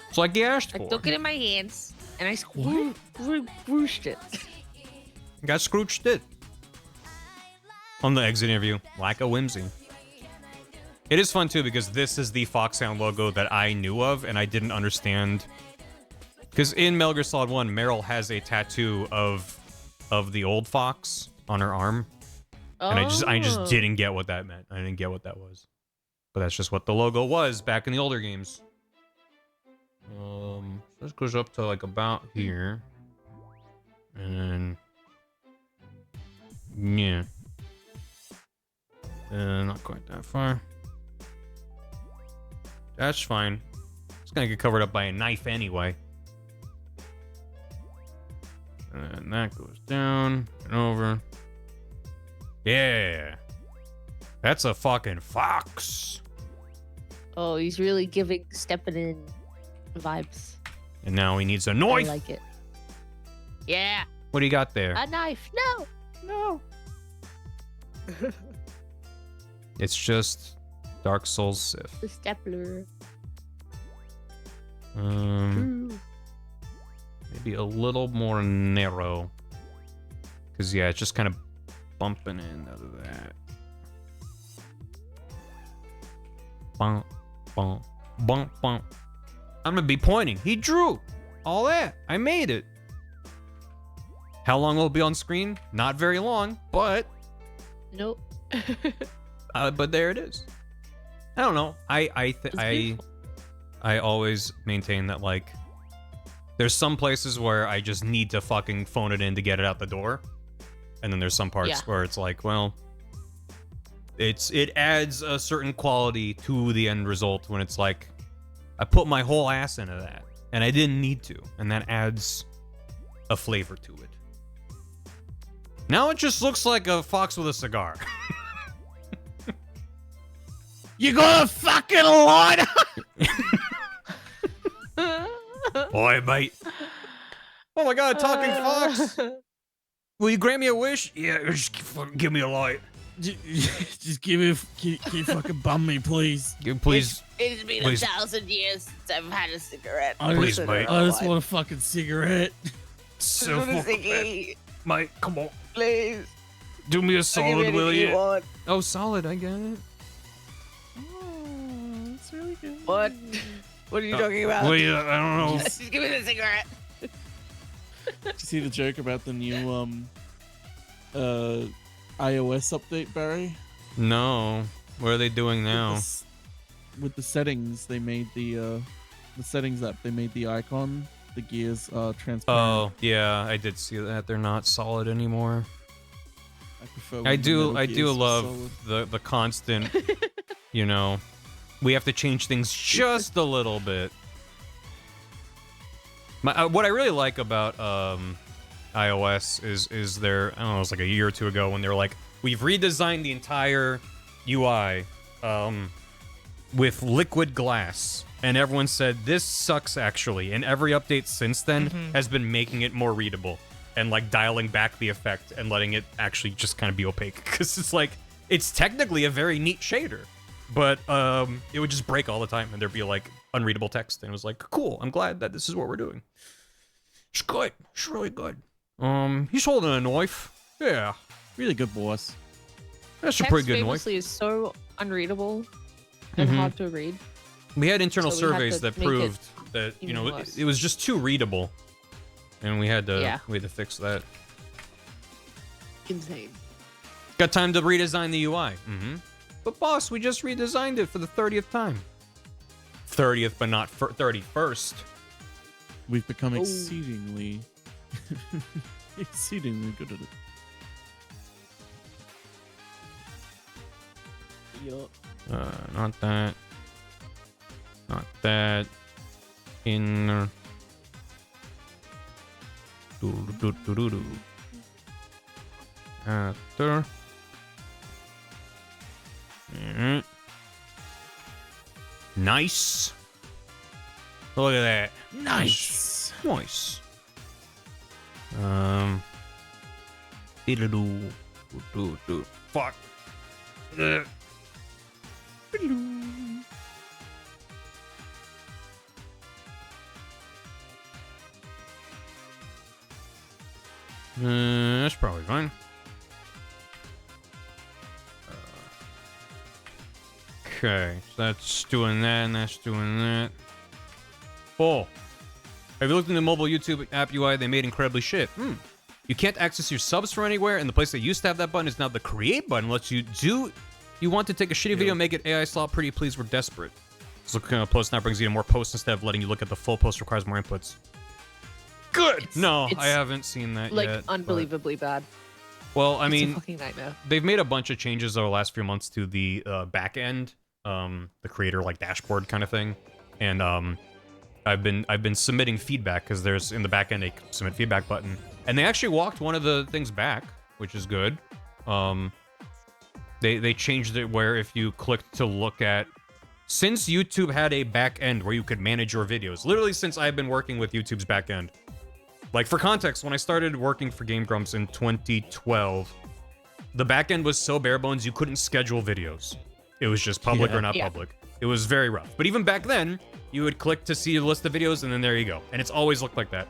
It's like you asked I for. took it in my hands and I scrooched it. Got scrooched it. On the exit interview. Like a whimsy. It is fun too because this is the Foxhound logo that I knew of and I didn't understand. Because in Metal Gear Solid 1, Meryl has a tattoo of the old fox on her arm. And I just didn't get what that meant. I didn't get what that was. But that's just what the logo was back in the older games. This goes up to like about here. And then yeah. Not quite that far. That's fine. It's gonna get covered up by a knife anyway. And that goes down and over. Yeah. That's a fucking fox. Oh, he's really giving stepping in vibes. And now he needs a I knife. like it. Yeah. What do you got there? A knife. No. It's just Dark Souls Sith. The stapler. Maybe a little more narrow. Cause yeah, it's just kind of bumping in out of that. Bump, bump, bump, bump. I'm gonna be pointing. He drew all that. I made it. How long will it be on screen? Not very long, but Nope. but there it is. I don't know. I always maintain that like there's some places where I just need to fucking phone it in to get it out the door. And then there's some parts where it's like, well, it adds a certain quality to the end result when it's like I put my whole ass into that and I didn't need to, and that adds a flavor to it. Now it just looks like a fox with a cigar. You got a fucking lighter! Boy, mate. Oh my god, talking fox. Will you grant me a wish? Yeah, just fucking give me a light. Just give me, can you fucking bum me, please? Please. It's been Please. 1,000 years since I've had a cigarette. Please, mate. I just want a fucking cigarette. So a fucking ciggy, mate, come on. please. Do me a solid, will you? Want. Oh, solid, I get it. Oh, that's really good. What? What are you talking about? Well, yeah, I don't know. Just give me the cigarette. Did you see the joke about the new iOS update, Barry? No. What are they doing now? With the settings, they made the settings app. They made the icon, the gears, transparent. Oh, yeah, I did see that. They're not solid anymore. I prefer. I when the do metal gears were love solid. the constant, you know, we have to change things just a little bit. What I really like about iOS is their, I don't know, it was like a year or two ago when they were like, we've redesigned the entire UI with liquid glass. And everyone said, this sucks actually. And every update since then has been making it more readable and like dialing back the effect and letting it actually just kind of be opaque. Because it's like, it's technically a very neat shader, but it would just break all the time and there'd be like unreadable text. And it was like, cool, I'm glad that this is what we're doing. It's good. It's really good. He's holding a knife. Yeah. Really good, boss. That's a pretty good knife. famously is so unreadable and hard to read. We had internal So we had surveys to that make it proved that, you know, even worse. it was just too readable. And we had to Yeah. fix that. Insane. Got time to redesign the UI. But boss, we just redesigned it for the 30th time. 30th, but not 31st. We've become exceedingly, exceedingly good at it. Yup. Not that. Not that. Inner. Do. After. Nice. Look at that. Nice. Nice. Do. Fuck. That's probably fine. Okay, so that's doing that, and that's doing that. Oh. Have you looked in the mobile YouTube app UI they made incredibly shit? You can't access your subs from anywhere, and the place that used to have that button is now the create button. Lets you do. You want to take a shitty video, make it AI slot pretty, please, we're desperate. So looking at a post now brings you to more posts instead of letting you look at the full post requires more inputs. Good! No, I haven't seen that Like, yet. unbelievably bad. Well, I It's mean, a fucking nightmare. they've made a bunch of changes over the last few months to the back end, the creator like dashboard kind of thing, and I've been submitting feedback because there's in the back end a submit feedback button, and they actually walked one of the things back, which is good. They changed it where if you clicked to look at, since YouTube had a back end where you could manage your videos, literally since I've been working with YouTube's back end. Like, for context, when I started working for Game Grumps in 2012, the backend was so bare bones you couldn't schedule videos. It was just public or not public. It was very rough. But even back then, you would click to see a list of videos, and then there you go. And it's always looked like that.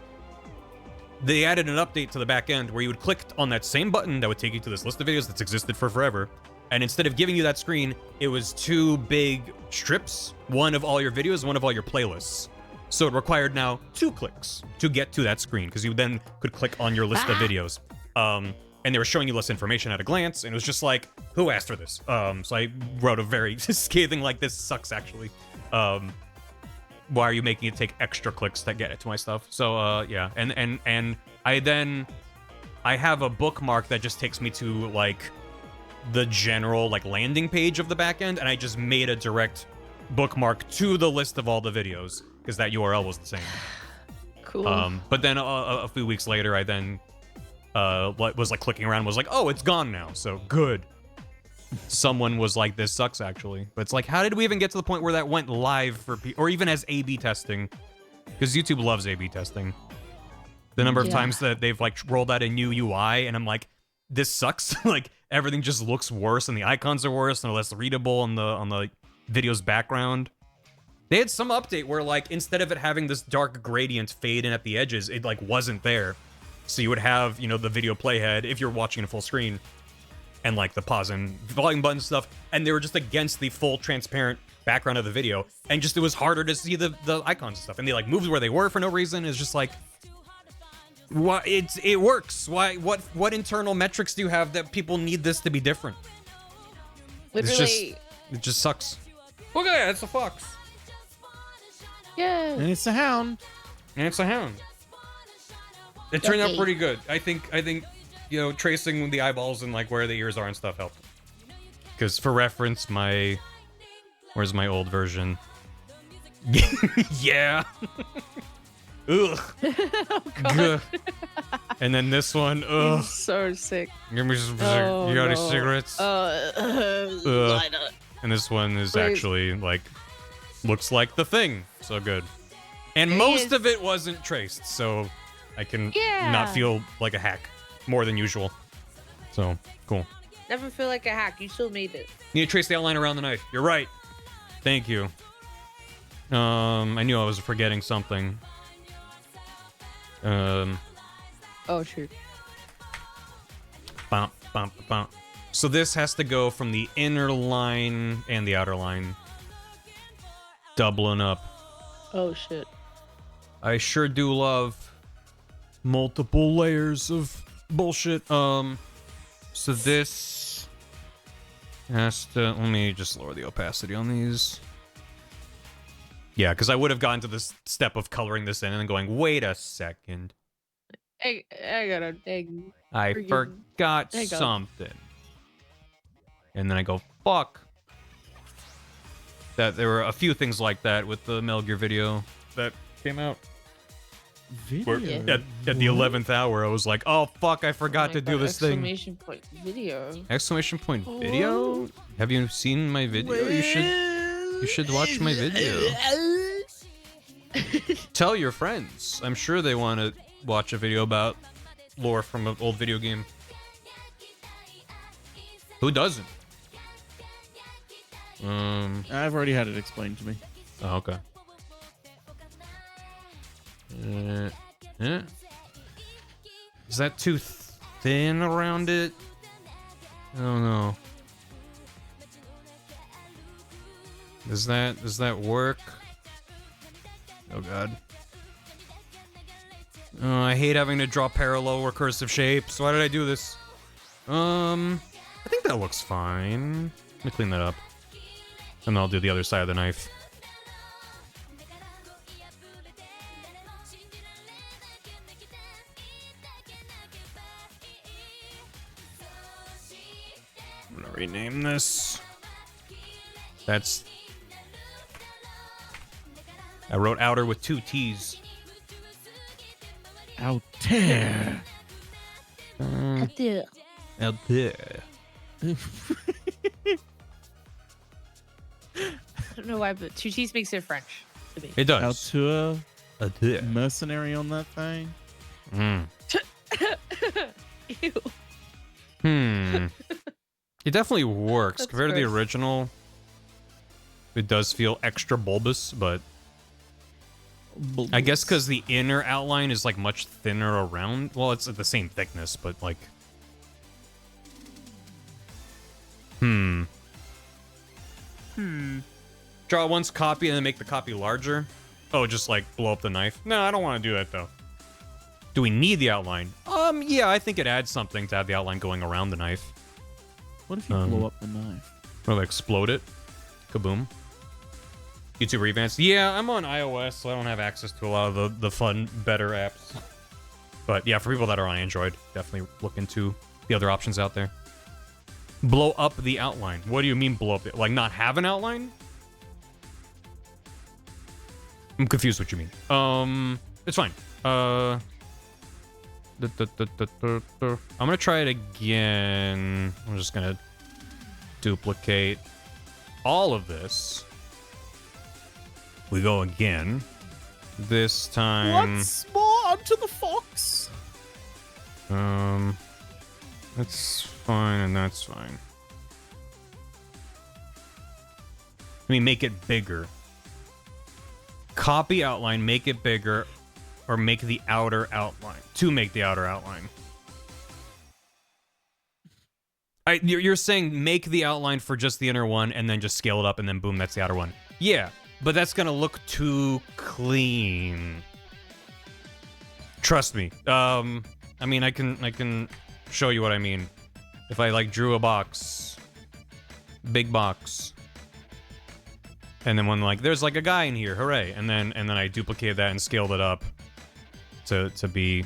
They added an update to the backend where you would click on that same button that would take you to this list of videos that's existed for forever. And instead of giving you that screen, it was two big strips, one of all your videos, one of all your playlists. So it required now 2 clicks to get to that screen, because you then could click on your list of videos. And they were showing you less information at a glance, and it was just like, who asked for this? So I wrote a very scathing, like, this sucks, actually. Why are you making it take extra clicks to get it to my stuff? So, yeah. And I have a bookmark that just takes me to, like, the general, like, landing page of the backend, and I just made a direct bookmark to the list of all the videos, because that URL was the same. Cool. But then a few weeks later, I then was like clicking around, was like, oh, it's gone now. So good. Someone was like, this sucks actually. But it's like, how did we even get to the point where that went live for or even as A/B testing? Because YouTube loves A/B testing. The number of times that they've like rolled out a new UI, and I'm like, this sucks. Like everything just looks worse, and the icons are worse, and they're less readable on the video's background. They had some update where, like, instead of it having this dark gradient fade in at the edges, it, like, wasn't there. So you would have, you know, the video playhead, if you're watching in full screen, and, like, the pause and volume button stuff, and they were just against the full transparent background of the video, and just, it was harder to see the icons and stuff, and they, like, moved where they were for no reason. It's just like, what? It works. Why? What internal metrics do you have that people need this to be different? Literally. It just sucks. Look at that, it's a fox. Yeah. And it's a hound. And it's a hound. It turned out pretty good. I think, you know, tracing the eyeballs and like where the ears are and stuff helped. Because for reference, where's my old version? Yeah. Ugh. Oh, God. And then this one. Ugh. He's so sick. Give me some. Oh, you got any no. cigarettes? Light up. And this one is Please. actually like looks like the thing. So good. And It most is. of it wasn't traced, so I can Yeah. not feel like a hack more than usual. So cool. Never feel like a hack. You still made it. Need to trace the outline around the knife. You're right. Thank you. I knew I was forgetting something. Oh, shoot. Bump, bump, bump. So this has to go from the inner line and the outer line. Doubling up. Oh, shit. I sure do love multiple layers of bullshit. So this Let me just lower the opacity on these. Yeah, because I would have gotten to this step of coloring this in and then going, wait a second. I got a dang. I Friggin- forgot there you go. something. And then I go, fuck. That there were a few things like that with the Metal Gear video that came out. Video. Yeah. At the 11th hour, I was like, oh fuck, I forgot to do this thing. Exclamation point video. Exclamation point video? Have you seen my video? You should watch my video. Tell your friends. I'm sure they want to watch a video about lore from an old video game. Who doesn't? I've already had it explained to me. Oh, okay. Yeah. Is that too thin around it? I don't know. Does that work? Oh god. Oh, I hate having to draw parallel or cursive shapes. Why did I do this? I think that looks fine. Let me clean that up. And then I'll do the other side of the knife. I'm gonna rename this. I wrote outer with 2 T's. Out there. Out there. Out there. I don't know why, but two T's makes it French to me. It does. Altua. Out there. Mercenary on that thing. Ew. It definitely works. That's Compared to the gross. original, it does feel extra bulbous, but I guess because the inner outline is like much thinner around. Well, it's at the same thickness, but like. Draw once, copy, and then make the copy larger. Oh, just like blow up the knife. No, I don't want to do that though. Do we need the outline? Yeah, I think it adds something to have the outline going around the knife. What if you blow up the knife? Or explode it. Kaboom. YouTube Advanced. Yeah, I'm on iOS, so I don't have access to a lot of the fun, better apps. But yeah, for people that are on Android, definitely look into the other options out there. Blow up the outline. What do you mean blow up it? Like not have an outline? I'm confused what you mean. It's fine. I'm gonna try it again. I'm just gonna duplicate all of this. We go again. This time. Once more onto the fox. That's fine and that's fine. Let me make it bigger. Copy outline, make it bigger, or make the outer outline. To make the outer outline. You're saying make the outline for just the inner one and then just scale it up and then boom, that's the outer one. Yeah, but that's gonna look too clean. Trust me. I mean, I can show you what I mean. If I like drew a box, big box, and then when like there's like a guy in here, hooray! And then I duplicated that and scaled it up to be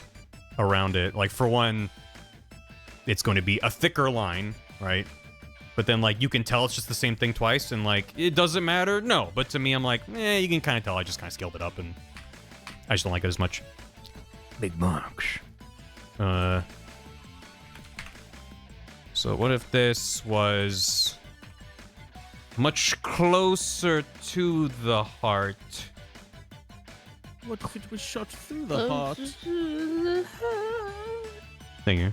around it. Like for one, it's going to be a thicker line, right? But then like you can tell it's just the same thing twice, and like it doesn't matter. No, but to me, I'm like, you can kind of tell. I just kind of scaled it up, and I just don't like it as much. Big box. So what if this was much closer to the heart? What if it was shot through the heart? Thank you.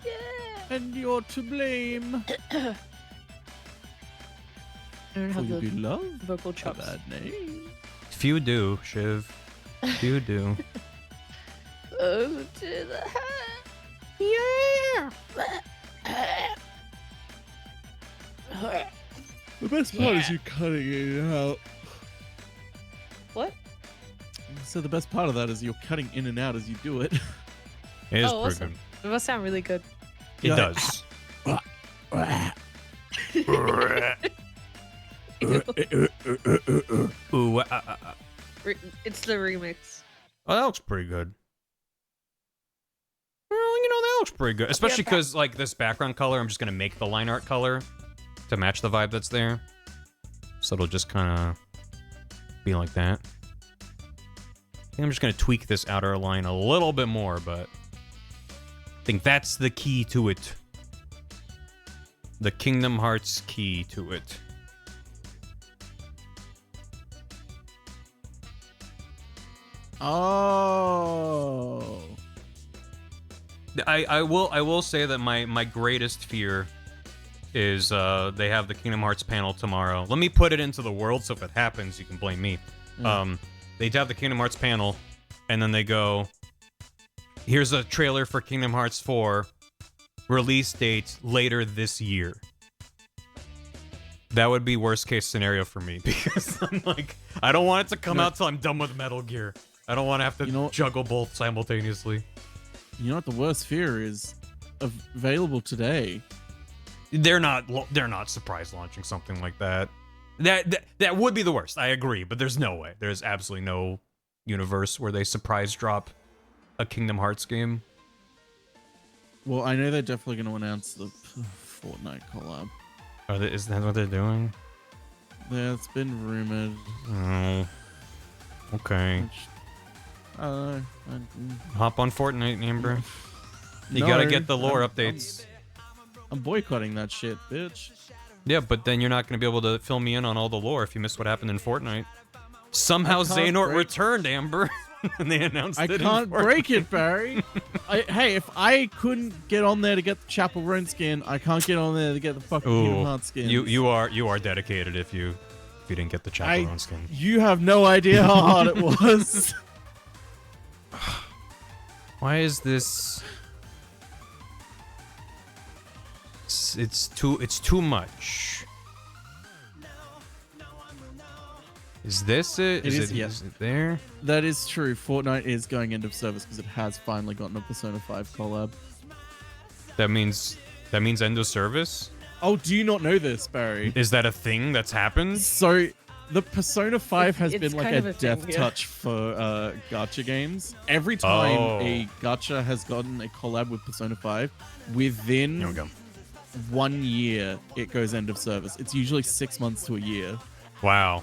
And you're to blame. I don't For have you the be loved. vocal A chops. bad name. Few do, Shiv. Few do. Oh, to the heart. Yeah. The best part is you cutting it out. What? So the best part of that is you're cutting in and out as you do it. It is Oh, pretty awesome. It must sound really good. good. It Yeah. does. Ooh, It's the remix. oh, that looks pretty good. Well, that looks pretty good. Especially because, like, this background color, I'm just gonna make the line art color to match the vibe that's there. So it'll just kind of be like that. I think I'm just gonna tweak this outer line a little bit more, but I think that's the key to it. The Kingdom Hearts key to it. Oh. I will say that my greatest fear is they have the Kingdom Hearts panel tomorrow. Let me put it into the world, so if it happens, you can blame me. They have the Kingdom Hearts panel, and then they go, here's a trailer for Kingdom Hearts 4, release date later this year. That would be worst case scenario for me, because I'm like, I don't want it to come out till I'm done with Metal Gear. I don't want to have to juggle both simultaneously. You know what the worst fear is? Available today. They're not surprise launching something like that. That would be the worst. I agree, but there's no way. There's absolutely no universe where they surprise drop a Kingdom Hearts game. Well, I know they're definitely going to announce the Fortnite collab. Is that what they're doing? Yeah, it's been rumored. Oh. Okay. Hop on Fortnite, Amber. You gotta get the lore updates. I'm boycotting that shit, bitch. Yeah, but then you're not gonna be able to fill me in on all the lore if you missed what happened in Fortnite. Somehow Xehanort returned, Amber. And they announced it. I can't break it, Barry. Hey, if I couldn't get on there to get the Chapel Roan skin, I can't get on there to get the fucking Kingdom Hearts skin. You are dedicated if you didn't get the Chapel Roan skin. You have no idea how hard it was. Why is this? It's too much. Is this it? Is it there? That is true. Fortnite is going end of service because it has finally gotten a Persona 5 collab. That means end of service? Oh, do you not know this, Barry? Is that a thing that's happened? So, the Persona 5 has been like a death thing, touch for gacha games. Every time a gacha has gotten a collab with Persona 5, within 1 year, it goes end of service. It's usually 6 months to a year. Wow.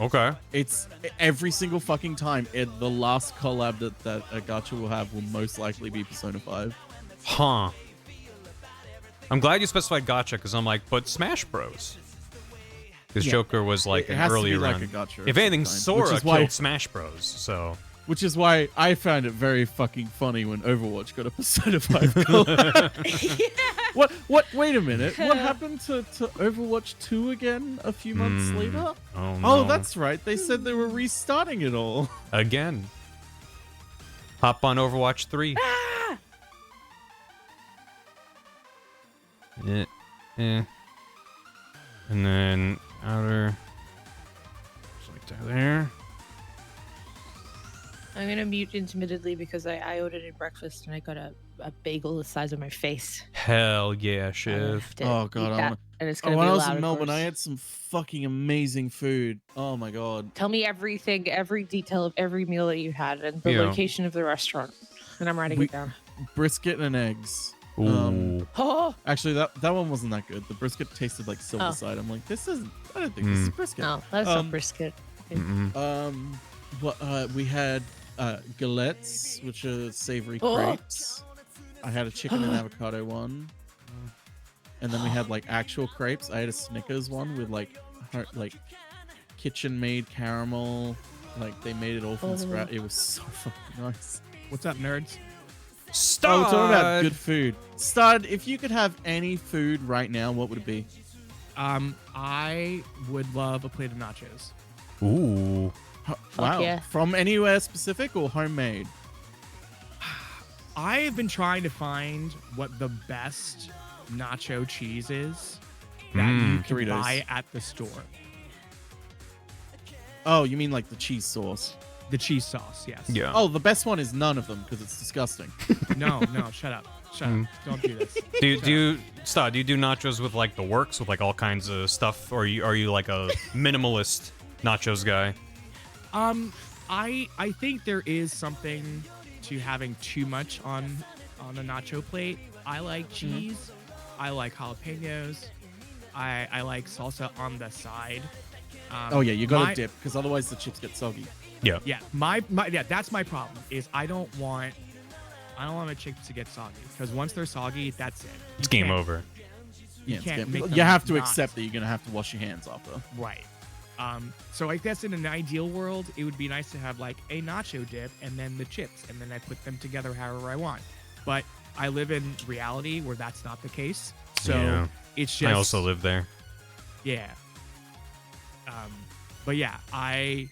Okay. It's every single fucking time. The last collab that a gacha will have will most likely be Persona 5. Huh. I'm glad you specified gacha, because I'm like, but Smash Bros. Because Joker was like an earlier run. Like a gacha if anything, Sora killed killed Smash Bros. So. Which is why I found it very fucking funny when Overwatch got a Persona 5 collab. What? Wait a minute. What happened to Overwatch 2 again a few months later? Oh, no. Oh, that's right. They said they were restarting it all. Again. Hop on Overwatch 3. And then outer. Just like there. I'm gonna mute intermittently because I ordered a breakfast and I got a bagel the size of my face. Hell yeah, Shiv. Oh god, and it's gonna when be I was loud, in of Melbourne, course. I had some fucking amazing food. Oh my god. Tell me everything, every detail of every meal that you had and the location of the restaurant, and I'm writing it down. Brisket and eggs. Ooh. Actually, that one wasn't that good. The brisket tasted like Silverside. I'm like, this isn't. I don't think this is brisket. No, that's not brisket. We had galettes, which are savory crepes. I had a chicken and avocado one, and then we had like actual crepes. I had a Snickers one with like kitchen made caramel. Like they made it all from scratch. It was so fucking nice. What's up, nerds? Stud! Oh, we're talking about good food. Stud, if you could have any food right now, what would it be? I would love a plate of nachos. Ooh. Wow. Yeah. From anywhere specific or homemade? I have been trying to find what the best nacho cheese is that you can Doritos. buy at the store. Oh, you mean like the cheese sauce? The cheese sauce, yes. Yeah. Oh, the best one is none of them because it's disgusting. No, shut up. Shut up. Don't do this. Do you do nachos with like the works with like all kinds of stuff, or are you like a minimalist nachos guy? I think there is something to having too much on a nacho plate. I like cheese. I like jalapenos. I like salsa on the side. Oh yeah, you gotta dip because otherwise the chips get soggy. Yeah. Yeah, that's my problem. Is I don't want my chips to get soggy because once they're soggy, that's it. It's game over. Yeah, can't make you them have to not- accept that you're gonna have to wash your hands after. Right. So I guess in an ideal world, it would be nice to have like a nacho dip and then the chips, and then I put them together however I want. But I live in reality where that's not the case. So Yeah. it's just I also live there. Yeah. But yeah, I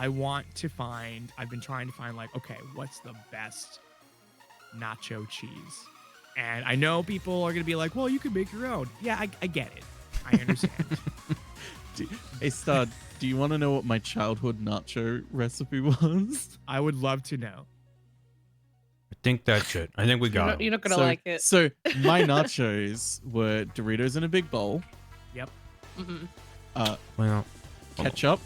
want to find. I've been trying to find like, okay, what's the best nacho cheese? And I know people are gonna be like, well, you can make your own. Yeah, I get it. I understand. Hey Stud, do you want to know what my childhood nacho recipe was? I would love to know. I think that's it. I think we got it. You're not gonna so, like it. So my nachos were Doritos in a big bowl, Yep. Well, ketchup,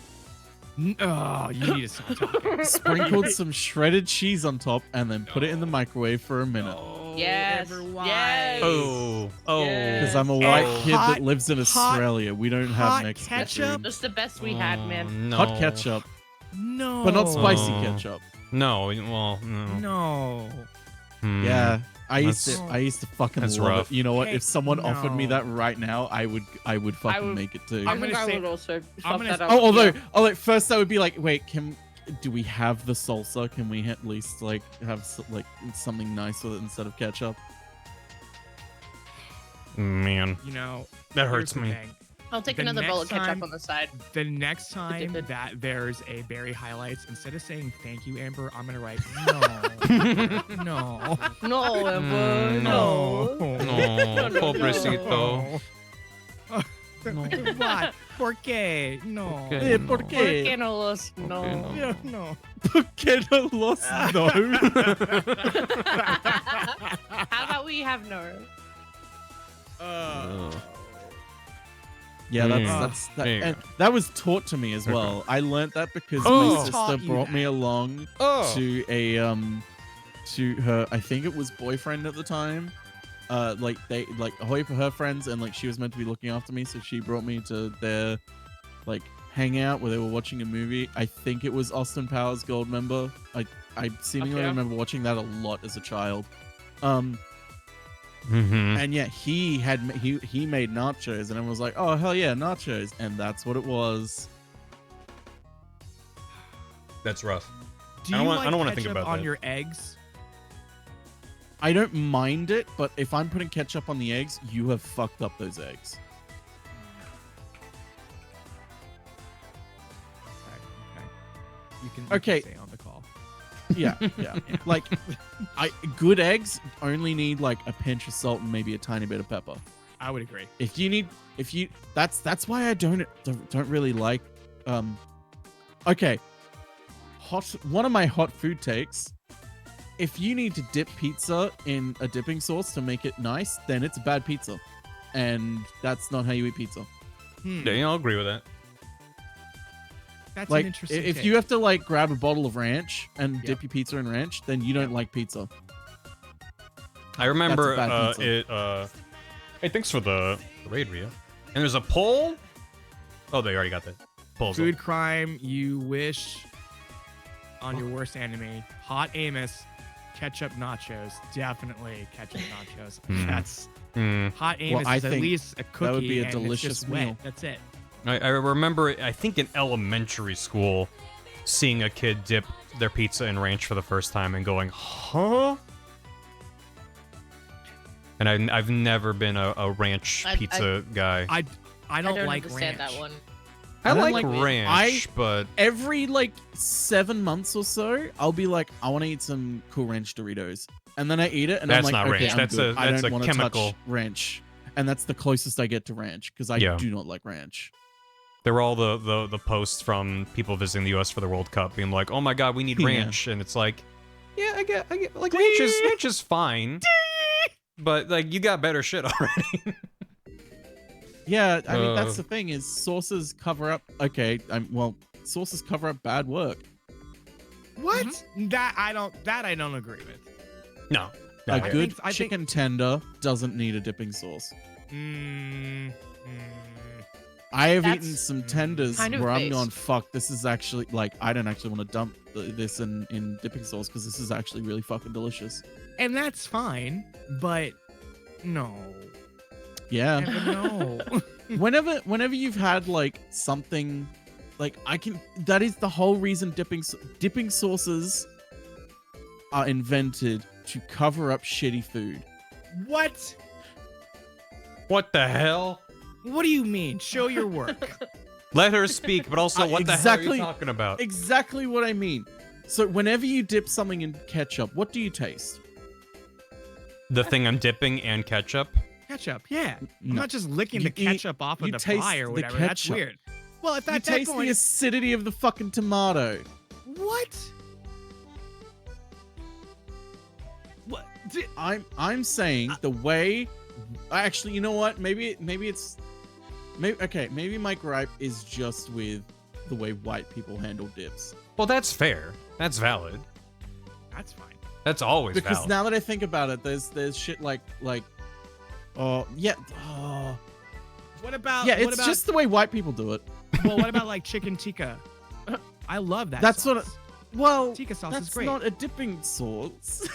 Oh, you need to stop talking. sprinkled some shredded cheese on top, and then put it in the microwave for a minute. Yes. everyone. Yes. oh, Because I'm a white Oh. kid Hot- that lives in Australia. We don't have hot Mexican ketchup? food. That's the best we had, man. No. Hot ketchup, No. but not spicy Oh. ketchup. No, well, no. No. Hmm. Yeah, I used That's- to fucking that's love rough. it. You know what? Hey, If someone offered me no. that right now, I would fucking would- make it too. I'm I think gonna I say- would also I'm fuck gonna that say- up. Although first I would be like, wait, do we have the salsa? Can we at least like have like something nice with it instead of ketchup? Man, You know, that here's hurts the me. thing. I'll take the another bowl of next ketchup time- on the side. The next time dip it. that there's a Barry highlights, instead of saying thank you, Amber, I'm gonna write no, no, No, Amber, no. No, pobrecito. What? ¿Por qué? No. ¿Por qué? Eh, ¿por ¿Por qué? qué no los no? no? Yeah, no. ¿Por qué no los no? How about we have no? Yeah, Mm. that's that, There you and go. that was taught to me as well. I learned that because Oh. my sister Taught you brought that. me along Oh. to a to her, I think it was boyfriend at the time. Like they like her friends, and like she was meant to be looking after me, so she brought me to their like hangout where they were watching a movie. I think it was Austin Powers Goldmember. I seemingly Okay. remember watching that a lot as a child. Mm-hmm. And yeah, he made nachos, and I was like, oh hell yeah, nachos, and that's what it was. That's rough. Do I you don't like wanna think ketchup about on that. your eggs? I don't mind it, but if I'm putting ketchup on the eggs, you have fucked up those eggs. Okay. You can Okay. stay on the call. Yeah, yeah. Like, good eggs only need like a pinch of salt and maybe a tiny bit of pepper. I would agree. That's why I don't really like. Okay. One of my hot food takes. If you need to dip pizza in a dipping sauce to make it nice, then it's a bad pizza, and that's not how you eat pizza. Yeah, I'll agree with that. That's Like, an interesting if take. you have to like grab a bottle of ranch and Yep. dip your pizza in ranch, then you don't Yep. like pizza. I remember That's a bad it. Hey, thanks for the raid, Rhea. And there's a poll. Oh, they already got that. Polls. Food crime you wish on your worst enemy. Hot Amos, ketchup nachos. Definitely ketchup nachos. Hmm. That's Hmm. Hot Amos I is at think least a cookie. that would be a and delicious it's just wet. meal. That's it. I remember, I think in elementary school, seeing a kid dip their pizza in ranch for the first time and going, huh? And I've never been a ranch I- pizza guy. I don't like understand ranch. that one. I I don't like like- ranch, but Every like 7 months or so, I'll be like, I want to eat some Cool Ranch Doritos, and then I eat it, and That's I'm like, not okay, ranch. I'm That's good. a- I that's don't a wanna chemical. touch ranch, and that's the closest I get to ranch because I Yeah. do not like ranch. there were all the posts from people visiting the U.S. for the World Cup being like, oh my god, we need Yeah. ranch. And it's like, yeah, I get like ranch is fine. but like you got better shit already. Yeah, I mean that's the thing is sauces cover up. Okay, sauces cover up bad work. What? That I don't agree with. No. A no. good I think- chicken tender doesn't need a dipping sauce. I have That's eaten some tenders kind of where I'm based. going, fuck, this is actually, like, I don't actually want to dump this in dipping sauce because this is actually really fucking delicious. And that's fine, but no. Yeah. No. Whenever you've had, like, something, like, that is the whole reason dipping sauces are invented to cover up shitty food. What? What the hell? What do you mean? Show your work. Let her speak, but also what the hell are you exactly- talking about? Exactly what I mean. So whenever you dip something in ketchup, what do you taste? The thing I'm dipping and ketchup? Ketchup, yeah. I'm No. not just licking You the eat- ketchup off of you the taste fry or the whatever. That's ketchup. weird. Well, if You at that taste point, the acidity of the fucking tomato. what? What? I'm saying the way. Actually, you know what? Maybe my gripe is just with the way white people handle dips. Well, that's fair. That's valid. That's fine. That's always Because valid. now that I think about it, there's shit like oh yeah, oh What about? yeah, what it's about, just the way white people do it. Well, what about like chicken tikka? I love that. That's sauce. what. Well, Tikka sauce that's is great. not a dipping sauce.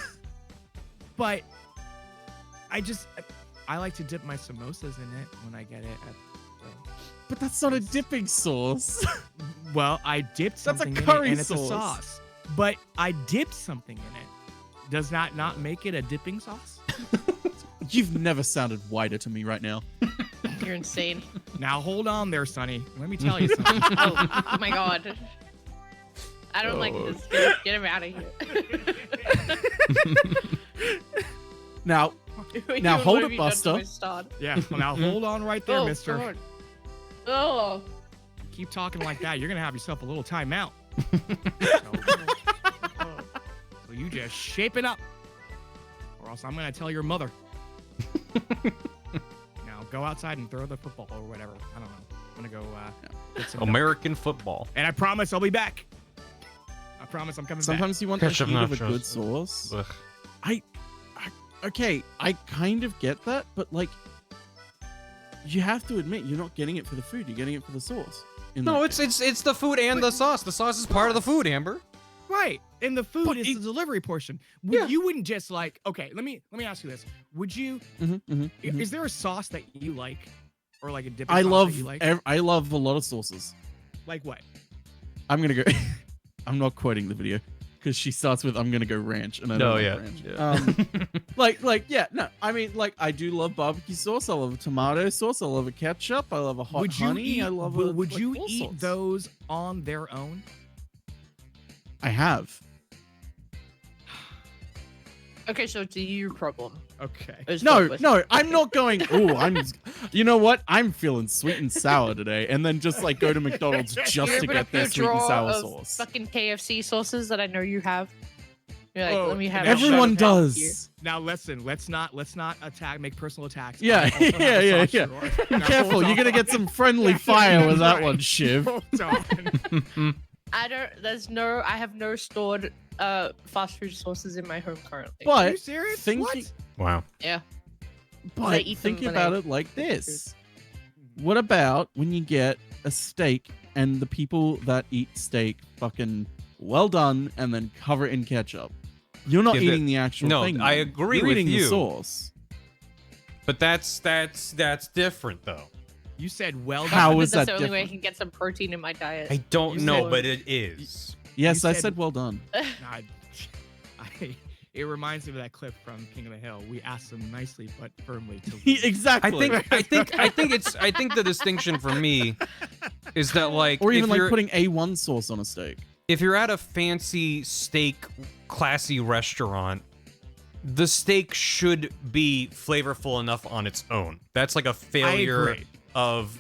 But I like to dip my samosas in it when I get it at. But that's not a dipping sauce. Well, I dipped That's a something in curry it, and it's sauce. a sauce. But I dipped something in it. Does that not make it a dipping sauce? You've never sounded whiter to me right now. You're insane. Now hold on there, Sonny. Let me tell you something. Oh my god. I don't like this. Get him out of here. Now, Now, What hold have it, you done to Buster. my stud? Yeah. Well, now hold on right there, Oh, mister. God. Oh. Keep talking like that. You're gonna have yourself a little timeout. So you just shape it up, or else I'm gonna tell your mother. Now go outside and throw the football or whatever. I don't know. I'm gonna go get some. American football. And I promise I'll be back. I promise I'm coming sometimes you want the Ketchup heat of a nachos. good sauce. Ugh. Okay, I kind of get that, but like, you have to admit you're not getting it for the food. You're getting it for the sauce. No, it's the food and the sauce. The sauce is part of the food, Amber. back. Right. And the food But is it- the delivery portion. Yeah. You wouldn't just like. Okay. Let me ask you this. Would you? Is there a sauce that you like, or like a dipping I sauce love. that you like? I love a lot of sauces. Like what? I'm gonna go. I'm not quoting the video because she starts with "I'm gonna go ranch," and I don't like ranch. Yeah, no. I mean, like, I do love barbecue sauce. I love a tomato sauce. I love a ketchup. I love a hot Would you honey. eat? I love. Would like, you all eat sorts. those on their own? I have. Okay, so it's a you problem. Okay. is No, what was- no, I'm not going. Ooh, you know what? I'm feeling sweet and sour today, and then just like go to McDonald's just You to open get up their your sweet and drawer sour of sauce. Fucking KFC sauces that I know you have. You're like, Oh, let me have. now a shot Everyone of that here. does. Now listen. Let's not make personal attacks. Yeah, I also have a yeah. sauce drawer. Now, Careful, hold you're gonna on. get some friendly fire with that Right. one, Shiv. Hold on. I have no stored fast food sauces in my home currently. Are But you serious? thinking, What? Wow. yeah. but eat them think when about I it like eat this: what about when you get a steak and the people that eat steak fucking well done and then cover it in ketchup? You're not Yeah, eating the actual no, thing. I then. agree You're with eating you. the sauce. But that's different though. You said well done. How Because is that's that the only way I different? can get some protein in my diet. I don't You know, said- but it is. Yes, You I said- said well done. Nah, it reminds me of that clip from King of the Hill. We asked them nicely but firmly to leave. Exactly. I think the distinction for me is that like or even if like you're, putting A1 sauce on a steak. if you're at a fancy steak classy restaurant, the steak should be flavorful enough on its own. That's like a failure agree. of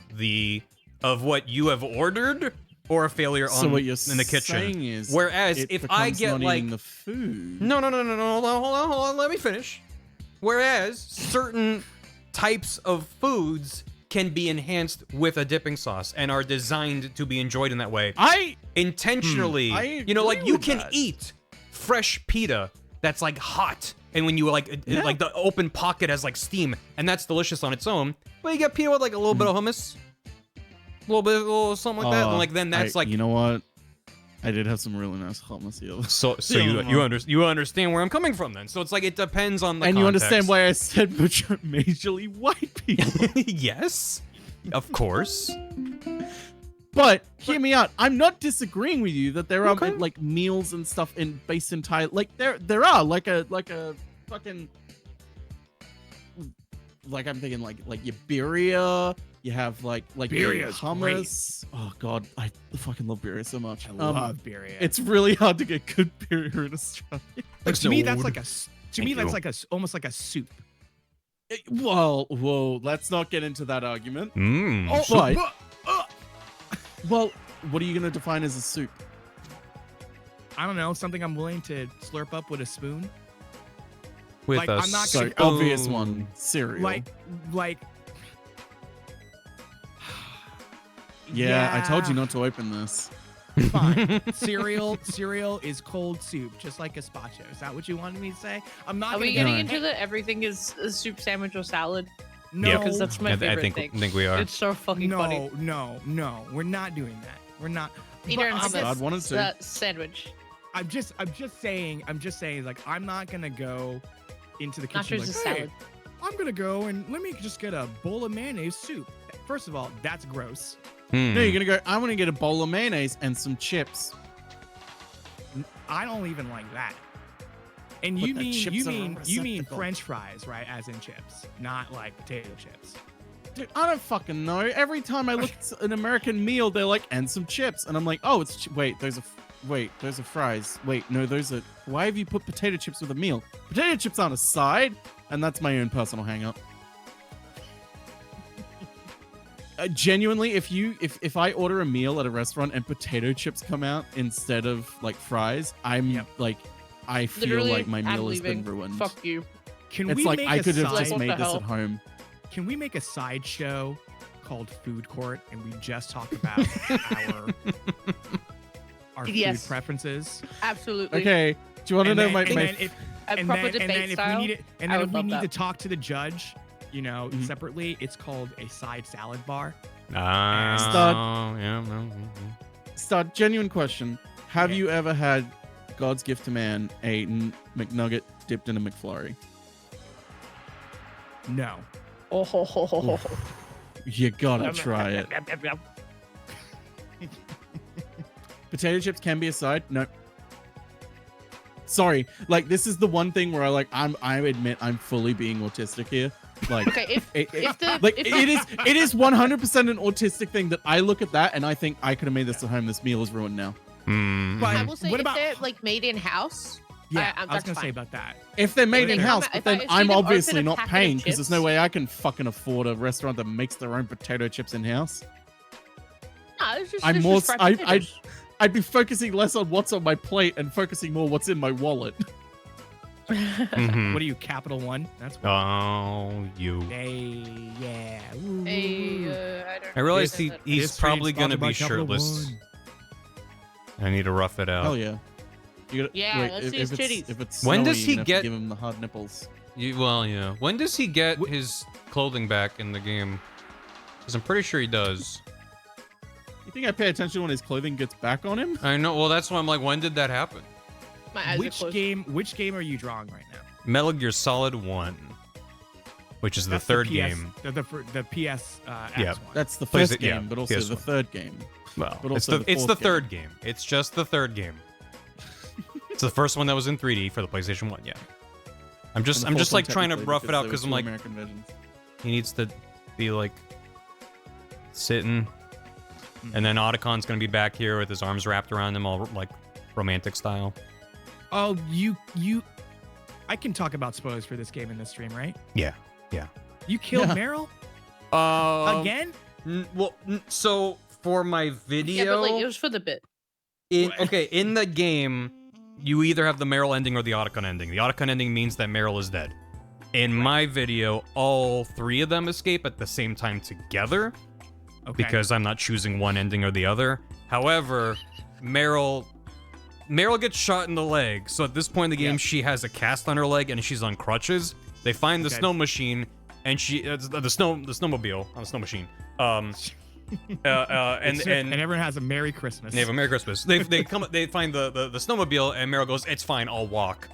what you have ordered or a failure So on what you're in the kitchen. saying is, Whereas it if I becomes get not like eating the food. no, hold on, let me finish. Whereas certain types of foods can be enhanced with a dipping sauce and are designed to be enjoyed in that way. I Intentionally, I you know, like agree you with can that. eat fresh pita that's like hot, and when you like the open pocket has like steam, and that's delicious on its own. But you get pita with like a little bit of hummus, a little something like that, and like then that's like, you know what? I did have some really nice hummus the other. so you understand where I'm coming from then. So it's like it depends on the And you understand context. why I said majorly white people. Yes, of course. But hear me out. I'm not disagreeing with you that there are Okay. like meals and stuff based in Thai. Like there are like a fucking like I'm thinking like your birria. You have like your Birria's hummus. Oh god, I fucking love birria so much. I love birria. It's really hard to get good birria in Australia. Like, to me that's like a Thank that's you. like almost like a soup. Well, whoa, let's not get into that argument. Mm. Oh, but, well, what are you gonna define as a soup? I don't know, something I'm willing to slurp up with a spoon. With like, a I'm not So gonna- obvious one, cereal. Like yeah, I told you not to open this. Fine. cereal is cold soup, just like gazpacho. Is that what you wanted me to say? I'm not Are gonna we get getting No. into the everything is a soup sandwich or salad? no, Yeah, Because that's my I favorite think thing. we are. It's so fucking funny. no. We're not doing that. We're not. Peter But and I'm, God Sis, wanted to. that sandwich. I'm just saying like I'm not gonna go into the kitchen Nachos like, is hey, salad. I'm gonna go and let me just get a bowl of mayonnaise soup. First of all, that's gross. Hmm. No, you're gonna go. I want to get a bowl of mayonnaise and some chips. I don't even like that. And But you the mean chips are a you mean receptacle. French fries, right? As in chips, not like potato chips. Dude, I don't fucking know. Every time I look at an American meal, they're like, and some chips, and I'm like, oh, it's wait, those are fries. Wait, no, those are. Why have you put potato chips with a meal? Potato chips aren't a side, and that's my own personal hang-up. Genuinely, if I order a meal at a restaurant and potato chips come out instead of like fries, I'm like, I feel Literally, like my I'm meal has been leaving. ruined. Fuck you. Can It's we like make I a could have side, just What made the this hell? at home. Can we make a side show called Food Court and we just talk about our Yes. food preferences? Absolutely. Okay, do you want to know my A proper debate if style. we need it, and I then would if we love need to that. talk to the judge, you know, Mhm. separately, it's called a side salad bar. Start- Yeah, no. Start genuine question. Have Okay. you ever had God's gift to man a McNugget dipped in a McFlurry? No. Oh, ho, ho, ho, ho. You gotta try it. Potato chips can be a side. No. Sorry. Like this is the one thing where I admit I'm fully being autistic here. Like Okay, if the like if it is 100% an autistic thing that I look at that and I think I could have made this at home. This meal is ruined now. Hmm. But I will say what if about? they're like made in house, Yeah, I- I was that's gonna say fine. about that. If they're made If in they house, come- but if I then see I'm them open obviously a not packet of paying because there's no chips- way I can fucking afford a restaurant that makes their own potato chips in house. no, it's just, I'm it's more just fried I potatoes. I'd be focusing less on what's on my plate and focusing more what's in my wallet. Mhm. What are you, Capital One? That's what. Oh, you. Hey, yeah. Ooh, Hey, ooh, ooh. I don't I realized understand that. he's This stream's probably gonna sponsored by be Capital shirtless. One. I need to rough it out. Hell yeah. You gotta, Yeah, wait, let's see if his it's, titties. if it's When snowy, does you're he gonna have to get- give him the hard nipples? Well, yeah. When does he get his clothing back in the game? Because I'm pretty sure he does. You think I pay attention when his clothing gets back on him? I know. Well, that's why I'm like, when did that happen? My eyes are Which closed. game are you drawing right now? Metal Gear Solid 1, which is the That's third PS, game. The PS X Yeah. one. That's the Plays first it- yeah, game, but also PS1. the third game. Well, But it's also the the it's the fourth third game. It's just the third game. It's the first one that was in 3D for the PlayStation 1. Yeah. I'm And just the I'm fourth just one like trying to technically rough it out there because were I'm two like, American versions. he needs to be like sitting, and then Otacon's gonna be back here with his arms wrapped around him, all like romantic style. Oh, you. I can talk about spoilers for this game in this stream, right? Yeah. You killed Yeah. Meryl Again? again? So for my video, Yeah, but like it was for the bit. in the game, you either have the Meryl ending or the Otacon ending. The Otacon ending means that Meryl is dead. In my video, all 3 of them escape at the same time together because I'm not choosing one ending or the other. However, Meryl gets shot in the leg, so at this point in the game, she has a cast on her leg and she's on crutches. They find the snow machine and the snowmobile on the snow machine. And everyone has a Merry Christmas. They have a Merry Christmas. They find the snowmobile and Meryl goes, "It's fine, I'll walk."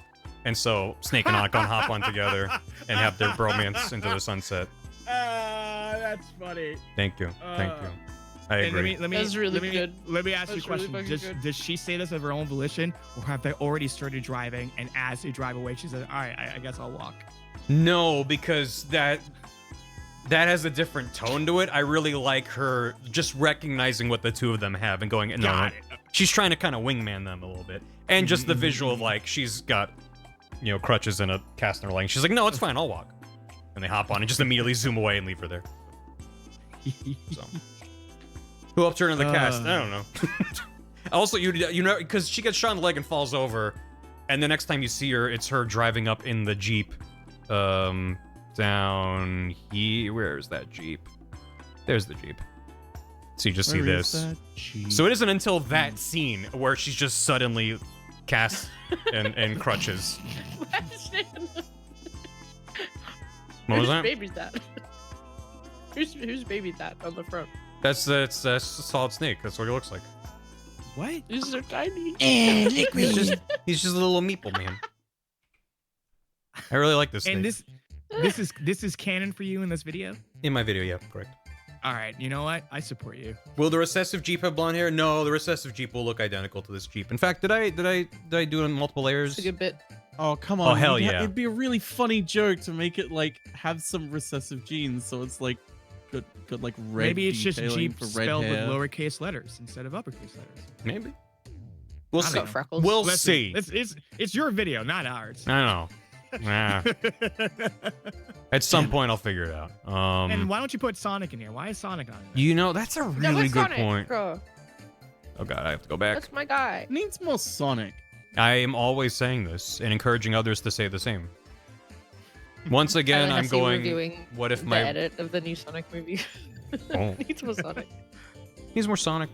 And so Snake and Anakon hop on together and have their bromance into the sunset. That's funny. Thank you. Thank you. I agree. That's really good. Let me ask you a That's really question. fucking good. Does she say this of her own volition, or have they already started driving, and as they drive away, she says, "All right, I guess I'll walk." No, because that has a different tone to it. I really like her just recognizing what the 2 of them have and going, no, Got it. she's trying to kind of wingman them a little bit. And just the visual of like, she's got, crutches and a cast on her leg. And she's like, no, it's fine, I'll walk. And they hop on and just immediately zoom away and leave her there. So. Who helped her in the cast? I don't know. Also, you know, because she gets shot in the leg and falls over, and the next time you see her, it's her driving up in the Jeep, down here. Where is that Jeep? There's the Jeep. So you just see this. So it isn't until that scene where she's just suddenly cast and crutches. What was that? Whose baby's that? Whose baby's that on the front? That's Solid Snake. That's what he looks like. What? He's so tiny. He's just a little meeple man. I really like this. And snake. this is canon for you in this video? In my video, yeah, correct. All right, you know what? I support you. Will the recessive Jeep have blonde hair? No, the recessive Jeep will look identical to this Jeep. In fact, did I do it in multiple layers? It's a good bit. Oh, come on. Oh, hell yeah. It'd be a really funny joke to make it like have some recessive genes, so it's like good like red. Maybe it's just detailing Jeep for red spelled with hair. lowercase letters instead of uppercase letters. Maybe. We'll I see. don't know. Freckles. We'll Listen, see. It's your video, not ours. I know. Nah. At some point, I'll figure it out. And why don't you put Sonic in here? Why is Sonic on it? You know, that's a really good Sonic, point. bro. Oh god, I have to go back. That's my guy. Needs more Sonic. I am always saying this and encouraging others to say the same. Once again, I'm going. Reviewing What if the my edit of the new Sonic movie? Oh. Needs more Sonic. Needs more Sonic.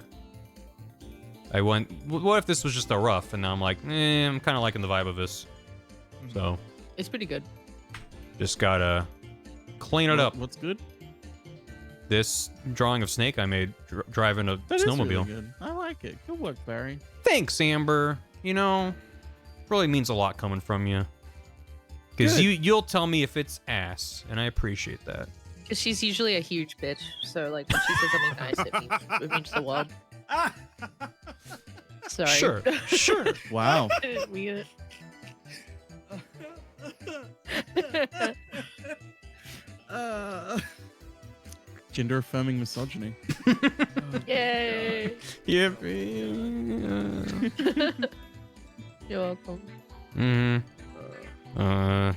I went. What if this was just a rough, and now I'm like, I'm kind of liking the vibe of this. So It's pretty good. just gotta clean it up. What's good? This drawing of Snake I made driving a That is snowmobile. really good. I like it. Good work, Barry. Thanks, Amber. You know, really means a lot coming from you. Because Good. you'll tell me if it's ass, and I appreciate that. Because she's usually a huge bitch, so like when she says something nice, it means the world. Sorry. Sure, sure. Wow. I didn't mean it. Gender affirming misogyny. Yay! Yep. You're welcome. God.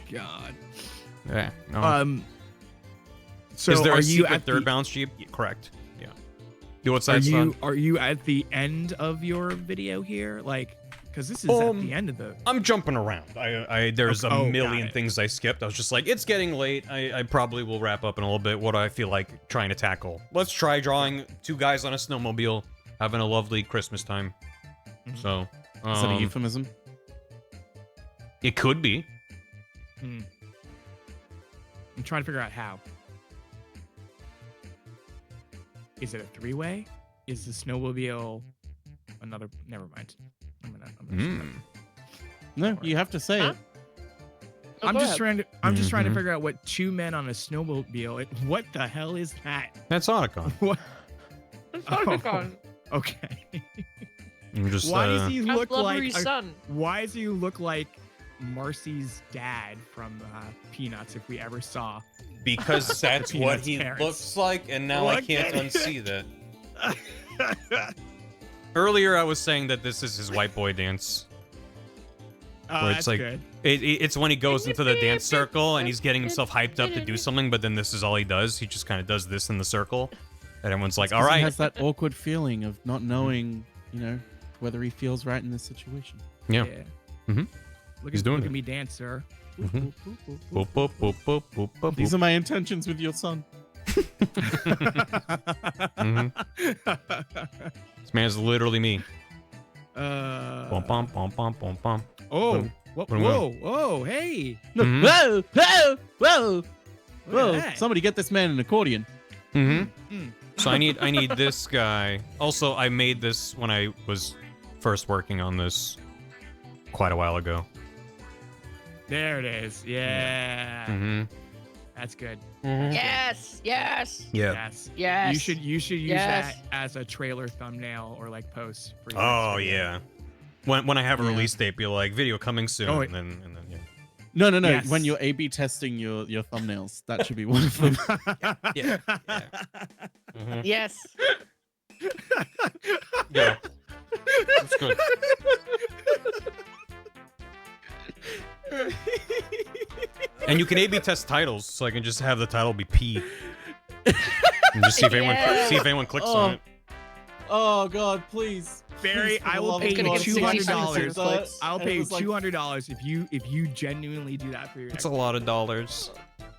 Yeah. No. So Is there are a you secret at third the, bounce Jeep? Yeah, correct. Yeah. What's are that, son? you at the end of your video here? Like, because this is at the end of the. I'm jumping around. There's Okay. a Oh, million got it. things I skipped. I was just like, it's getting late. I probably will wrap up in a little bit. What do I feel like trying to tackle? Let's try drawing 2 guys on a snowmobile having a lovely Christmas time. So, Is that a euphemism? it could be. I'm trying to figure out how. Is it a 3-way? Is the snowmobile another? Never mind. I'm gonna No, you have to say it. Oh, I'm go just ahead. trying to. I'm just trying to Mhm. figure out what 2 men on a snowmobile. What the hell is that? That's Otacon. What? It's Otacon. Okay. I'm just. Why does he Our look like? blubbery son. Why does he look like Marcy's dad from Peanuts? If we ever saw. Because that's what Peanuts he parents. looks like, and now I Look can't at it. unsee that. Earlier, I was saying that this is his white boy dance. Where it's That's like- good. It's when he goes into the dance circle and he's getting himself hyped up to do something, but then this is all he does. He just kind of does this in the circle, and everyone's like, "All 'Cause he right." has that awkward feeling of not knowing, whether he feels right in this situation. Yeah. Yeah. He's doing look it. at me dance, sir. Mhm. Boop, boop, boop, boop, boop, boop, These boop. are my intentions with your son. Mhm. This man's literally me. Bum, bum, bum, bum, bum, bum. Oh, Boom. whoa, Boom, whoa, whoa, hey. Mhm. Whoa, whoa, whoa, Look at whoa! that. Somebody get this man an accordion. Mm-hmm. So I need this guy. Also, I made this when I was first working on this quite a while ago. There it is. Yeah. Mm-hmm. That's good. Yes, yes, Yeah. Yes. yes. You should use Yes. that as a trailer thumbnail or like post for your Oh next video. yeah. When I have a Yeah. release date, be like video coming soon, Oh, and then yeah. No. Yes. When you're A/B testing your thumbnails, that should be one of them. Yeah. Mhm. Yes. Yeah. That's good. And you can A/B test titles, so I can just have the title be P, and just see if anyone clicks Oh. on it. Oh God, please. Barry, Please, for I the will love pay of you God, $200 $200 clicks. I'll and pay it you was like, $200 if you genuinely do that for your It's next. a lot of dollars.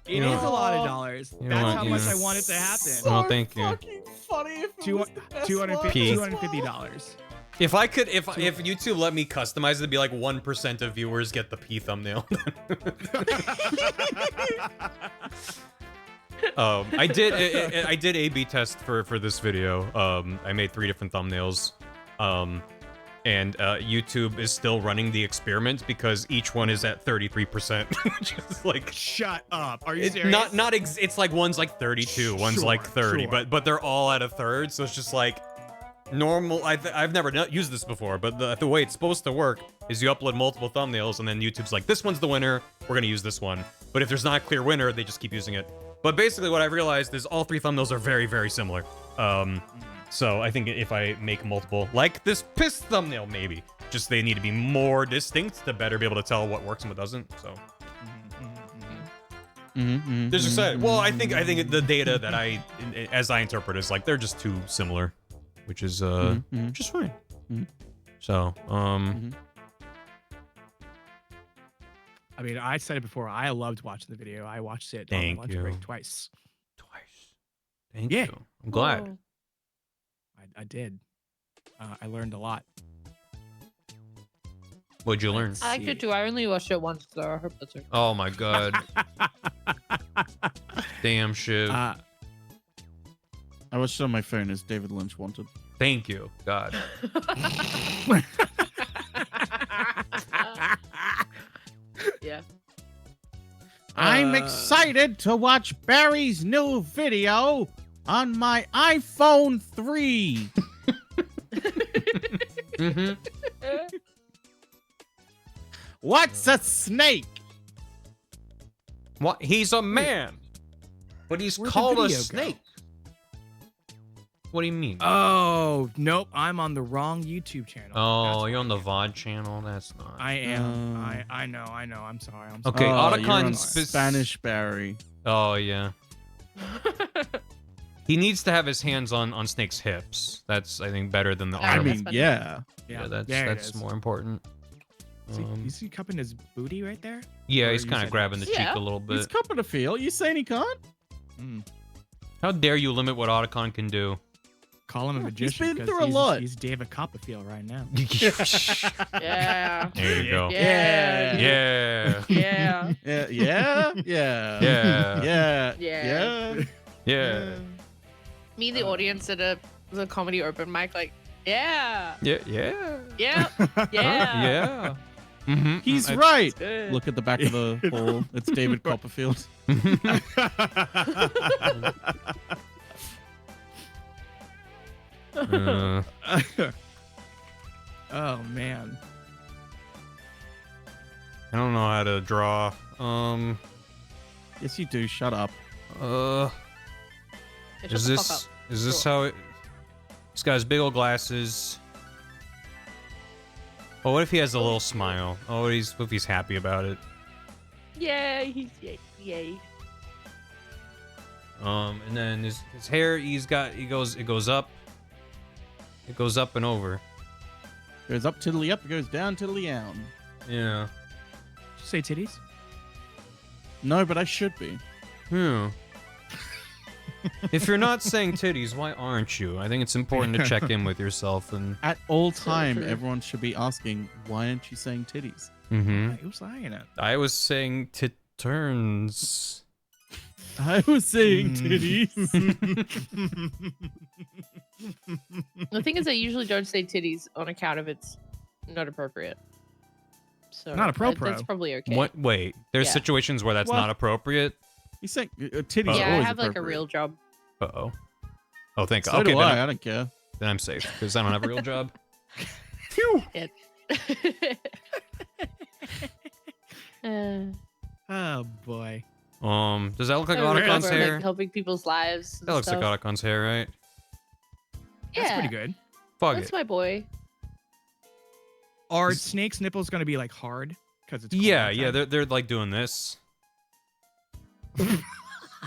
It you is know- a lot of dollars. You know That's what, how you much know. I want it to happen. So thank you. fucking funny if it Two- was the best $250 one as well. $250. If I could, if YouTube let me customize it to be like 1% of viewers get the P thumbnail. I did A/B test for this video. I made 3 different thumbnails. And YouTube is still running the experiment because each one is at 33%, which is like Shut up. Are you it's serious? it's like one's like 32, one's Sure, like 30, sure. but they're all at a third, so it's just like normal. I've never used this before, but the way it's supposed to work is you upload multiple thumbnails and then YouTube's like, this one's the winner, we're gonna use this one. But if there's not a clear winner, they just keep using it. But basically what I've realized is all 3 thumbnails are very, very similar. So I think if I make multiple, like this piss thumbnail maybe, just they need to be more distinct to better be able to tell what works and what doesn't, so. Just excited. Well, I think the data that as I interpret is like they're just too similar, which is just fine. So I mean, I said it before. I loved watching the video. I watched it on Thank my lunch you. break twice. thank Yeah. you. I'm glad. Oh. I did. I learned a lot. What'd you learn? I like it too. I only watched it once, so I hope that's okay. Oh my god. Damn Shiv. I watched it on my phone as David Lynch wanted. Thank you, God. Yeah. I'm excited to watch Barry's new video on my iPhone 3. Mm-hmm. What's a snake? What? He's a man, but he's Where'd the called a video go? snake. What do you mean? Oh, nope. I'm on the wrong YouTube channel. Oh, That's you're on the why VOD channel. That's not. I am. Oh. I know. I'm sorry. I'm sorry. Okay, you're Otacon on spec- Spanish Barry. Oh yeah. He needs to have his hands on Snake's hips. That's I think better than the I I arm. that's mean, funny. yeah. yeah, there it that's is. more important. You see cupping his booty right there? Yeah, Or he's you kind said of grabbing the cheek Yeah. a little He's bit. cupping a feel. You saying he can't? How dare you limit what Otacon can do? Call him a magician. been 'cause through a lot. He's David Copperfield right now. Yeah. There you go. Yeah. Yeah. Yeah. Yeah. Yeah. Yeah. Yeah. Yeah. Yeah. Yeah. Me, the audience at the comedy open mic, like, yeah. Yeah. Yeah. Yeah. Yeah. Yeah. Mm-hmm. He's right. Good. Look at the back of the hall. It's David Copperfield. Uh, Oh man. I don't know how to draw. Yes, you do. Shut up. Yeah, shut Is the fuck this up. is this how it? He's got his big old glasses. Oh, what if he has a little smile? Oh, what if he's happy about it? Yay. Yay. And then his hair, it goes up. It goes up and over. Goes up tiddly up, it goes down tiddly down. Yeah. say titties? No, but I should be. Hmm. If you're not saying titties, why aren't you? I think it's important to check in with yourself and. At all So time, true. everyone should be asking, why aren't you saying titties? Mm-hmm. Who's saying it? I was saying turns. I was saying Mm. titties. The thing is, I usually don't say titties on account of it's not appropriate. So Not appropriate. That's probably okay. What? Wait. There's Yeah. situations where that's Well- not appropriate. You saying titties are Yeah, I always have like a appropriate. real job. Uh oh. Oh, thank God. So Okay, do then, I don't care. then I'm safe because I don't have a real job. Phew. Uh, Oh boy. Does that look like I work Otacon's for, hair? like, helping people's lives. and That looks stuff. like Otacon's hair, right? That's Yeah, pretty good. Fuck that's it. my boy. Are Snake's nipples gonna be like hard? Because it's cold Yeah, outside? yeah, they're like doing this.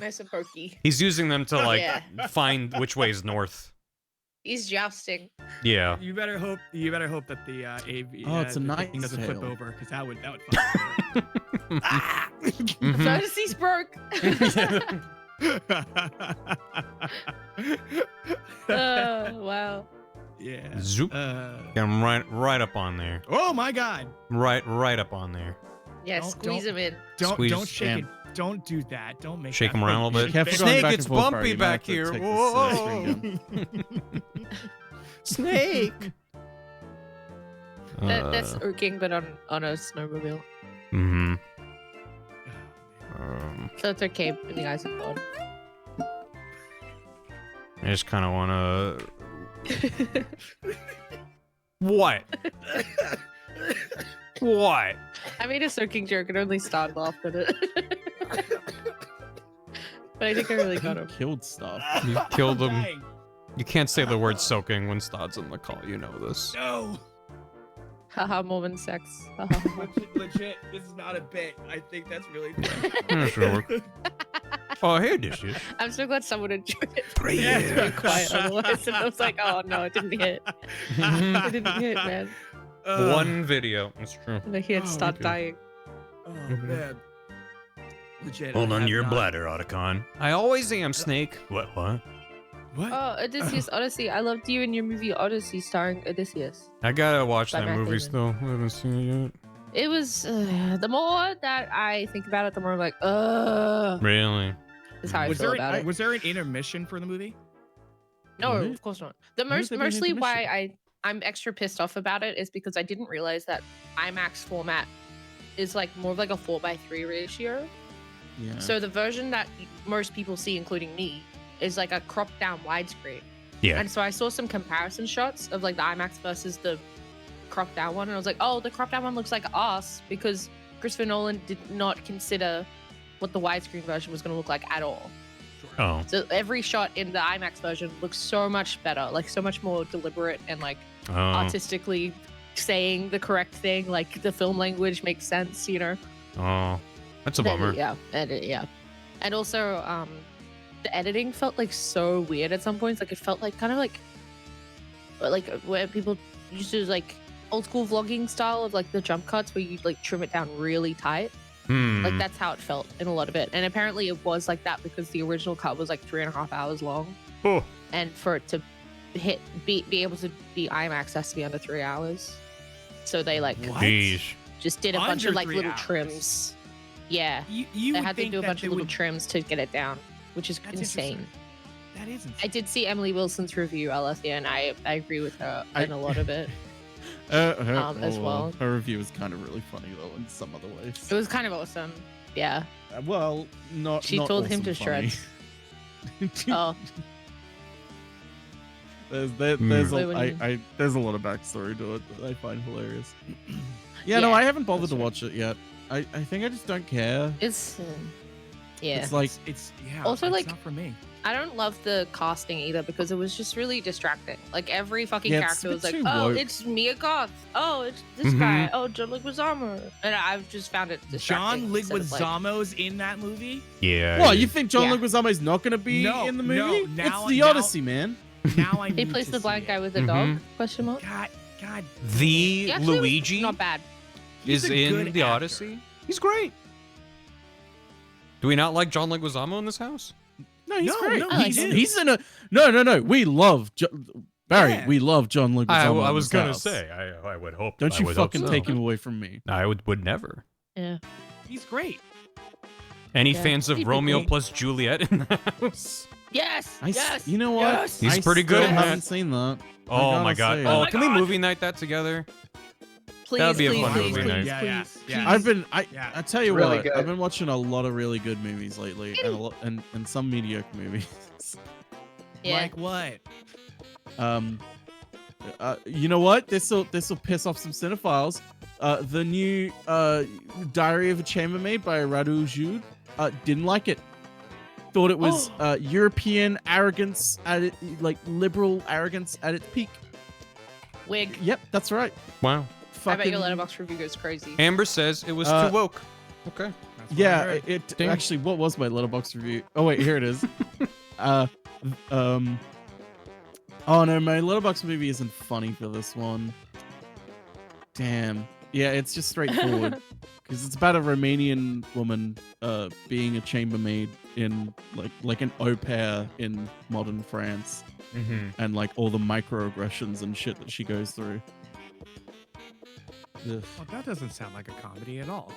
Nice and perky. He's using them to like Yeah. find which way is north. He's jousting. Yeah. You better hope that the AV Oh, it's a the thing doesn't flip tail. over because that would fuck ah! Mhm. Fantasy's broke. Wow. Yeah. Zoop. Get him right up on there. Oh my God! Right up on there. Yeah, Don't- squeeze him in. Squeeze Don't shake and- it. Don't do that. Don't make Shake that him around a little bit. Careful going Snake, back it's and forth, bumpy Barry. You might back have to here. take this, Whoa. string Snake. That's irking, but on a snowmobile. Mm-hmm. So it's okay in the eyes of God. I just kind of want to. What? What? I made a soaking joke and only started off at it. But I think I really got him. Killed stuff. You killed him. Dang. You can't say the word soaking when Stod's on the call. You know this. No. Haha, moment sex. Legit. This is not a bit. I think that's really Yeah, sure. Oh, hey, dishes. I'm so glad someone enjoyed it. 3 Yeah, years. it's quiet otherwise. And I was like, oh no, it didn't hit. It didn't hit, man. One video. That's true. And he had Oh, start okay. dying. Oh Mhm. man. Legit. Hold I on have to your not- bladder, Otacon. I always am, Snake. What? What? Oh, Odysseus Odyssey. I loved you in your movie Odyssey starring Odysseus. I gotta watch By that Matt movie Damon. still. I haven't seen it yet. It was the more that I think about it, the more I'm like, Really? is how I Was feel there about it. was there an intermission for the movie? No, What? of course not. The Why would there be an mostly why intermission? I'm extra pissed off about it is because I didn't realize that IMAX format is like more of like a 4:3 ratio. Yeah. So the version that most people see, including me, is like a cropped down widescreen. Yeah. And so I saw some comparison shots of like the IMAX versus the cropped down one, and I was like, oh, the cropped down one looks like ass because Christopher Nolan did not consider what the widescreen version was going to look like at all. Oh. So every shot in the IMAX version looks so much better, like so much more deliberate and like Oh. artistically saying the correct thing. Like the film language makes sense, you know. Oh. That's a Then, bummer. Yeah, yeah. And also, the editing felt like so weird at some points. Like it felt like kind of like where people used to like old school vlogging style of like the jump cuts where you like trim it down really tight. Hmm. Like that's how it felt in a lot of it. And apparently it was like that because the original cut was like 3.5 hours long. Oh. And for it to be able to be IMAX has to be under 3 hours. So they like What? Jeez. just did a bunch Under of like 3 little hours? trims. Yeah. You They would had to think do a that bunch they of little would- trims to get it down, which is That's insane. interesting. That is insane. I did see Emily Wilson's review, Alethea, and I agree with her I- in a lot of it. As well. Her review is kind of really funny though in some other ways. It was kind of awesome. Yeah. Well, not. She not told him awesome to funny. shreds. Oh, There's Wait, what do you there's a lot of backstory to it that I find hilarious. Yeah, no, Yeah, I haven't bothered that's to right. watch it yet. I think I just don't care. it's yeah. It's like It's Also, it's like- not for me. I don't love the casting either because it was just really distracting. Like every fucking Yeah, it's a character was bit like, too "Oh, woke. it's Mia Goth. Oh, it's this Mhm. guy. Oh, John Leguizamo." And I've just found it distracting. John instead of, like- Leguizamo's in that movie. Yeah. what? You think John Yeah. Leguizamo's not going to be No, in the no, movie? now- it's the now- Odyssey, man. Now I He need plays to the see blind it. guy with the dog? Mhm. Question mark. God. The He actually was Luigi not bad. He's is a in good the actor. Odyssey. He's great. Do we not like John Leguizamo in this house? No, he's No, great. no, He's in a no. We love Barry. Yeah. We love John Leguizamo. I in was this gonna house. say, I would hope. Don't I you would hope fucking so. take him away from me. I would never. Yeah. He's great. Any Yeah, fans of he'd be Romeo great. plus Juliet in the house? Yes. Yes. You know what? Yes. He's I pretty good still at haven't that. seen that. I Oh gotta my god! say. Oh, my can we God. movie night that together? Please, That'd be a please, fun please, movie please, night. Yeah, please, yeah, yeah. I've been Yeah. I tell you Really what, good. I've been watching a lot of really good movies lately, and and some mediocre movies. Yeah. Like what? You know what? This'll piss off some cinephiles. The new Diary of a Chambermaid by Radu Jude. Didn't like it. Thought it was European arrogance at it, like liberal arrogance at its peak. Wig. Yep, that's right. Wow. I bet your Fucking- letterbox review goes crazy. Amber says it was Uh, too woke. Okay. That's what I Yeah, heard. it Damn. actually. What was my letterbox review? Oh wait, here it is. Oh no, my letterbox movie isn't funny for this one. Damn. Yeah, it's just straightforward because it's about a Romanian woman being a chambermaid in like an au pair in modern France, Mm-hmm. and like all the microaggressions and shit that she goes through. Ugh. Well, that doesn't sound like a comedy at all.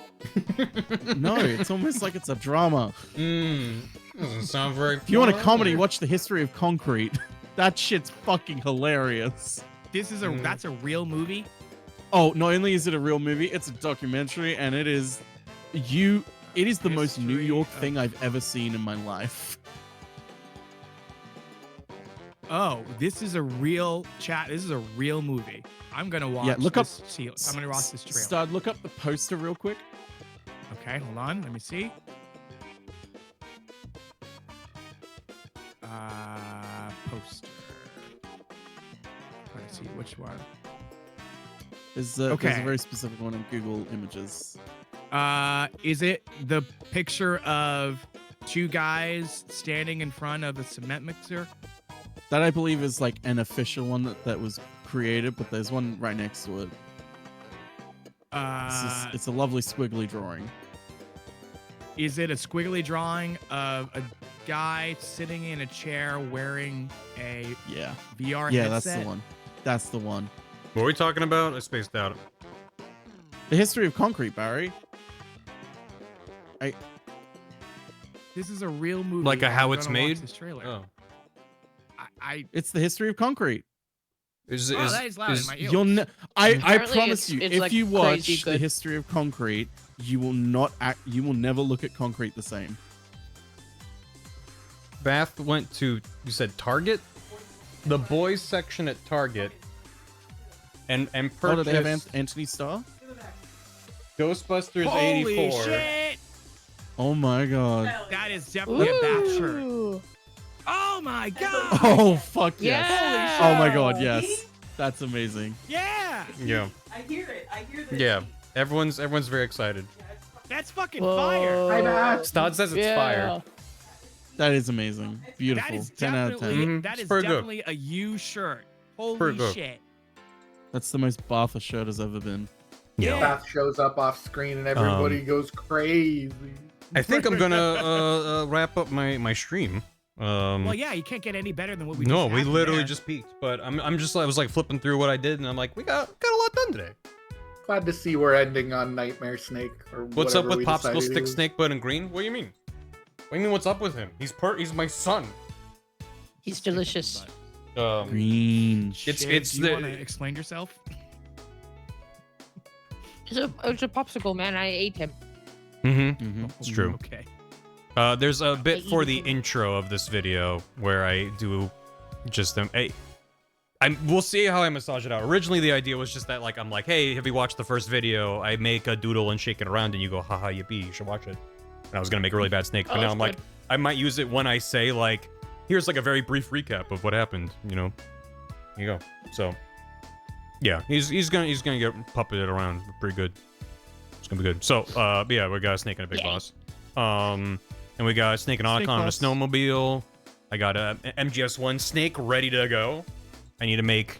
No, it's almost like it's a drama. Doesn't sound very. If you want a comedy, watch The History of Concrete. That shit's fucking hilarious. This is that's a real movie. Oh, not only is it a real movie, it's a documentary, and it is the most New History York of- thing I've ever seen in my life. Oh, this is a real chat. This is a real movie. I'm gonna watch. Yeah, look up- I'm gonna watch this trailer. Start, look up the poster real quick. Okay, hold on. Let me see. Poster. Trying to see which one. There's Okay. a very specific one in Google Images. Is it the picture of two guys standing in front of a cement mixer? That I believe is like an official one that was created, but there's one right next to it. It's a lovely squiggly drawing. Is it a squiggly drawing of a guy sitting in a chair wearing a Yeah. VR Yeah, headset? that's the one. That's the one. What are we talking about? I spaced out. The History of Concrete, Barry. This is a real movie. Like a I'm How It's gonna watch Made? This trailer. Oh. It's The History of Concrete. That is loud in my ears. You'll I Apparently promise it's- you, it's, if like, you crazy watch The good. History of Concrete, you will never look at concrete the same. Bath went to, you said Target? The boys section at Target. And Oh, do purchased they have Anthony Starr? Ghostbusters Holy 84. shit! Oh my god. That is definitely a bath shirt. Ooh. Oh my god! Oh fuck yes. Yeah. Oh my god, yes. That's amazing. Yeah! Yeah. I hear it. I hear the Yeah. Everyone's very excited. That's fucking Whoa. fire. Hi, Matt. Stod says it's Yeah. fire. That is amazing. Beautiful. That is 10 out of 10. definitely Mhm. that It's is pretty good. definitely a U shirt. Holy Pretty good. shit! That's the most Bartha shirt has ever been. Yeah. Bath shows up off screen and everybody goes crazy. I think I'm gonna wrap up my stream. Well, yeah, you can't get any better than what we. No, just we had literally there. just peaked. But I was like flipping through what I did, and I'm like, we got a lot done today. Glad to see we're ending on Nightmare Snake. Or What's up whatever with we Popsicle decided Stick, it was. Snake Bud, and Green? What do you mean? What do you mean? What's up with him? He's my son. He's delicious. Green. It's Do you the- want to explain yourself? It's a popsicle, man. I ate him. Mm-hmm. It's true. Okay. There's a bit eat for it. the intro of this video where I do just them. We'll see how I massage it out. Originally, the idea was just that, like, I'm like, hey, have you watched the first video? I make a doodle and shake it around, and you go, haha, yippee, you should watch it. And I was gonna make a really bad snake, but Oh, now that's I'm like, good. I might use it when I say, like, here's like a very brief recap of what happened. You know, here you go. So, yeah, he's gonna get puppeted around pretty good. It's gonna be good. So, yeah, we got a snake and a big Yay. boss. And we got a snake and Snake Otacon on a boss. snowmobile. I got a MGS1 snake ready to go. I need to make,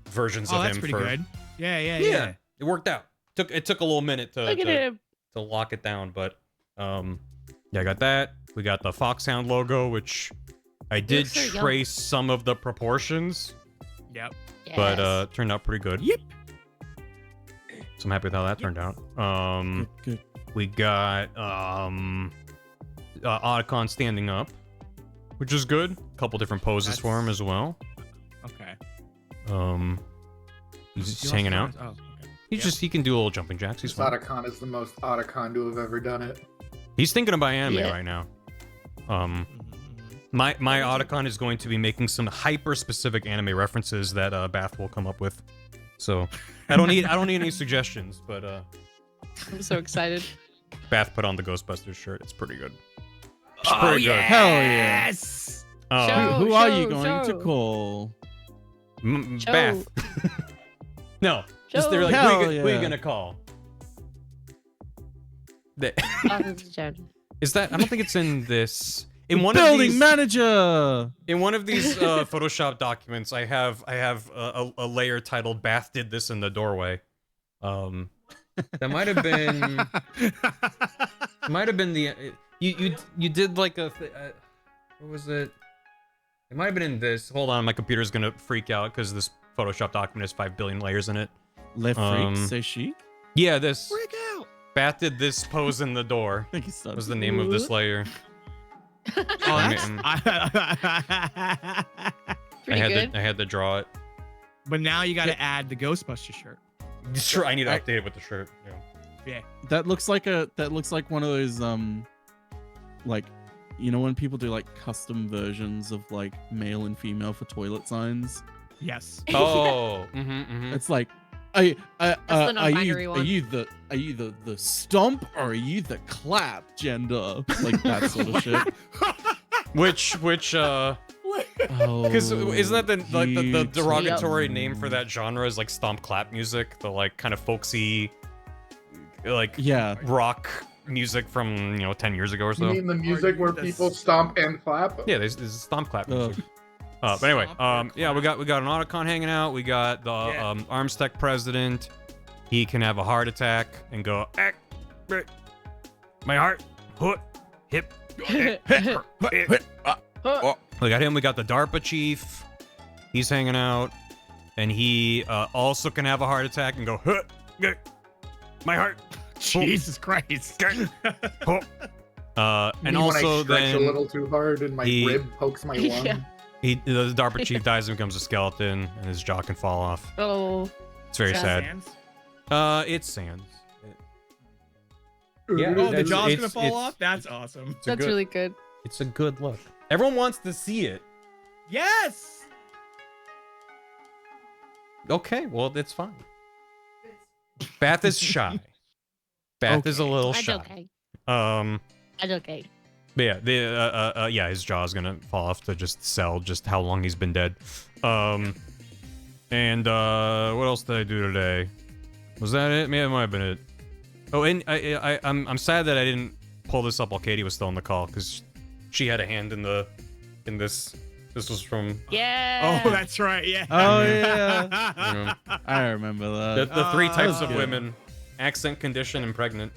versions Oh, of that's him pretty for. good. Yeah. It worked out. It took a little minute to. Look at to him. to lock it down, but yeah, I got that. We got the Foxhound logo, which I did looks so young. trace some of the proportions, Yep. but turned out pretty good. Yep. So I'm happy with how that turned out. Good. We got Otacon standing up, which is good. A couple different poses for him as well. Okay. He's He just hanging out. lost his- Oh, okay. He can do little jumping jacks. He's fine. Otacon is the most Otacon to have ever done it. He's thinking about anime Yeah. right now. Mhm. My Otacon is going to be making some hyper specific anime references that Bath will come up with. So I don't need any suggestions, but I'm so excited. Bath put on the Ghostbusters shirt. It's pretty good. It's Oh, pretty good. Hell yeah. yes. Show- Who are you show, going show. to call? Show. Bath. No, just they're like, Hell who you yeah. gonna call? The- Is Is that? I don't think it's in this. In one of Building these, manager. in one of these Photoshop documents, I have a layer titled "Bath did this in the doorway." That might have been the you did like a what was it? It might have been in this. Hold on, my computer's gonna freak out because this Photoshop document has 5 billion layers in it. Left freak, say she. Yeah, this. Freak out. Bath did this pose in the door. I think he started. Was the name of this layer. Oh, that's, Pretty good. I had to draw it. but now you got to add the Ghostbuster shirt. Sure, I need to update it with the shirt. Yeah. Yeah. That looks like one of those like, you know, when people do like custom versions of like male and female for toilet signs. Yes. Oh. It's like, are you non-binary one. the stomp or are you the clap gender? Like that sort of shit. Which Oh, because isn't that the you derogatory too. name for that genre is like stomp clap music, the like kind of folksy, like Yeah. rock music from 10 years ago or You so. mean the music where people stomp and clap? Yeah, this is stomp clap music. But anyway, yeah, we got an Otacon hanging out. We got the Arms Tech president. He can have a heart attack and go, my heart, hip. We got him. We got the DARPA chief. He's hanging out, and he also can have a heart attack and go, my heart. Jesus Christ. And Me also when I stretch then a little too hard and my rib pokes my lung. Yeah. the DARPA chief dies and becomes a skeleton, and his jaw can fall off. Oh. It's very sad. Sans? It's Sans. Oh, the that's- jaw's gonna it's- fall it's- off? That's awesome. It's a That's good- really good. It's a good look. Everyone wants to see it. Yes. Okay, well, it's fine. Bath is shy. Bath is a little That's shy. okay. Um, That's okay. but yeah, his jaw's gonna fall off to just sell just how long he's been dead. And what else did I do today? Was that it? Maybe it might have been it. Oh, and I'm sad that I didn't pull this up while Katie was still on the call because she had a hand in this. This was from Yeah. Oh, that's right. Yeah. Oh yeah. you know, I remember that. the three Oh, types that's of good. women: accent, condition, and pregnant.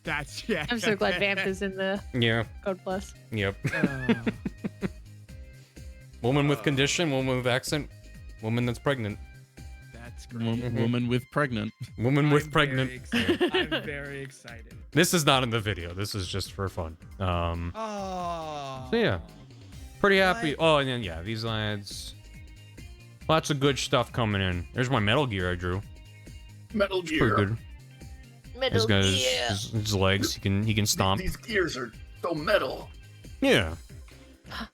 That's yeah. I'm so glad Vamp is in the Yeah. God Plus. Yep. Woman with condition, woman with accent, woman that's pregnant. That's great. Woman with pregnant. Woman with I'm pregnant. very excited. I'm very excited. This is not in the video. This is just for fun. Oh. So yeah, pretty happy. Oh, and then yeah, these lads. Lots of good stuff coming in. There's my Metal Gear I drew. Metal Pretty Gear. good. Metal This guy's Gear. his legs. He can stomp. These gears are so metal. Yeah.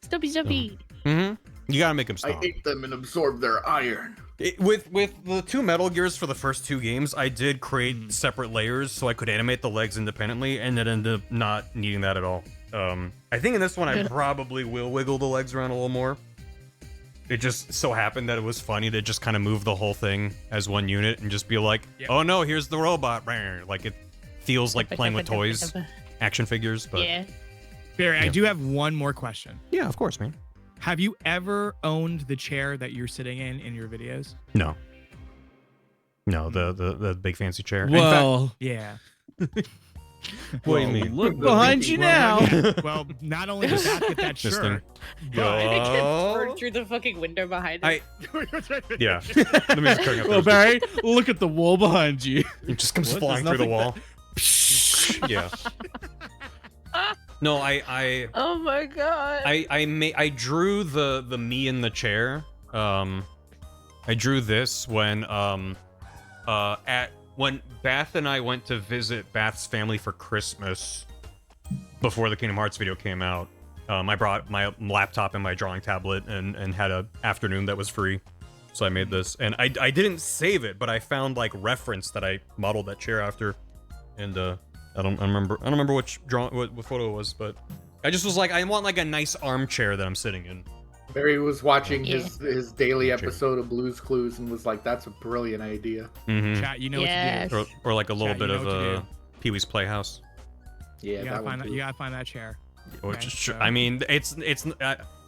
Stumpy Stumpy. You gotta make him I stomp. ate them and absorbed their iron. With the two Metal Gears for the first two games, I did create separate layers so I could animate the legs independently, and it ended up not needing that at all. I think in this one I probably will wiggle the legs around a little more. It just so happened that it was funny to just kind of move the whole thing as one unit and just be like, oh no, here's the robot. Like it feels like playing with toys, action figures. But Yeah. Barry, I Yeah. do have one more question. yeah, of course, man. Have you ever owned the chair that you're sitting in your videos? No. No, the big fancy chair. In Well, Yeah. What do you mean? Look behind you now. Well, not only did that get that This thing. shirt, but Thrown through the fucking window behind him. Yeah. Let me just clear up Well, those- Barry, look at the wall behind you. It just comes What? flying There's through the nothing wall. Yeah. No, I Oh my god. I drew the me in the chair. I drew this when when Bath and I went to visit Bath's family for Christmas before the Kingdom Hearts video came out. I brought my laptop and my drawing tablet and had a afternoon that was free. So I made this, and I didn't save it, but I found like reference that I modeled that chair after, and I don't remember which what photo it was, but I just was like, I want like a nice armchair that I'm sitting in. Barry was watching Yeah. his daily Sure. episode of Blue's Clues and was like, "That's a brilliant idea." Mm-hmm. chat, you know Yes. what to do. Or like a little Chat, you bit know of what to do. Pee-wee's Playhouse. Yeah, You that gotta one find that. too. You gotta find that chair. Which Okay, is so- I mean, it's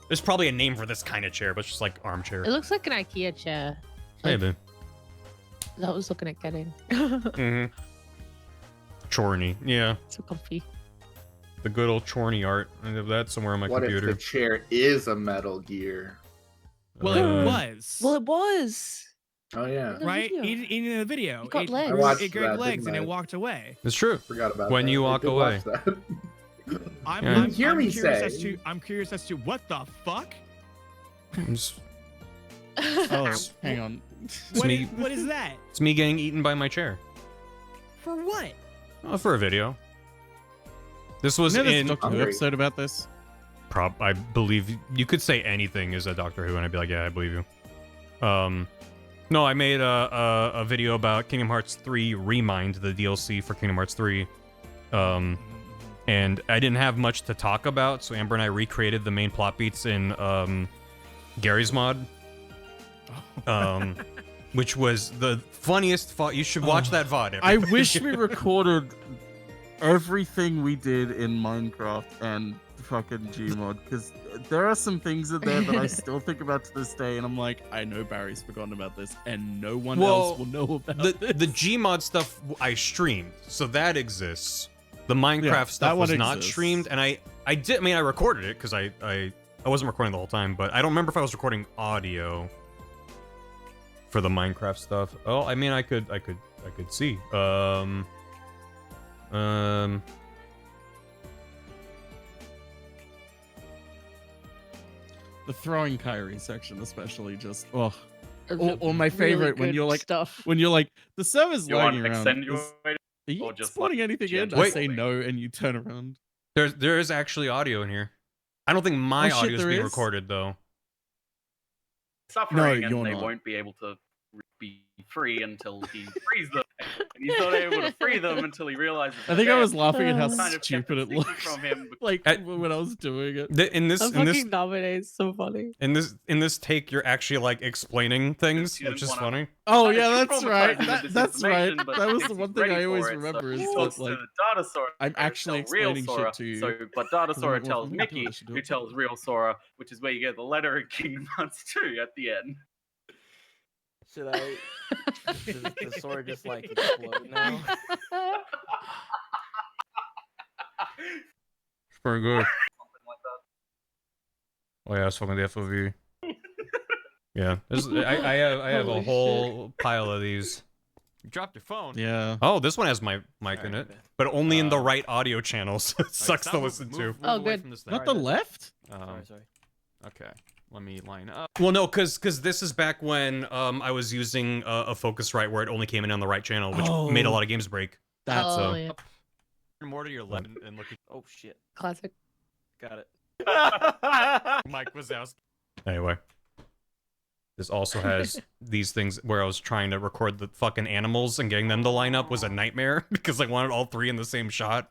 there's probably a name for this kind of chair, but it's just like armchair. It looks like an IKEA chair. Maybe. That was looking at getting. Mm-hmm. Chorny, yeah, So comfy. the good old Chorny art. I have that somewhere on my What computer. if the chair is a Metal Gear? Well, it Uh, was. Well, it was. Oh yeah, The right? video. In the video, It got it, legs. I watched it grabbed that, legs didn't and I? it walked away. It's true. forgot about When that. you I walk did away. watch that. Yeah. Hear me curious say. as to I'm curious as to what the fuck. It's, Oh, hang on. me. What is that? it's me getting eaten by my chair. For what? For a video. This was You know, there's a in. Doctor Who Hungry. episode about this. I believe you could say anything is a Doctor Who, and I'd be like, yeah, I believe you. No, I made a video about Kingdom Hearts 3 Remind, the DLC for Kingdom Hearts 3. And I didn't have much to talk about, so Amber and I recreated the main plot beats in Gary's mod. Which was the funniest You should watch that VOD. I everybody. wish we recorded everything we did in Minecraft and fucking Gmod, because there are some things in there that I still think about to this day, and I'm like, I know Barry's forgotten about this, and no one else will know about this. the Gmod stuff I streamed, so that exists. The Minecraft Yeah, stuff that was one not exists. streamed, and I recorded it because I wasn't recording the whole time, but I don't remember if I was recording audio for the Minecraft stuff. Oh, I mean, I could see. The throwing Kyrie section, especially, just or Really my favorite when good you're like, stuff. the server's You want lagging around. accentuate Are you or just, spawning like, anything in? gentle? I say no, and you turn around. there is actually audio in here. I don't think my Oh, shit, audio is there being is? recorded though. suffering, you're and they not. won't be able to be free until he frees them. And he's not able to free them until he realizes. I think I they're was laughing at how kind of kept stupid it secret looks. from him. Like At- when I was doing it. In this Dominates. So funny. in this take, you're actually like explaining things, You which didn't is wanna- funny. Oh Kind of yeah, that's traumatizing right. with this That's right. information, but That was thinks the he's one thing ready I always for it, so remember he is talks that like to the Datasaur. I'm to actually tell real explaining Sora. shit to you. So, but Datasaur Well, tells maybe I Mickey, should do who it. tells real Sora, which is where you get the letter in Kingdom Hearts 2 at the end. Should I? Does the sword just like explode now? It's pretty good. Oh yeah, it's fucking the FOV. Yeah, I have a Holy whole pile of these. You dropped your phone. Yeah. Oh, this one has my mic in it, but only in the right audio channels. It sucks to stop, listen to. Oh, away good. From this Not the left? Sorry. Okay, let me line up. Well, no, because this is back when I was using a Focusrite where it only came in on the right channel, which made a lot of games break. That's oh, a- yeah. More to your left and look at Oh shit. Classic. Got it. Mike Wazowski. Anyway, this also has these things where I was trying to record the fucking animals and getting them to line up was a nightmare because I wanted all three in the same shot.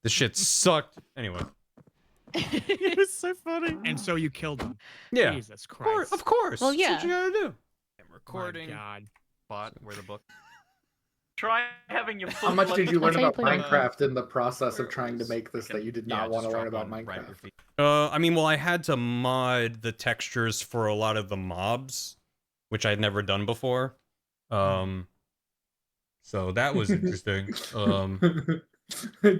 This shit sucked. Anyway, It was so funny. And so you killed him. yeah, Jesus of course, Christ. of course. Well, That's what you yeah. gotta do. I'm My recording. God. Bot, where the book? Try having your How much did you learn That's how you about play Minecraft in the process of trying to make this that you did not want to learn about Minecraft? I mean, well, I had to mod the textures for a lot of the mobs, which I'd never done before. So that was interesting. I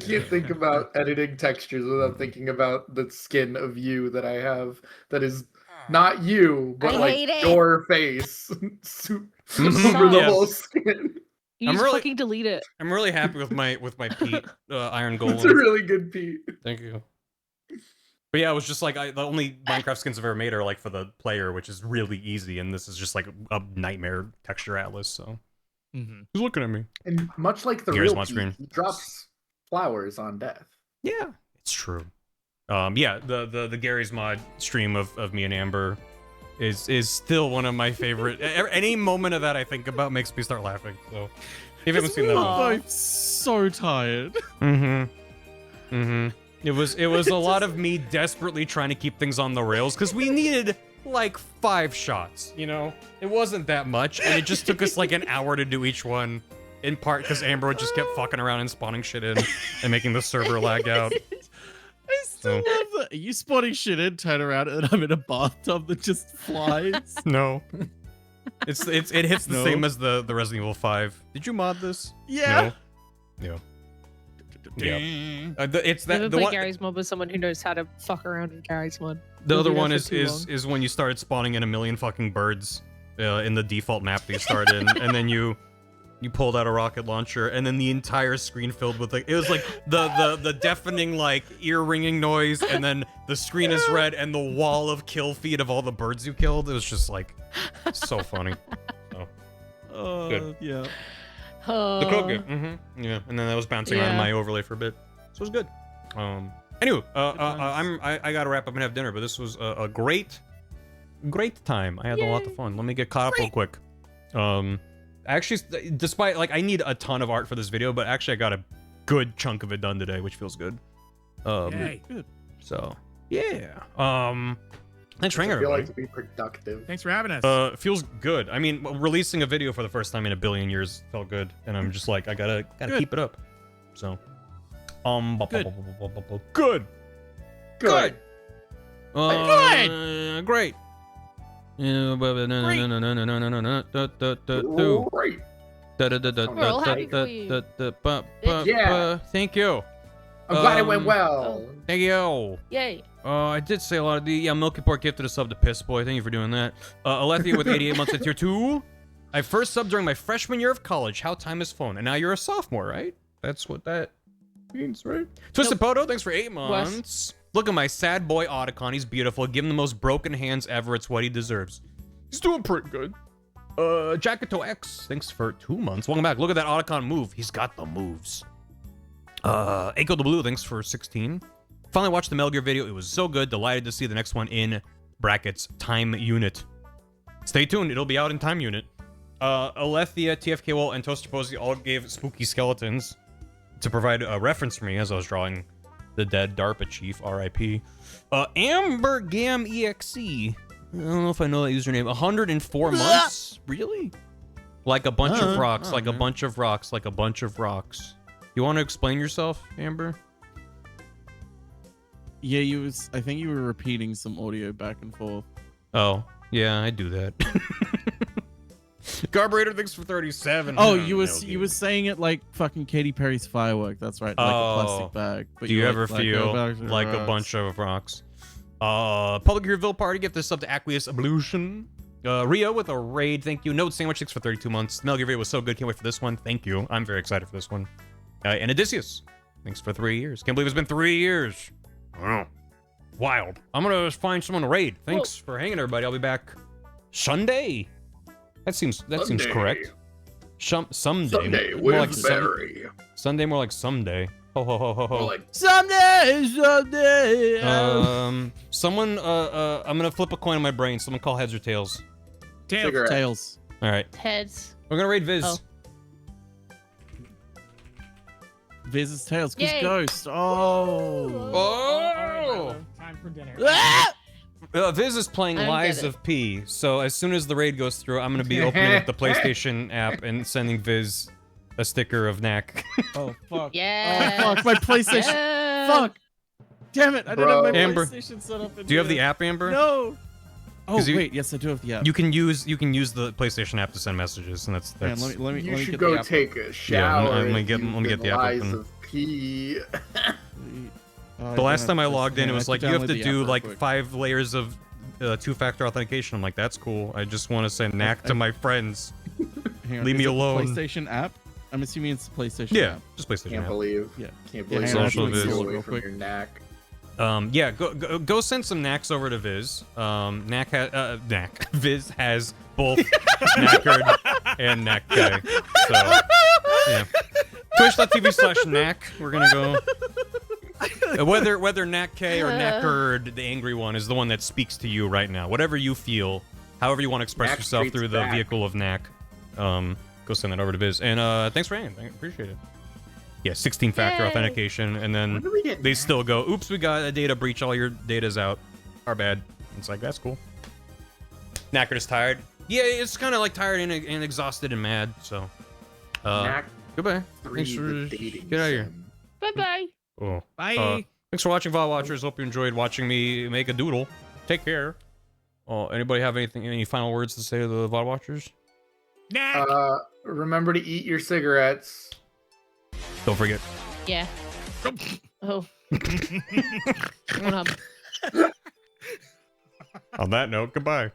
can't think about editing textures without thinking about the skin of you that I have. That is not you, but I like hate it. your face over Mhm. the Yes. whole skin. You I'm just really- fucking delete it. I'm really happy with my Pete Iron It's a Golem. really good Pete. Thank you. But yeah, it was just like the only Minecraft skins I've ever made are like for the player, which is really easy, and this is just like a nightmare texture atlas. So who's looking at me? And much like the Here's real my Pete, screen. he drops flowers on death. Yeah, it's true. Yeah, the Gary's mod stream of me and Amber is still one of my favorite. Any moment of that I think about makes me start laughing. So if you haven't seen that one, I'm so tired. It was a lot of me desperately trying to keep things on the rails because we needed like 5 shots, you know? It wasn't that much, and it just took us like an hour to do each one, in part because Amber just kept fucking around and spawning shit in and making the server lag out. I still love that. You spotting shit in, turn around, and I'm in a bathtub that just flies. No. It hits the No. same as the Resident Evil 5. Did you mod this? Yeah. No. Yeah. Yeah. It's Never that the play one. Gary's mod with someone who knows how to fuck around in Gary's mod. The We'll other do that one for is too is long. is when you started spawning in a million fucking birds in the default map that you start in, and then you pulled out a rocket launcher, and then the entire screen filled with like it was like the deafening like ear ringing noise, and then the screen is red, and the wall of kill feed of all the birds you killed. It was just like so funny. So good. Yeah. Oh. The code game. Yeah, and then that was bouncing around in Yeah. my overlay for a bit, so it was good. Anyway, I gotta wrap up and have dinner, but this was a great time. I had a lot of fun. Let me get caught up real quick. Actually, despite like I need a ton of art for this video, but actually I got a good chunk of it done today, which feels good. Yay. Good. So yeah. Thanks for hanging, I feel everybody. like to be productive. Thanks for having us. Feels good. I mean, releasing a video for the first time in a billion years felt good, and I'm just like, I gotta Good. keep it up. So, Good. good. Good. Great. Yeah, but no. Great. We're all happy for you. Yeah. Thank you. I'm glad it went well. Thank you. Yay. I did say a lot of the Milky Pork gifted a sub to Piss Boy. Thank you for doing that. Alethea with 88 months at tier 2. I first subbed during my freshman year of college. How time has flown. And now you're a sophomore, right? That's what that means, right? Twisted Poto, thanks for 8 months. Look at my sad boy Otacon. He's beautiful. Give him the most broken hands ever. It's what he deserves. He's doing pretty good. Jackato X, thanks for 2 months. Welcome back. Look at that Otacon move. He's got the moves. Echo the Blue, thanks for 16. Finally watched the Metal Gear video. It was so good. Delighted to see the next one in brackets time unit. Stay tuned. It'll be out in time unit. Alethea, TFK Wall, and Toaster Posey all gave spooky skeletons to provide a reference for me as I was drawing the dead DARPA chief, RIP. Amber Gam EXE. I don't know if I know that username. 104 months? Really? Like a bunch of rocks, like a bunch of rocks, like a bunch of rocks. You want to explain yourself, Amber? Yeah, I think you were repeating some audio back and forth. Oh, yeah, I do that. Carburetor, thanks for 37. Oh, you was saying it like fucking Katy Perry's Firework. That's right, like a plastic bag. But Do you you're ever like, feel bunch of like a rocks. bunch of rocks? Public Reveal Party, get this up to Aqueous Evolution. Rio with a raid, thank you. Note Sandwich, thanks for 32 months. Metal Gear video was so good, can't wait for this one. Thank you. I'm very excited for this one. And Odysseus, thanks for 3 years. Can't believe it's been 3 years. I don't know. Wild. I'm gonna find someone to raid. Thanks for hanging, everybody. I'll be back Sunday. That seems correct. Someday. Someday More with like Barry. Sunday, more like someday. Ho ho ho ho ho. Like Someday. Someone, I'm gonna flip a coin in my brain. Someone call heads or tails. Tails. Tails. All right. Heads. We're gonna raid Viz. Oh. Viz's Tails. Cause Yay. Ghost. Oh. Oh! Time for dinner. Viz is playing I don't Lies get it. of P. So as soon as the raid goes through, I'm gonna be opening up the PlayStation app and sending Viz a sticker of Knack. Oh fuck. Yeah. Oh fuck. My PlayStation. Yeah. Fuck. Damn it. I didn't have my Amber, PlayStation set up. Do you have the app, Amber? No. Oh 'Cause wait, yes, I do have the app. You can use the PlayStation app to send messages, and that's. Man, let me You should get go the app take a Yeah, shower. let me if get you've the app been lies open. of pee. The last time I logged in, it was like you have to do like quick. 5 layers of two-factor authentication. I'm like, that's cool. I just want to send knack to my friends. Hang on, Leave is me it the alone. PlayStation app. I'm assuming it's the PlayStation Yeah, app. just PlayStation. Can't app. believe. Yeah. Can't Yeah, believe hang on, Social you're Viz. away Real from quick. your knack. Yeah, go send some knacks over to Viz. Viz has both knackered and knack guy. So yeah. Twitch.tv/knack. We're gonna go. Whether Knack K or Knackerd, the angry one, is the one that speaks to you right now. Whatever you feel, however you want to express Knack yourself treats through the back. vehicle of Knack, go send that over to Viz. And thanks for hanging. I appreciate it. Yeah, 16-factor Yay. authentication, and then When do we get they Knack? still go, oops, we got a data breach, all your data's out. Our bad. It's like, that's cool. Knackerd is tired. Yeah, it's kind of like tired and exhausted and mad, so. Knack Goodbye. 3, Thanks for... the dating Get out of here. sim. Bye bye. Oh. Bye. Thanks for watching, VOD watchers. Hope you enjoyed watching me make a doodle. Take care. Anybody have any final words to say to the VOD watchers? Knack. Remember to eat your cigarettes. Don't forget. Yeah. Oh. What up? On that note, goodbye.